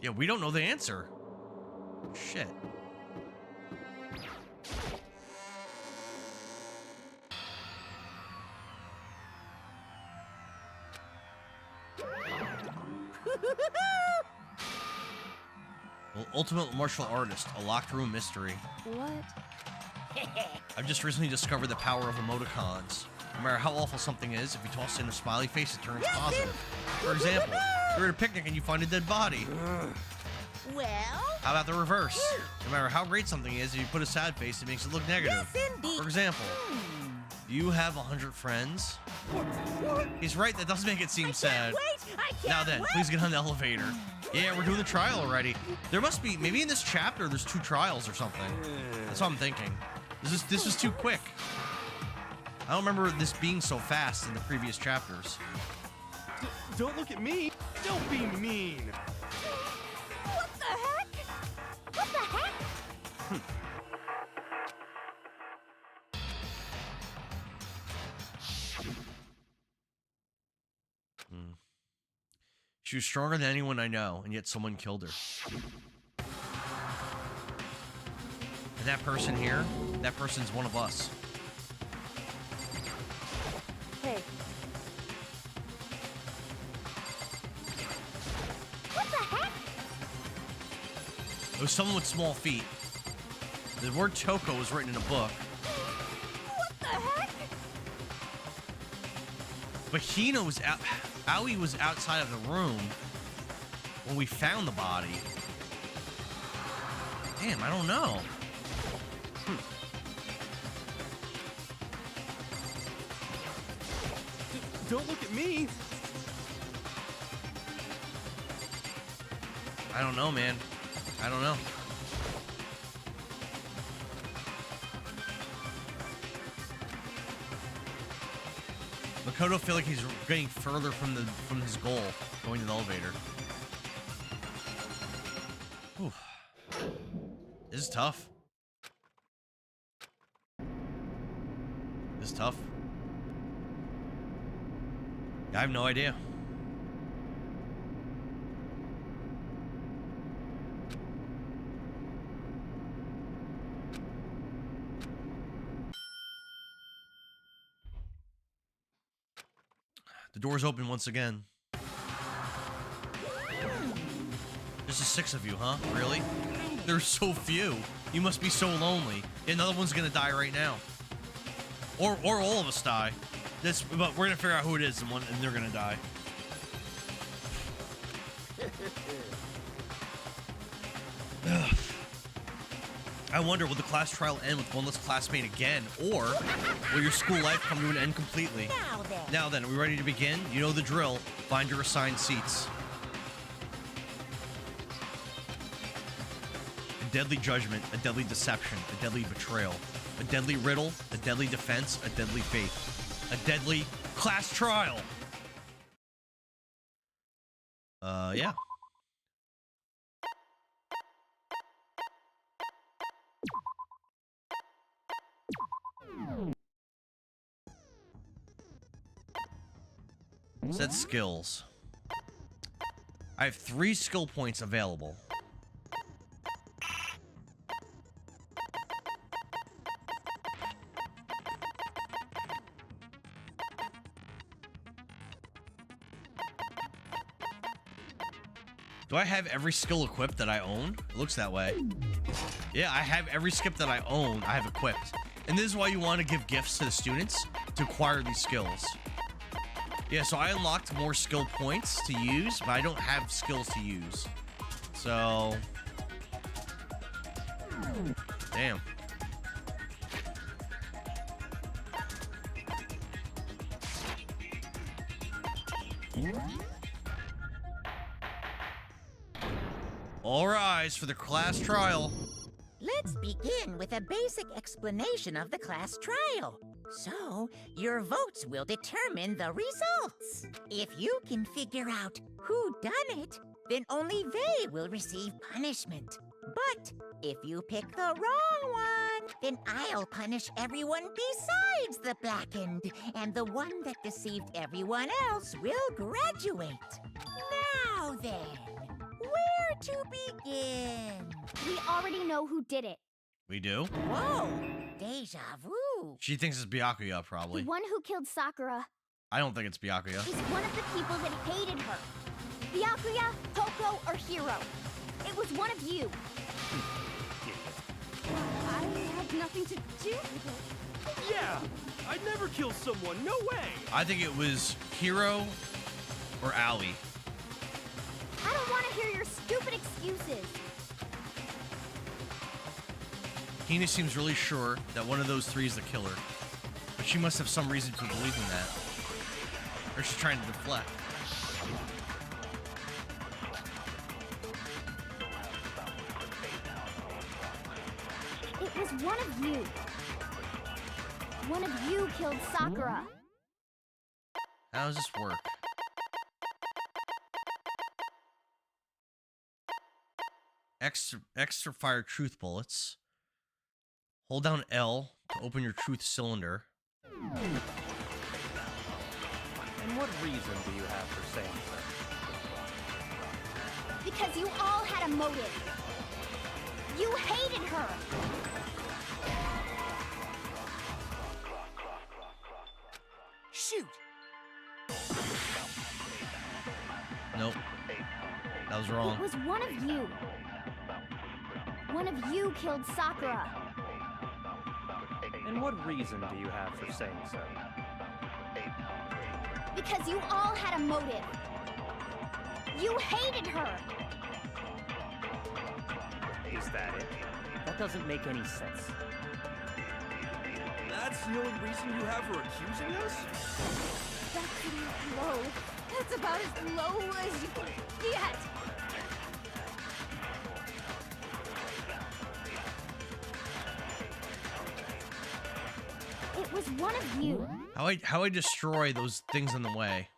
Yeah, we don't know the answer. Shit. Well, Ultimate Martial Artist, a locked room mystery. What? I've just recently discovered the power of emoticons. No matter how awful something is, if you toss in a smiley face, it turns positive. For example, you're at a picnic and you find a dead body. Well? How about the reverse? No matter how great something is, if you put a sad face, it makes it look negative. Yes, indeed. For example, You have 100 friends? He's right, that does make it seem sad. Now then, please get on the elevator. Yeah, we're doing the trial already. There must be, maybe in this chapter, there's 2 trials or something. That's what I'm thinking. This is too quick. I don't remember this being so fast in the previous chapters. Don't look at me. Don't be mean. What the heck? What the heck? She was stronger than anyone I know, and yet someone killed her. And that person here, that person's one of us. Hey. What the heck? It was someone with small feet. The word Choco was written in a book. What the heck? But Hina was out. Aoi was outside of the room when we found the body. Damn, I don't know. Don't look at me. I don't know, man. I don't know. Makoto feel like he's getting further from his goal, going to the elevator. Whew. This is tough. This is tough. I have no idea. The door's open once again. There's just 6 of you, huh? Really? There's so few. You must be so lonely. Another one's gonna die right now. Or all of us die. But we're gonna figure out who it is and they're gonna die. I wonder, will the class trial end with one less classmate again, or will your school life come to an end completely? Now then, are we ready to begin? You know the drill. Find your assigned seats. A deadly judgment, a deadly deception, a deadly betrayal, a deadly riddle, a deadly defense, a deadly faith, a deadly class trial. Yeah. Set skills. I have 3 skill points available. Do I have every skill equipped that I own? It looks that way. Yeah, I have every skip that I own, I have equipped. And this is why you want to give gifts to the students to acquire these skills. Yeah, so I unlocked more skill points to use, but I don't have skills to use. So... Damn. All rise for the class trial. Let's begin with a basic explanation of the class trial. So, your votes will determine the results. If you can figure out who done it, then only they will receive punishment. But if you pick the wrong one, then I'll punish everyone besides the blackened, and the one that deceived everyone else will graduate. Now then, where to begin? We already know who did it. We do? Whoa, deja vu. She thinks it's Byakuya, probably. The one who killed Sakura I don't think it's Byakuya. is one of the people that hated her. Byakuya, Toko, or Hiro. It was one of you. I had nothing to do with it. Yeah, I'd never kill someone. No way. I think it was Hiro or Aoi. I don't want to hear your stupid excuses. Hina seems really sure that one of those 3 is the killer. But she must have some reason for believing that. Or she's trying to deflect. It was one of you. One of you killed Sakura. How does this work? Extra fire truth bullets. Hold down L to open your truth cylinder. And what reason do you have for saying so? Because you all had a motive. You hated her. Shoot! Nope. That was wrong. It was one of you. One of you killed Sakura. And what reason do you have for saying so? Because you all had a motive. You hated her. Is that it? That doesn't make any sense. That's the only reason you have for accusing us? That's low. That's about as low as you can get. It was one of you. How I destroy those things in the way.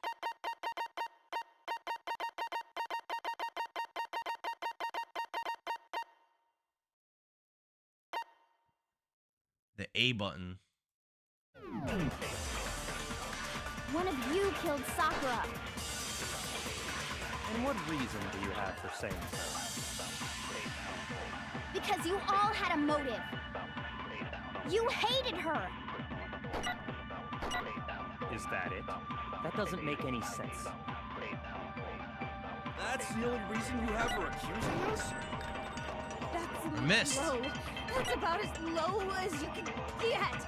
The A button. One of you killed Sakura. And what reason do you have for saying so? Because you all had a motive. You hated her. Is that it? That doesn't make any sense. That's the only reason you have for accusing us? That's missed. low. That's about as low as you can get.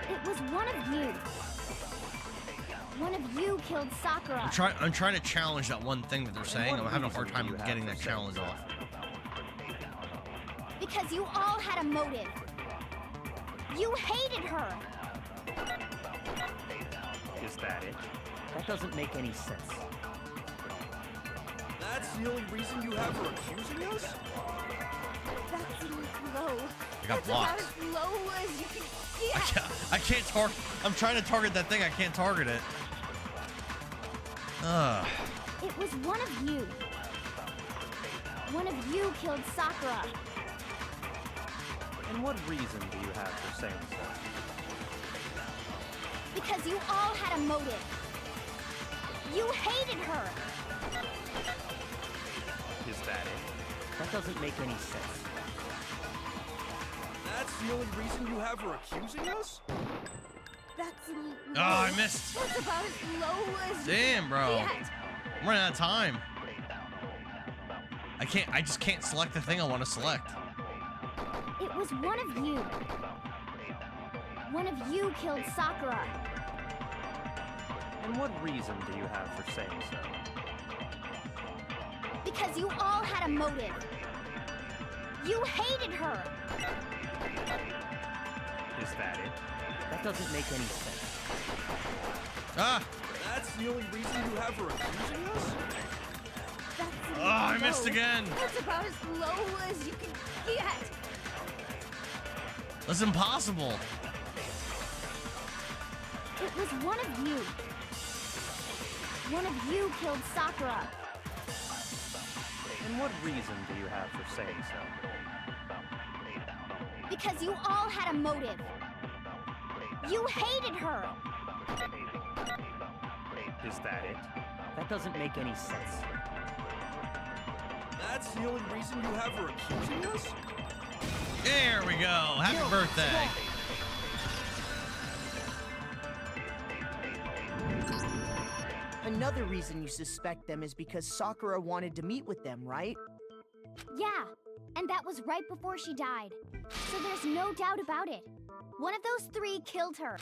It was one of you. One of you killed Sakura. I'm trying to challenge that one thing that they're saying. I'm having a hard time getting that challenge off. Because you all had a motive. You hated her. Is that it? That doesn't make any sense. That's the only reason you have for accusing us? That's low. I got blocked. That's about as low as you can get. I can't target. I'm trying to target that thing. I can't target it. Ugh. It was one of you. One of you killed Sakura. And what reason do you have for saying so? Because you all had a motive. You hated her. Is that it? That doesn't make any sense. That's the only reason you have for accusing us? That's low. Oh, I missed. That's about as low as Damn, bro. you can get. I'm running out of time. I just can't select the thing I want to select. It was one of you. One of you killed Sakura. And what reason do you have for saying so? Because you all had a motive. You hated her. Is that it? That doesn't make any sense. Ah! That's the only reason you have for accusing us? That's Oh, I missed low. again. That's about as low as you can get. That's impossible. It was one of you. One of you killed Sakura. And what reason do you have for saying so? Because you all had a motive. You hated her. Is that it? That doesn't make any sense. That's the only reason you have for accusing us? There we go. Happy birthday. Another reason you suspect them is because Sakura wanted to meet with them, right? Yeah, and that was right before she died. So there's no doubt about it. One of those three killed her.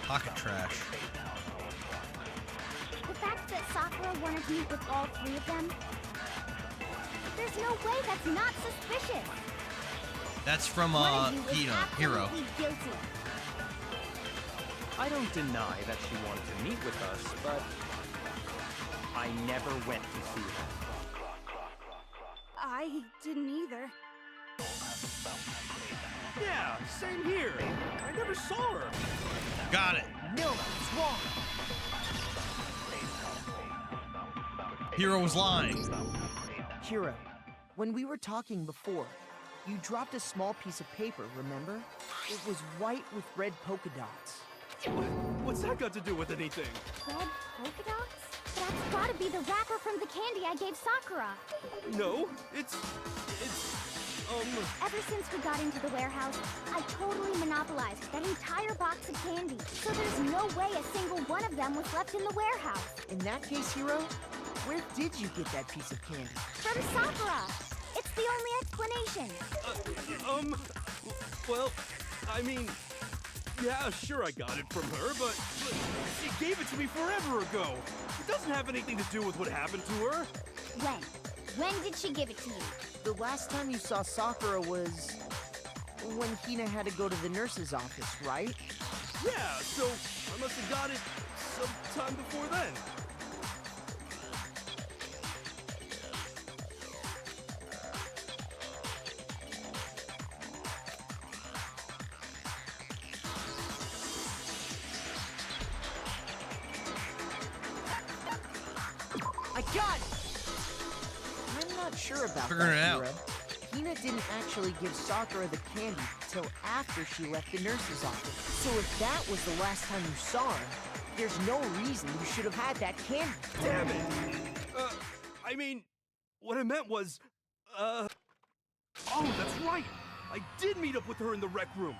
Pocket trash. The fact that Sakura wanted to meet with all three of them, there's no way that's not suspicious. That's from One of you is Hero. absolutely guilty. I don't deny that she wanted to meet with us, but I never went to see her. I didn't either. Yeah, same here. I never saw her. Got it. No, it's wrong. Hero was lying. Hero, when we were talking before, you dropped a small piece of paper, remember? It was white with red polka dots. What's that got to do with anything? Red polka dots? That's gotta be the wrapper from the candy I gave Sakura. No, it's Ever since we got into the warehouse, I totally monopolized that entire box of candy. So there's no way a single one of them was left in the warehouse. In that case, Hero, where did you get that piece of candy? From Sakura. It's the only explanation. Well, I mean, yeah, sure I got it from her, but she gave it to me forever ago. It doesn't have anything to do with what happened to her. When? When did she give it to you? The last time you saw Sakura was when Hina had to go to the nurse's office, right? Yeah, so I must have got it sometime before then. I got it! I'm not sure about Figuring that, it out. Hiro. Hina didn't actually give Sakura the candy till after she left the nurse's office. So if that was the last time you saw her, there's no reason you should have had that candy. Damn it! I mean, what I meant was, oh, that's right! I did meet up with her in the rec room.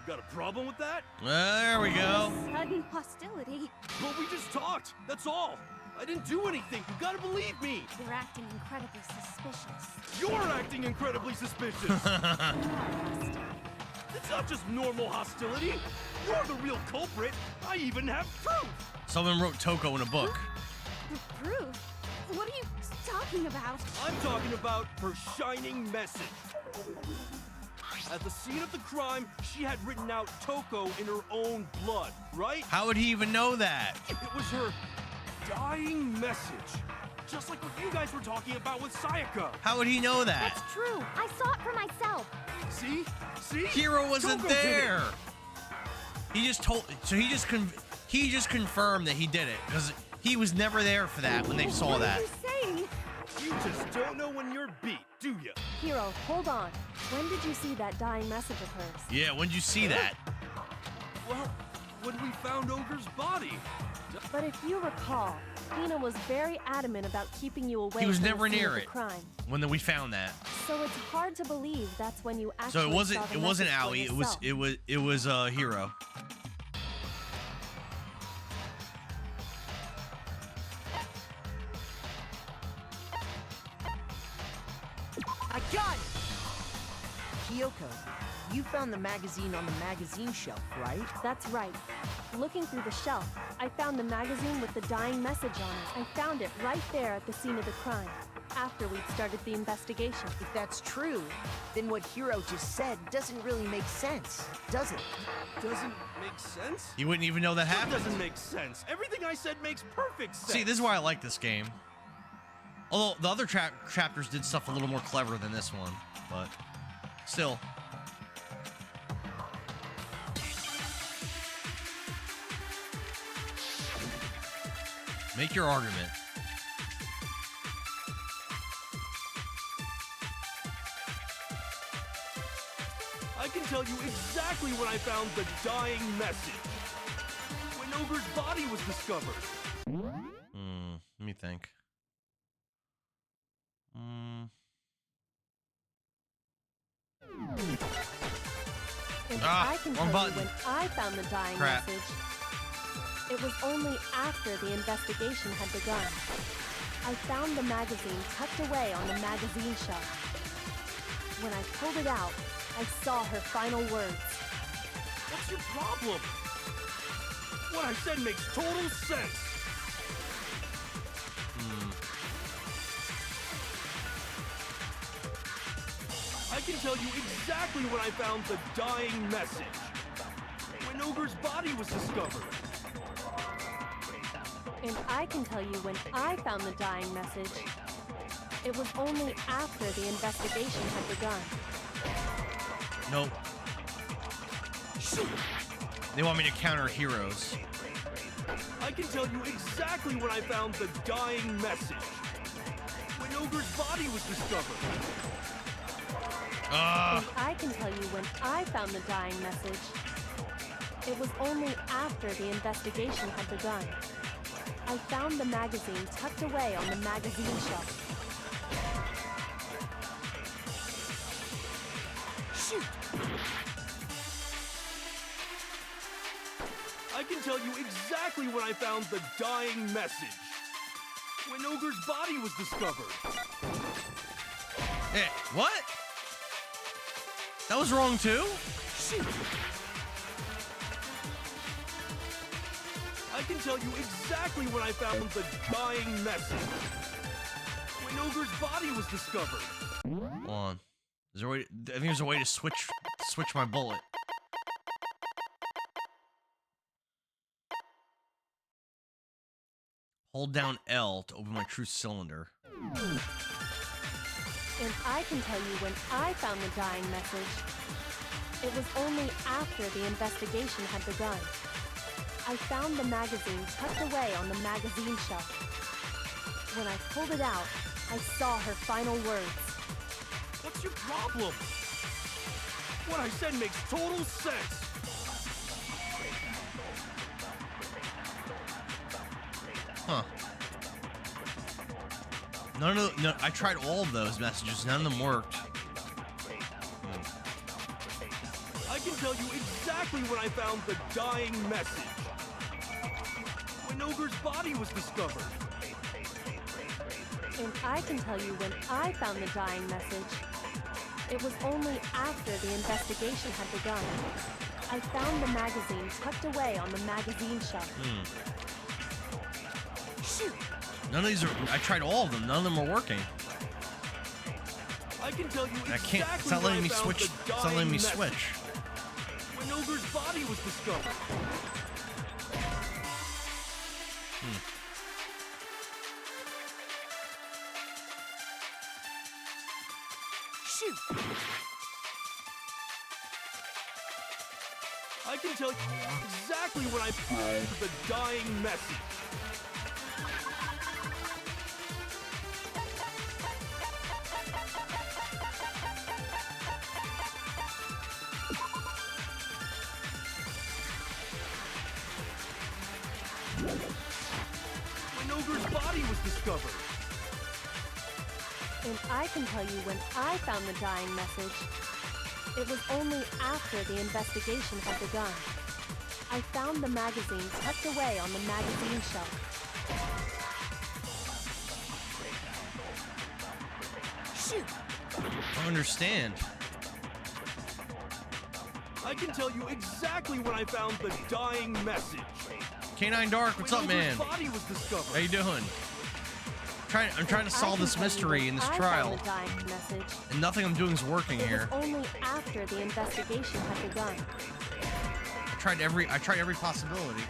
You got a problem with that? There we go. Sudden hostility. Well, we just talked, that's all. I didn't do anything. You gotta believe me. You're acting incredibly suspicious. You're acting incredibly suspicious. It's not just normal hostility. You're the real culprit. I even have proof. Someone wrote Toko in a book. Proof? What are you talking about? I'm talking about her shining message. At the scene of the crime, she had written out Toko in her own blood, right? How would he even know that? It was her dying message. Just like what you guys were talking about with Sayaka. How would he know that? That's true. I saw it for myself. See? See? Hero wasn't Toko did there. it. He just told. So he just confirmed that he did it because he was never there for that when they saw that. What are you saying? You just don't know when you're beat, do you? Hero, hold on. When did you see that dying message of hers? Yeah, when did you see that? Well, when we found Ogre's body. But if you recall, Hina was very adamant about keeping you away He was from never the scene near of the it crime. when we found that. So it's hard to believe that's when you actually So it wasn't. saw the It wasn't message for Aoi. yourself. It was Hero. I got it! Kyoko, you found the magazine on the magazine shelf, right? That's right. Looking through the shelf, I found the magazine with the dying message on it. I found it right there at the scene of the crime, after we'd started the investigation. If that's true, then what Hiro just said doesn't really make sense, does it? Doesn't make sense? You wouldn't even know that That happened. doesn't make sense. Everything I said makes perfect sense. See, this is why I like this game. Although the other chapters did stuff a little more clever than this one, but still. Make your argument. I can tell you exactly when I found the dying message. When Ogre's body was discovered. Let me think. And Ah, I can wrong tell you button. when I found the dying Crap. message, it was only after the investigation had begun. I found the magazine tucked away on the magazine shelf. When I pulled it out, I saw her final words. What's your problem? What I said makes total sense. I can tell you exactly when I found the dying message. When Ogre's body was discovered. And I can tell you when I found the dying message. It was only after the investigation had begun. Nope. They want me to counter heroes. I can tell you exactly when I found the dying message. When Ogre's body was discovered. And I can tell you when I found the dying message. It was only after the investigation had begun. I found the magazine tucked away on the magazine shelf. Shoot! I can tell you exactly when I found the dying message. When Ogre's body was discovered. Hey, what? That was wrong too? Shoot! I can tell you exactly when I found the dying message. When Ogre's body was discovered. Hold on. Is there a way? I think there's a way to switch my bullet. Hold down L to open my true cylinder. And I can tell you when I found the dying message. It was only after the investigation had begun. I found the magazine tucked away on the magazine shelf. When I pulled it out, I saw her final words. What's your problem? What I said makes total sense. Huh. No, I tried all of those messages. None of them worked. I can tell you exactly when I found the dying message. When Ogre's body was discovered. And I can tell you when I found the dying message. It was only after the investigation had begun. I found the magazine tucked away on the magazine shelf. Shoot! None of these are. I tried all of them. None of them are working. I can tell you exactly I can't. It's not letting me switch. It's not letting me switch. When Ogre's body was discovered. Shoot! I can tell you exactly when I found the dying message. When Ogre's body was discovered. And I can tell you when I found the dying message. It was only after the investigation had begun. I found the magazine tucked away on the magazine shelf. Shoot! I don't understand. I can tell you exactly when I found the dying message. K9 Dark, what's up, man? Body was discovered. How you doing? I'm trying to solve this mystery in this trial, and nothing I'm doing is working here. Only after the investigation had begun. I tried every possibility.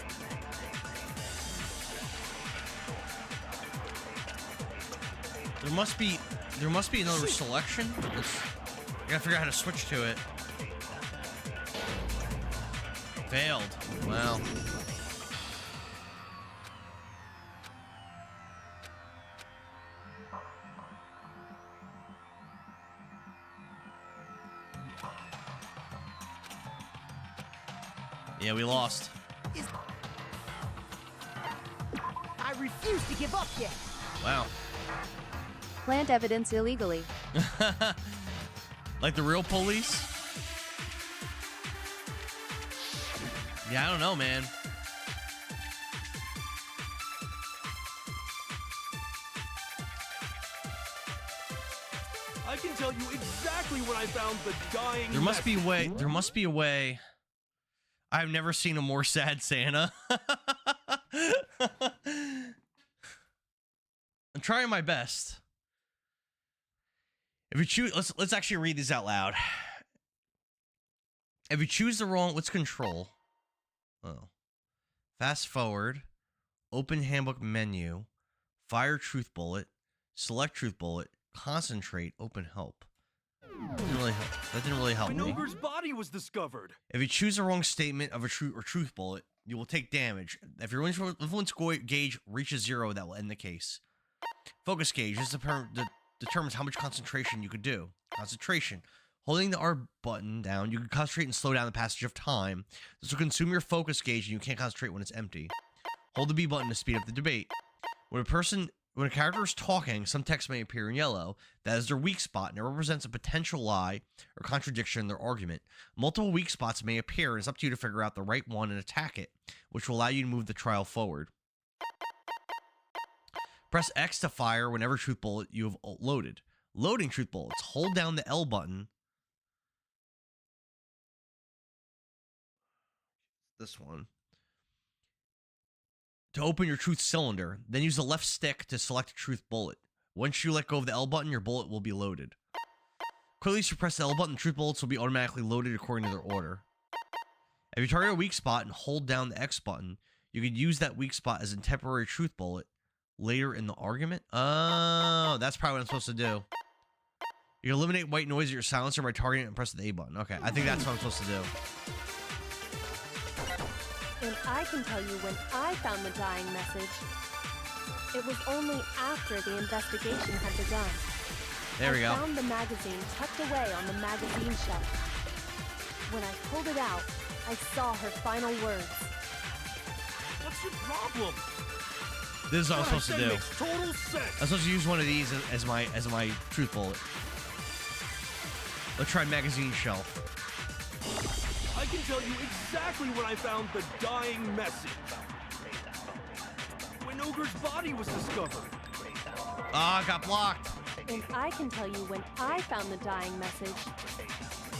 There must be another selection. I gotta figure out how to switch to it. Failed. Well. Yeah, we lost. I refuse to give up yet. Wow. Plant evidence illegally. Like the real police? Yeah, I don't know, man. I can tell you exactly when I found the dying There must be a way. I've never seen a more sad Santa. I'm trying my best. If you choose, let's actually read these out loud. If you choose the wrong, let's control. Oh, fast forward, open handbook menu, fire truth bullet, select truth bullet, concentrate, open help. Didn't really help. That didn't really help me. When Ogre's body was discovered. If you choose the wrong statement of a truth bullet, you will take damage. If your influence gauge reaches 0, that will end the case. Focus gauge. This determines how much concentration you could do. Concentration. Holding the R button down, you can concentrate and slow down the passage of time. This will consume your focus gauge and you can't concentrate when it's empty. Hold the B button to speed up the debate. When a character is talking, some text may appear in yellow. That is their weak spot, and it represents a potential lie or contradiction in their argument. Multiple weak spots may appear, and it's up to you to figure out the right one and attack it, which will allow you to move the trial forward. Press X to fire whenever truth bullet you have loaded. Loading truth bullets. Hold down the L button. This one. To open your truth cylinder. Then use the left stick to select a truth bullet. Once you let go of the L button, your bullet will be loaded. Quickly suppress the L button, truth bullets will be automatically loaded according to their order. If you target a weak spot and hold down the X button, you can use that weak spot as a temporary truth bullet later in the argument. Oh, that's probably what I'm supposed to do. You can eliminate white noise at your silencer by targeting it and press the A button. Okay, I think that's what I'm supposed to do. And I can tell you when I found the dying message. It was only after the investigation had begun. There we go. I found the magazine tucked away on the magazine shelf. When I pulled it out, I saw her final words. What's your problem? This is what I'm supposed to do. Makes total sense. I'm supposed to use one of these as my truth bullet. Let's try magazine shelf. I can tell you exactly when I found the dying message. When Ogre's body was discovered. Ah, got blocked. And I can tell you when I found the dying message.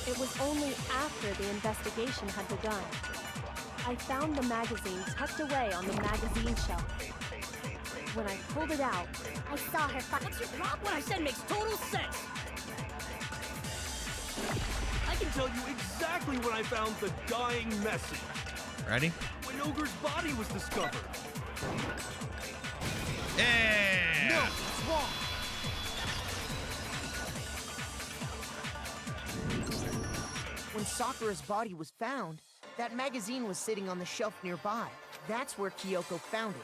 It was only after the investigation had begun. I found the magazine tucked away on the magazine shelf. When I pulled it out, I saw her. What's your problem? What I said makes total sense. I can tell you exactly when I found the dying message. Ready? When Ogre's body was discovered. Yeah! No, it's wrong. When Sakura's body was found, that magazine was sitting on the shelf nearby. That's where Kyoko found it.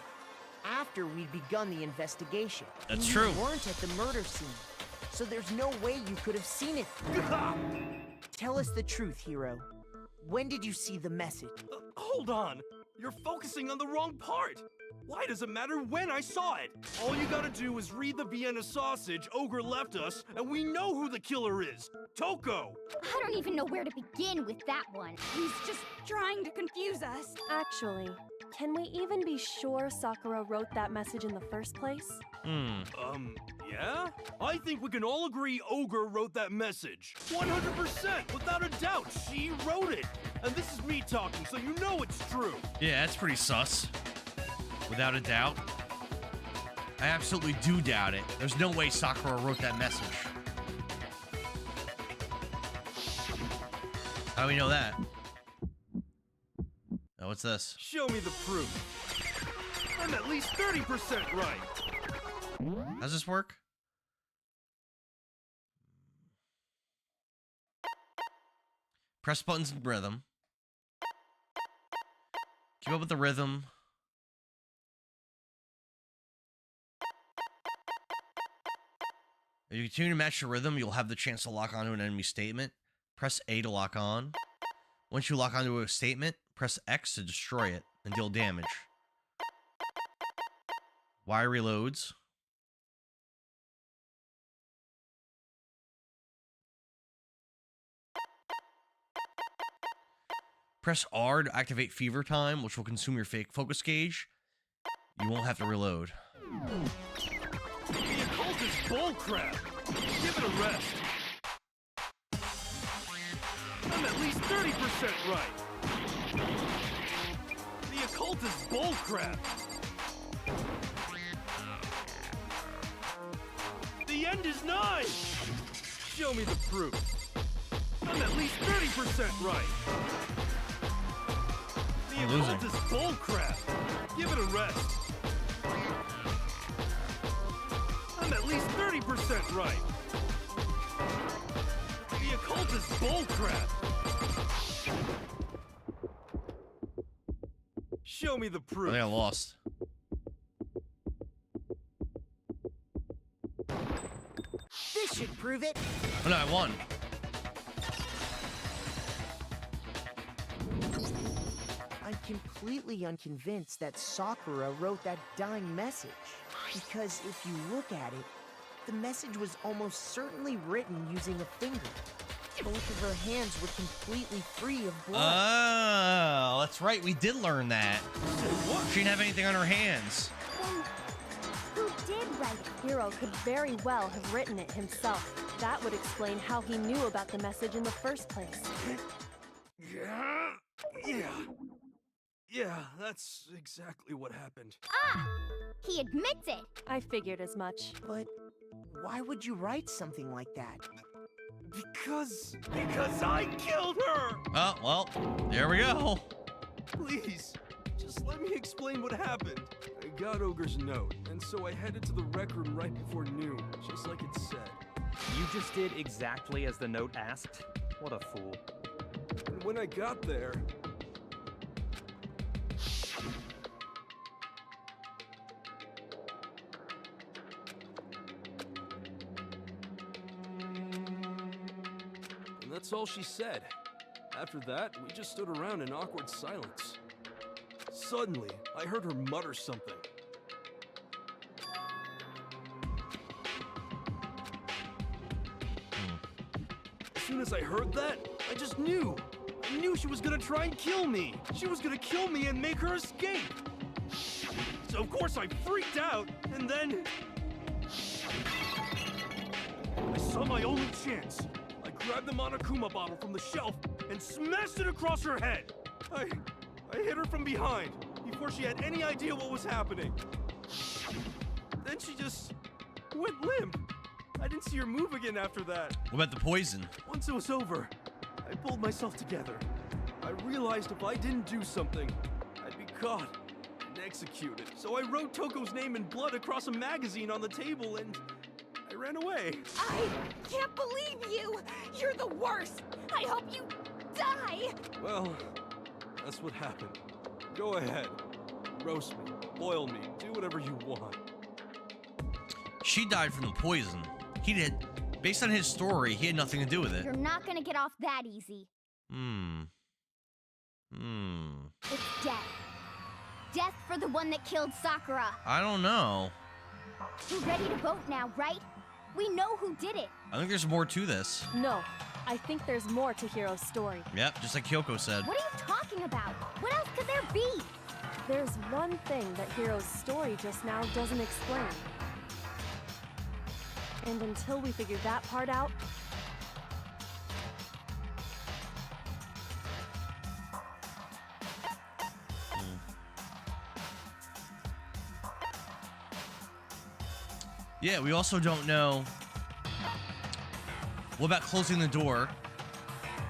After we'd begun the investigation. That's You true. weren't at the murder scene, so there's no way you could have seen it. Tell us the truth, Hiro. When did you see the message? Hold on. You're focusing on the wrong part. Why does it matter when I saw it? All you gotta do is read the Vienna sausage Ogre left us, and we know who the killer is. Toko! I don't even know where to begin with that one. He's just trying to confuse us. actually, can we even be sure Sakura wrote that message in the first place? Yeah? I think we can all agree Ogre wrote that message. 100%, without a doubt, she wrote it. And this is me talking, so you know it's true. Yeah, that's pretty sus. Without a doubt. I absolutely do doubt it. There's no way Sakura wrote that message. How do we know that? Oh, what's this? Show me the proof. I'm at least 30% right. How's this work? Press buttons in rhythm. Keep up with the rhythm. If you continue to match the rhythm, you'll have the chance to lock onto an enemy statement. Press A to lock on. Once you lock onto a statement, press X to destroy it and deal damage. Y reloads. Press R to activate Fever Time, which will consume your fake focus gauge. You won't have to reload. The occult is bullcrap. Give it a rest. I'm at least 30% right. bullcrap! The end is nigh! Show me the proof. I'm at least 30% right. The occult is bullcrap. Give it a rest. I'm at least 30% right. The occult is bullcrap. Show me the proof. I think I lost. This should prove it. Oh no, I won. I'm completely unconvinced that Sakura wrote that dying message. Because if you look at it, the message was almost certainly written using a finger. Both of her hands were completely free of blood. Oh, that's right. We did learn that. She didn't have anything on her hands. Then, who did write it? Hiro could very well have written it himself. That would explain how he knew about the message in the first place. Yeah, that's exactly what happened. Ah! He admits it! I figured as much. But why would you write something like that? Because I killed her! Oh, well, there we go. Please, just let me explain what happened. I got Ogre's note, and so I headed to the rec room right before noon, just like it said. You just did exactly as the note asked? What a fool. And when I got there... And that's all she said. After that, we just stood around in awkward silence. Suddenly, I heard her mutter something. As soon as I heard that, I just knew. I knew she was gonna try and kill me. She was gonna kill me and make her escape. So of course I freaked out, and then... I saw my only chance. I grabbed the Monokuma bottle from the shelf and smashed it across her head. I hit her from behind before she had any idea what was happening. Then she just went limp. I didn't see her move again after that. What about the poison? Once it was over, I pulled myself together. I realized if I didn't do something, I'd be caught and executed. So I wrote Toko's name in blood across a magazine on the table and I ran away. I can't believe you! You're the worst! I hope you die! Well, that's what happened. Go ahead. Roast me, boil me, do whatever you want. She died from the poison. He did. Based on his story, he had nothing to do with it. You're not gonna get off that easy. It's death. Death for the one that killed Sakura. I don't know. You're ready to vote now, right? We know who did it. I think there's more to this. No, I think there's more to Hiro's story. Yep, just like Kyoko said. What are you talking about? What else could there be? There's one thing that Hiro's story just now doesn't explain. And until we figure that part out, Yeah, we also don't know. What about closing the door?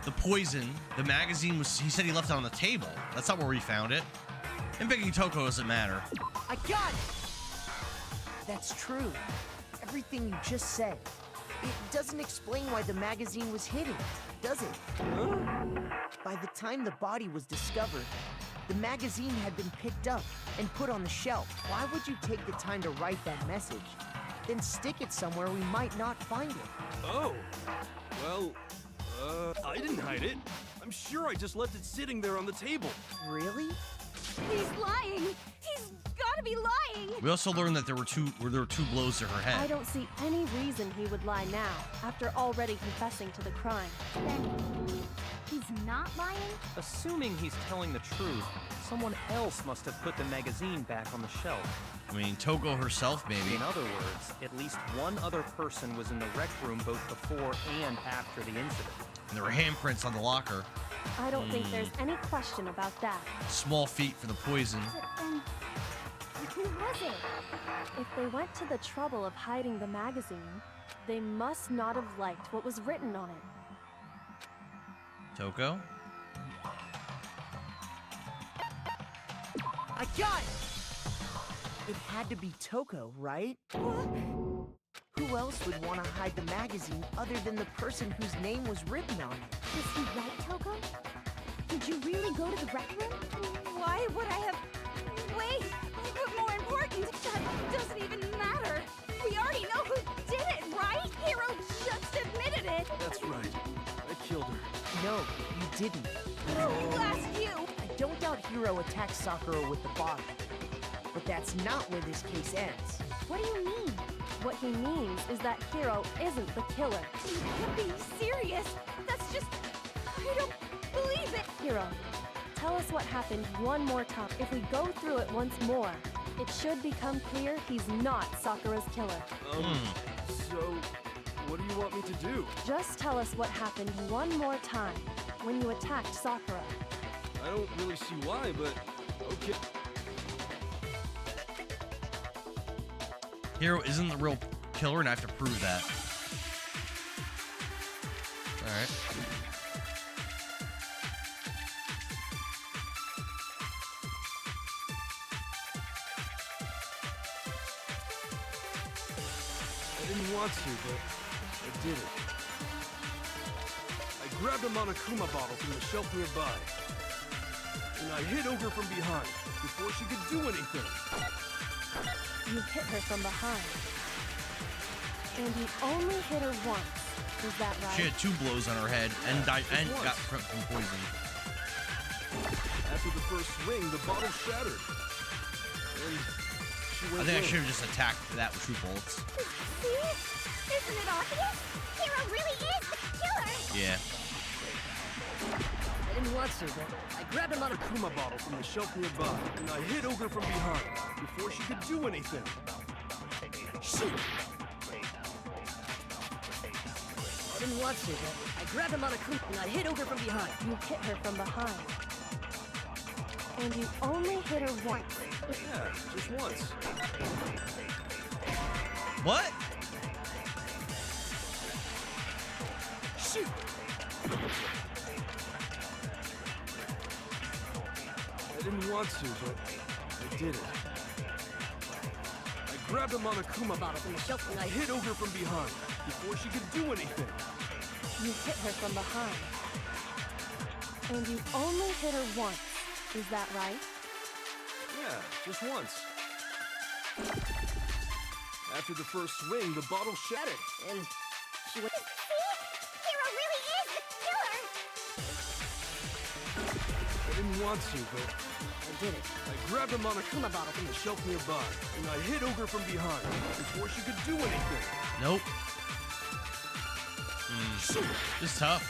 The poison, the magazine was, he said he left it on the table. That's not where we found it. And picking Toko doesn't matter. I got it! That's true. Everything you just said. It doesn't explain why the magazine was hidden, does it? By the time the body was discovered, the magazine had been picked up and put on the shelf. Why would you take the time to write that message? Then stick it somewhere we might not find it. Oh, well, I didn't hide it. I'm sure I just left it sitting there on the table. Really? He's lying! He's gotta be lying! We also learned that there were two blows to her I head. don't see any reason he would lie now, after already confessing to the crime. Then he's not lying? Assuming he's telling the truth, someone else must have put the magazine back on the shelf. I mean, Toko herself, maybe. In other words, at least one other person was in the rec room both before and after the incident. And there were handprints on the locker. I don't think there's any question about that. Small feet for the poison. And who was it? If they went to the trouble of hiding the magazine, they must not have liked what was written on it. Toko? I got it! It had to be Toko, right? Who else would want to hide the magazine other than the person whose name was written on it? Was he right, Toko? Did you really go to the rec room? Why would I have... Wait! But more important, that doesn't even matter! We already know who did it, right? Hero just admitted it! That's right. I killed her. No, you didn't. Who asked you? I don't doubt Hiro attacked Sakura with the bottle. But that's not where this case ends. What do you mean? What he means is that Hiro isn't the killer. You can't be serious! That's just... I don't believe it! Hiro, tell us what happened one more time. If we go through it once more, it should become clear he's not Sakura's killer. So, what do you want me to do? Just tell us what happened one more time when you attacked Sakura. I don't really see why, but okay. Hero isn't the real killer, and I have to prove that. Alright. I didn't want to, but I did it. I grabbed a Monokuma bottle from the shelf nearby, and I hit Ogre from behind before she could do anything. You hit her from behind. And you only hit her once. Is that right? She had 2 blows on her head and died and got from poison. After the first swing, the bottle shattered. And she went I think I limp. should have just attacked that with 2 bullets. See? Isn't it obvious? Hero really is the killer! Yeah. I didn't want to, but I grabbed a Monokuma bottle from the shelf nearby, and I hit Ogre from behind before she could do anything. Shoot! I didn't want to, but I grabbed a Monokuma and I hit Ogre from behind. You hit her from behind. And you only hit her once. Yeah, just once. What? Shoot! I didn't want to, but I did it. I grabbed a Monokuma Bottle from the shelf and I hit Ogre from behind before she could do anything. You hit her from behind. And you only hit her once. Is that right? Yeah, just once. After the first swing, the bottle shattered, and she went... See? Hero really is the killer! I didn't want to, but I did it. I grabbed a Monokuma bottle from the shelf nearby, and I hit Ogre from behind before she could do anything. Nope. This is tough.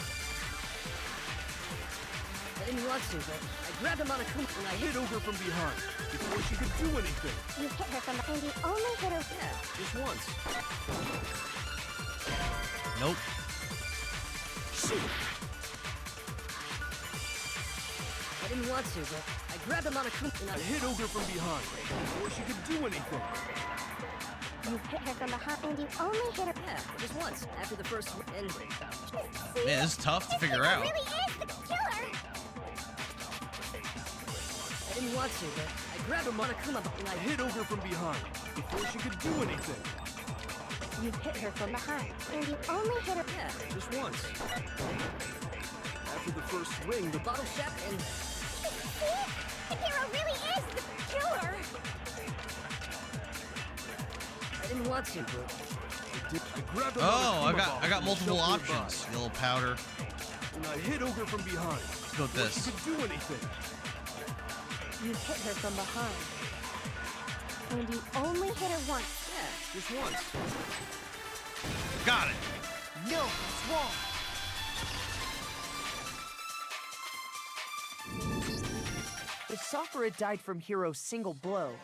I didn't want to, but I grabbed a Monokuma and I hit Ogre from behind before she could do anything. You hit her from behind, and you only hit her... Yeah, just once. Nope. Shoot! I didn't want to, but I grabbed a Monokuma and I hit Ogre from behind before she could do anything. You hit her from behind, and you only hit her... Yeah, just once. After the first and... Man, this is tough to figure out. Really is the killer! I didn't want to, but I grabbed a Monokuma and I hit Ogre from behind before she could do anything. You hit her from behind. And you only hit her... Yeah, just once. After the first swing, the bottle shattered and... See? The hero really is the killer! I didn't want to, but I grabbed a Oh, I got multiple options. Yellow powder. And I hit Ogre from behind. Let's go with this. She could do anything. You hit her from behind. And you only hit her once. Yeah, just once. Got it. No, it's wrong. If Sakura died from Hiro's single blow,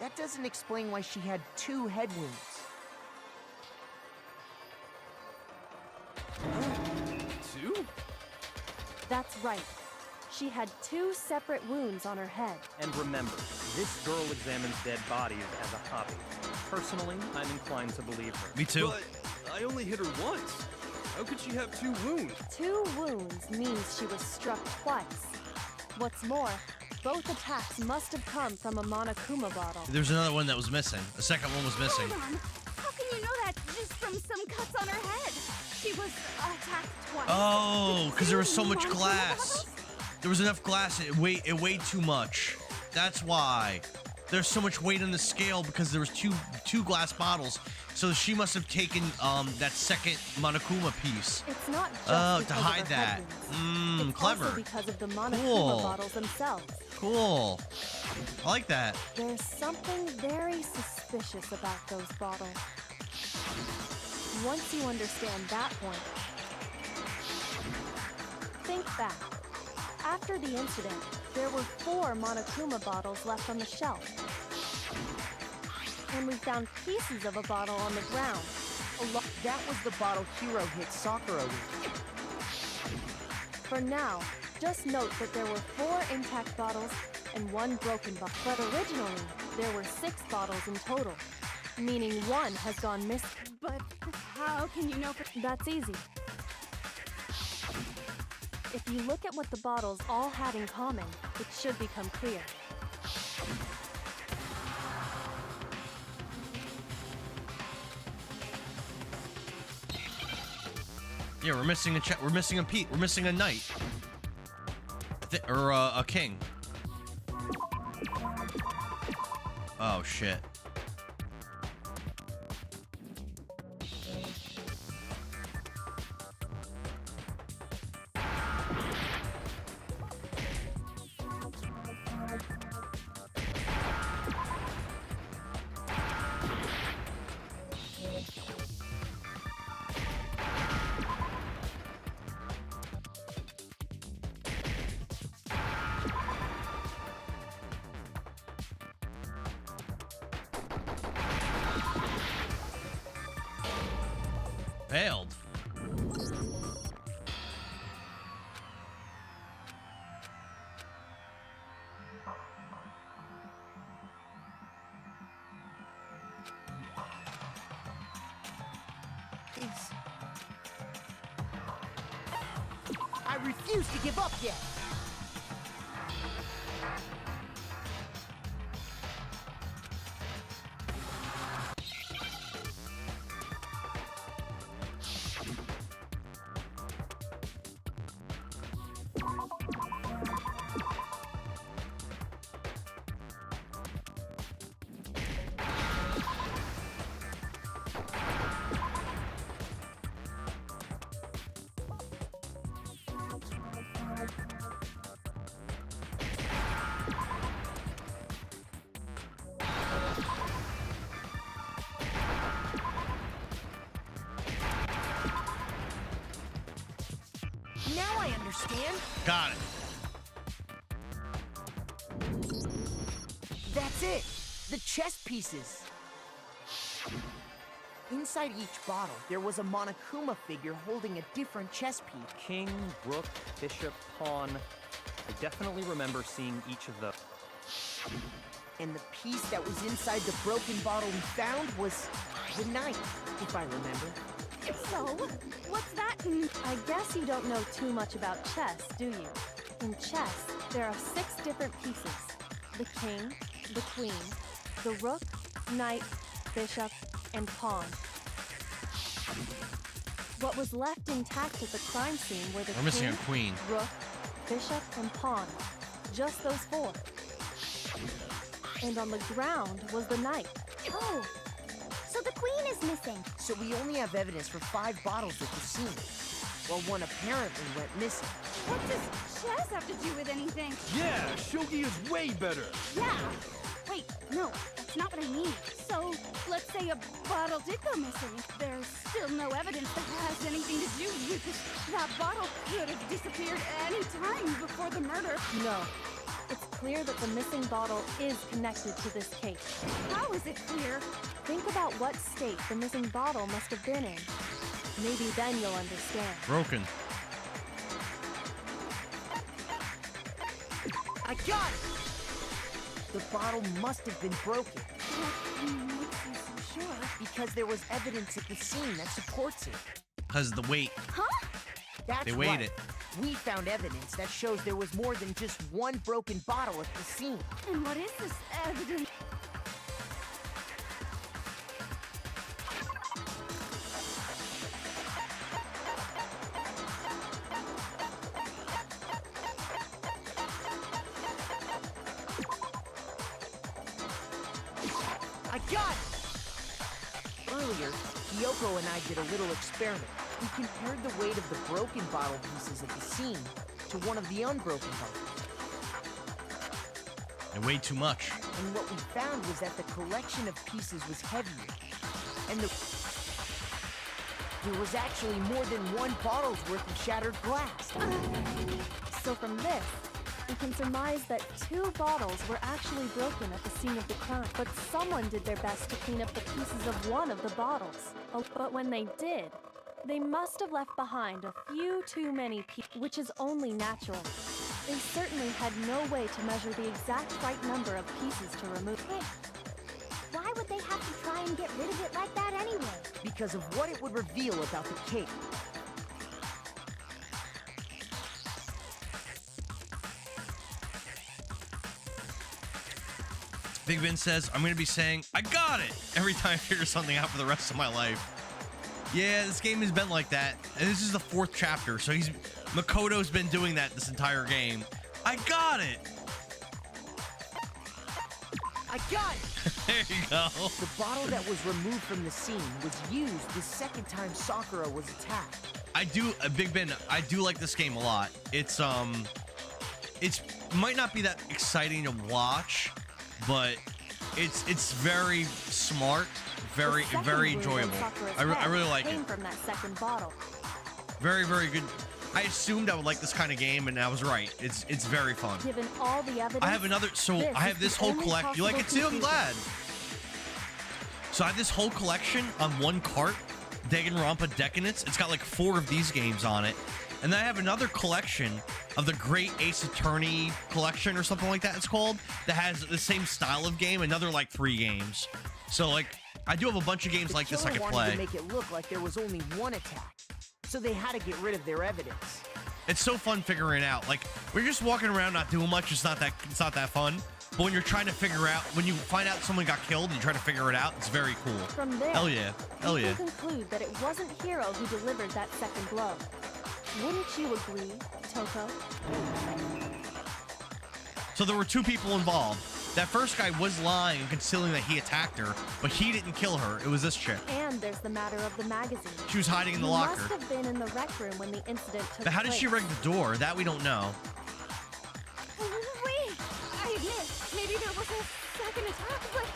that doesn't explain why she had 2 head wounds. 2? That's right. She had 2 separate wounds on her head. And remember, this girl examines dead bodies as a hobby. Personally, I'm inclined to believe her. Me too. But I only hit her once. How could she have 2 wounds? 2 wounds means she was struck twice. What's more, both attacks must have come from a Monokuma bottle. There's another one that was missing. The second one was missing. Hold on. How can you know that just from some cuts on her head? She was attacked twice. Oh, because there was so much Monokuma glass. bottles? There was enough glass. It weighed too much. That's why. There's so much weight on the scale because there was two glass bottles. So she must have taken that second Monokuma piece. It's not just to because hide of her that. head wounds. It's Clever. also because of the Monokuma Cool. bottles themselves. Cool. I like that. There's something very suspicious about those bottles. Once you understand that point, think back. After the incident, there were 4 Monokuma bottles left on the shelf. And we found pieces of a bottle on the ground. That was the bottle Hiro hit Sakura with. For now, just note that there were 4 intact bottles and 1 broken bottle. But originally, there were 6 bottles in total, meaning 1 has gone missing. But how can you know for... That's easy. If you look at what the bottles all had in common, it should become clear. Yeah, we're missing we're missing a Pete. We're missing a knight. Or a king. Oh shit. Failed. I refuse to give up yet. Now I understand. Got it. That's it. The chess pieces. Inside each bottle, there was a Monokuma figure holding a different chess piece. King, rook, bishop, pawn. I definitely remember seeing each of those. And the piece that was inside the broken bottle we found was the knight, if I remember. So, what's that? I guess you don't know too much about chess, do you? In chess, there are 6 different pieces. The king, the queen, the rook, knight, bishop, and pawn. What was left intact at the crime scene were the We're missing king, a queen. rook, bishop, and pawn. Just those 4. And on the ground was the knight. Oh, so the queen is missing. So we only have evidence for 5 bottles at the scene, while 1 apparently went missing. What does chess have to do with anything? Yeah, shogi is way better. Yeah. Wait, no, that's not what I mean. So, let's say a bottle did go missing. There's still no evidence that has anything to do with this. That bottle could have disappeared any time before the murder. No. It's clear that the missing bottle is connected to this case. How is it clear? Think about what state the missing bottle must have been in. Maybe then you'll understand. Broken. I got it! The bottle must have been broken. What makes you so sure? Because there was evidence at the scene that supports it. Because of the weight. Huh? That's They weighed right. it. We found evidence that shows there was more than just one broken bottle at the scene. And what is this evidence? I got it! Earlier, Kyoko and I did a little experiment. We compared the weight of the broken bottle pieces at the scene to one of the unbroken bottles. It weighed too much. And what we found was that the collection of pieces was heavier. And there was actually more than one bottle's worth of shattered glass. So from this, we can surmise that 2 bottles were actually broken at the scene of the crime. But someone did their best to clean up the pieces of one of the bottles. But when they did, they must have left behind a few too many pieces, which is only natural. They certainly had no way to measure the exact right number of pieces to remove. Hey, why would they have to try and get rid of it like that anyway? Because of what it would reveal about the cake. Big Ben says, I'm going to be saying, I got it, every time I figure something out for the rest of my life. Yeah, this game has been like that. And this is the 4th chapter, so Makoto's been doing that this entire game. I got it! I got it! There you go. The bottle that was removed from the scene was used the second time Sakura was attacked. I do, Big Ben, I do like this game a lot. It's might not be that exciting to watch, but it's very smart, very enjoyable. I really like it. Came from that second bottle. Very, very good. I assumed I would like this kind of game, and I was right. It's very fun. Given all the evidence, I have another, so I have this whole collection. You like it too? I'm glad. So I have this whole collection on one cart, Danganronpa Decadence. It's got like 4 of these games on it. And then I have another collection of the Great Ace Attorney collection or something like that it's called, that has the same style of game, another like 3 games. So like, I do have a bunch of games like this I could wanted play. to make it look like there was only one attack, so they had to get rid of their evidence. It's so fun figuring it out. Like, when you're just walking around not doing much, it's not that fun. But when you're trying to figure out, when you find out someone got killed and you try to figure it out, it's very cool. From there, hell yeah, hell yeah. we can conclude that it wasn't Hiro who delivered that second blow. Wouldn't you agree, Toko? So there were 2 people involved. That first guy was lying and concealing that he attacked her, but he didn't kill her. It was this chick. And there's the matter of the magazine. She was hiding in the You locker. must have been in the rec room when the incident took But how did place. she rig the door? That we don't know. Wait! I admit, maybe there was a second attack, but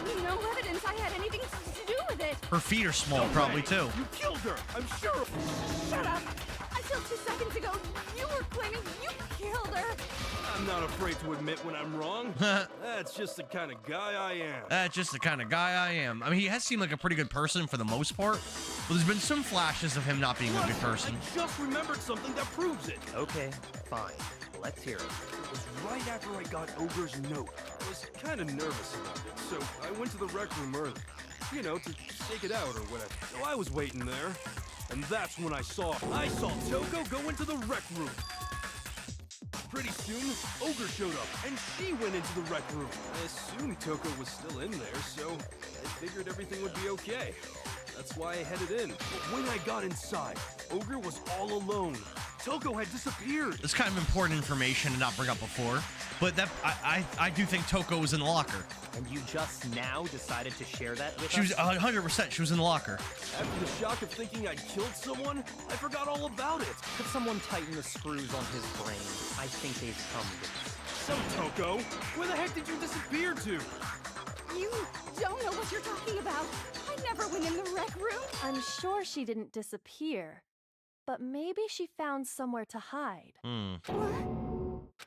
there's no evidence I had anything to do with it. Her feet are small, probably too. You killed her, I'm sure. Shut up! Until 2 seconds ago, you were claiming you killed her. I'm not afraid to admit when I'm wrong. That's just the kind of guy I am. That's just the kind of guy I am. I mean, he has seemed like a pretty good person for the most part, but there's been some flashes of him not being a good person. I just remembered something that proves it. Okay, fine. Let's hear it. It was right after I got Ogre's note. I was kind of nervous about it, so I went to the rec room early. You know, to shake it out or whatever. So I was waiting there, and that's when I saw Toko go into the rec room. Pretty soon, Ogre showed up, and she went into the rec room. I assumed Toko was still in there, so I figured everything would be okay. That's why I headed in. But when I got inside, Ogre was all alone. Toko had disappeared. It's kind of important information to not bring up before, but that I do think Toko was in the locker. And you just now decided to share that with She was us? 100%. She was in the locker. After the shock of thinking I'd killed someone, I forgot all about it. Could someone tighten the screws on his brain? I think they've come loose. So, Toko, where the heck did you disappear to? You don't know what you're talking about. I never went in the rec room. I'm sure she didn't disappear, but maybe she found somewhere to hide.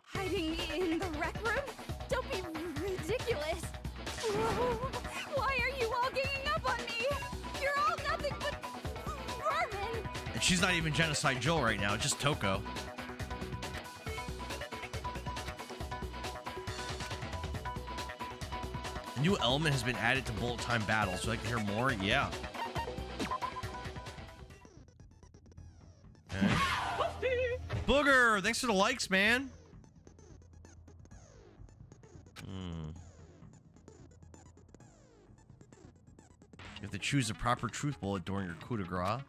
Hiding in the rec room? Don't be ridiculous. Why are you all ganging up on me? You're all nothing but vermin. And she's not even Genocide Joel right now, just Toko. New element has been added to bullet time battles. Would you like to hear more? Yeah. Okay. Booger, thanks for the likes, man. You have to choose the proper truth bullet during your coup de grace.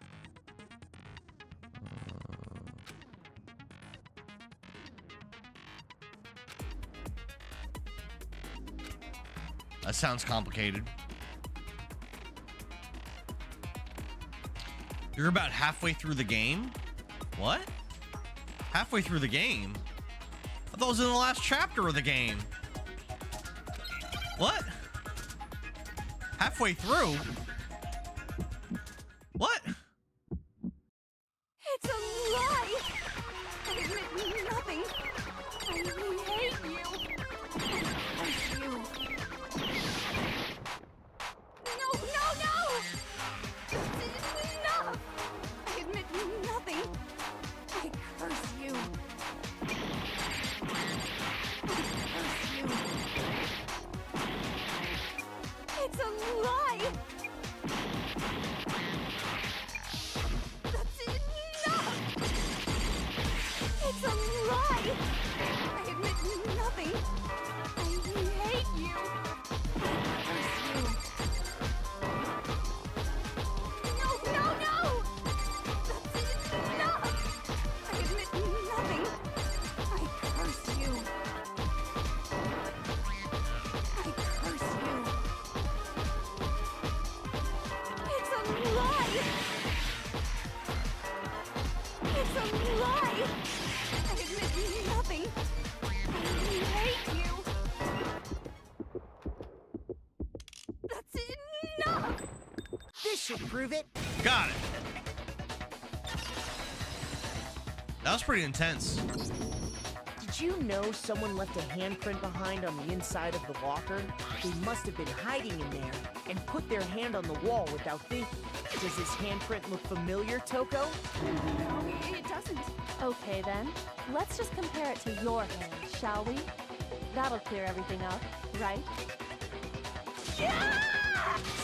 That sounds complicated. You're about halfway through the game? What? Halfway through the game? I thought it was in the last chapter of the game. What? Halfway through? What? It's a lie! I admit nothing. I hate you. I curse you. No! Enough! I admit nothing. I curse you. It's a lie! That's enough! It's a lie! I admit nothing. I hate you. I curse you. No! That's enough! I admit nothing. I curse you. I curse you. It's a lie! It's a lie! I admit nothing. I hate you. That's enough! This should prove it. Got it. That was pretty intense. Did you know someone left a handprint behind on the inside of the locker? They must have been hiding in there and put their hand on the wall without thinking. Does this handprint look familiar, Toko? No, it doesn't. Okay then, let's just compare it to your hand, shall we? That'll clear everything up, right?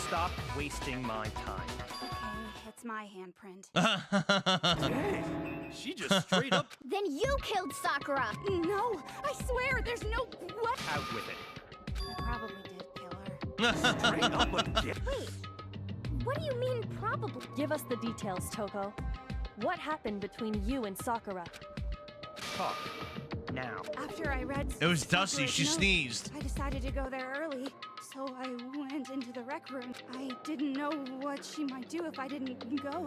Stop wasting my time. Okay, it's my handprint. Dang, she just straight up. Then you killed Sakura! No, I swear, there's no what? Out with it. I probably did kill her. Straight up again. Wait, what do you mean probably? Give us the details, Toko. What happened between you and Sakura? Talk. Now. After I read It was Dusty. Sakura's She note, sneezed. I decided to go there early, so I went into the rec room. I didn't know what she might do if I didn't go,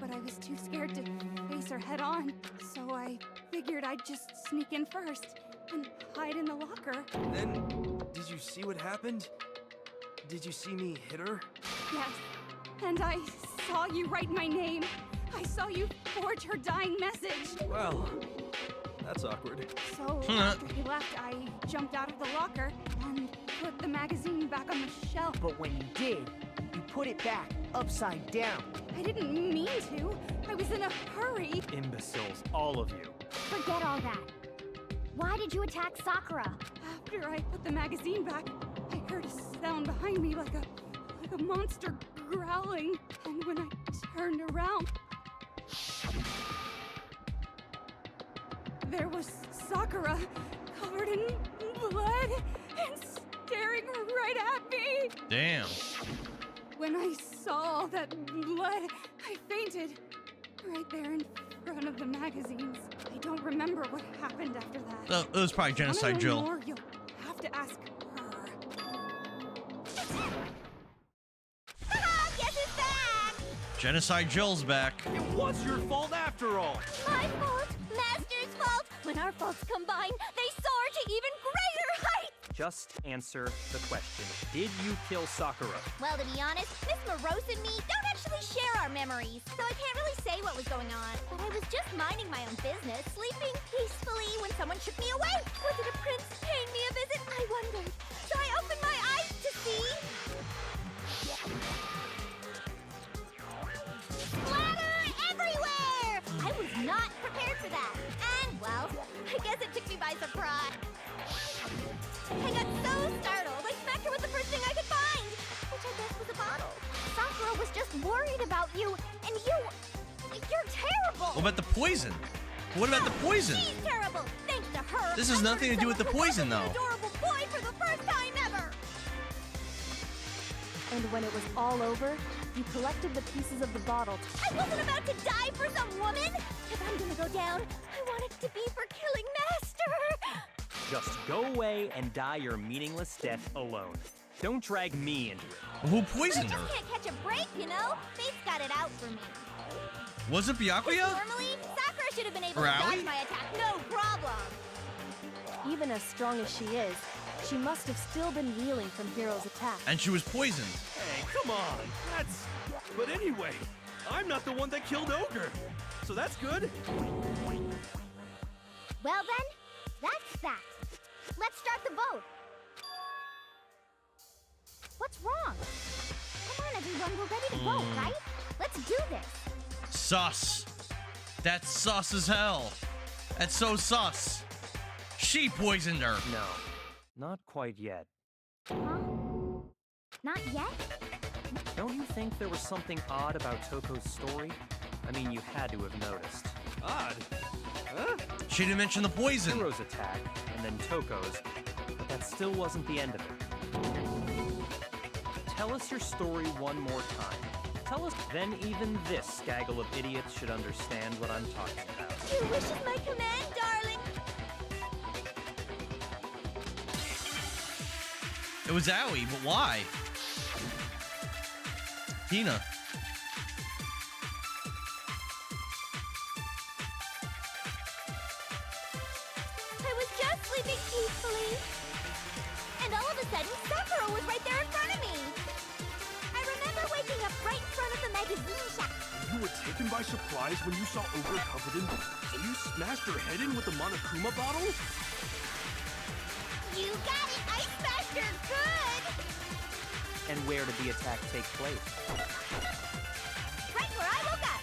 but I was too scared to face her head on, so I figured I'd just sneak in first and hide in the locker. Then, did you see what happened? Did you see me hit her? Yes, and I saw you write my name. I saw you forge her dying message. Well, that's awkward. So after he left, I jumped out of the locker and put the magazine back on the shelf. But when you did, you put it back upside down. I didn't mean to. I was in a hurry. Imbeciles, all of you. Forget all that. Why did you attack Sakura? After I put the magazine back, I heard a sound behind me like a monster growling. And when I turned around, there was Sakura, covered in blood and staring right at me. Damn. When I saw all that blood, I fainted right there in front of the magazines. I don't remember what happened after that. Oh, it was probably Genocide Wanna know Jill. more? You'll have to ask her. Guess who's back? Genocide Jill's back. It was your fault after all. My fault, Master's fault. When our faults combine, they soar to even greater heights. Just answer the question. Did you kill Sakura? Well, to be honest, Miss Morose and me don't actually share our memories, so I can't really say what was going on. But I was just minding my own business, sleeping peacefully when someone shook me awake. Was it a prince paying me a visit? I wondered. So I opened my eyes to see... splatter everywhere! I was not prepared for that. And, well, I guess it took me by surprise. I got so startled, I smacked her with the worried about you, and you're terrible. What about the poison? What about the poison? She's terrible. Thanks to her. This has nothing to do with the poison, though. Adorable boy for the first time ever. And when it was all over, you collected the pieces of the bottle. I wasn't about to die for some woman. If I'm gonna go down, I want it to be for killing Master. Just go away and die your meaningless death alone. Don't drag me into it. Who poisoned I her? just can't catch a break, you know? Fate's got it out for me. Was it Byakuya? Normally, Sakura should have been able Or to Aoi? dodge my attack, no problem. Even as strong as she is, she must have still been reeling from Hero's attack. And she was poisoned. Hey, come on. That's... But anyway, I'm not the one that killed Ogre. So that's good. Well then, that's that. Let's start the vote. What's wrong? Come on, everyone, we're ready to vote, right? Let's do this. Sus. That's sus as hell. That's so sus. She poisoned her. No, not quite yet. Huh? Not yet? Don't you think there was something odd about Toko's story? I mean, you had to have noticed. Odd? Huh? She didn't mention the poison. Hero's attack, and then Toko's, but that still wasn't the end of it. Tell us your story one more time. Tell us, then even this gaggle of idiots should understand what I'm talking about. Your wish is my command, darling. It was Aoi, but why? Hina. I was just sleeping peacefully. And all of a sudden, Sakura was right there in front of me. I remember waking up right in front of the magazine shop. You were taken by surprise when you saw Ogre covered in... So you smashed her head in with the Monokuma bottle? You got it! I smashed her good! And where did the attack take place? Right where I woke up!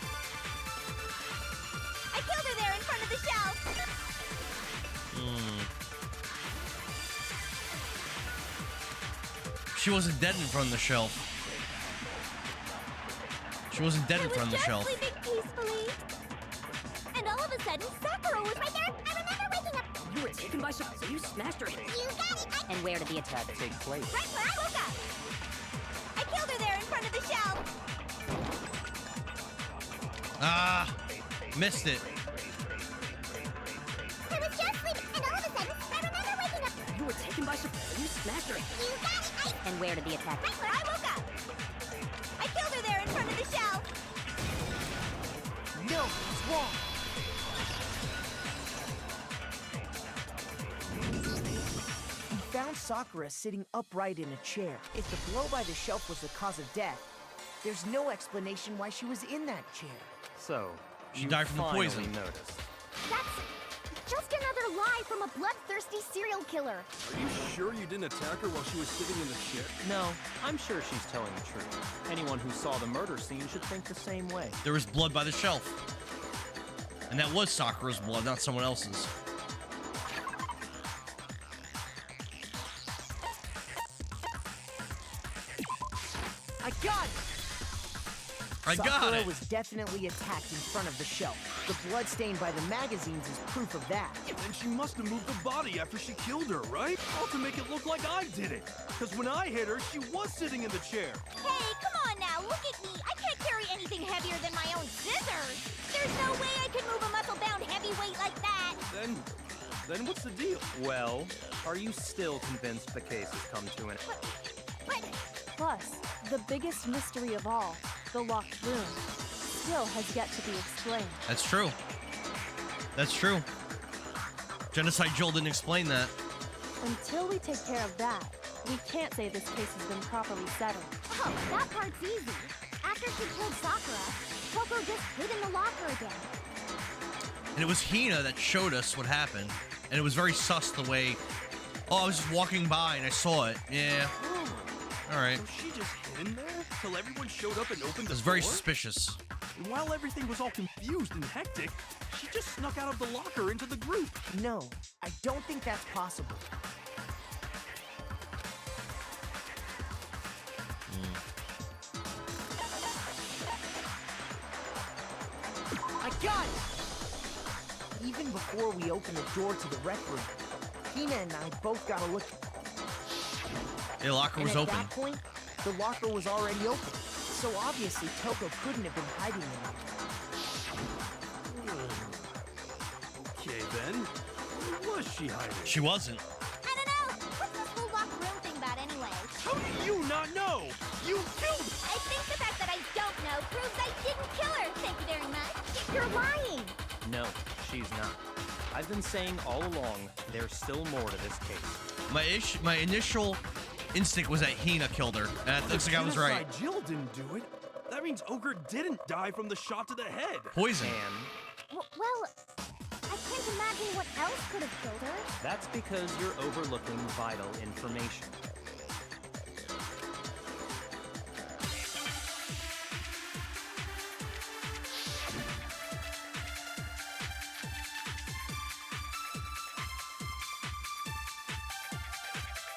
I killed her there in front of the shelf! She wasn't dead in front of the shelf. She wasn't dead in front of the shelf. I was just sleeping peacefully. And all of a sudden, Sakura was right there. I remember waking up. You were taken by surprise, so you smashed her head. You got it! And where did the attack take place? Right where I woke up! I killed her there in front of the shelf! Ah, missed it. I was just sleeping, and all of a sudden, I remember waking up. You were taken by surprise, so you smashed her head. You got it! And where did the attack? Right where I woke up! I killed her there in front of the shelf! No, it's wrong. We found Sakura sitting upright in a chair. If the blow by the shelf was the cause of death, there's no explanation why she was in that chair. So, She you died from the finally poison. noticed. That's just another lie from a bloodthirsty serial killer. Are you sure you didn't attack her while she was sitting in the chair? No, I'm sure she's telling the truth. Anyone who saw the murder scene should think the same way. There was blood by the shelf. And that was Sakura's blood, not someone else's. I got it! I got Sakura it! was definitely attacked in front of the shelf. The blood stain by the magazines is proof of that. Then she must have moved the body after she killed her, right? All to make it look like I did it. Because when I hit her, she was sitting in the chair. Hey, come on now, look at me. I can't carry anything heavier than my own scissors. There's no way I can move a muscle-bound heavyweight like that. Then what's the deal? Well, are you still convinced the case has come to an end? But Plus, the biggest mystery of all, the locked room, still has yet to be explained. That's true. That's true. Genocide Joel didn't explain that. Until we take care of that, we can't say this case has been properly settled. oh, that part's easy. After she killed Sakura, Toko just hid in the locker again. And it was Hina that showed us what happened. And it was very sus the way... Oh, I was just walking by and I saw it. Yeah. Alright. So she just hid in there till everyone showed up and opened the door? It was very suspicious. And while everything was all confused and hectic, she just snuck out of the locker into the group. No, I don't think that's possible. got it! Even before we opened the door to the rec room, Hina and I both got a look. The locker was and at open. that point, the locker was already open. So obviously, Toko couldn't have been hiding in there. Okay, then. Where was she hiding? She wasn't. I don't know. What's this whole locker room thing about anyway? How do you not know? You killed her! I think the fact that I don't know proves I didn't kill her. Thank you very much. You're lying. No, she's not. I've been saying all along, there's still more to this case. My initial instinct was that Hina killed her, and it looks like I was right. Genocide Jill didn't do it. That means Ogre didn't die from the shot to the head. Poison. Well, I can't imagine what else could have killed her. That's because you're overlooking vital information.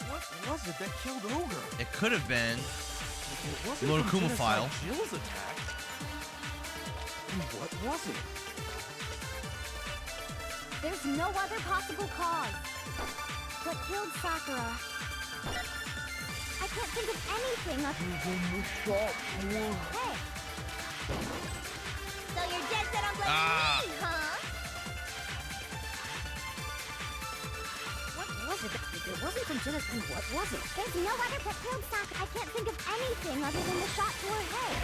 What was it that killed Ogre? It could have been It wasn't the from Monokuma Genocide file. Jill's attack. And what was it? There's no other possible cause. What killed Sakura? I can't think of anything other Hey! So you're dead set on blaming me, huh? What was it? If it wasn't from Genocide, what was it? There's no other what killed Sakura. I can't think of anything other than the shot to her head.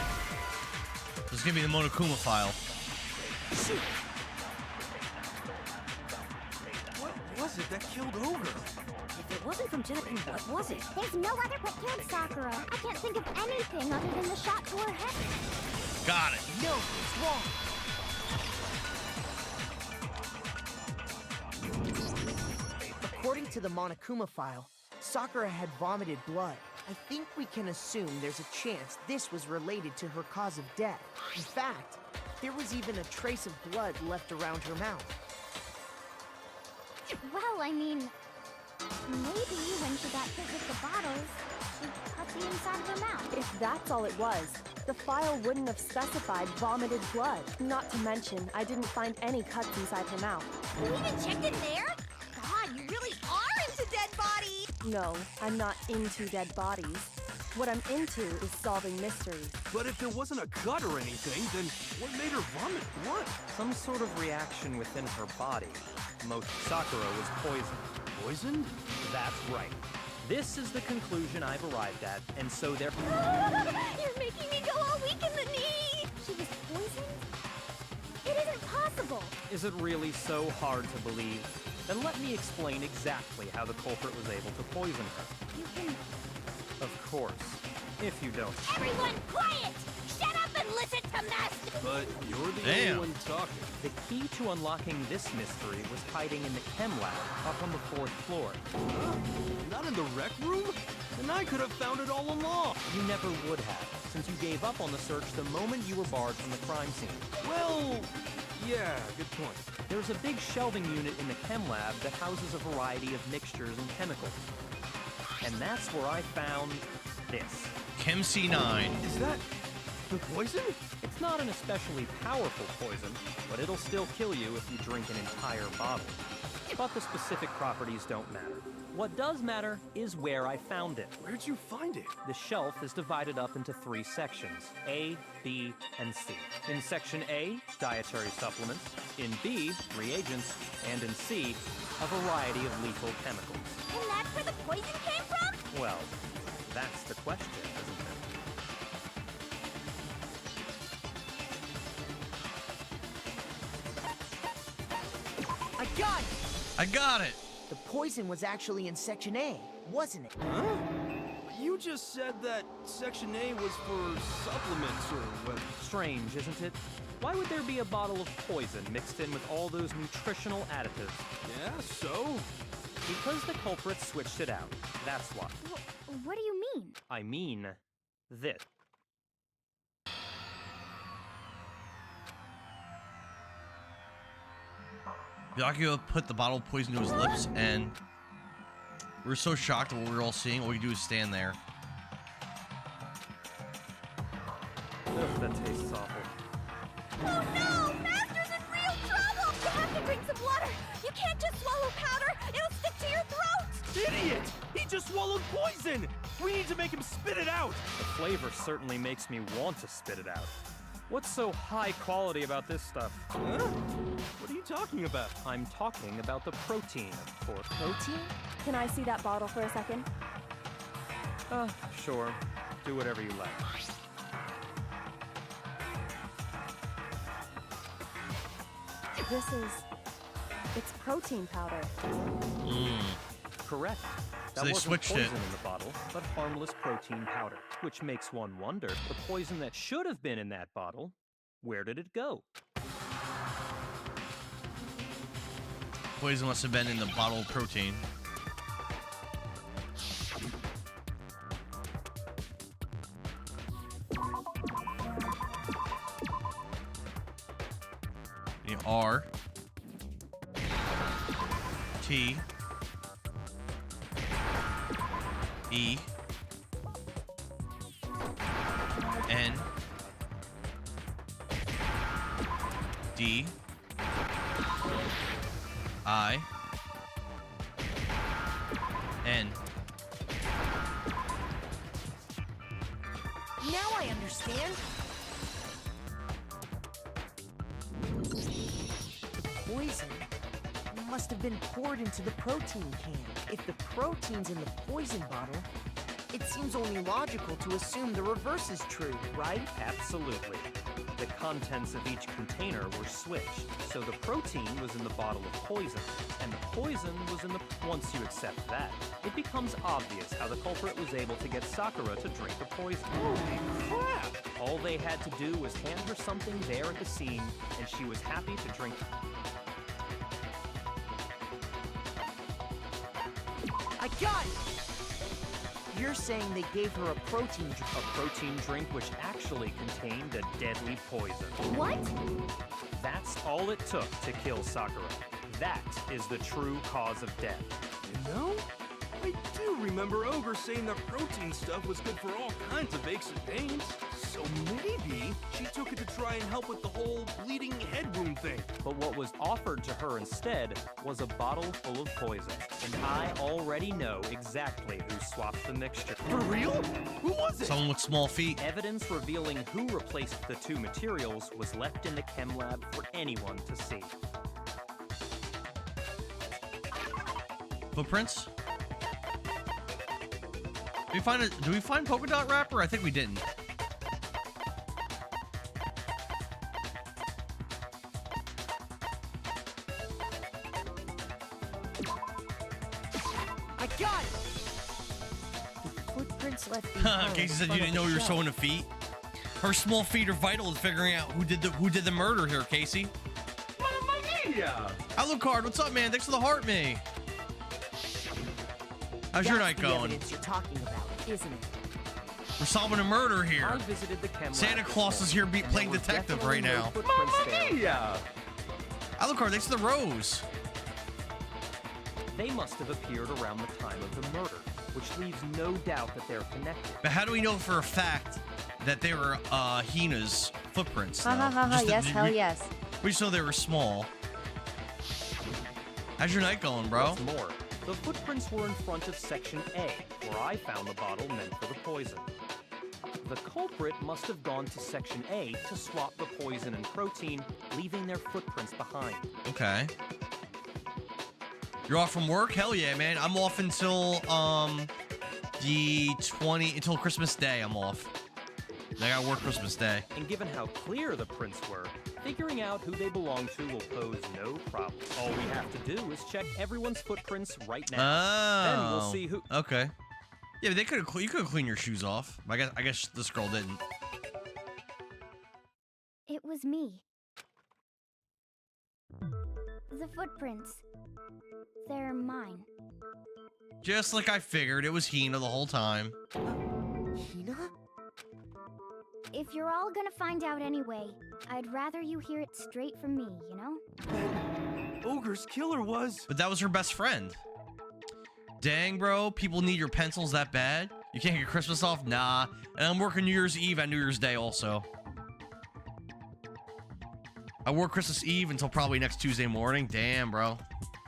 This is gonna be the Monokuma file. Shoot! What was it that killed Ogre? If it wasn't from Genocide, what was it? There's no other what killed Sakura. I can't think of anything other than the shot to her head. Got it. No, it's wrong. According to the Monokuma file, Sakura had vomited blood. I think we can assume there's a chance this was related to her cause of death. In fact, there was even a trace of blood left around her mouth. Well, I mean, maybe when she got hit with the bottles, she cut the inside of her mouth. If that's all it was, the file wouldn't have specified vomited blood. Not to mention, I didn't find any cuts inside her mouth. You even checked in there? God, you really are into dead bodies! No, I'm not into dead bodies. What I'm into is solving mysteries. But if there wasn't a cut or anything, then what made her vomit blood? Some sort of reaction within her body. Most Sakura was poisoned. Poisoned? That's right. This is the conclusion I've arrived at, and so there. You're making me go all weak in the knee! She was poisoned? It isn't possible! Is it really so hard to believe? Then let me explain exactly how the culprit was able to poison her. You can... Of course, if you don't. Everyone, quiet! Shut up and listen to Master! But you're the Damn. only one talking. The key to unlocking this mystery was hiding in the chem lab up on the 4th floor. Not in the rec room? Then I could have found it all along. You never would have, since you gave up on the search the moment you were barred from the crime scene. Well, yeah, good point. There's a big shelving unit in the chem lab that houses a variety of mixtures and chemicals. And that's where I found this. Chem C9. Is that the poison? It's not an especially powerful poison, but it'll still kill you if you drink an entire bottle. But the specific properties don't matter. What does matter is where I found it. Where'd you find it? The shelf is divided up into 3 sections, A, B, and C. In section A, dietary supplements. In B, reagents. And in C, a variety of lethal chemicals. And that's where the poison came from? Well, that's the question, isn't it? I got it! I got it. The poison was actually in Section A, wasn't it? Huh? You just said that Section A was for supplements or what? Strange, isn't it? Why would there be a bottle of poison mixed in with all those nutritional additives? Yeah, so? Because the culprit switched it out. That's why. What do you mean? I mean, this. Byakuya put the bottle of poison to his lips, and we were so shocked at what we were all seeing. All we could do is stand there. Ugh, that tastes awful. Oh no! Master's in of water! You can't just swallow powder! It'll stick to your throat! Idiot! He just swallowed poison! We need to make him spit it out! The flavor certainly makes me want to spit it out. What's so high quality about this stuff? Huh? What are you talking about? I'm talking about the protein, of course. Protein? Can I see that bottle for a second? Sure. Do whatever you like. It's protein powder. Correct. So That they wasn't switched poison it. in the bottle, but harmless protein powder. Which makes one wonder, the poison that should have been in that bottle, where did it go? Poison must have been in the bottle of protein. R T E N D I N. Now I understand. The poison must have been poured into the protein can. If the protein's in the poison bottle, it seems only logical to assume the reverse is true, right? Absolutely. The contents of each container were switched, so the protein was in the bottle of poison, and the poison was in the... Once you accept that, it becomes obvious how the culprit was able to get Sakura to drink the poison. Holy crap! All they had to do was hand her something there at the scene, and she was happy to drink. I got it! You're saying they gave her a protein drink. A protein drink which actually contained a deadly poison. What? That's all it took to kill Sakura. That is the true cause of death. You know, I do remember Ogre saying that protein stuff was good for all kinds of aches and pains. So maybe she took it to try and help with the whole bleeding head wound thing. But what was offered to her instead was a bottle full of poison. And I already know exactly who swapped the mixture. For real? Who was it? Someone with small feet. Evidence revealing who replaced the two materials was left in the chem lab for anyone to see. Footprints? Do we find polka dot wrapper? I think we didn't. I got it! The footprints left behind. Casey said you didn't know you were showing the feet. Her small feet are vital in figuring out who did the murder here, Casey. Mamma mia! Alucard, what's up, man? Thanks for the heart, me. How's your night the going? evidence you're talking about, isn't it? We're solving a murder I here. visited the chem lab Santa this Claus is here morning, and playing there were detective right definitely no now. footprints Mamma there. mia! Alucard, thanks for the rose. They must have appeared around the time of the murder, which leaves no doubt that they're connected. But how do we know for a fact that they were Hina's footprints? Ha ha though? ha ha, Just yes, hell yes. We just know they were small. How's your night going, bro? What's more, the footprints were in front of Section A, where I found the bottle meant for the poison. The culprit must have gone to Section A to swap the poison and protein, leaving their footprints behind. Okay. You're off from work? Hell yeah, man. I'm off until until Christmas Day. I'm off. I gotta work Christmas Day. And given how clear the prints were, figuring out who they belong to will pose no problem. All we have to do is check everyone's footprints right now. Oh. Then we'll see who... Okay. Yeah, but you could have cleaned your shoes off. I guess this girl didn't. It was me. The footprints. They're mine. Just like I figured, it was Hina the whole time. Hina? If you're all gonna find out anyway, I'd rather you hear it straight from me, you know? Ogre's killer was... But that was her best friend. Dang, bro. People need your pencils that bad? You can't get Christmas off? Nah. And I'm working New Year's Eve and New Year's Day also. I work Christmas Eve until probably next Tuesday morning. Damn, bro.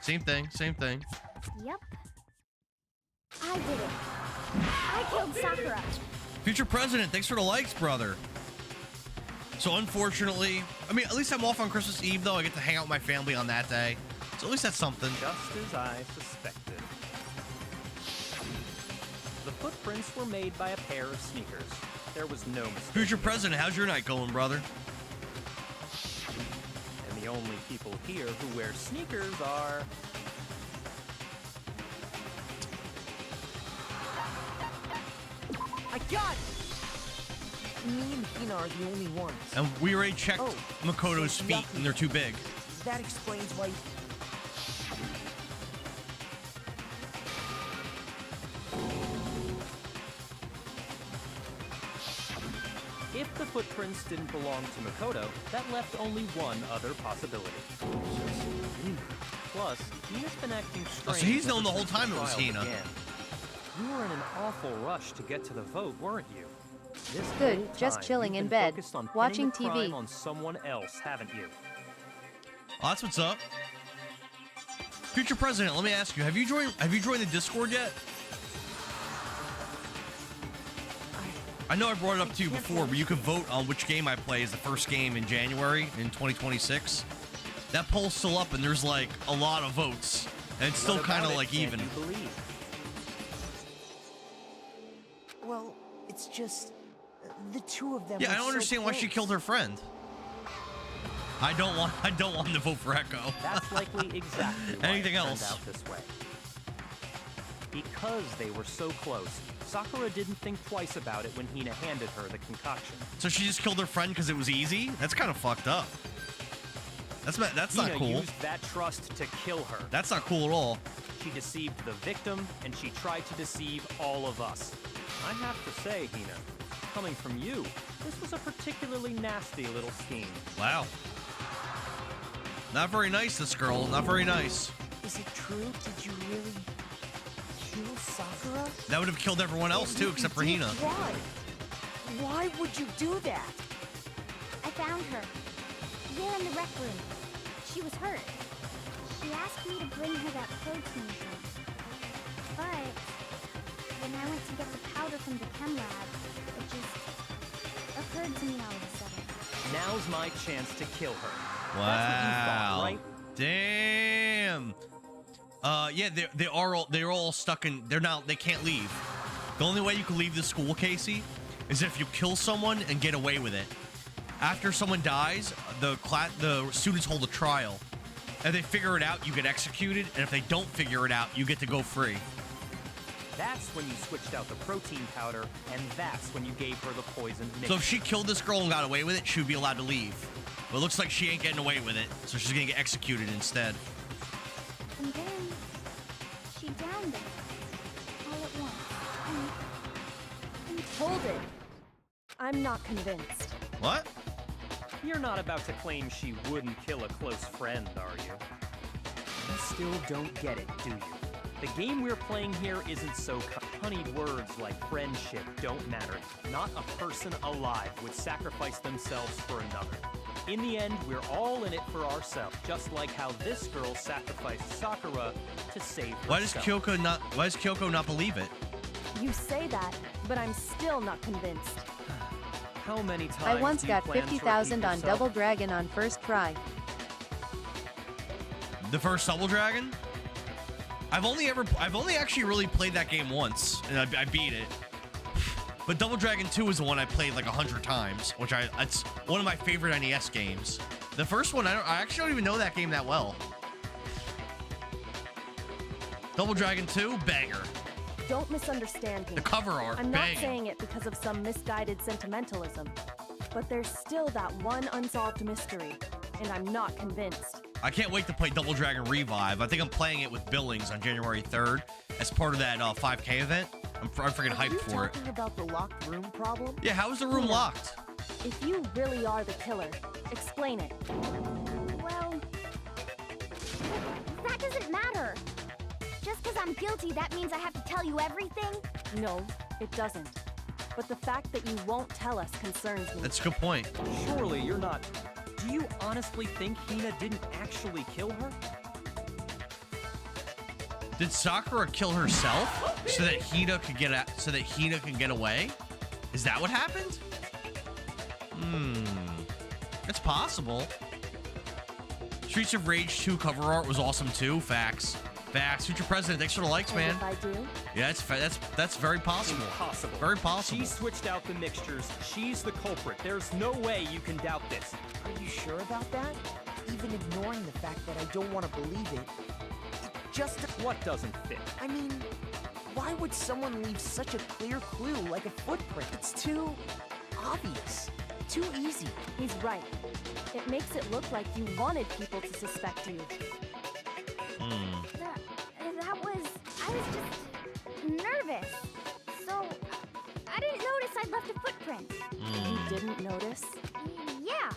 Same thing, same thing. Yep. I did it. I killed Sakura. Future President, thanks for the likes, brother. So unfortunately, I mean, at least I'm off on Christmas Eve, though. I get to hang out with my family on that day. So at least that's something. Just as I suspected. The footprints were made by a pair of sneakers. There was no mistake. Future President, how's your night going, brother? And the only people here who wear sneakers are... I got it! Me and Hina are the only ones. And we already checked Makoto's so feet, and they're too big. That explains why... If the footprints didn't belong to Makoto, that left only one other possibility. Plus, Hina's been acting strange. So he's known the whole time it was trial Hina. began. You were in an awful rush to get to the vote, weren't you? This Good, whole just time, chilling you've in been bed, focused on watching pinning the TV. crime on someone else, haven't you? Oh, that's what's up. Future President, let me ask you: Have you joined the Discord yet? I know I brought it up to you before, but you can vote on which game I play as the first game in January in 2026. That poll's still up, and there's like a lot of votes, and it's still kind of like even. Well, it's just... the two of them Yeah, I were don't so understand why she close. killed her friend. I don't want to vote for Echo. That's likely exactly why Anything it turned else? out this way. Because they were so close, Sakura didn't think twice about it when Hina handed her the concoction. So she just killed her friend because it was easy? That's kind of fucked up. That's not Hina cool. used that trust to kill her. That's not cool at all. She deceived the victim, and she tried to deceive all of us. I have to say, Hina, coming from you, this was a particularly nasty little scheme. Wow. Not very nice, this girl. Not very nice. Is it true? Did you really kill Sakura? That would have killed everyone else too, except for Hina. Why? Why would you do that? I found her. There in the rec room. She was hurt. She asked me to bring her that protein drink. But when I went to get the powder from the chem lab, it just occurred to me all of a sudden. Now's my chance to kill her. Wow. That's what you thought, right? Damn. Yeah, they're all stuck in. They can't leave. The only way you can leave the school, Casey, is if you kill someone and get away with it. After someone dies, the students hold a trial. If they figure it out, you get executed, and if they don't figure it out, you get to go free. That's when you switched out the protein powder, and that's when you gave her the poisoned mixture. So if she killed this girl and got away with it, she would be allowed to leave. But it looks like she ain't getting away with it, so she's gonna get executed instead. And then she downed it all at once. Hold it. I'm not convinced. What? You're not about to claim she wouldn't kill a close friend, are you? You still don't get it, do you? The game we're playing here isn't so honeyed words like friendship don't matter. Not a person alive would sacrifice themselves for another. In the end, we're all in it for ourselves, just like how this girl sacrificed Sakura to save herself. Why does Kyoko not believe it? You say that, but I'm still not convinced. How many times I once do you got plan to 50,000 repeat on yourself? Double Dragon on first try. The first Double Dragon? I've only actually really played that game once, and I beat it. But Double Dragon 2 is the one I played like 100 times, which it's one of my favorite NES games. The first one, I actually don't even know that game that well. Double Dragon 2, banger. Don't misunderstand me. The cover art, I'm not banging. saying it because of some misguided sentimentalism, but there's still that one unsolved mystery, and I'm not convinced. I can't wait to play Double Dragon Revive. I think I'm playing it with Billings on January 3rd as part of that 5K event. I'm freaking hyped for it. Are you talking about the locked room problem? Yeah, how is the room locked? If you really are the killer, explain it. Well, that doesn't matter. Just because I'm guilty, that means I have to tell you everything? No, it doesn't. But the fact that you won't tell us concerns me. That's a good point. Surely you're not... Do you honestly think Hina didn't actually kill her? Did Sakura kill herself so that Hina could get can get away? Is that what happened? It's possible. Streets of Rage 2 cover art was awesome too. Facts. Future President, thanks for the likes, man. If I do? Yeah, that's very possible. Impossible. Very possible. She switched out the mixtures. She's the culprit. There's no way you can doubt this. Are you sure about that? Even ignoring the fact that I don't want to believe it, just... What doesn't fit? I mean, why would someone leave such a clear clue like a footprint? It's too obvious. Too easy. He's right. It makes it look like you wanted people to suspect you. I was just nervous. So, I didn't notice I'd left a footprint. You didn't notice? Yeah,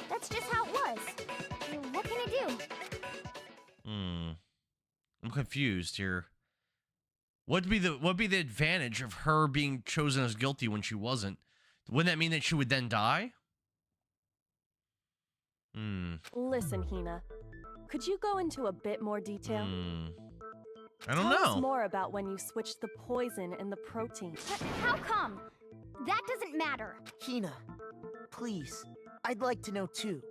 that's just how it was. What can I do? I'm confused here. What'd be the advantage of her being chosen as guilty when she wasn't? Wouldn't that mean that she would then die? Listen, Hina. Could you go into a bit more detail? I don't Tell know. us more about when you switched the poison and the protein. How come? That doesn't matter. Hina, please. I'd like to know too.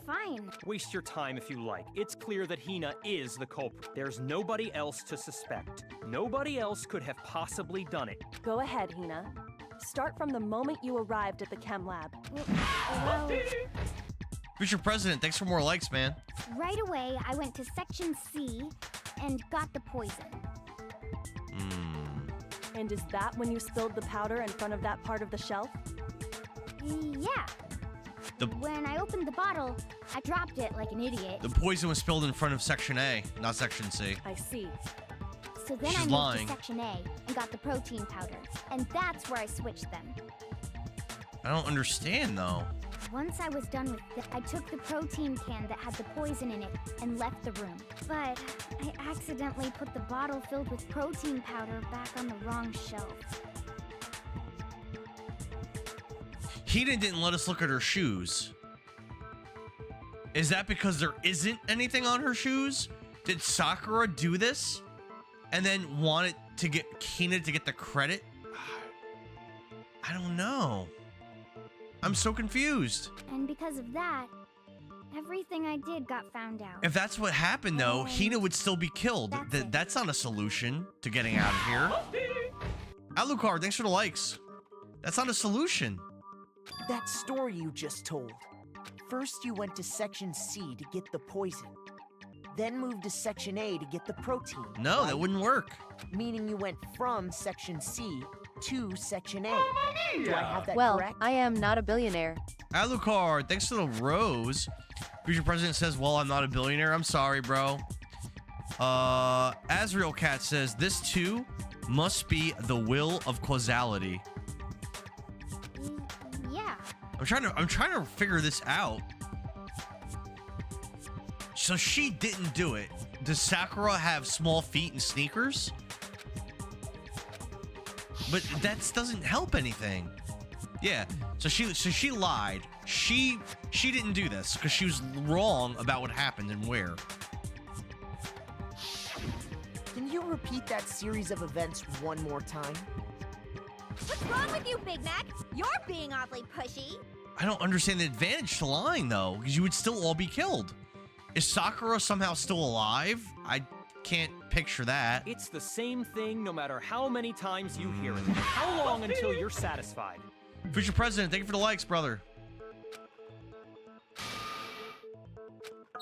Fine. Waste your time if you like. It's clear that Hina is the culprit. There's nobody else to suspect. Nobody else could have possibly done it. Go ahead, Hina. Start from the moment you arrived at the chem lab. Well, Future President, thanks for more likes, man. right away, I went to Section C and got the poison. And is that when you spilled the powder in front of that part of the shelf? Yeah. When I opened the bottle, I dropped it like an idiot. The poison was spilled in front of Section A, not Section C. I see. So then She's I moved lying. to Section A and got the protein powder. And that's where I switched them. I don't understand, though. Once I was done with it, I took the protein can that had the poison in it and left the room. But I accidentally put the bottle filled with protein powder back on the wrong shelf. Hina didn't let us look at her shoes. Is that because there isn't anything on her shoes? Did Sakura do this and then wanted to get Hina to get the credit? I don't know. I'm so confused. And because of that, everything I did got found out. If that's what happened, though, Hina would still be killed. That's not a solution to getting out of here. Alucard, thanks for the likes. That's not a solution. That story you just told. First you went to Section C to get the poison. Then moved to Section A to get the protein. No, that wouldn't work. Meaning you went from Section C to Section A. Do I have that Well, correct? I am not a billionaire. Alucard, thanks for the rose. Future President says, well, I'm not a billionaire. I'm sorry, bro. Azrael Cat says, this too must be the will of causality. Yeah. I'm trying to figure this out. So she didn't do it. Does Sakura have small feet and sneakers? But that doesn't help anything. Yeah. So she lied. She didn't do this because she was wrong about what happened and where. Can you repeat that series of events one more time? What's wrong with you, Big Mac? You're being awfully pushy. I don't understand the advantage to lying though, because you would still all be killed. Is Sakura somehow still alive? I can't picture that. It's the same thing no matter how many times you hear it. How long until you're satisfied? Future President, thank you for the likes, brother.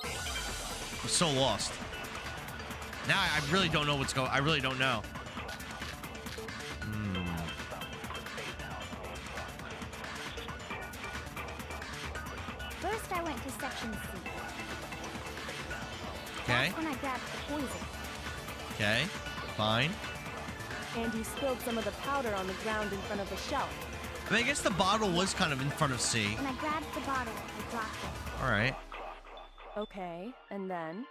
I'm so lost. Now I really don't know what's going. I really don't know. First, I went to Section C. Okay. That's when I grabbed the poison. Okay. Fine. And you spilled some of the powder on the ground in front of the shelf. I mean, I guess the bottle was kind of in front of C. When I grabbed the bottle, I dropped it. All right. Okay, and then?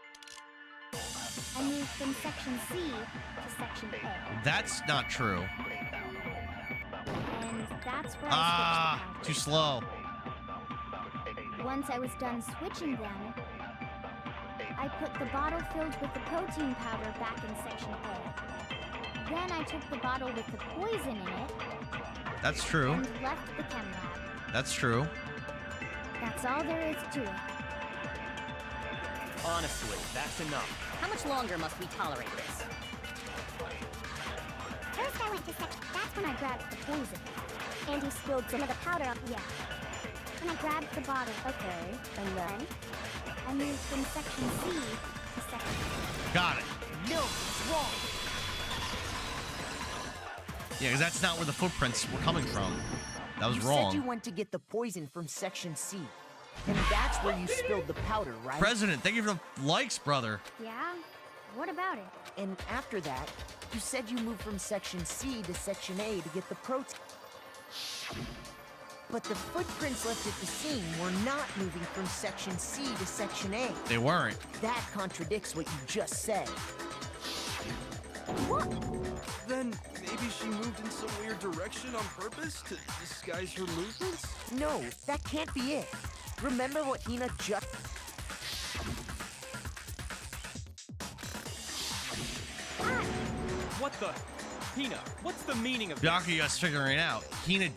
I moved from Section C to Section A. That's not true. And That's where I switched the too slow. powders. Once I was done switching them, I put the bottle filled with the protein powder back in section A. Then I took the bottle with the poison in it. That's true. And left the chem lab. That's true. That's all there is to it. Honestly, that's enough. How much longer must we tolerate this? First I went to section... That's when I grabbed the poison. And he spilled some of the powder on... Yeah. When I grabbed the bottle. Okay, and then? I moved from section C to section A. Got it. No, it's wrong. Yeah, because that's not where the footprints were coming from. That was wrong. You said you went to get the poison from section C. And that's where you spilled the powder, right? President, thank you for the likes, brother. Yeah? What about it? And after that, you said you moved from section C to section A to get the protein. But the footprints left at the scene were not moving from section C to section A. They weren't. That contradicts what you just said. What? Then maybe she moved in some weird direction on purpose to disguise her movements? No, that can't be it. Remember what Hina just... What the? Hina, what's the meaning of this? Byakuya's figuring it out. Hina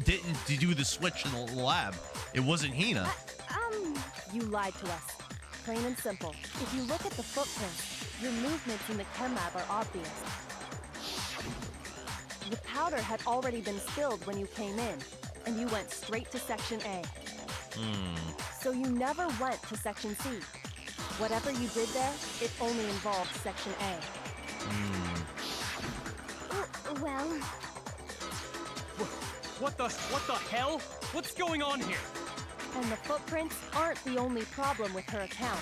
didn't do the switch in the lab. It wasn't Hina. You lied to us. Plain and simple. If you look at the footprints, your movements in the chem lab are obvious. The powder had already been spilled when you came in, and you went straight to section A. So you never went to section C. Whatever you did there, it only involved section A. Well... What the hell? What's going on here? And the footprints aren't the only problem with her account.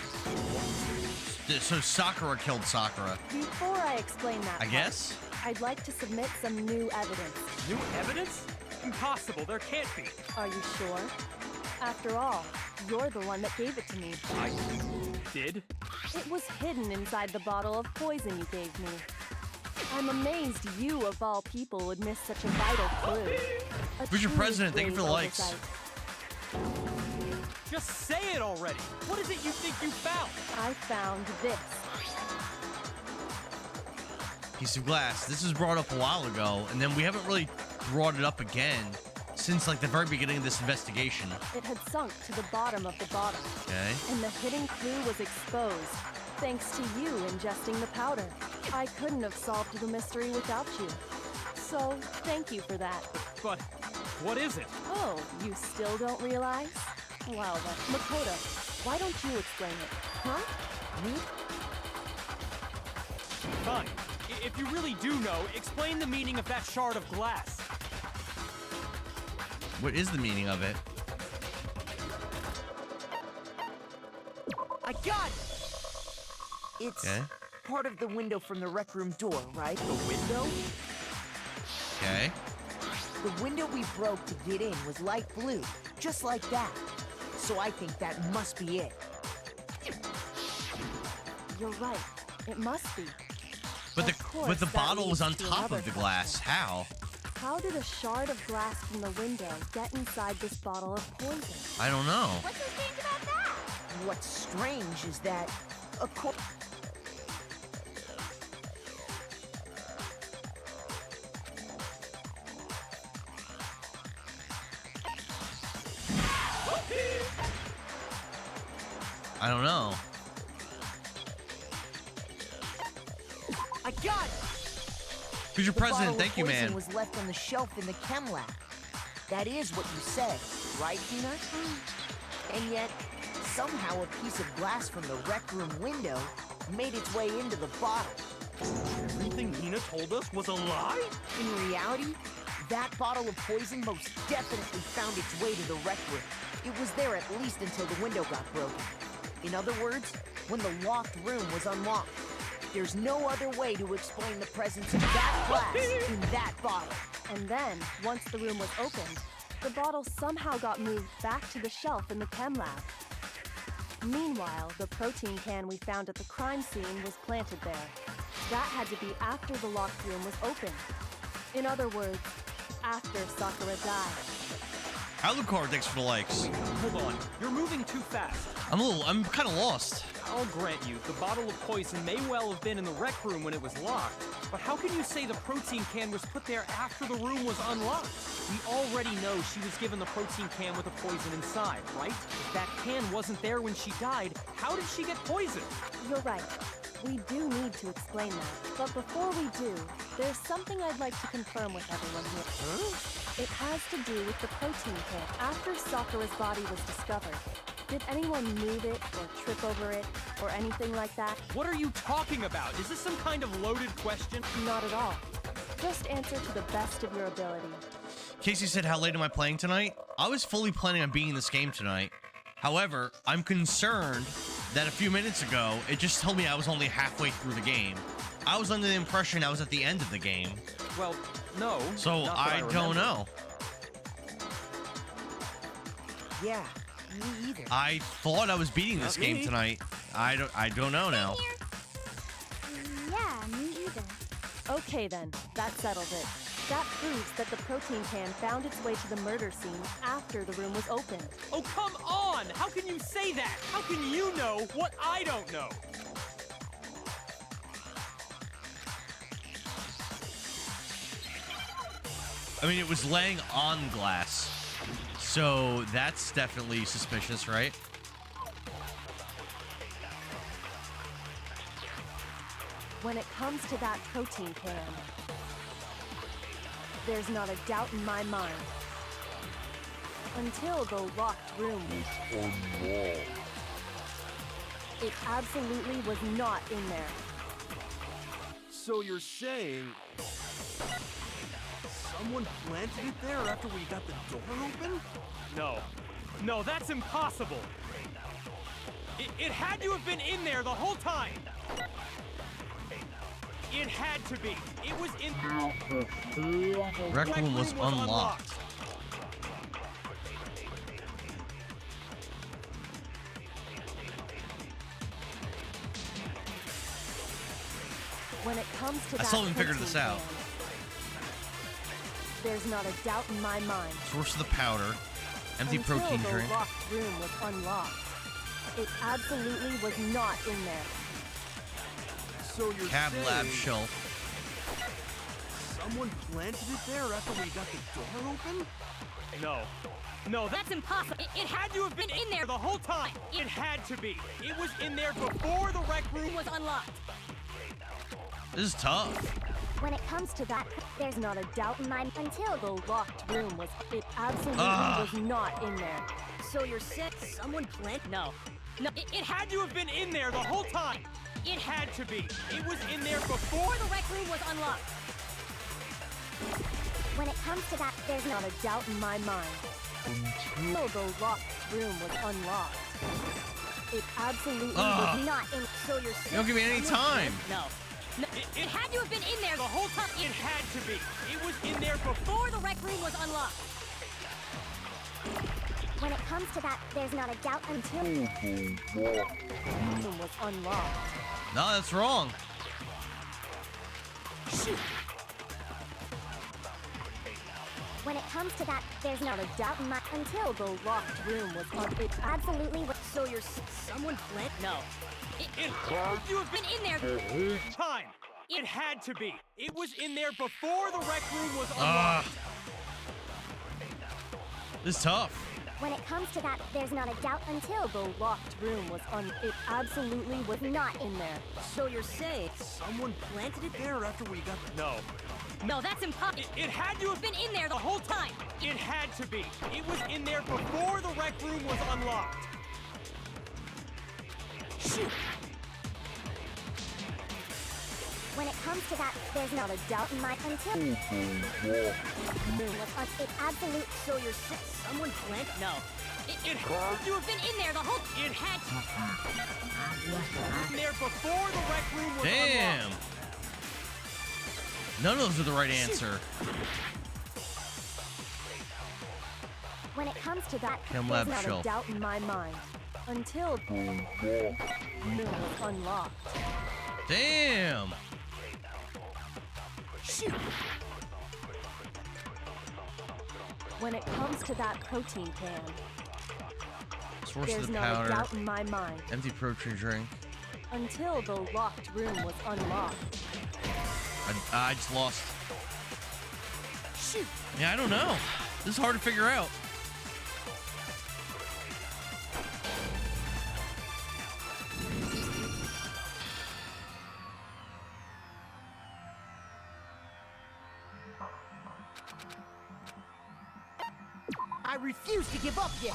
So Sakura killed Sakura. Before I explain that I guess? I'd like to submit some new evidence. New evidence? Impossible, there can't be. Are you sure? After all, you're the one that gave it to me. I did? It was hidden inside the bottle of poison you gave me. I'm amazed you, of all people, would miss such a vital clue. Who's your president? Thank you for the likes. Oversight. Just say it already. What is it you think you found? I found this. Piece of glass. This was brought up a while ago, and then we haven't really brought it up again since like the very beginning of this investigation. It had sunk to the bottom of the bottle. Okay. And the hidden clue was exposed, thanks to you ingesting the powder. I couldn't have solved the mystery without you. So, thank you for that. But what is it? Oh, you still don't realize? Well then, Makoto, why don't you explain it? Huh? Me? Fine. If you really do know, explain the meaning of that shard of glass. What is the meaning of it? I got it! It's part of the window from the rec room door, right? The window? Okay. The window we broke to get in was light blue, just like that. So I think that must be it. You're right. It must be. But the bottle was on top of the glass. How? How did a shard of glass from the window get inside this bottle of poison? I don't know. What's so strange about that? What's strange is that, I don't know. I got it! Who's your president? Thank you, The bottle man. of poison was left on the shelf in the chem lab. That is what you said, right, Hina? And yet, somehow a piece of glass from the rec room window made its way into the bottle. Everything Hina told us was a lie? In reality, that bottle of poison most definitely found its way to the rec room. It was there at least until the window got broken. In other words, when the locked room was unlocked. There's no other way to explain the presence of that glass in that bottle. And then, once the room was opened, the bottle somehow got moved back to the shelf in the chem lab. Meanwhile, the protein can we found at the crime scene was planted there. That had to be after the locked room was opened. In other words, after Sakura died. Alucard, thanks for the likes. Hold on, you're moving too fast. I'm kind of lost. I'll grant you, the bottle of poison may well have been in the rec room when it was locked, but how can you say the protein can was put there after the room was unlocked? We already know she was given the protein can with the poison inside, right? If that can wasn't there when she died, how did she get poisoned? You're right. We do need to explain that. But before we do, there's something I'd like to confirm with everyone here. Huh? It has to do with the protein can. After Sakura's body was discovered, did anyone move it or trip over it or anything like that? What are you talking about? Is this some kind of loaded question? Not at all. Just answer to the best of your ability. Casey said, how late am I playing tonight? I was fully planning on beating this game tonight. However, I'm concerned that a few minutes ago, it just told me I was only halfway through the game. I was under the impression I was at the end of the game. Well, no. So I don't know. Yeah, me either. I thought I was beating this game tonight. I don't know now. Yeah, me either. Okay then, that settles it. That proves that the protein can found its way to the murder scene after the room was opened. Oh, come on! How can you say that? How can you know what I don't know? I mean, it was laying on glass. So that's definitely suspicious, right? When it comes to that protein can, there's not a doubt in my mind. Until the locked room was unlocked. It absolutely was not in there. So you're saying someone planted it there after we got the door open? No. No, that's impossible. It had to have been in there the whole time. It had to be. It was in... Rec room was unlocked. When it comes to I that still haven't figured protein this out. can, there's not a doubt in my mind. Source of the powder. Empty Until protein the drink. locked room was unlocked. It absolutely was not in there. So you're Cab saying lab shelf. someone planted it there after we got the door open? No. No, that's impossible. It had to have been in there the whole time. It had to be. It was in there before the rec room was unlocked. This is tough. When it comes to that, there's not a doubt in my until The locked room was... It absolutely was not in there. So you're saying someone planted? No. No, it had to have been in there the whole time. It had to be. It was in there before the rec room was unlocked. when it comes to that, there's Not a doubt in my mind. Until the locked room was unlocked. It absolutely was not in. So you're You don't give me any time. No. No, it had to have been in there the whole time. It had to be. It was in there before the rec room was unlocked. When it comes to that, there's not a doubt until room was unlocked. No, that's wrong. when it comes to that, there's not a doubt in my Until the locked room was unlocked. It absolutely was. So you're someone planted? No. It had to have been in there the whole time. It had to be. It was in there before the rec room was unlocked. This is tough. When it comes to that, there's not a doubt until The locked room was It absolutely was not in there. So you're saying someone planted it there after we got the... No. No, that's impossible. It had to have been in there the whole time. It had to be. It was in there before the rec room was unlocked. Shoot. When it comes to that, there's not a doubt in my until it absolute. So you're someone planted? No. It had to have been in there the whole. It had to. In there before the rec room was Damn. unlocked. None of those are the right answer. When it comes to that, Chem There's lab not shelf. a doubt in my mind. Until the room was unlocked. Damn. Shoot. When it comes to that protein can, Source there's of the not powder. a doubt in my mind. Empty protein drink. Until the locked room was unlocked. I just lost. Shoot. Yeah, I don't know. This is hard to figure out. I refuse to give up yet.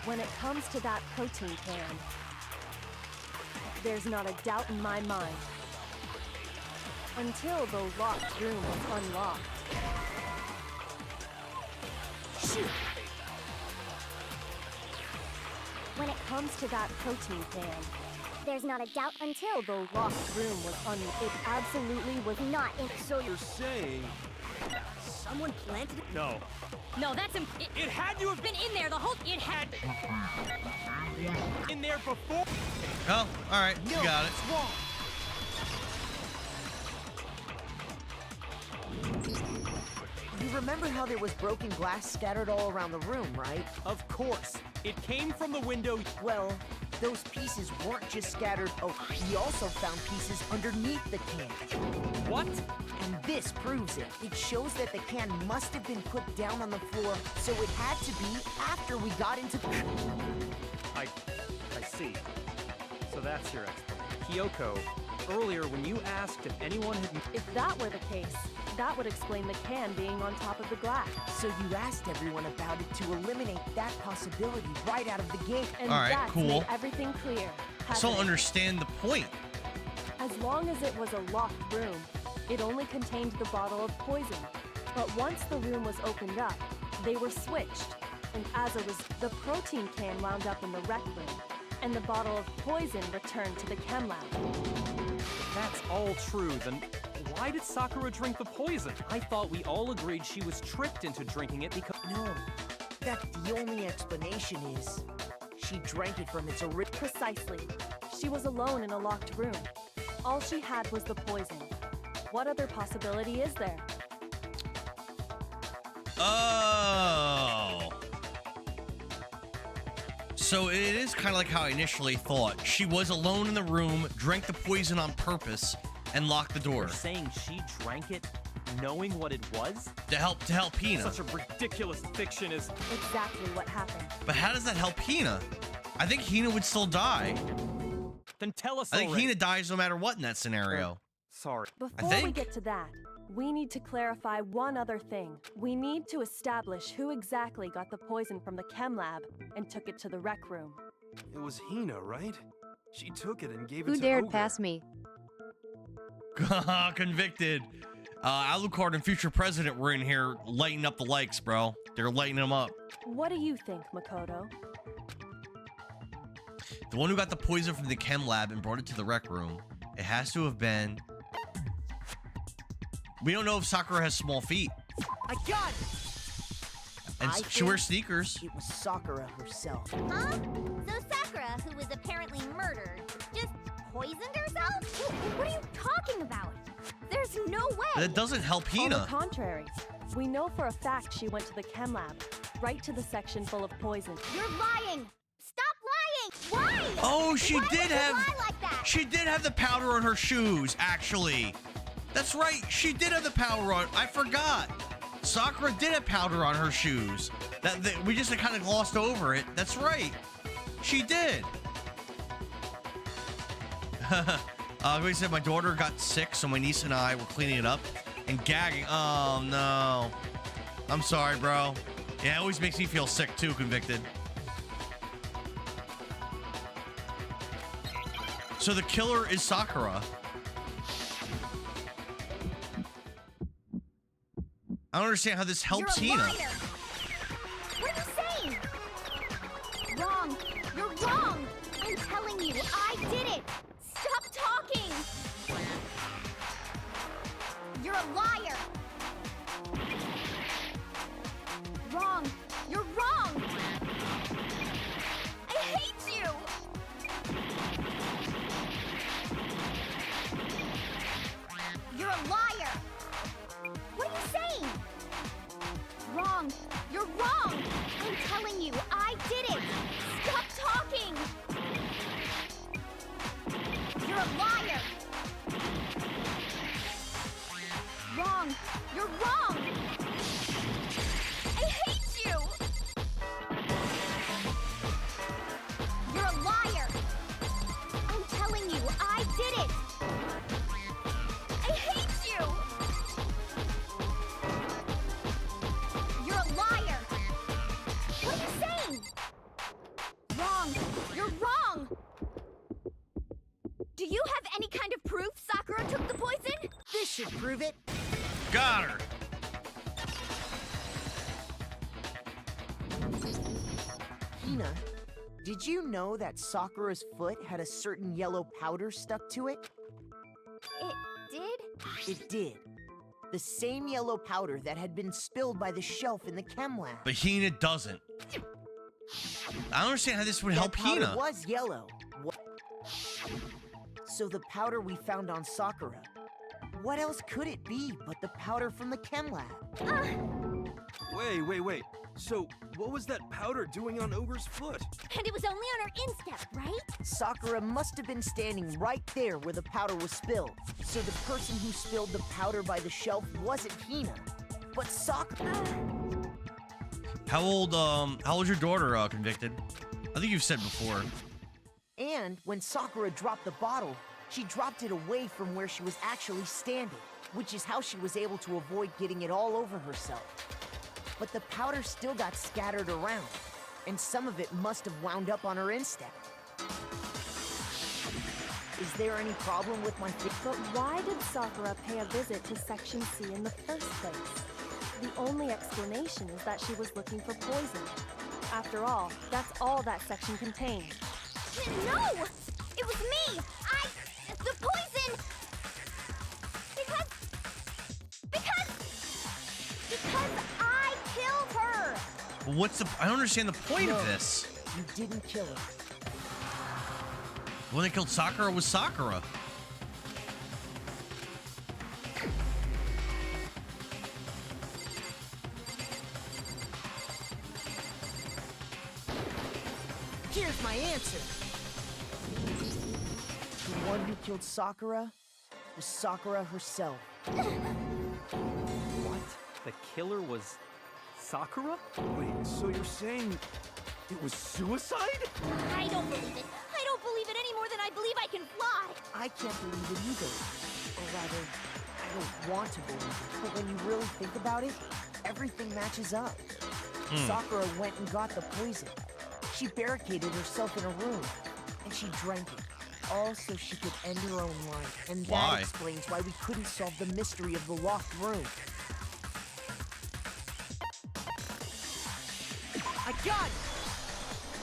When it comes to that protein can, there's not a doubt in my mind. Until the locked room was unlocked. Shoot! When it comes to that protein can, There's not a doubt until the locked room was unlocked. It absolutely was not in. So you're saying Someone planted it? no? No, that's It had to have been in there the whole. It had in there before. Oh, all right, you got it. It's wrong. You remember how there was broken glass scattered all around the room, right? Of course. It came from the window. Well, those pieces weren't just scattered. Oh, we also found pieces underneath the can. What? And this proves it. It shows that the can must have been put down on the floor, so it had to be after we got into... I see. So that's your explanation. Kyoko, earlier when you asked if anyone had... If that were the case, that would explain the can being on top of the glass. So you asked everyone about it to eliminate that possibility right out of the gate. And All right, that's cool. made everything clear. I still hasn't it? understand the point. As long as it was a locked room, it only contained the bottle of poison. But once the room was opened up, they were switched. And as a result, the protein can wound up in the rec room, and the bottle of poison returned to the chem lab. If that's all true, then why did Sakura drink the poison? I thought we all agreed she was tricked into drinking it because... No, that the only explanation is she drank it from its original... Precisely. She was alone in a locked room. All she had was the poison. What other possibility is there? Oh. So it is kind of like how I initially thought. She was alone in the room, drank the poison on purpose, and locked the door. You're saying she drank it knowing what it was? To help Hina. Such a ridiculous fiction is... Exactly what happened. But how does that help Hina? I think Hina would still die. Then tell us I think already. Hina dies no matter what in that scenario. Sorry. Before we get to that, we need to clarify one other thing. We need to establish who exactly got the poison from the chem lab and took it to the rec room. It was Hina, right? She took it and gave it Who to dared Ogre. pass me? Convicted. Alucard and future president were in here lighting up the likes, bro. They're lighting them up. What do you think, Makoto? The one who got the poison from the chem lab and brought it to the rec room. It has to have been... We don't know if Sakura has small feet. I got it! And I she wears think sneakers. It was Sakura herself. Huh? So Sakura, who was apparently murdered, just poisoned herself? What are you talking about? There's no way! That doesn't help On the Hina. contrary, we know for a fact she went to the chem lab, right to the section full of poison. You're lying! Stop lying! Why? Oh, she Why did would you have... lie like that? She did have the powder on her shoes, actually. That's right. She did have the powder on... I forgot. Sakura did have powder on her shoes. We just kind of glossed over it. That's right. She did. Like I said, my daughter got sick, so my niece and I were cleaning it up and gagging. Oh, no. I'm sorry, bro. Yeah, it always makes me feel sick, too, Convicted. So the killer is Sakura. I don't understand how this helps You're a Hina. liar. What are you saying? Wrong. You're wrong. I'm telling you, I did it. Stop talking. You're a liar. Wrong. You're wrong. Do you have any kind of proof Sakura took the poison? This should prove it. Got her. Hina, did you know that Sakura's foot had a certain yellow powder stuck to it? It did? It did. The same yellow powder that had been spilled by the shelf in the chem lab. But Hina doesn't. I don't understand how this would help That powder Hina. was yellow. So the powder we found on Sakura, what else could it be but the powder from the chem lab? Wait. So, what was that powder doing on Ogre's foot? And it was only on her instep, right? Sakura must have been standing right there where the powder was spilled. So the person who spilled the powder by the shelf wasn't Hina, but Sakura. How old's your daughter convicted? I think you've said before. And when Sakura dropped the bottle, she dropped it away from where she was actually standing, which is how she was able to avoid getting it all over herself. But the powder still got scattered around, and some of it must have wound up on her instep. Is there any problem with my But why did Sakura pay a visit to Section C in the first place? The only explanation is that she was looking for poison. After all, that's all that section contained. No! It was me! The poison! Because I killed her! What's the... I don't understand the point of this. You didn't kill her. When they killed Sakura was Sakura. Here's my answer. The one who killed Sakura was Sakura herself. What? The killer was Sakura? Wait, so you're saying it was suicide? I don't believe it. I don't believe it any more than I believe I can fly. I can't believe it either. Or rather, I don't want to believe it. But when you really think about it, everything matches up. Sakura went and got the poison. She barricaded herself in a room, and she drank it. All so she could end her own life. And that explains why we couldn't solve the mystery of the locked room. I got it!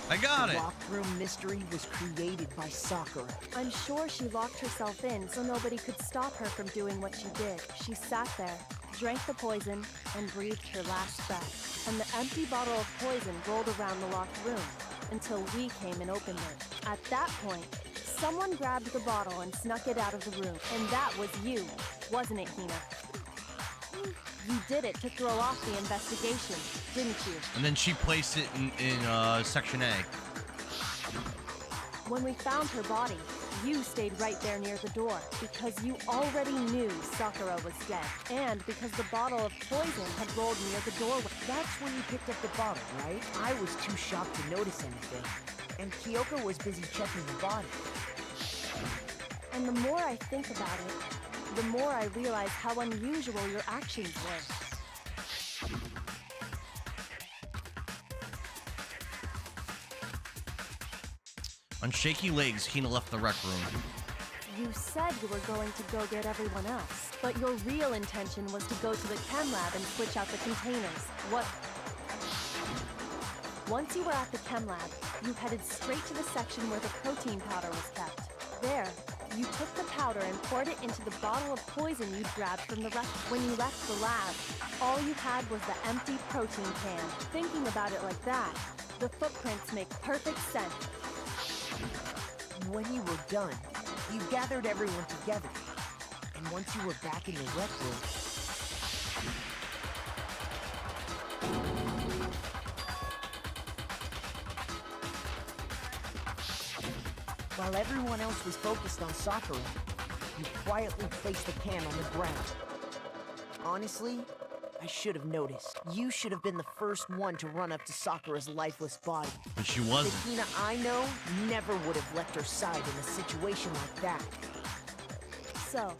I got it! The locked room mystery was created by Sakura. I'm sure she locked herself in so nobody could stop her from doing what she did. She sat there, drank the poison, and breathed her last breath. And the empty bottle of poison rolled around the locked room until we came and opened it. At that point, someone grabbed the bottle and snuck it out of the room. And that was you, wasn't it, Hina? You did it to throw off the investigation, didn't you? And then she placed it in Section A. When we found her body, you stayed right there near the door because you already knew Sakura was dead, and because the bottle of poison had rolled near the doorway. That's when you picked up the bottle, right? I was too shocked to notice anything, and Kyoko was busy checking the body. And the more I think about it, the more I realize how unusual your actions were. On shaky legs, Hina left the rec room. You said you were going to go get everyone else, but your real intention was to go to the chem lab and switch out the containers. What? Once you were at the chem lab, you headed straight to the section where the protein powder was kept. There, you took the powder and poured it into the bottle of poison you'd grabbed from the wreck. When you left the lab, all you had was the empty protein can. Thinking about it like that, the footprints make perfect sense. When you were done, you gathered everyone together. And once you were back in the rec room, while everyone else was focused on Sakura, you quietly placed the can on the ground. Honestly, I should have noticed. You should have been the first one to run up to Sakura's lifeless body. But she wasn't. The Hina I know never would have left her side in a situation like that. So,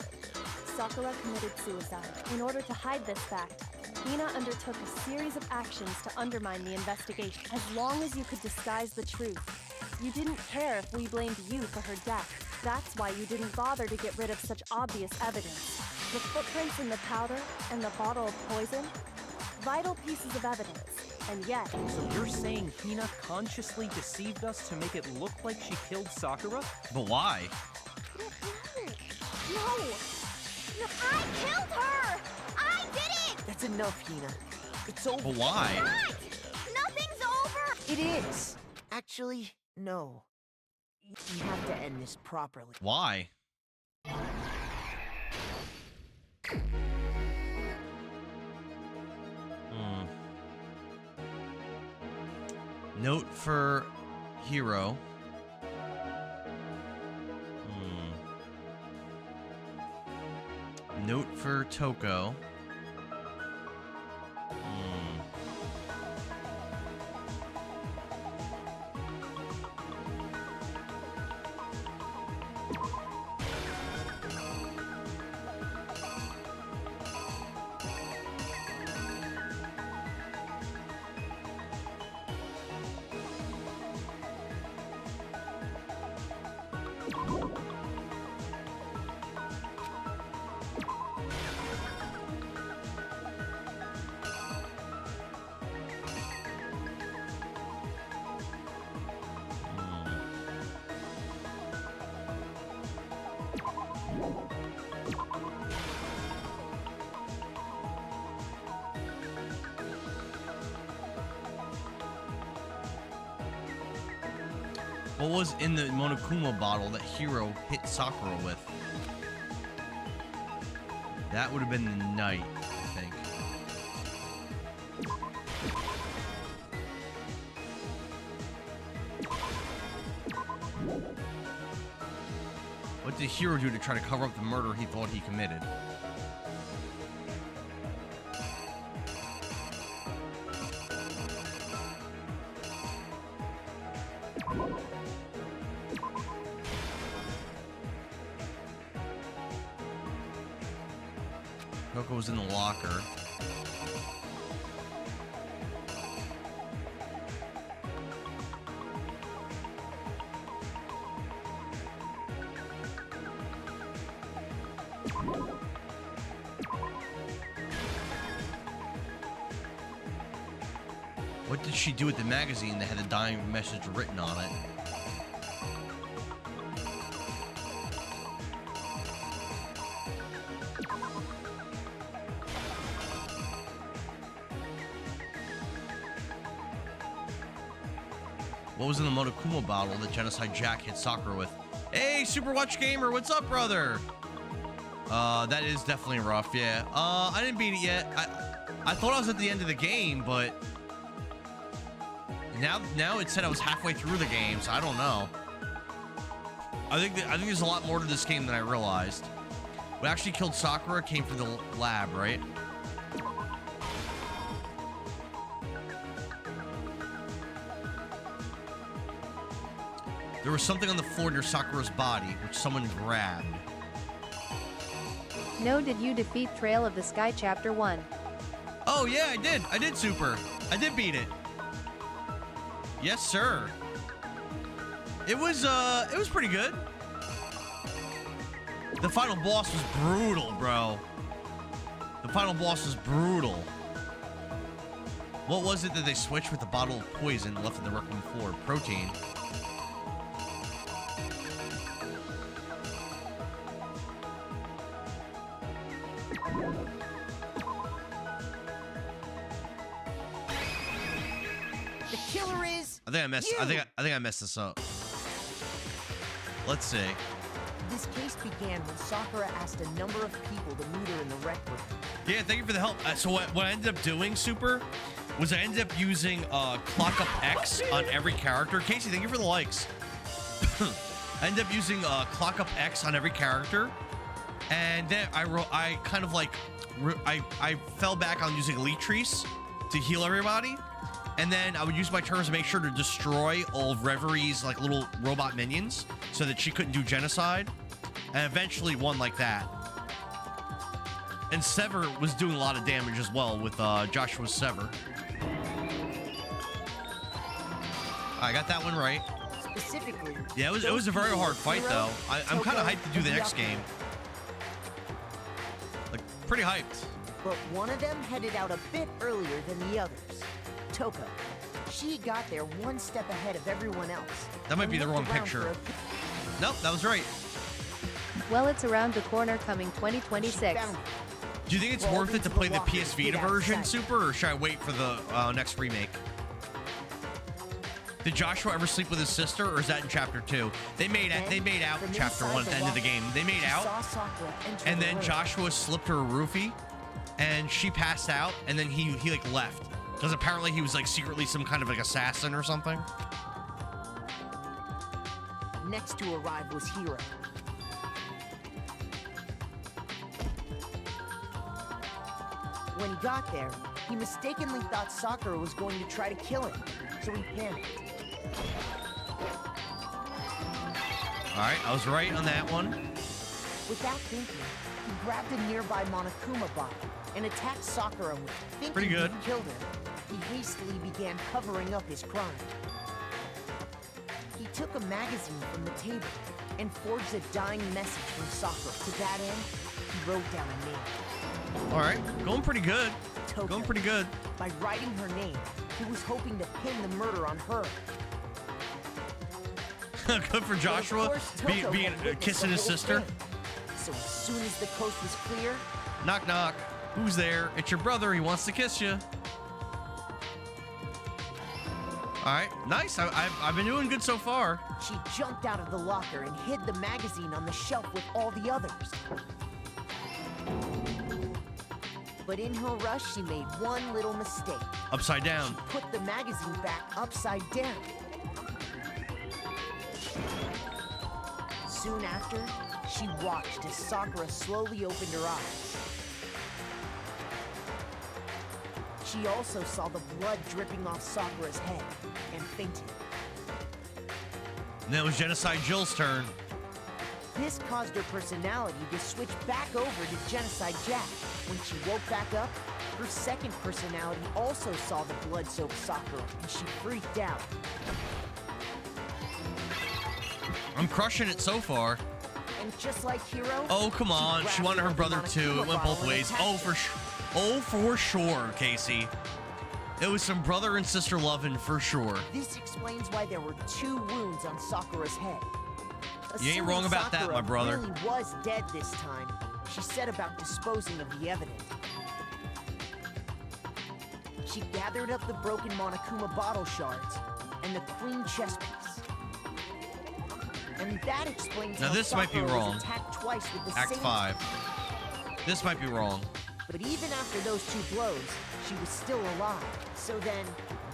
Sakura committed suicide. In order to hide this fact, Hina undertook a series of actions to undermine the investigation. As long as you could disguise the truth, You didn't care if we blamed you for her death. That's why you didn't bother to get rid of such obvious evidence. The footprints in the powder and the bottle of poison? Vital pieces of evidence. And yet... So you're saying Hina consciously deceived us to make it look like she killed Sakura? But why? No! I killed her! I did it! That's enough, Hina. It's over. But why? Not! Nothing's over! It is. Actually, no. You have to end this properly. Why? Note for Hero. Note for Toko. What was in the Monokuma bottle that Hiro hit Sakura with? That would have been the night, I think. What did Hiro do to try to cover up the murder he thought he committed? Coco was in the locker. What did she do with the magazine that had the dying message written on it? What was in the Monokuma bottle that Genocide Jack hit Sakura with? Hey, Super Watch Gamer, what's up, brother? That is definitely rough, yeah. I didn't beat it yet. I thought I was at the end of the game, but now it said I was halfway through the game, so I don't know. I think there's a lot more to this game than I realized. We actually killed Sakura, came from the lab, right? There was something on the floor near Sakura's body, which someone grabbed. No, did you defeat Trail of the Sky Chapter 1? Oh yeah, I did. I did, Super. I did beat it. Yes, sir. It was pretty good. The final boss was brutal, bro. The final boss was brutal. What was it that they switched with the bottle of poison left on the Rec Room floor? Protein. The killer is. I think I messed. I think I messed this up. Let's see. This case began when Sakura asked a number of people to meet her in the rec room. Yeah, thank you for the help. So what I ended up doing, Super, was I ended up using Clock Up X on every character. Casey, thank you for the likes. I ended up using Clock Up X on every character, and then I kind of like I fell back on using Leetrice to heal everybody. And then I would use my turns to make sure to destroy all of Reverie's like little robot minions so that she couldn't do genocide. And eventually won like that. And Sever was doing a lot of damage as well with Joshua's Sever. I got that one right. Specifically. Yeah, it was a very hard fight, though. I'm kind of hyped to do the next game. Like, pretty hyped. But one of them headed out a bit earlier than the others. Toko. She got there one step ahead of everyone else. That might be the wrong picture. Nope, that was right. Well, it's around the corner coming 2026. Do you think it's worth it to play the PS Vita version, Super, or should I wait for the next remake? Did Joshua ever sleep with his sister, or is that in Chapter 2? They made out in Chapter 1 at the end of the game. They made out, and then Joshua slipped her a roofie, and she passed out, and then he like left. Because apparently he was like secretly some kind of like assassin or something. Next to arrive was Hiro. When he got there, he mistakenly thought Sakura was going to try to kill him, so he panicked. Alright, I was right on that one. Without thinking, he grabbed a nearby Monokuma bottle and attacked Sakura with it. Thinking pretty good. He killed her, he hastily began covering up his crime. He took a magazine from the table and forged a dying message from Sakura. To that end, he wrote down a name. Alright, going pretty good. Toko. Going pretty good. By writing her name, he was hoping to pin the murder on her. Good for Joshua, being kissing his sister. So as soon as the coast was clear... Knock, knock. Who's there? It's your brother. He wants to kiss you. Alright, nice. I've been doing good so far. She jumped out of the locker and hid the magazine on the shelf with all the others. But in her rush, she made one little mistake. Upside down. She put the magazine back upside down. Soon after, she watched as Sakura slowly opened her eyes. She also saw the blood dripping off Sakura's head and fainted. And then it was Genocide Jill's turn. This caused her personality to switch back over to Genocide Jack. When she woke back up, her second personality also saw the blood-soaked Sakura, and she freaked out. I'm crushing it so far. And just like Hiro... Oh, come on. She wanted her brother too. It went both ways. Oh, for sure, Casey. It was some brother and sister loving for sure. This explains why there were 2 wounds on Sakura's head. You ain't wrong about that, my brother. Really was dead this time. She set about disposing of the evidence. She gathered up the broken Monokuma bottle shards and the clean chess piece. And that explains now how this might be Sakura wrong. was attacked twice with the Act same... 5. This might be wrong. But even after those 2 blows, she was still alive. So then,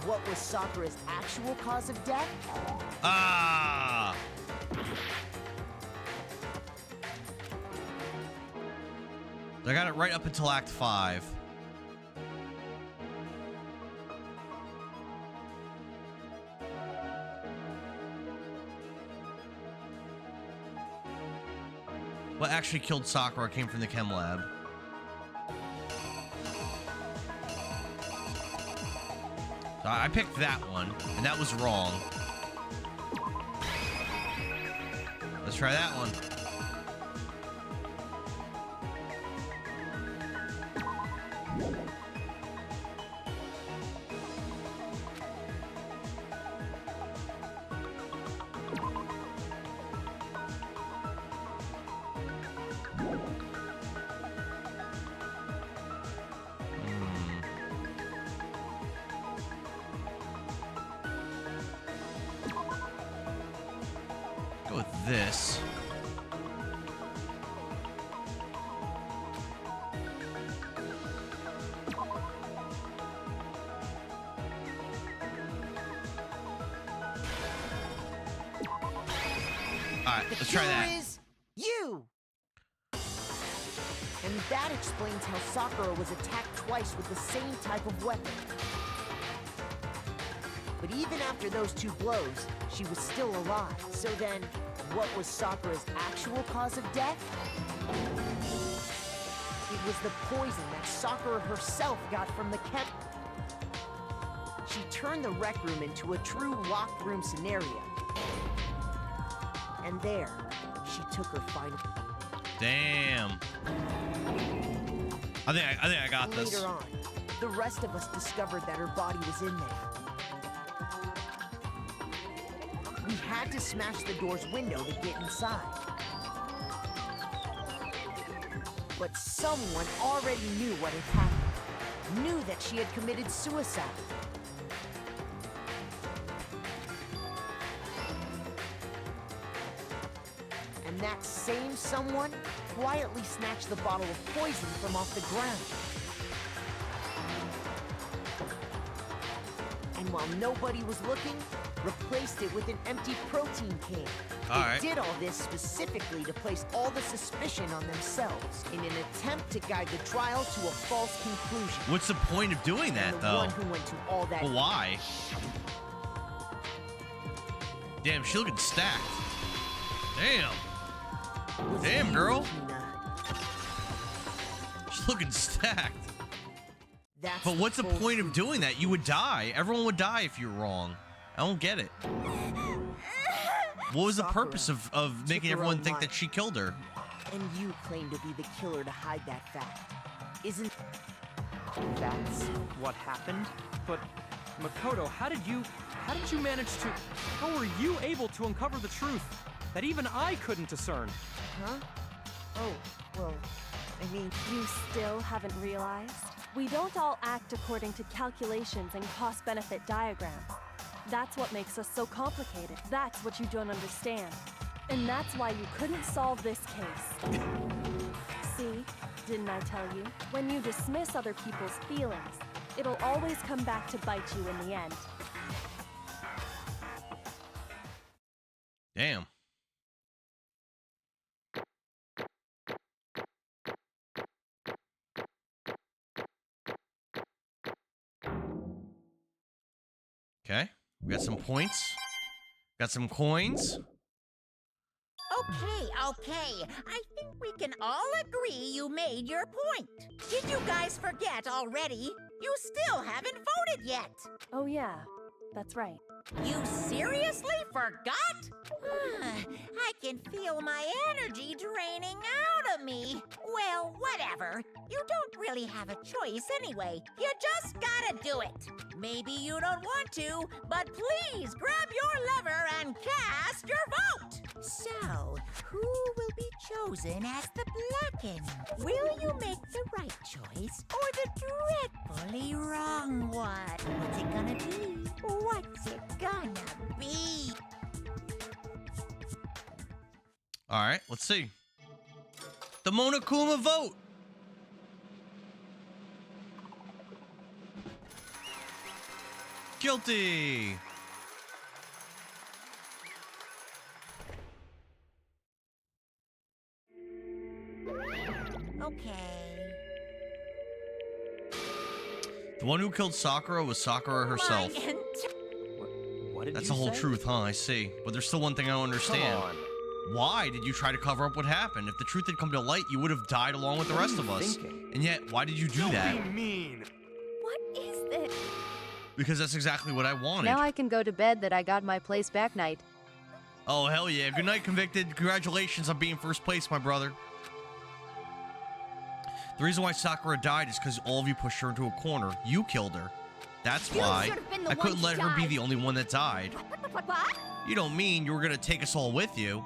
what was Sakura's actual cause of death? Ah! I got it right up until Act 5. What actually killed Sakura came from the chem lab. So I picked that one, and that was wrong. Let's try that one. Go with this. Alright, let's try that. Is you! And that explains how Sakura was attacked twice with the same type of weapon. But even after those 2 blows, she was still alive. So then, what was Sakura's actual cause of death? It was the poison that Sakura herself got from the chem... She turned the rec room into a true locked room scenario. And there, she took her final. Damn. I think I got this. Later on, the rest of us discovered that her body was in there. We had to smash the door's window to get inside. But someone already knew what had happened. Knew that she had committed suicide. And that same someone quietly snatched the bottle of poison from off the ground. And while nobody was looking, replaced it with an empty protein can. They did all this specifically to place all the suspicion on themselves in an attempt to guide the trial to a false conclusion. What's the point of doing that, though? One who went to all that. But why? Damn, she's looking stacked. Damn. Damn, girl. She's looking stacked. But what's the point of doing that? You would die. Everyone would die if you're wrong. I don't get it. What was the purpose of making everyone think that she killed her? And you claim to be the killer to hide that fact. Isn't that's what happened? But Makoto, how did you manage to, how were you able to uncover the truth that even I couldn't discern? Huh? Oh, well, I mean, you still haven't realized? We don't all act according to calculations and cost-benefit diagrams. That's what makes us so complicated. That's what you don't understand. And that's why you couldn't solve this case. See? Didn't I tell you? When you dismiss other people's feelings, it'll always come back to bite you in the end. Damn. Okay, we got some points. Got some coins. Okay. I think we can all agree you made your point. Did you guys forget already? You still haven't voted yet. Oh yeah, that's right. You seriously forgot? I can feel my energy draining out of me. Well, whatever. You don't really have a choice anyway. You just gotta do it. Maybe you don't want to, but please grab your lever and cast your vote. So, who will be chosen as the Blackened? Will you make the right choice or the dreadfully wrong one? What's it gonna be? What's it gonna be? All right, let's see. The Monokuma vote. Guilty. Okay. The one who killed Sakura was Sakura herself. What did That's you the whole say? truth, huh? I see. But there's still one thing I don't understand. Come on. Why did you try to cover up what happened? If the truth had come to light, you would have died along with the rest of us. And yet, why did you do that? Don't be mean. What is this? Because that's exactly what I wanted. Now I can go to bed that I got my place back night. Oh, hell yeah. Good night, Convicted. Congratulations on being first place, my brother. The reason why Sakura died is because all of you pushed her into a corner. You killed her. That's why. I couldn't let her be the only one that died. What? You don't mean you were going to take us all with you.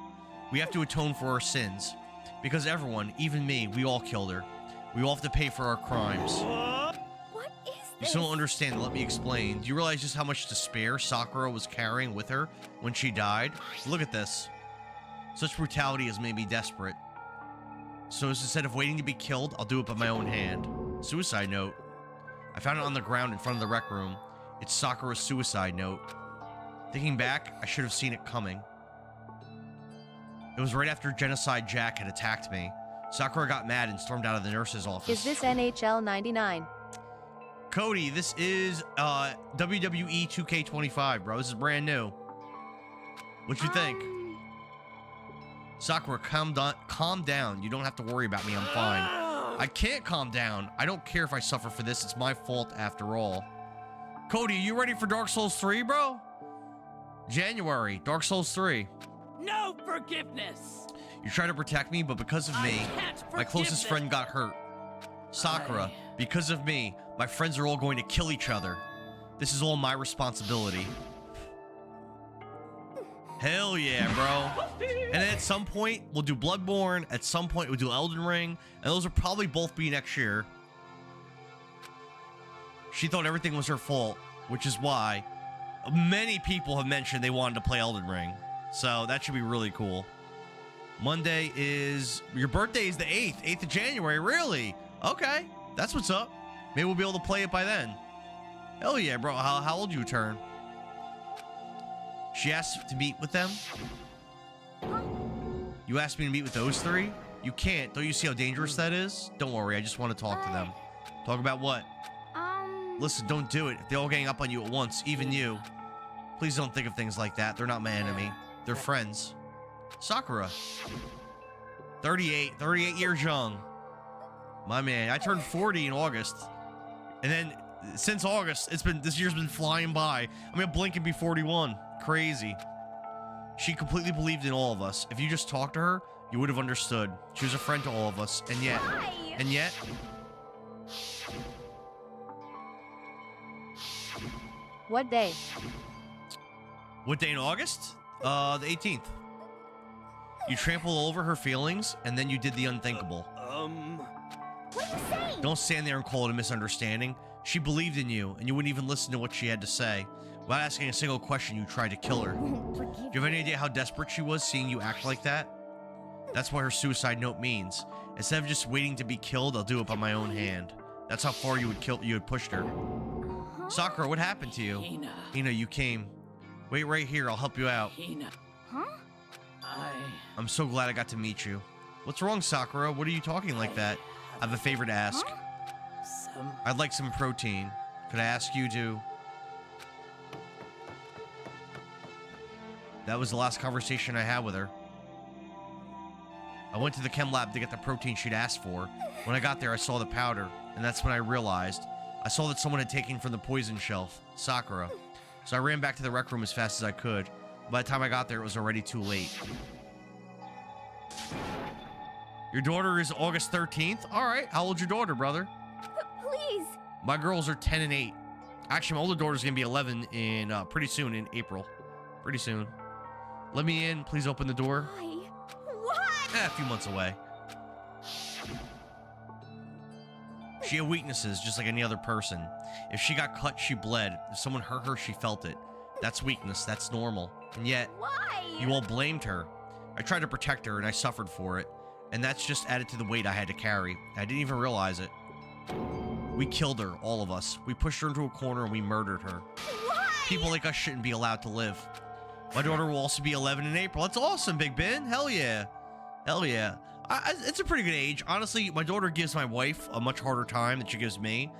We have to atone for our sins. Because everyone, even me, we all killed her. We all have to pay for our crimes. What is You this? still don't understand. Let me explain. Do you realize just how much despair Sakura was carrying with her when she died? Look at this. Such brutality has made me desperate. So instead of waiting to be killed, I'll do it by my own hand. Suicide note. I found it on the ground in front of the rec room. It's Sakura's suicide note. Thinking back, I should have seen it coming. It was right after Genocide Jack had attacked me. Sakura got mad and stormed out of the nurse's office. Is this NHL 99? Cody, this is WWE 2K25, bro. This is brand new. What you think? Sakura, calm down. You don't have to worry about me. I'm fine. I can't calm down. I don't care if I suffer for this. It's my fault after all. Cody, are you ready for Dark Souls 3, bro? January, Dark Souls 3. No forgiveness! You tried to protect me, but because of me, my closest friend got hurt. Sakura, because of me, my friends are all going to kill each other. This is all my responsibility. Hell yeah, bro. And then at some point, we'll do Bloodborne. At some point, we'll do Elden Ring. And those will probably both be next year. She thought everything was her fault, which is why many people have mentioned they wanted to play Elden Ring. So that should be really cool. Monday is... Your birthday is the 8th of January, really? Okay, that's what's up. Maybe we'll be able to play it by then. Hell yeah, bro. How old you turn? She asked to meet with them? You asked me to meet with those three? You can't. Don't you see how dangerous that is? Don't worry, I just want to talk to them. Talk about what? Listen, don't do it. If they're all getting up on you at once, even you. Please don't think of things like that. They're not my enemy. They're friends. Sakura. 38 years young. My man, I turned 40 in August. And then since August, this year's been flying by. I'm gonna blink and be 41. Crazy. She completely believed in all of us. If you just talked to her, you would have understood. She was a friend to all of us. And yet, What day? What day in August? The 18th. You trampled all over her feelings, and then you did the unthinkable. What are you saying? Don't stand there and call it a misunderstanding. She believed in you, and you wouldn't even listen to what she had to say. Without asking a single question, you tried to kill her. Do you have any idea how desperate she was seeing you act like that? That's what her suicide note means. Instead of just waiting to be killed, I'll do it by my own hand. That's how far you had pushed her. Sakura, what happened to you? Hina, you came. Wait right here, I'll help you out. Huh? I'm so glad I got to meet you. What's wrong, Sakura? What are you talking like that? I have a favor to ask. I'd like some protein. Could I ask you to... That was the last conversation I had with her. I went to the chem lab to get the protein she'd asked for. When I got there, I saw the powder, and that's when I realized. I saw that someone had taken from the poison shelf, Sakura. So I ran back to the rec room as fast as I could. By the time I got there, it was already too late. Your daughter is August 13th? All right, how old's your daughter, brother? Please. My girls are 10 and 8. Actually, my older daughter's gonna be 11 in pretty soon in April. Pretty soon. Let me in. Please open the door. Why? What? A few months away. She had weaknesses just like any other person. If she got cut, she bled. If someone hurt her, she felt it. That's weakness. That's normal. And yet, why? You all blamed her. I tried to protect her and I suffered for it. And that's just added to the weight I had to carry. I didn't even realize it. We killed her, all of us. We pushed her into a corner and we murdered her. Why? People like us shouldn't be allowed to live. My daughter will also be 11 in April. That's awesome, Big Ben. Hell yeah. Hell yeah. It's a pretty good age. Honestly, my daughter gives my wife a much harder time than she gives me.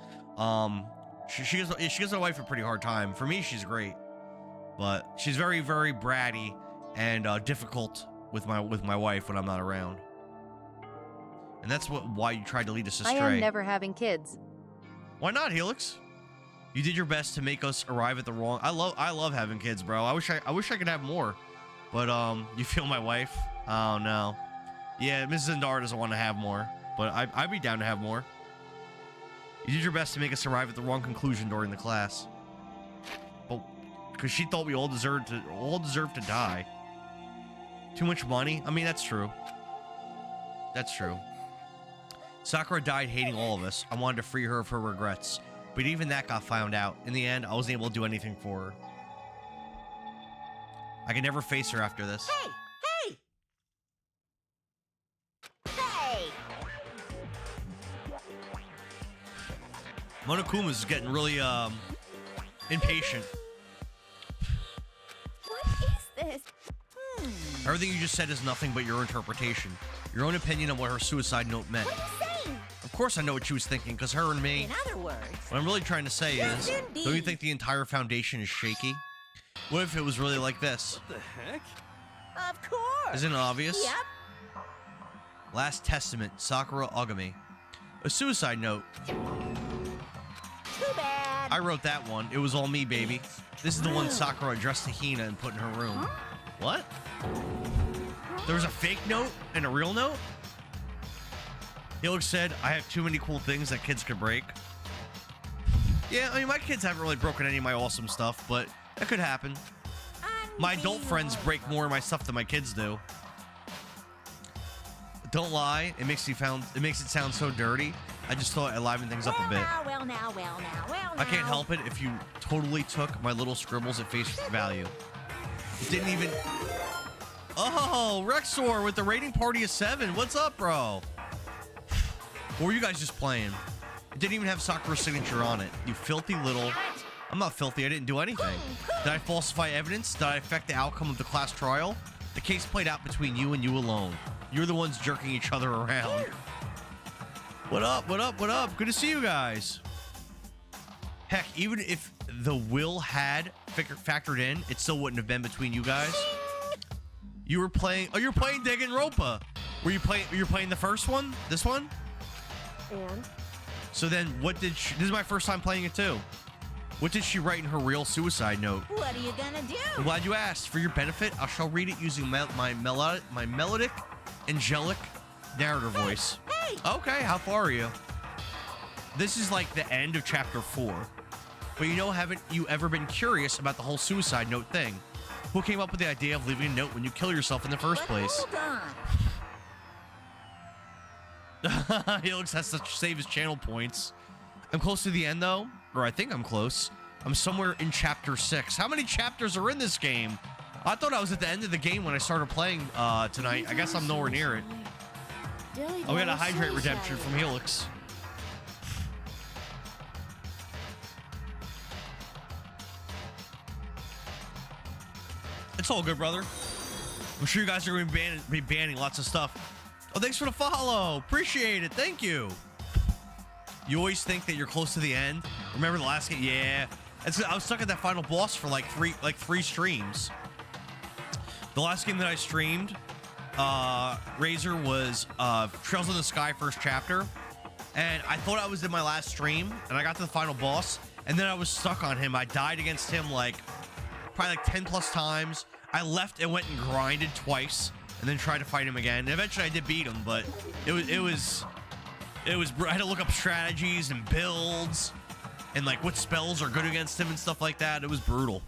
She gives my wife a pretty hard time. For me, she's great. But she's very, very bratty and difficult with my wife when I'm not around. And that's why you tried to lead us astray. I am never having kids. Why not, Helix? You did your best to make us arrive at the wrong... I love having kids, bro. I wish I could have more. But, you feel my wife? Oh, no. Yeah, Mrs. Zendara doesn't want to have more. But I'd be down to have more. You did your best to make us arrive at the wrong conclusion during the class. But... Because she thought we all deserved to die. Too much money? I mean, that's true. That's true. Sakura died hating all of us. I wanted to free her of her regrets. But even that got found out. In the end, I wasn't able to do anything for her. I can never face her after this. Hey! Hey! Monokuma's getting really, impatient. What is this? Everything you just said is nothing but your interpretation. Your own opinion on what her suicide note meant. What are you saying? Of course I know what she was thinking, because her and me... In other words... What I'm really trying to say is, don't you think the entire foundation is shaky? What if it was really like this? What the heck? Of course! Isn't it obvious? Yep. Last Testament, Sakura Ogami. A suicide note. Too bad. I wrote that one. It was all me, baby. This is the one Sakura addressed to Hina and put in her room. What? There was a fake note and a real note? Helix said, I have too many cool things that kids could break. Yeah, I mean, my kids haven't really broken any of my awesome stuff, but that could happen. My adult friends break more of my stuff than my kids do. Don't lie, it makes it sound so dirty. I just thought I'd liven things up a bit. Well now. I can't help it if you totally took my little scribbles at face value. It didn't even... Oh, Rexor with the rating party of 7. What's up, bro? Or were you guys just playing? It didn't even have Sakura's signature on it. You filthy little... I'm not filthy. I didn't do anything. Did I falsify evidence? Did I affect the outcome of the class trial? The case played out between you and you alone. You're the ones jerking each other around. What up? What up? What up? Good to see you guys. Heck, even if the will had factored in, it still wouldn't have been between you guys. You were playing... Oh, you're playing Danganronpa. You're playing the first one? This one? And? So then, what did she... This is my first time playing it, too. What did she write in her real suicide note? What are you gonna do? I'm glad you asked. For your benefit, I shall read it using my melodic, angelic narrator voice. Hey! Okay, how far are you? This is like the end of chapter 4. But you know, haven't you ever been curious about the whole suicide note thing? Who came up with the idea of leaving a note when you kill yourself in the first place? Hold on. Helix has to save his channel points. I'm close to the end, though. Or I think I'm close. I'm somewhere in chapter 6. How many chapters are in this game? I thought I was at the end of the game when I started playing tonight. I guess I'm nowhere near it. Oh, we got a hydrate redemption from Helix. It's all good, brother. I'm sure you guys are going to be banning lots of stuff. Oh, thanks for the follow. Appreciate it. Thank you. You always think that you're close to the end. Remember the last game? Yeah. I was stuck at that final boss for like three streams. The last game that I streamed, Razor, was Trails in the Sky first chapter. And I thought I was in my last stream, and I got to the final boss, and then I was stuck on him. I died against him probably 10 plus times. I left and went and grinded twice, and then tried to fight him again. And eventually I did beat him, but it was I had to look up strategies and builds and like what spells are good against him and stuff like that. It was brutal.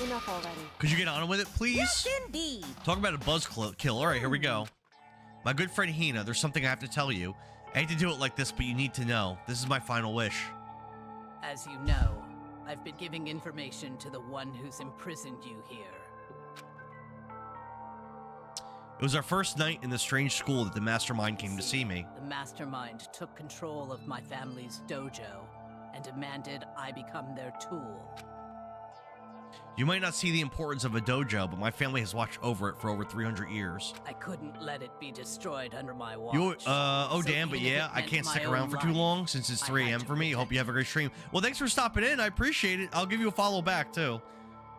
Enough already. Could you get on with it, please? Yes, indeed. Talk about a buzz kill. All right, here we go. My good friend Hina, there's something I have to tell you. I hate to do it like this, but you need to know. This is my final wish. As you know, I've been giving information to the one who's imprisoned you here. It was our first night in the strange school that the mastermind came to see me. The mastermind took control of my family's dojo and demanded I become their tool. You might not see the importance of a dojo, but my family has watched over it for over 300 years. I couldn't let it be destroyed under my watch. Oh damn, but yeah, I can't stick around for too long since it's 3 a.m. for me. Hope you have a great stream. Well, thanks for stopping in. I appreciate it. I'll give you a follow back too.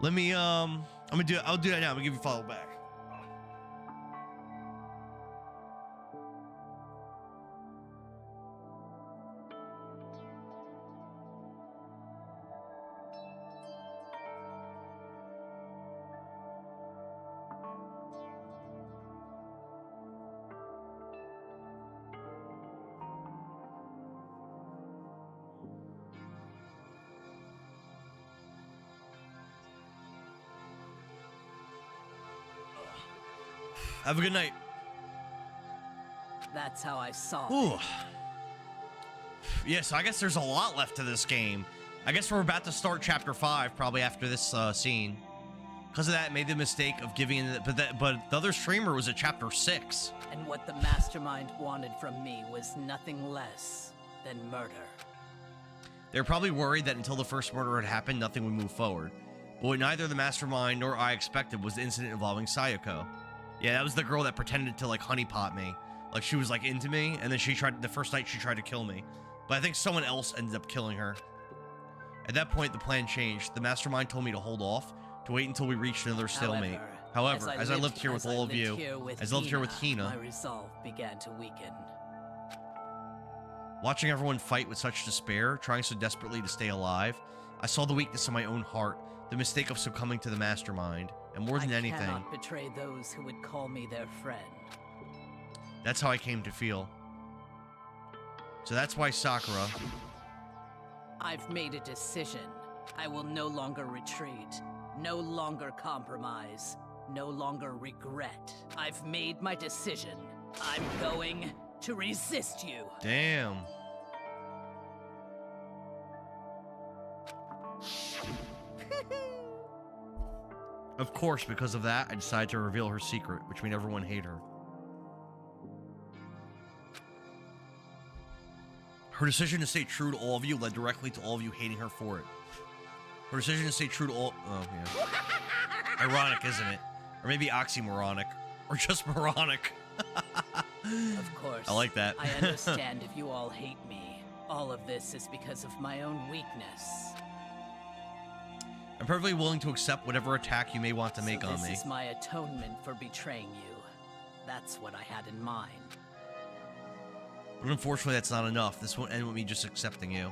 Let me I'll do that now. I'm gonna give you a follow back. Have a good night. That's how I saw Ooh. it. Yeah, so I guess there's a lot left to this game. I guess we're about to start chapter 5 probably after this scene. Because of that, I made the mistake of giving it, but the other streamer was at chapter 6. And what the mastermind wanted from me was nothing less than murder. They were probably worried that until the first murder had happened, nothing would move forward. But what neither the mastermind nor I expected was the incident involving Sayako. Yeah, that was the girl that pretended to like honeypot me. Like she was like into me, and then the first night she tried to kill me. But I think someone else ended up killing her. At that point, the plan changed. The mastermind told me to hold off, to wait until we reached another stalemate. However, as I lived here with all of you, as I lived here with Hina, my resolve began to weaken. Watching everyone fight with such despair, trying so desperately to stay alive, I saw the weakness in my own heart, the mistake of succumbing to the mastermind, and more than anything, I cannot betray those who would call me their friend. that's how I came to feel. So that's why Sakura... I've made a decision. I will no longer retreat, no longer compromise, no longer regret. I've made my decision. I'm going to resist you. Damn. Of course, because of that, I decided to reveal her secret, which made everyone hate her. Her decision to stay true to all of you led directly to all of you hating her for it. Her decision to stay true to all... Oh, yeah. Ironic, isn't it? Or maybe oxymoronic. Or just moronic. Of course. I like that. I understand if you all hate me. All of this is because of my own weakness. I'm perfectly willing to accept whatever attack you may want to make on me. This is my atonement for betraying you. That's what I had in mind. But unfortunately, that's not enough. This won't end with me just accepting you.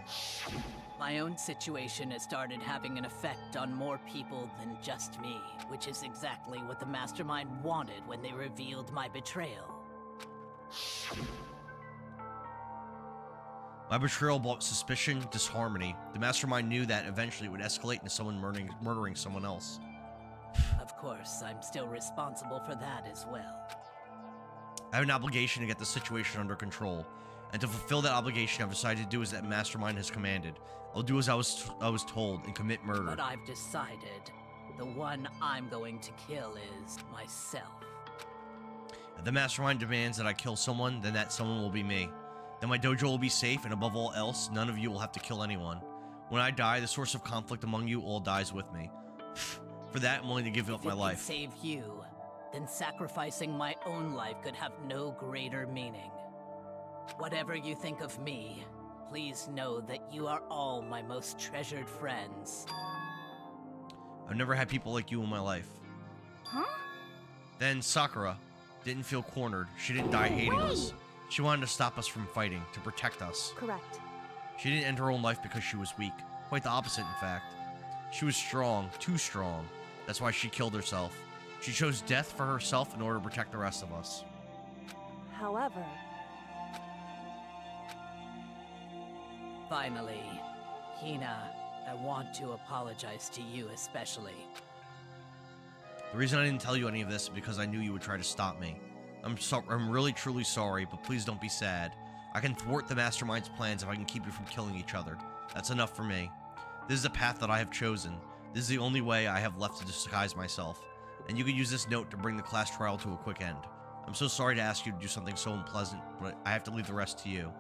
My own situation has started having an effect on more people than just me, which is exactly what the Mastermind wanted when they revealed my betrayal. My betrayal brought suspicion, disharmony. The Mastermind knew that eventually it would escalate into someone murdering someone else. Of course, I'm still responsible for that as well. I have an obligation to get the situation under control, and to fulfill that obligation, I've decided to do as that Mastermind has commanded. I'll do as I was told and commit murder. But I've decided the one I'm going to kill is myself. If the Mastermind demands that I kill someone, then that someone will be me. Then my dojo will be safe, and above all else, none of you will have to kill anyone. When I die, the source of conflict among you all dies with me. For that, I'm willing to give up my life. If it can save you, then sacrificing my own life could have no greater meaning. Whatever you think of me, please know that you are all my most treasured friends. I've never had people like you in my life. Huh? Then Sakura didn't feel cornered. She didn't die hating us. She wanted to stop us from fighting, to protect us. Correct. She didn't end her own life because she was weak. Quite the opposite, in fact. She was strong, too strong. That's why she killed herself. She chose death for herself in order to protect the rest of us. However... Finally, Hina, I want to apologize to you especially. The reason I didn't tell you any of this is because I knew you would try to stop me. I'm really truly sorry, but please don't be sad. I can thwart the Mastermind's plans if I can keep you from killing each other. That's enough for me. This is the path that I have chosen. This is the only way I have left to disguise myself. And you can use this note to bring the class trial to a quick end. I'm so sorry to ask you to do something so unpleasant, but I have to leave the rest to you.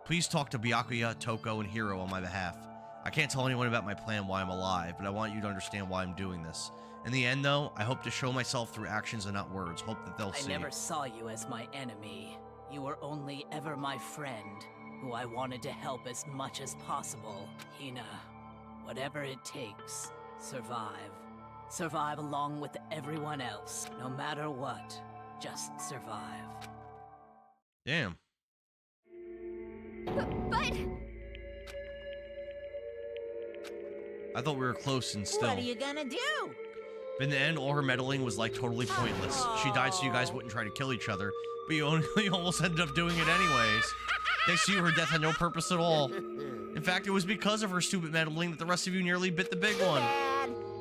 Please talk to Byakuya, Toko, and Hiro on my behalf. I can't tell anyone about my plan while I'm alive, but I want you to understand why I'm doing this. In the end, though, I hope to show myself through actions and not words. Hope that they'll see. I never saw you as my enemy. You were only ever my friend, who I wanted to help as much as possible. Hina, whatever it takes, survive. Survive along with everyone else, no matter what. Just survive. Damn. But... I thought we were close and still. What are you gonna do? But in the end, all her meddling was like totally pointless. She died so you guys wouldn't try to kill each other, but you only almost ended up doing it anyways. Thanks to you, her death had no purpose at all. In fact, it was because of her stupid meddling that the rest of you nearly bit the big one.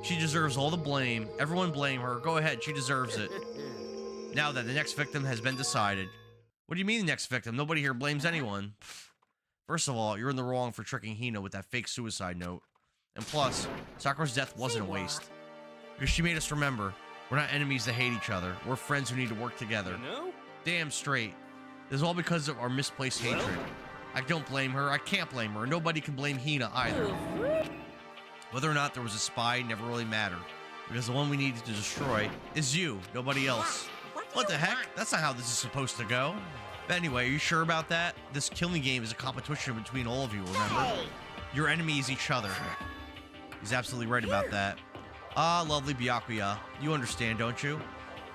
She deserves all the blame. Everyone blame her. Go ahead, she deserves it. Now that the next victim has been decided. What do you mean the next victim? Nobody here blames anyone. First of all, you're in the wrong for tricking Hina with that fake suicide note. And plus, Sakura's death wasn't a waste. Because she made us remember, we're not enemies that hate each other. We're friends who need to work together. You know? Damn straight. This is all because of our misplaced hatred. I don't blame her. I can't blame her. Nobody can blame Hina either. Whether or not there was a spy never really mattered. Because the one we needed to destroy is you, nobody else. What the heck? That's not how this is supposed to go. But anyway, are you sure about that? This killing game is a competition between all of you, remember? Your enemy is each other. He's absolutely right about that. Ah, lovely Byakuya. You understand, don't you?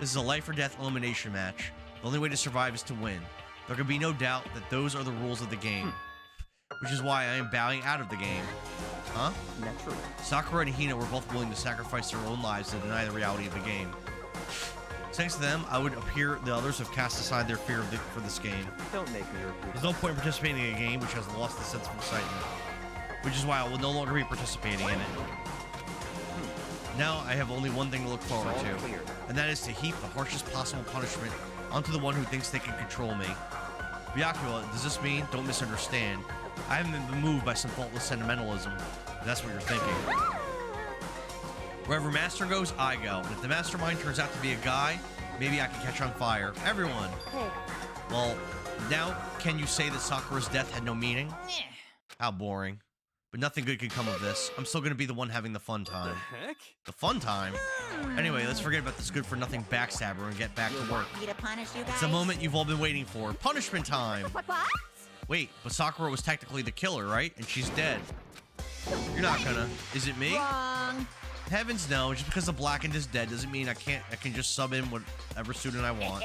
This is a life or death elimination match. The only way to survive is to win. There can be no doubt that those are the rules of the game. Which is why I am bowing out of the game. Huh? Naturally. Sakura and Hina were both willing to sacrifice their own lives to deny the reality of the game. Thanks to them, I would appear the others have cast aside their fear for this game. Don't make me repeat. There's no point in participating in a game which has lost the sense of excitement, which is why I will no longer be participating in it. Now I have only one thing to look forward to, and that is to heap the harshest possible punishment onto the one who thinks they can control me. Byakuya, does this mean? Don't misunderstand. I haven't been moved by some faultless sentimentalism. If that's what you're thinking. Wherever Master goes, I go. And if the mastermind turns out to be a guy, maybe I can catch on fire. Everyone. Hey. Well, now can you say that Sakura's death had no meaning? How boring. But nothing good can come of this. I'm still going to be the one having the fun time. The heck? The fun time? Anyway, let's forget about this good-for-nothing backstabber and get back to work. Me to punish you guys? It's the moment you've all been waiting for. Punishment time! What? Wait, but Sakura was technically the killer, right? And she's dead. You're not gonna. Is it me? Wrong. Heavens no. Just because the Blackened is dead doesn't mean I can just sub in whatever student I want.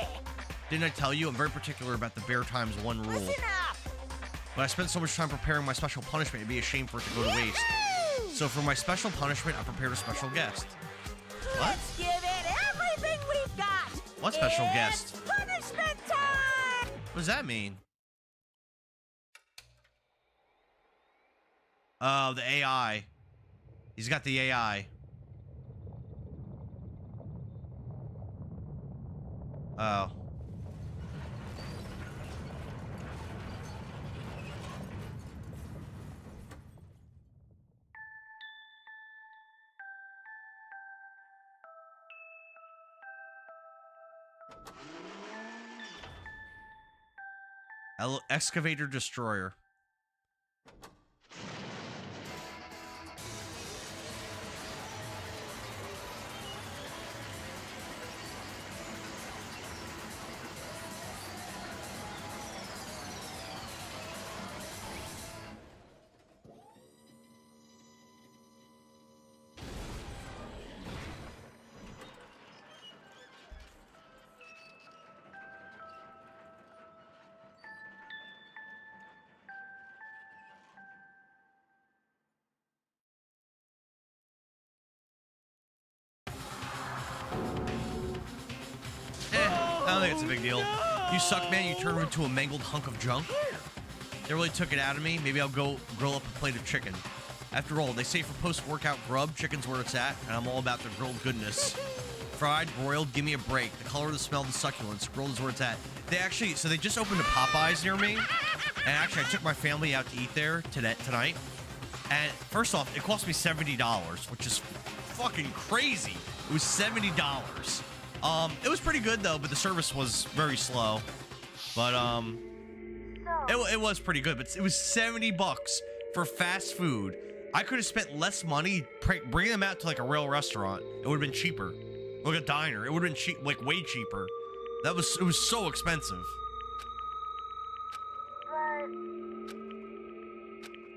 Didn't I tell you? I'm very particular about the bare times one rule. Listen up. But I spent so much time preparing my special punishment, it'd be a shame for it to go to waste. So for my special punishment, I prepared a special guest. What? Let's give it everything we've got. What special It's guest? punishment time. What does that mean? Oh, the AI. He's got the AI. Oh. Excavator Destroyer. I don't think it's a big deal. You suck, man. You turned into a mangled hunk of junk. They really took it out of me. Maybe I'll go grill up a plate of chicken. After all, they say for post-workout grub, chicken's where it's at, and I'm all about the grilled goodness. Fried, broiled, give me a break. The color, the smell, the succulence. Grilled is where it's at. So they just opened a Popeyes near me. And actually, I took my family out to eat there tonight. And first off, it cost me $70, which is fucking crazy. It was $70. It was pretty good though, but the service was very slow. But it was pretty good. But it was $70 for fast food. I could have spent less money bringing them out to like a real restaurant. It would have been cheaper, like a diner. It would have been cheap, like way cheaper. It was so expensive.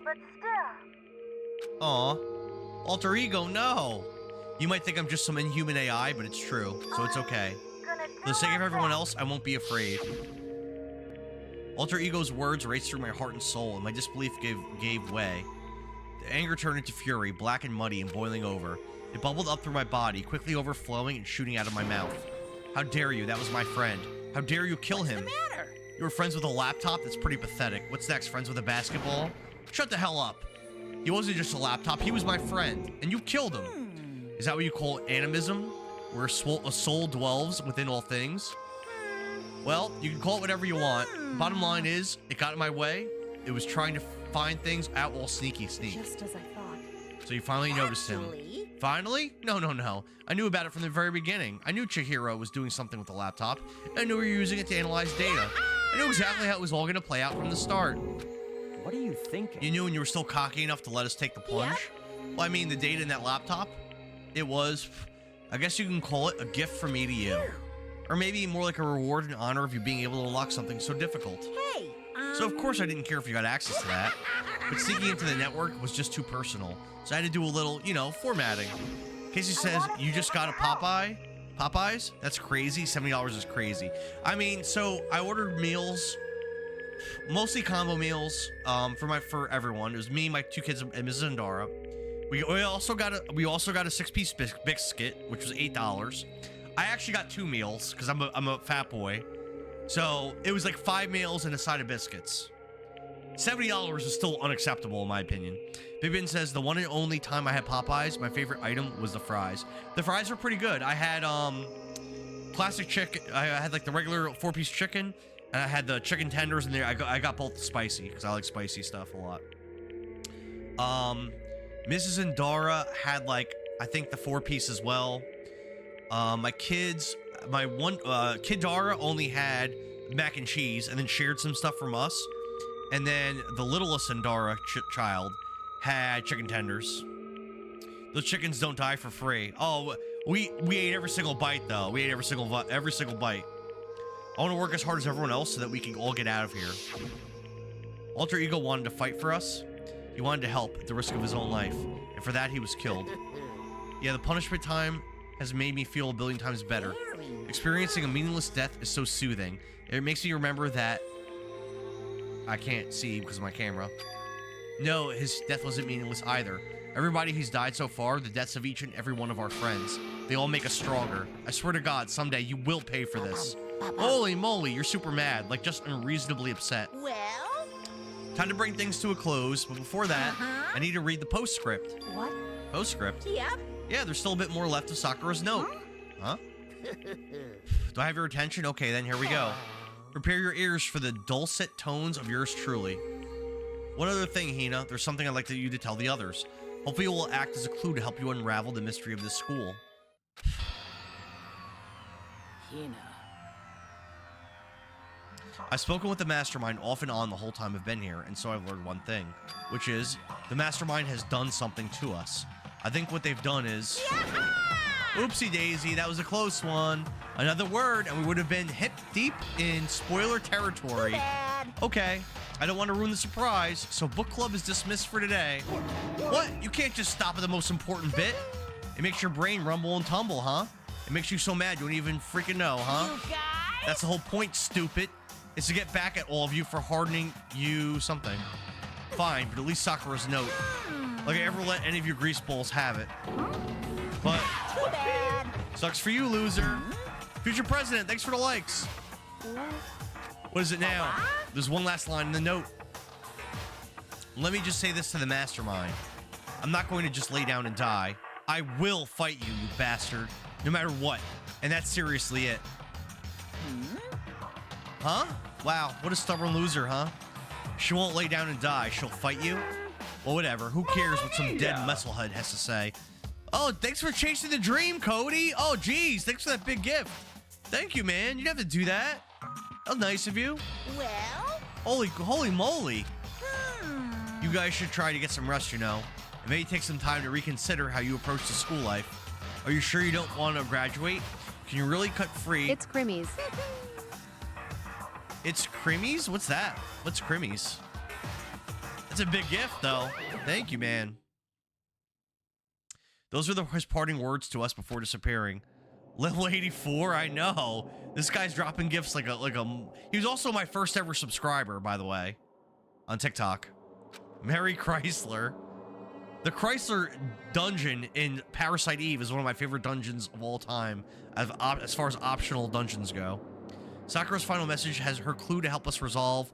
But still. Aw, alter ego, no. You might think I'm just some inhuman AI, but it's true, so it's okay. For the sake of everyone else, I won't be afraid. Alter ego's words raced through my heart and soul, and my disbelief gave way. The anger turned into fury, black and muddy and boiling over. It bubbled up through my body, quickly overflowing and shooting out of my mouth. How dare you? That was my friend. How dare you kill him? What's the matter? You were friends with a laptop? That's pretty pathetic. What's next? Friends with a basketball? Shut the hell up. He wasn't just a laptop. He was my friend. And you killed him. Is that what you call animism? Where a soul dwells within all things? Well, you can call it whatever you want. Bottom line is, it got in my way. It was trying to find things out while sneak. Just as I thought. So you finally noticed him. Finally? No. I knew about it from the very beginning. I knew Chihiro was doing something with the laptop. And I knew we were using it to analyze data. I knew exactly how it was all going to play out from the start. What are you thinking? You knew when you were still cocky enough to let us take the plunge? Well, I mean, the data in that laptop, it was, I guess you can call it a gift from me to you. Or maybe more like a reward and honor of you being able to unlock something so difficult. Hey, So of course I didn't care if you got access to that. But sneaking into the network was just too personal. So I had to do a little, formatting. Casey says, you just got a Popeyes? That's crazy. $70 is crazy. I mean, so I ordered meals, mostly combo meals, for everyone. It was me, my two kids, and Mrs. Zandara. We also got a 6-piece biscuit, which was $8. I actually got 2 meals because I'm a fat boy. So it was like 5 meals and a side of biscuits. $70 is still unacceptable in my opinion. Vivian says the one and only time I had Popeyes, my favorite item was the fries. The fries were pretty good. I had classic chicken. I had like the regular 4-piece chicken, and I had the chicken tenders in there. I got both spicy because I like spicy stuff a lot. Mrs. Indara had like I think the 4-piece as well. My kid Dara only had mac and cheese and then shared some stuff from us. And then the littlest Indara child had chicken tenders. Those chickens don't die for free. Oh, we ate every single bite though. We ate every single bite. I want to work as hard as everyone else so that we can all get out of here. Alter Ego wanted to fight for us. He wanted to help at the risk of his own life, and for that he was killed. Yeah, the punishment time has made me feel a billion times better. Experiencing a meaningless death is so soothing. It makes me remember that I can't see because of my camera. No, his death wasn't meaningless either. Everybody who's died so far, the deaths of each and every one of our friends, they all make us stronger. I swear to God, someday you will pay for this. Holy moly, you're super mad, like just unreasonably upset. Well? Time to bring things to a close, but before that, I need to read the postscript. What? Postscript? Yep. Yeah, there's still a bit more left of Sakura's note. Huh? Do I have your attention? Okay, then here we go. Prepare your ears for the dulcet tones of yours truly. One other thing, Hina, there's something I'd like you to tell the others. Hopefully it will act as a clue to help you unravel the mystery of this school. Hina. I've spoken with the Mastermind off and on the whole time I've been here, and so I've learned one thing, which is, the Mastermind has done something to us. I think what they've done is... Oopsie daisy, that was a close one. Another word, and we would have been hip deep in spoiler territory. Okay, I don't want to ruin the surprise, so book club is dismissed for today. What? You can't just stop at the most important bit? It makes your brain rumble and tumble, huh? It makes you so mad you don't even freaking know, huh? You guys? That's the whole point, stupid. Is to get back at all of you for hardening you something. Fine, but at least Sakura's note. Like I ever let any of your grease balls have it. But Too bad. Sucks for you, loser. Future president, thanks for the likes. What is it now? There's one last line in the note. Let me just say this to the Mastermind. I'm not going to just lay down and die. I will fight you, you bastard. No matter what. And that's seriously it. Huh? Wow, what a stubborn loser, huh? She won't lay down and die. She'll fight you? Well, whatever. Who cares what some dead musclehead has to say? Oh, thanks for chasing the dream, Cody. Oh, geez. Thanks for that big gift. Thank you, man. You didn't have to do that. That was nice of you. Well? Holy moly. You guys should try to get some rest, you know. And maybe take some time to reconsider how you approach the school life. Are you sure you don't want to graduate? Can you really cut free? It's Crimmies. It's Crimmies? What's that? What's Crimmies? That's a big gift, though. Thank you, man. Those are his parting words to us before disappearing. Level 84, I know. This guy's dropping gifts like a... He was also my first ever subscriber, by the way. On TikTok. Merry Chrysler. The Chrysler dungeon in Parasite Eve is one of my favorite dungeons of all time, as far as optional dungeons go. Sakura's final message has her clue to help us resolve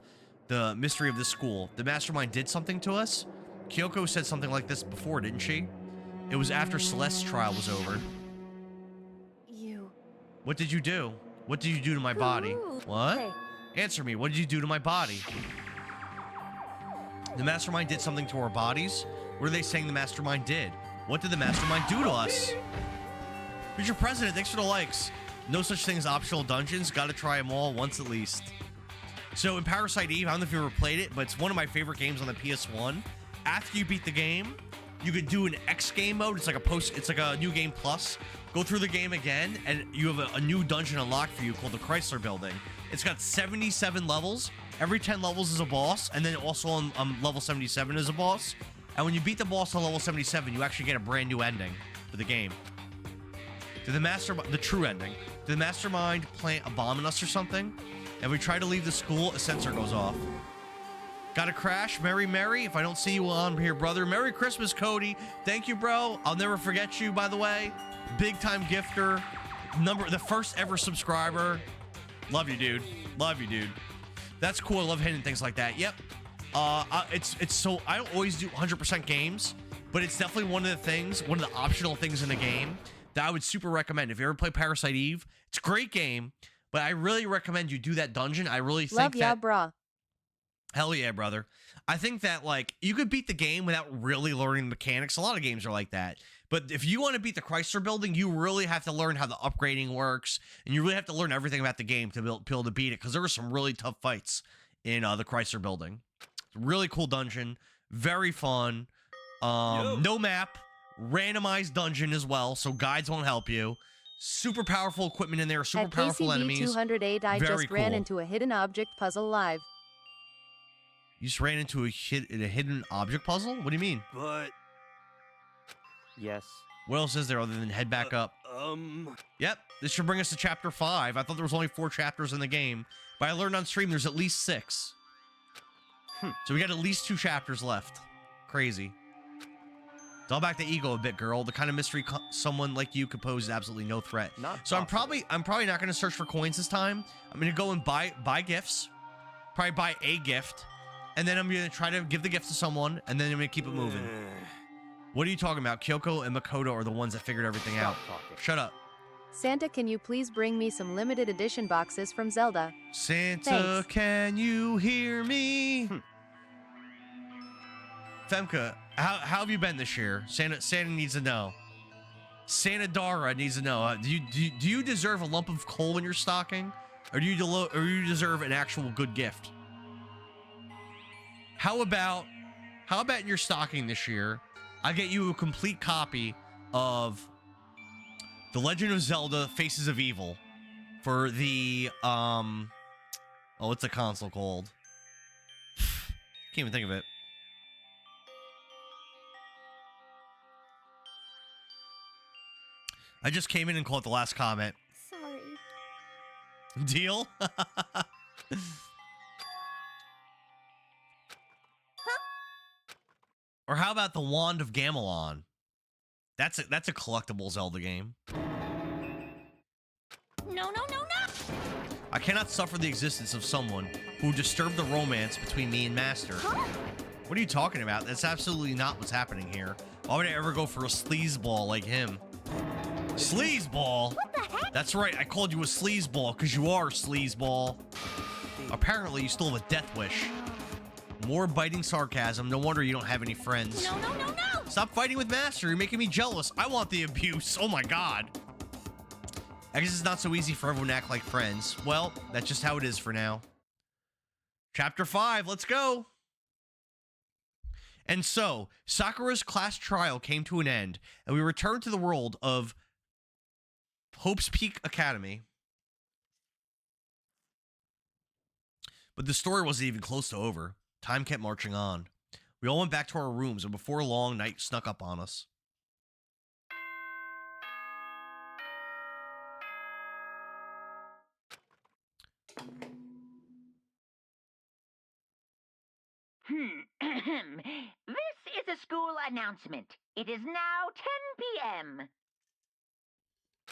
the mystery of this school. The Mastermind did something to us. Kyoko said something like this before, didn't she? It was after Celeste's trial was over. What did you do? What did you do to my body? What? Hey. Answer me. What did you do to my body? The Mastermind did something to our bodies? What are they saying the Mastermind did? What did the Mastermind do to us? Future President, thanks for the likes. No such thing as optional dungeons. Gotta try them all once at least. So in Parasite Eve, I don't know if you ever played it, but it's one of my favorite games on the PS1. After you beat the game, you could do an X game mode. It's like a new game plus. Go through the game again, and you have a new dungeon unlocked for you called the Chrysler Building. It's got 77 levels. Every 10 levels is a boss, and then also on level 77 is a boss. And when you beat the boss on level 77, you actually get a brand new ending for the game. The true ending. Did the Mastermind plant a bomb in us or something? If we try to leave the school, a sensor goes off. Got to crash. Merry. If I don't see you on here, brother. Merry Christmas, Cody. Thank you, bro. I'll never forget you, by the way. Big time gifter. The first ever subscriber. Love you, dude. Love you, dude. That's cool. I love hitting things like that. Yep. It's so, I don't always do 100% games, but it's definitely one of the optional things in the game that I would super recommend. If you ever play Parasite Eve, it's a great game, but I really recommend you do that dungeon. I really think Love brah. Hell yeah, brother. I think that, like, you could beat the game without really learning mechanics. A lot of games are like that. But if you want to beat the Chrysler Building, you really have to learn how the upgrading works, and you really have to learn everything about the game to be able to beat it, because there were some really tough fights in the Chrysler Building. Really cool dungeon. Very fun. No map. Randomized dungeon as well, so guides won't help you. Super powerful equipment in there. Super powerful enemies. 208, I Very just ran cool. into a hidden object puzzle live. You just ran into a hidden object puzzle? What do you mean? But... Yes. What else is there other than head back up? Yep, this should bring us to chapter 5. I thought there was only 4 chapters in the game, but I learned on stream there's at least 6. So we got at least 2 chapters left. Crazy. Dial back the ego a bit, girl. The kind of mystery someone like you could pose is absolutely no threat. So I'm probably not going to search for coins this time. I'm going to go and buy gifts. Probably buy a gift. And then I'm going to try to give the gift to someone, and then I'm going to keep it moving. What are you talking about? Kyoko and Makoto are the ones that figured everything out. Shut up. Santa, can you please bring me some limited edition boxes from Zelda? Santa, Thanks. can you hear me? Femke, how have you been this year? Santa needs to know. Santa Dara needs to know. Do you deserve a lump of coal in your stocking, or do you deserve an actual good gift? How about in your stocking this year, I get you a complete copy of The Legend of Zelda: Faces of Evil for the what's the console called? Can't even think of it. I just came in and called the last comment. Sorry. Deal? Or how about the Wand of Gamelon? That's a collectible Zelda game. No. I cannot suffer the existence of someone who would disturb the romance between me and Master. What are you talking about? That's absolutely not what's happening here. Why would I ever go for a sleazeball like him? Sleazeball? What the heck? That's right, I called you a sleazeball because you are a sleazeball. Apparently, you still have a death wish. More biting sarcasm. No wonder you don't have any friends. No. Stop fighting with Master. You're making me jealous. I want the abuse. Oh my god. I guess it's not so easy for everyone to act like friends. Well, that's just how it is for now. Chapter 5. Let's go. And so, Sakura's class trial came to an end, and we returned to the world of Hope's Peak Academy. But the story wasn't even close to over. Time kept marching on. We all went back to our rooms, and before long, night snuck up on us. This is a school announcement. It is now 10 p.m.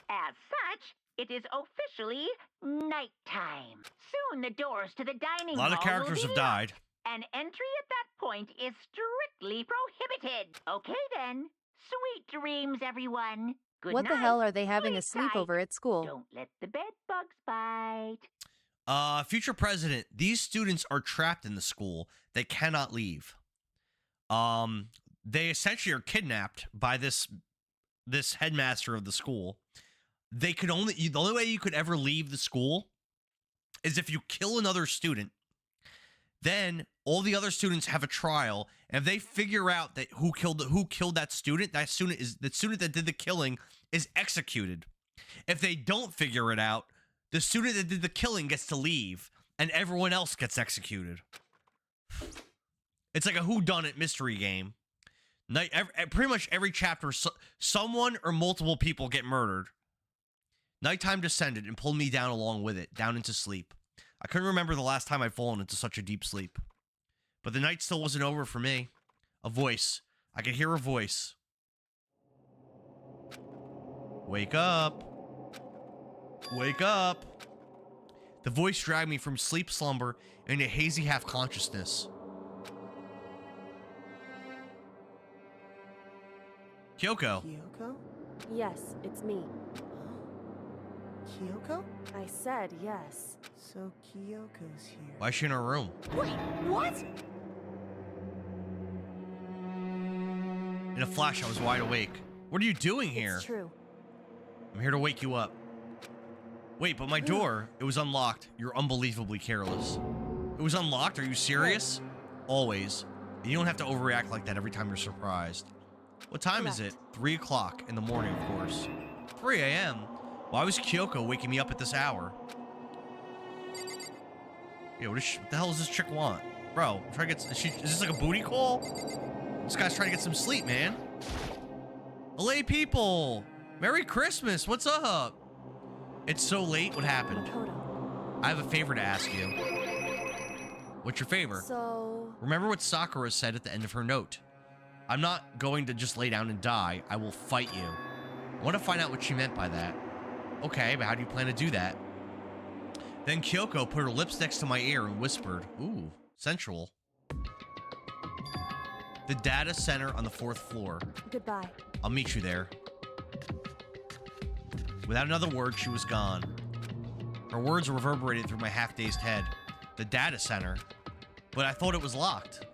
As such, it is officially nighttime. Soon the doors to the dining hall A lot of characters will have be died. locked, and entry at that point is strictly prohibited. Okay then. Sweet dreams, everyone. Good What night. the hell are they having a Sleep tight. sleepover at school? Don't let the bed bugs bite. Future president, these students are trapped in the school. They cannot leave. They essentially are kidnapped by this headmaster of the school. The only way you could ever leave the school is if you kill another student. Then all the other students have a trial, and if they figure out that who killed that student, the student that did the killing is executed. If they don't figure it out, the student that did the killing gets to leave, and everyone else gets executed. It's like a whodunit mystery game. Pretty much every chapter, someone or multiple people get murdered. Nighttime descended and pulled me down along with it, down into sleep. I couldn't remember the last time I'd fallen into such a deep sleep. But the night still wasn't over for me. A voice. I could hear a voice. Wake up. Wake up. The voice dragged me from sleep slumber into hazy half-consciousness. Kyoko. Kyoko? Yes, it's me. Kyoko? I said yes. So Kyoko's here. Why is she in her room? Wait, what? In a flash, I was wide awake. What are you doing here? It's true. I'm here to wake you up. Wait, but my door, it was unlocked. You're unbelievably careless. It was unlocked? Are you serious? Always. And you don't have to overreact like that every time you're surprised. What time is it? 3 o'clock in the morning, of course. 3 a.m.? Why was Kyoko waking me up at this hour? Yeah, what the hell does this chick want? Bro, I'm trying to get... Is this like a booty call? This guy's trying to get some sleep, man. LA people! Merry Christmas! What's up? It's so late. What happened? I have a favor to ask you. What's your favor? So... Remember what Sakura said at the end of her note. I'm not going to just lay down and die. I will fight you. I want to find out what she meant by that. Okay, but how do you plan to do that? Then Kyoko put her lips next to my ear and whispered, ooh, sensual. The data center on the 4th floor. Goodbye. I'll meet you there. Without another word, she was gone. Her words reverberated through my half-dazed head. The data center? But I thought it was locked.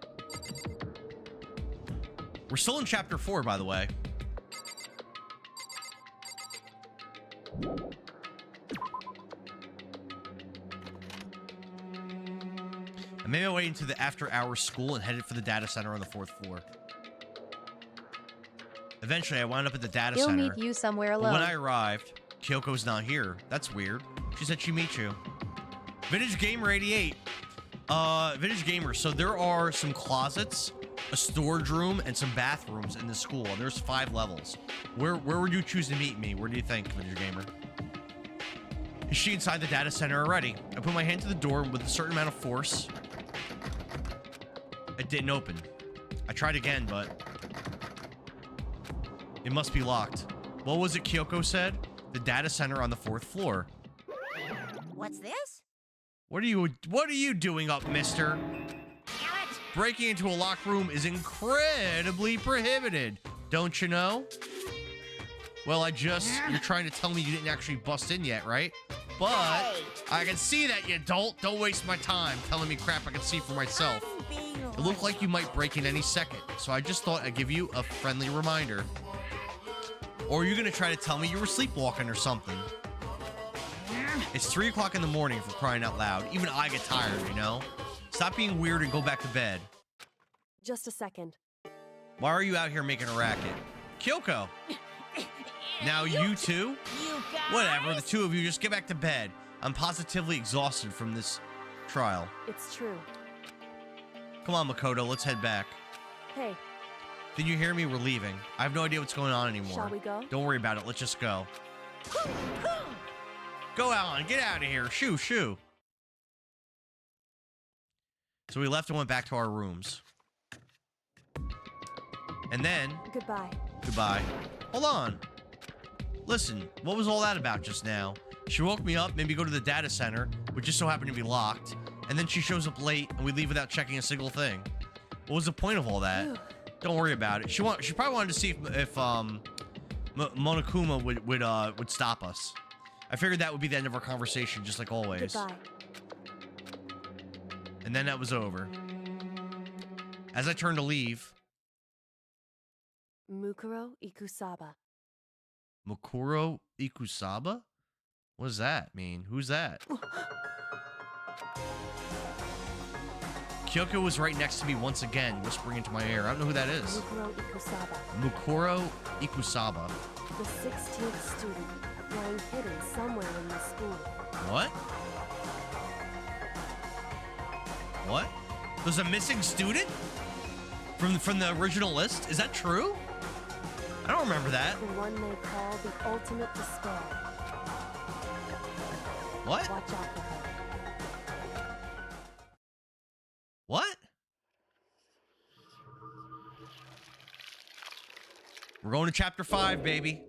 We're still in Chapter 4, by the way. I made my way into the after-hours school and headed for the data center on the 4th floor. Eventually, I wound up at the data He'll center. meet you somewhere But alone. when I arrived, Kyoko's not here. That's weird. She said she'd meet you. Vintage Gamer 88. Vintage Gamer. So there are some closets, a storage room, and some bathrooms in the school. And there's 5 levels. Where would you choose to meet me? Where do you think, Vintage Gamer? Is she inside the data center already? I put my hand to the door with a certain amount of force. It didn't open. I tried again, but it must be locked. What was it Kyoko said? The data center on the 4th floor. What's this? What are you doing up, mister? Breaking into a locked room is incredibly prohibited. Don't you know? Well, you're trying to tell me you didn't actually bust in yet, right? But I can see that you don't. Don't waste my time telling me crap I can see for myself. It looked like you might break in any second, so I just thought I'd give you a friendly reminder. Or are you gonna try to tell me you were sleepwalking or something? It's 3 o'clock in the morning, for crying out loud. Even I get tired, you know? Stop being weird and go back to bed. Just a second. Why are you out here making a racket? Kyoko! Now you two? Whatever, the two of you just get back to bed. I'm positively exhausted from this trial. It's true. Come on, Makoto, let's head back. Hey. Did you hear me? We're leaving. I have no idea what's going on anymore. Shall we go? Don't worry about it. Let's just go. Go, Alan. Get out of here. Shoo, shoo. So we left and went back to our rooms. And then... Goodbye. Goodbye. Hold on. Listen, what was all that about just now? She woke me up, made me go to the data center, which just so happened to be locked. And then she shows up late, and we leave without checking a single thing. What was the point of all that? Don't worry about it. She probably wanted to see if Monokuma would stop us. I figured that would be the end of our conversation, just like always. Goodbye. And then that was over. As I turned to leave... Mukuro Ikusaba. Mukuro Ikusaba? What does that mean? Who's that? Kyoko was right next to me once again, whispering into my ear. I don't know who that is. Mukuro Ikusaba. Mukuro Ikusaba. The 16th student, lying hidden somewhere in the school. What? What? There's a missing student? From the original list? Is that true? I don't remember that. The one they call the ultimate despair. What? Watch out for her. What? We're going to chapter 5, baby.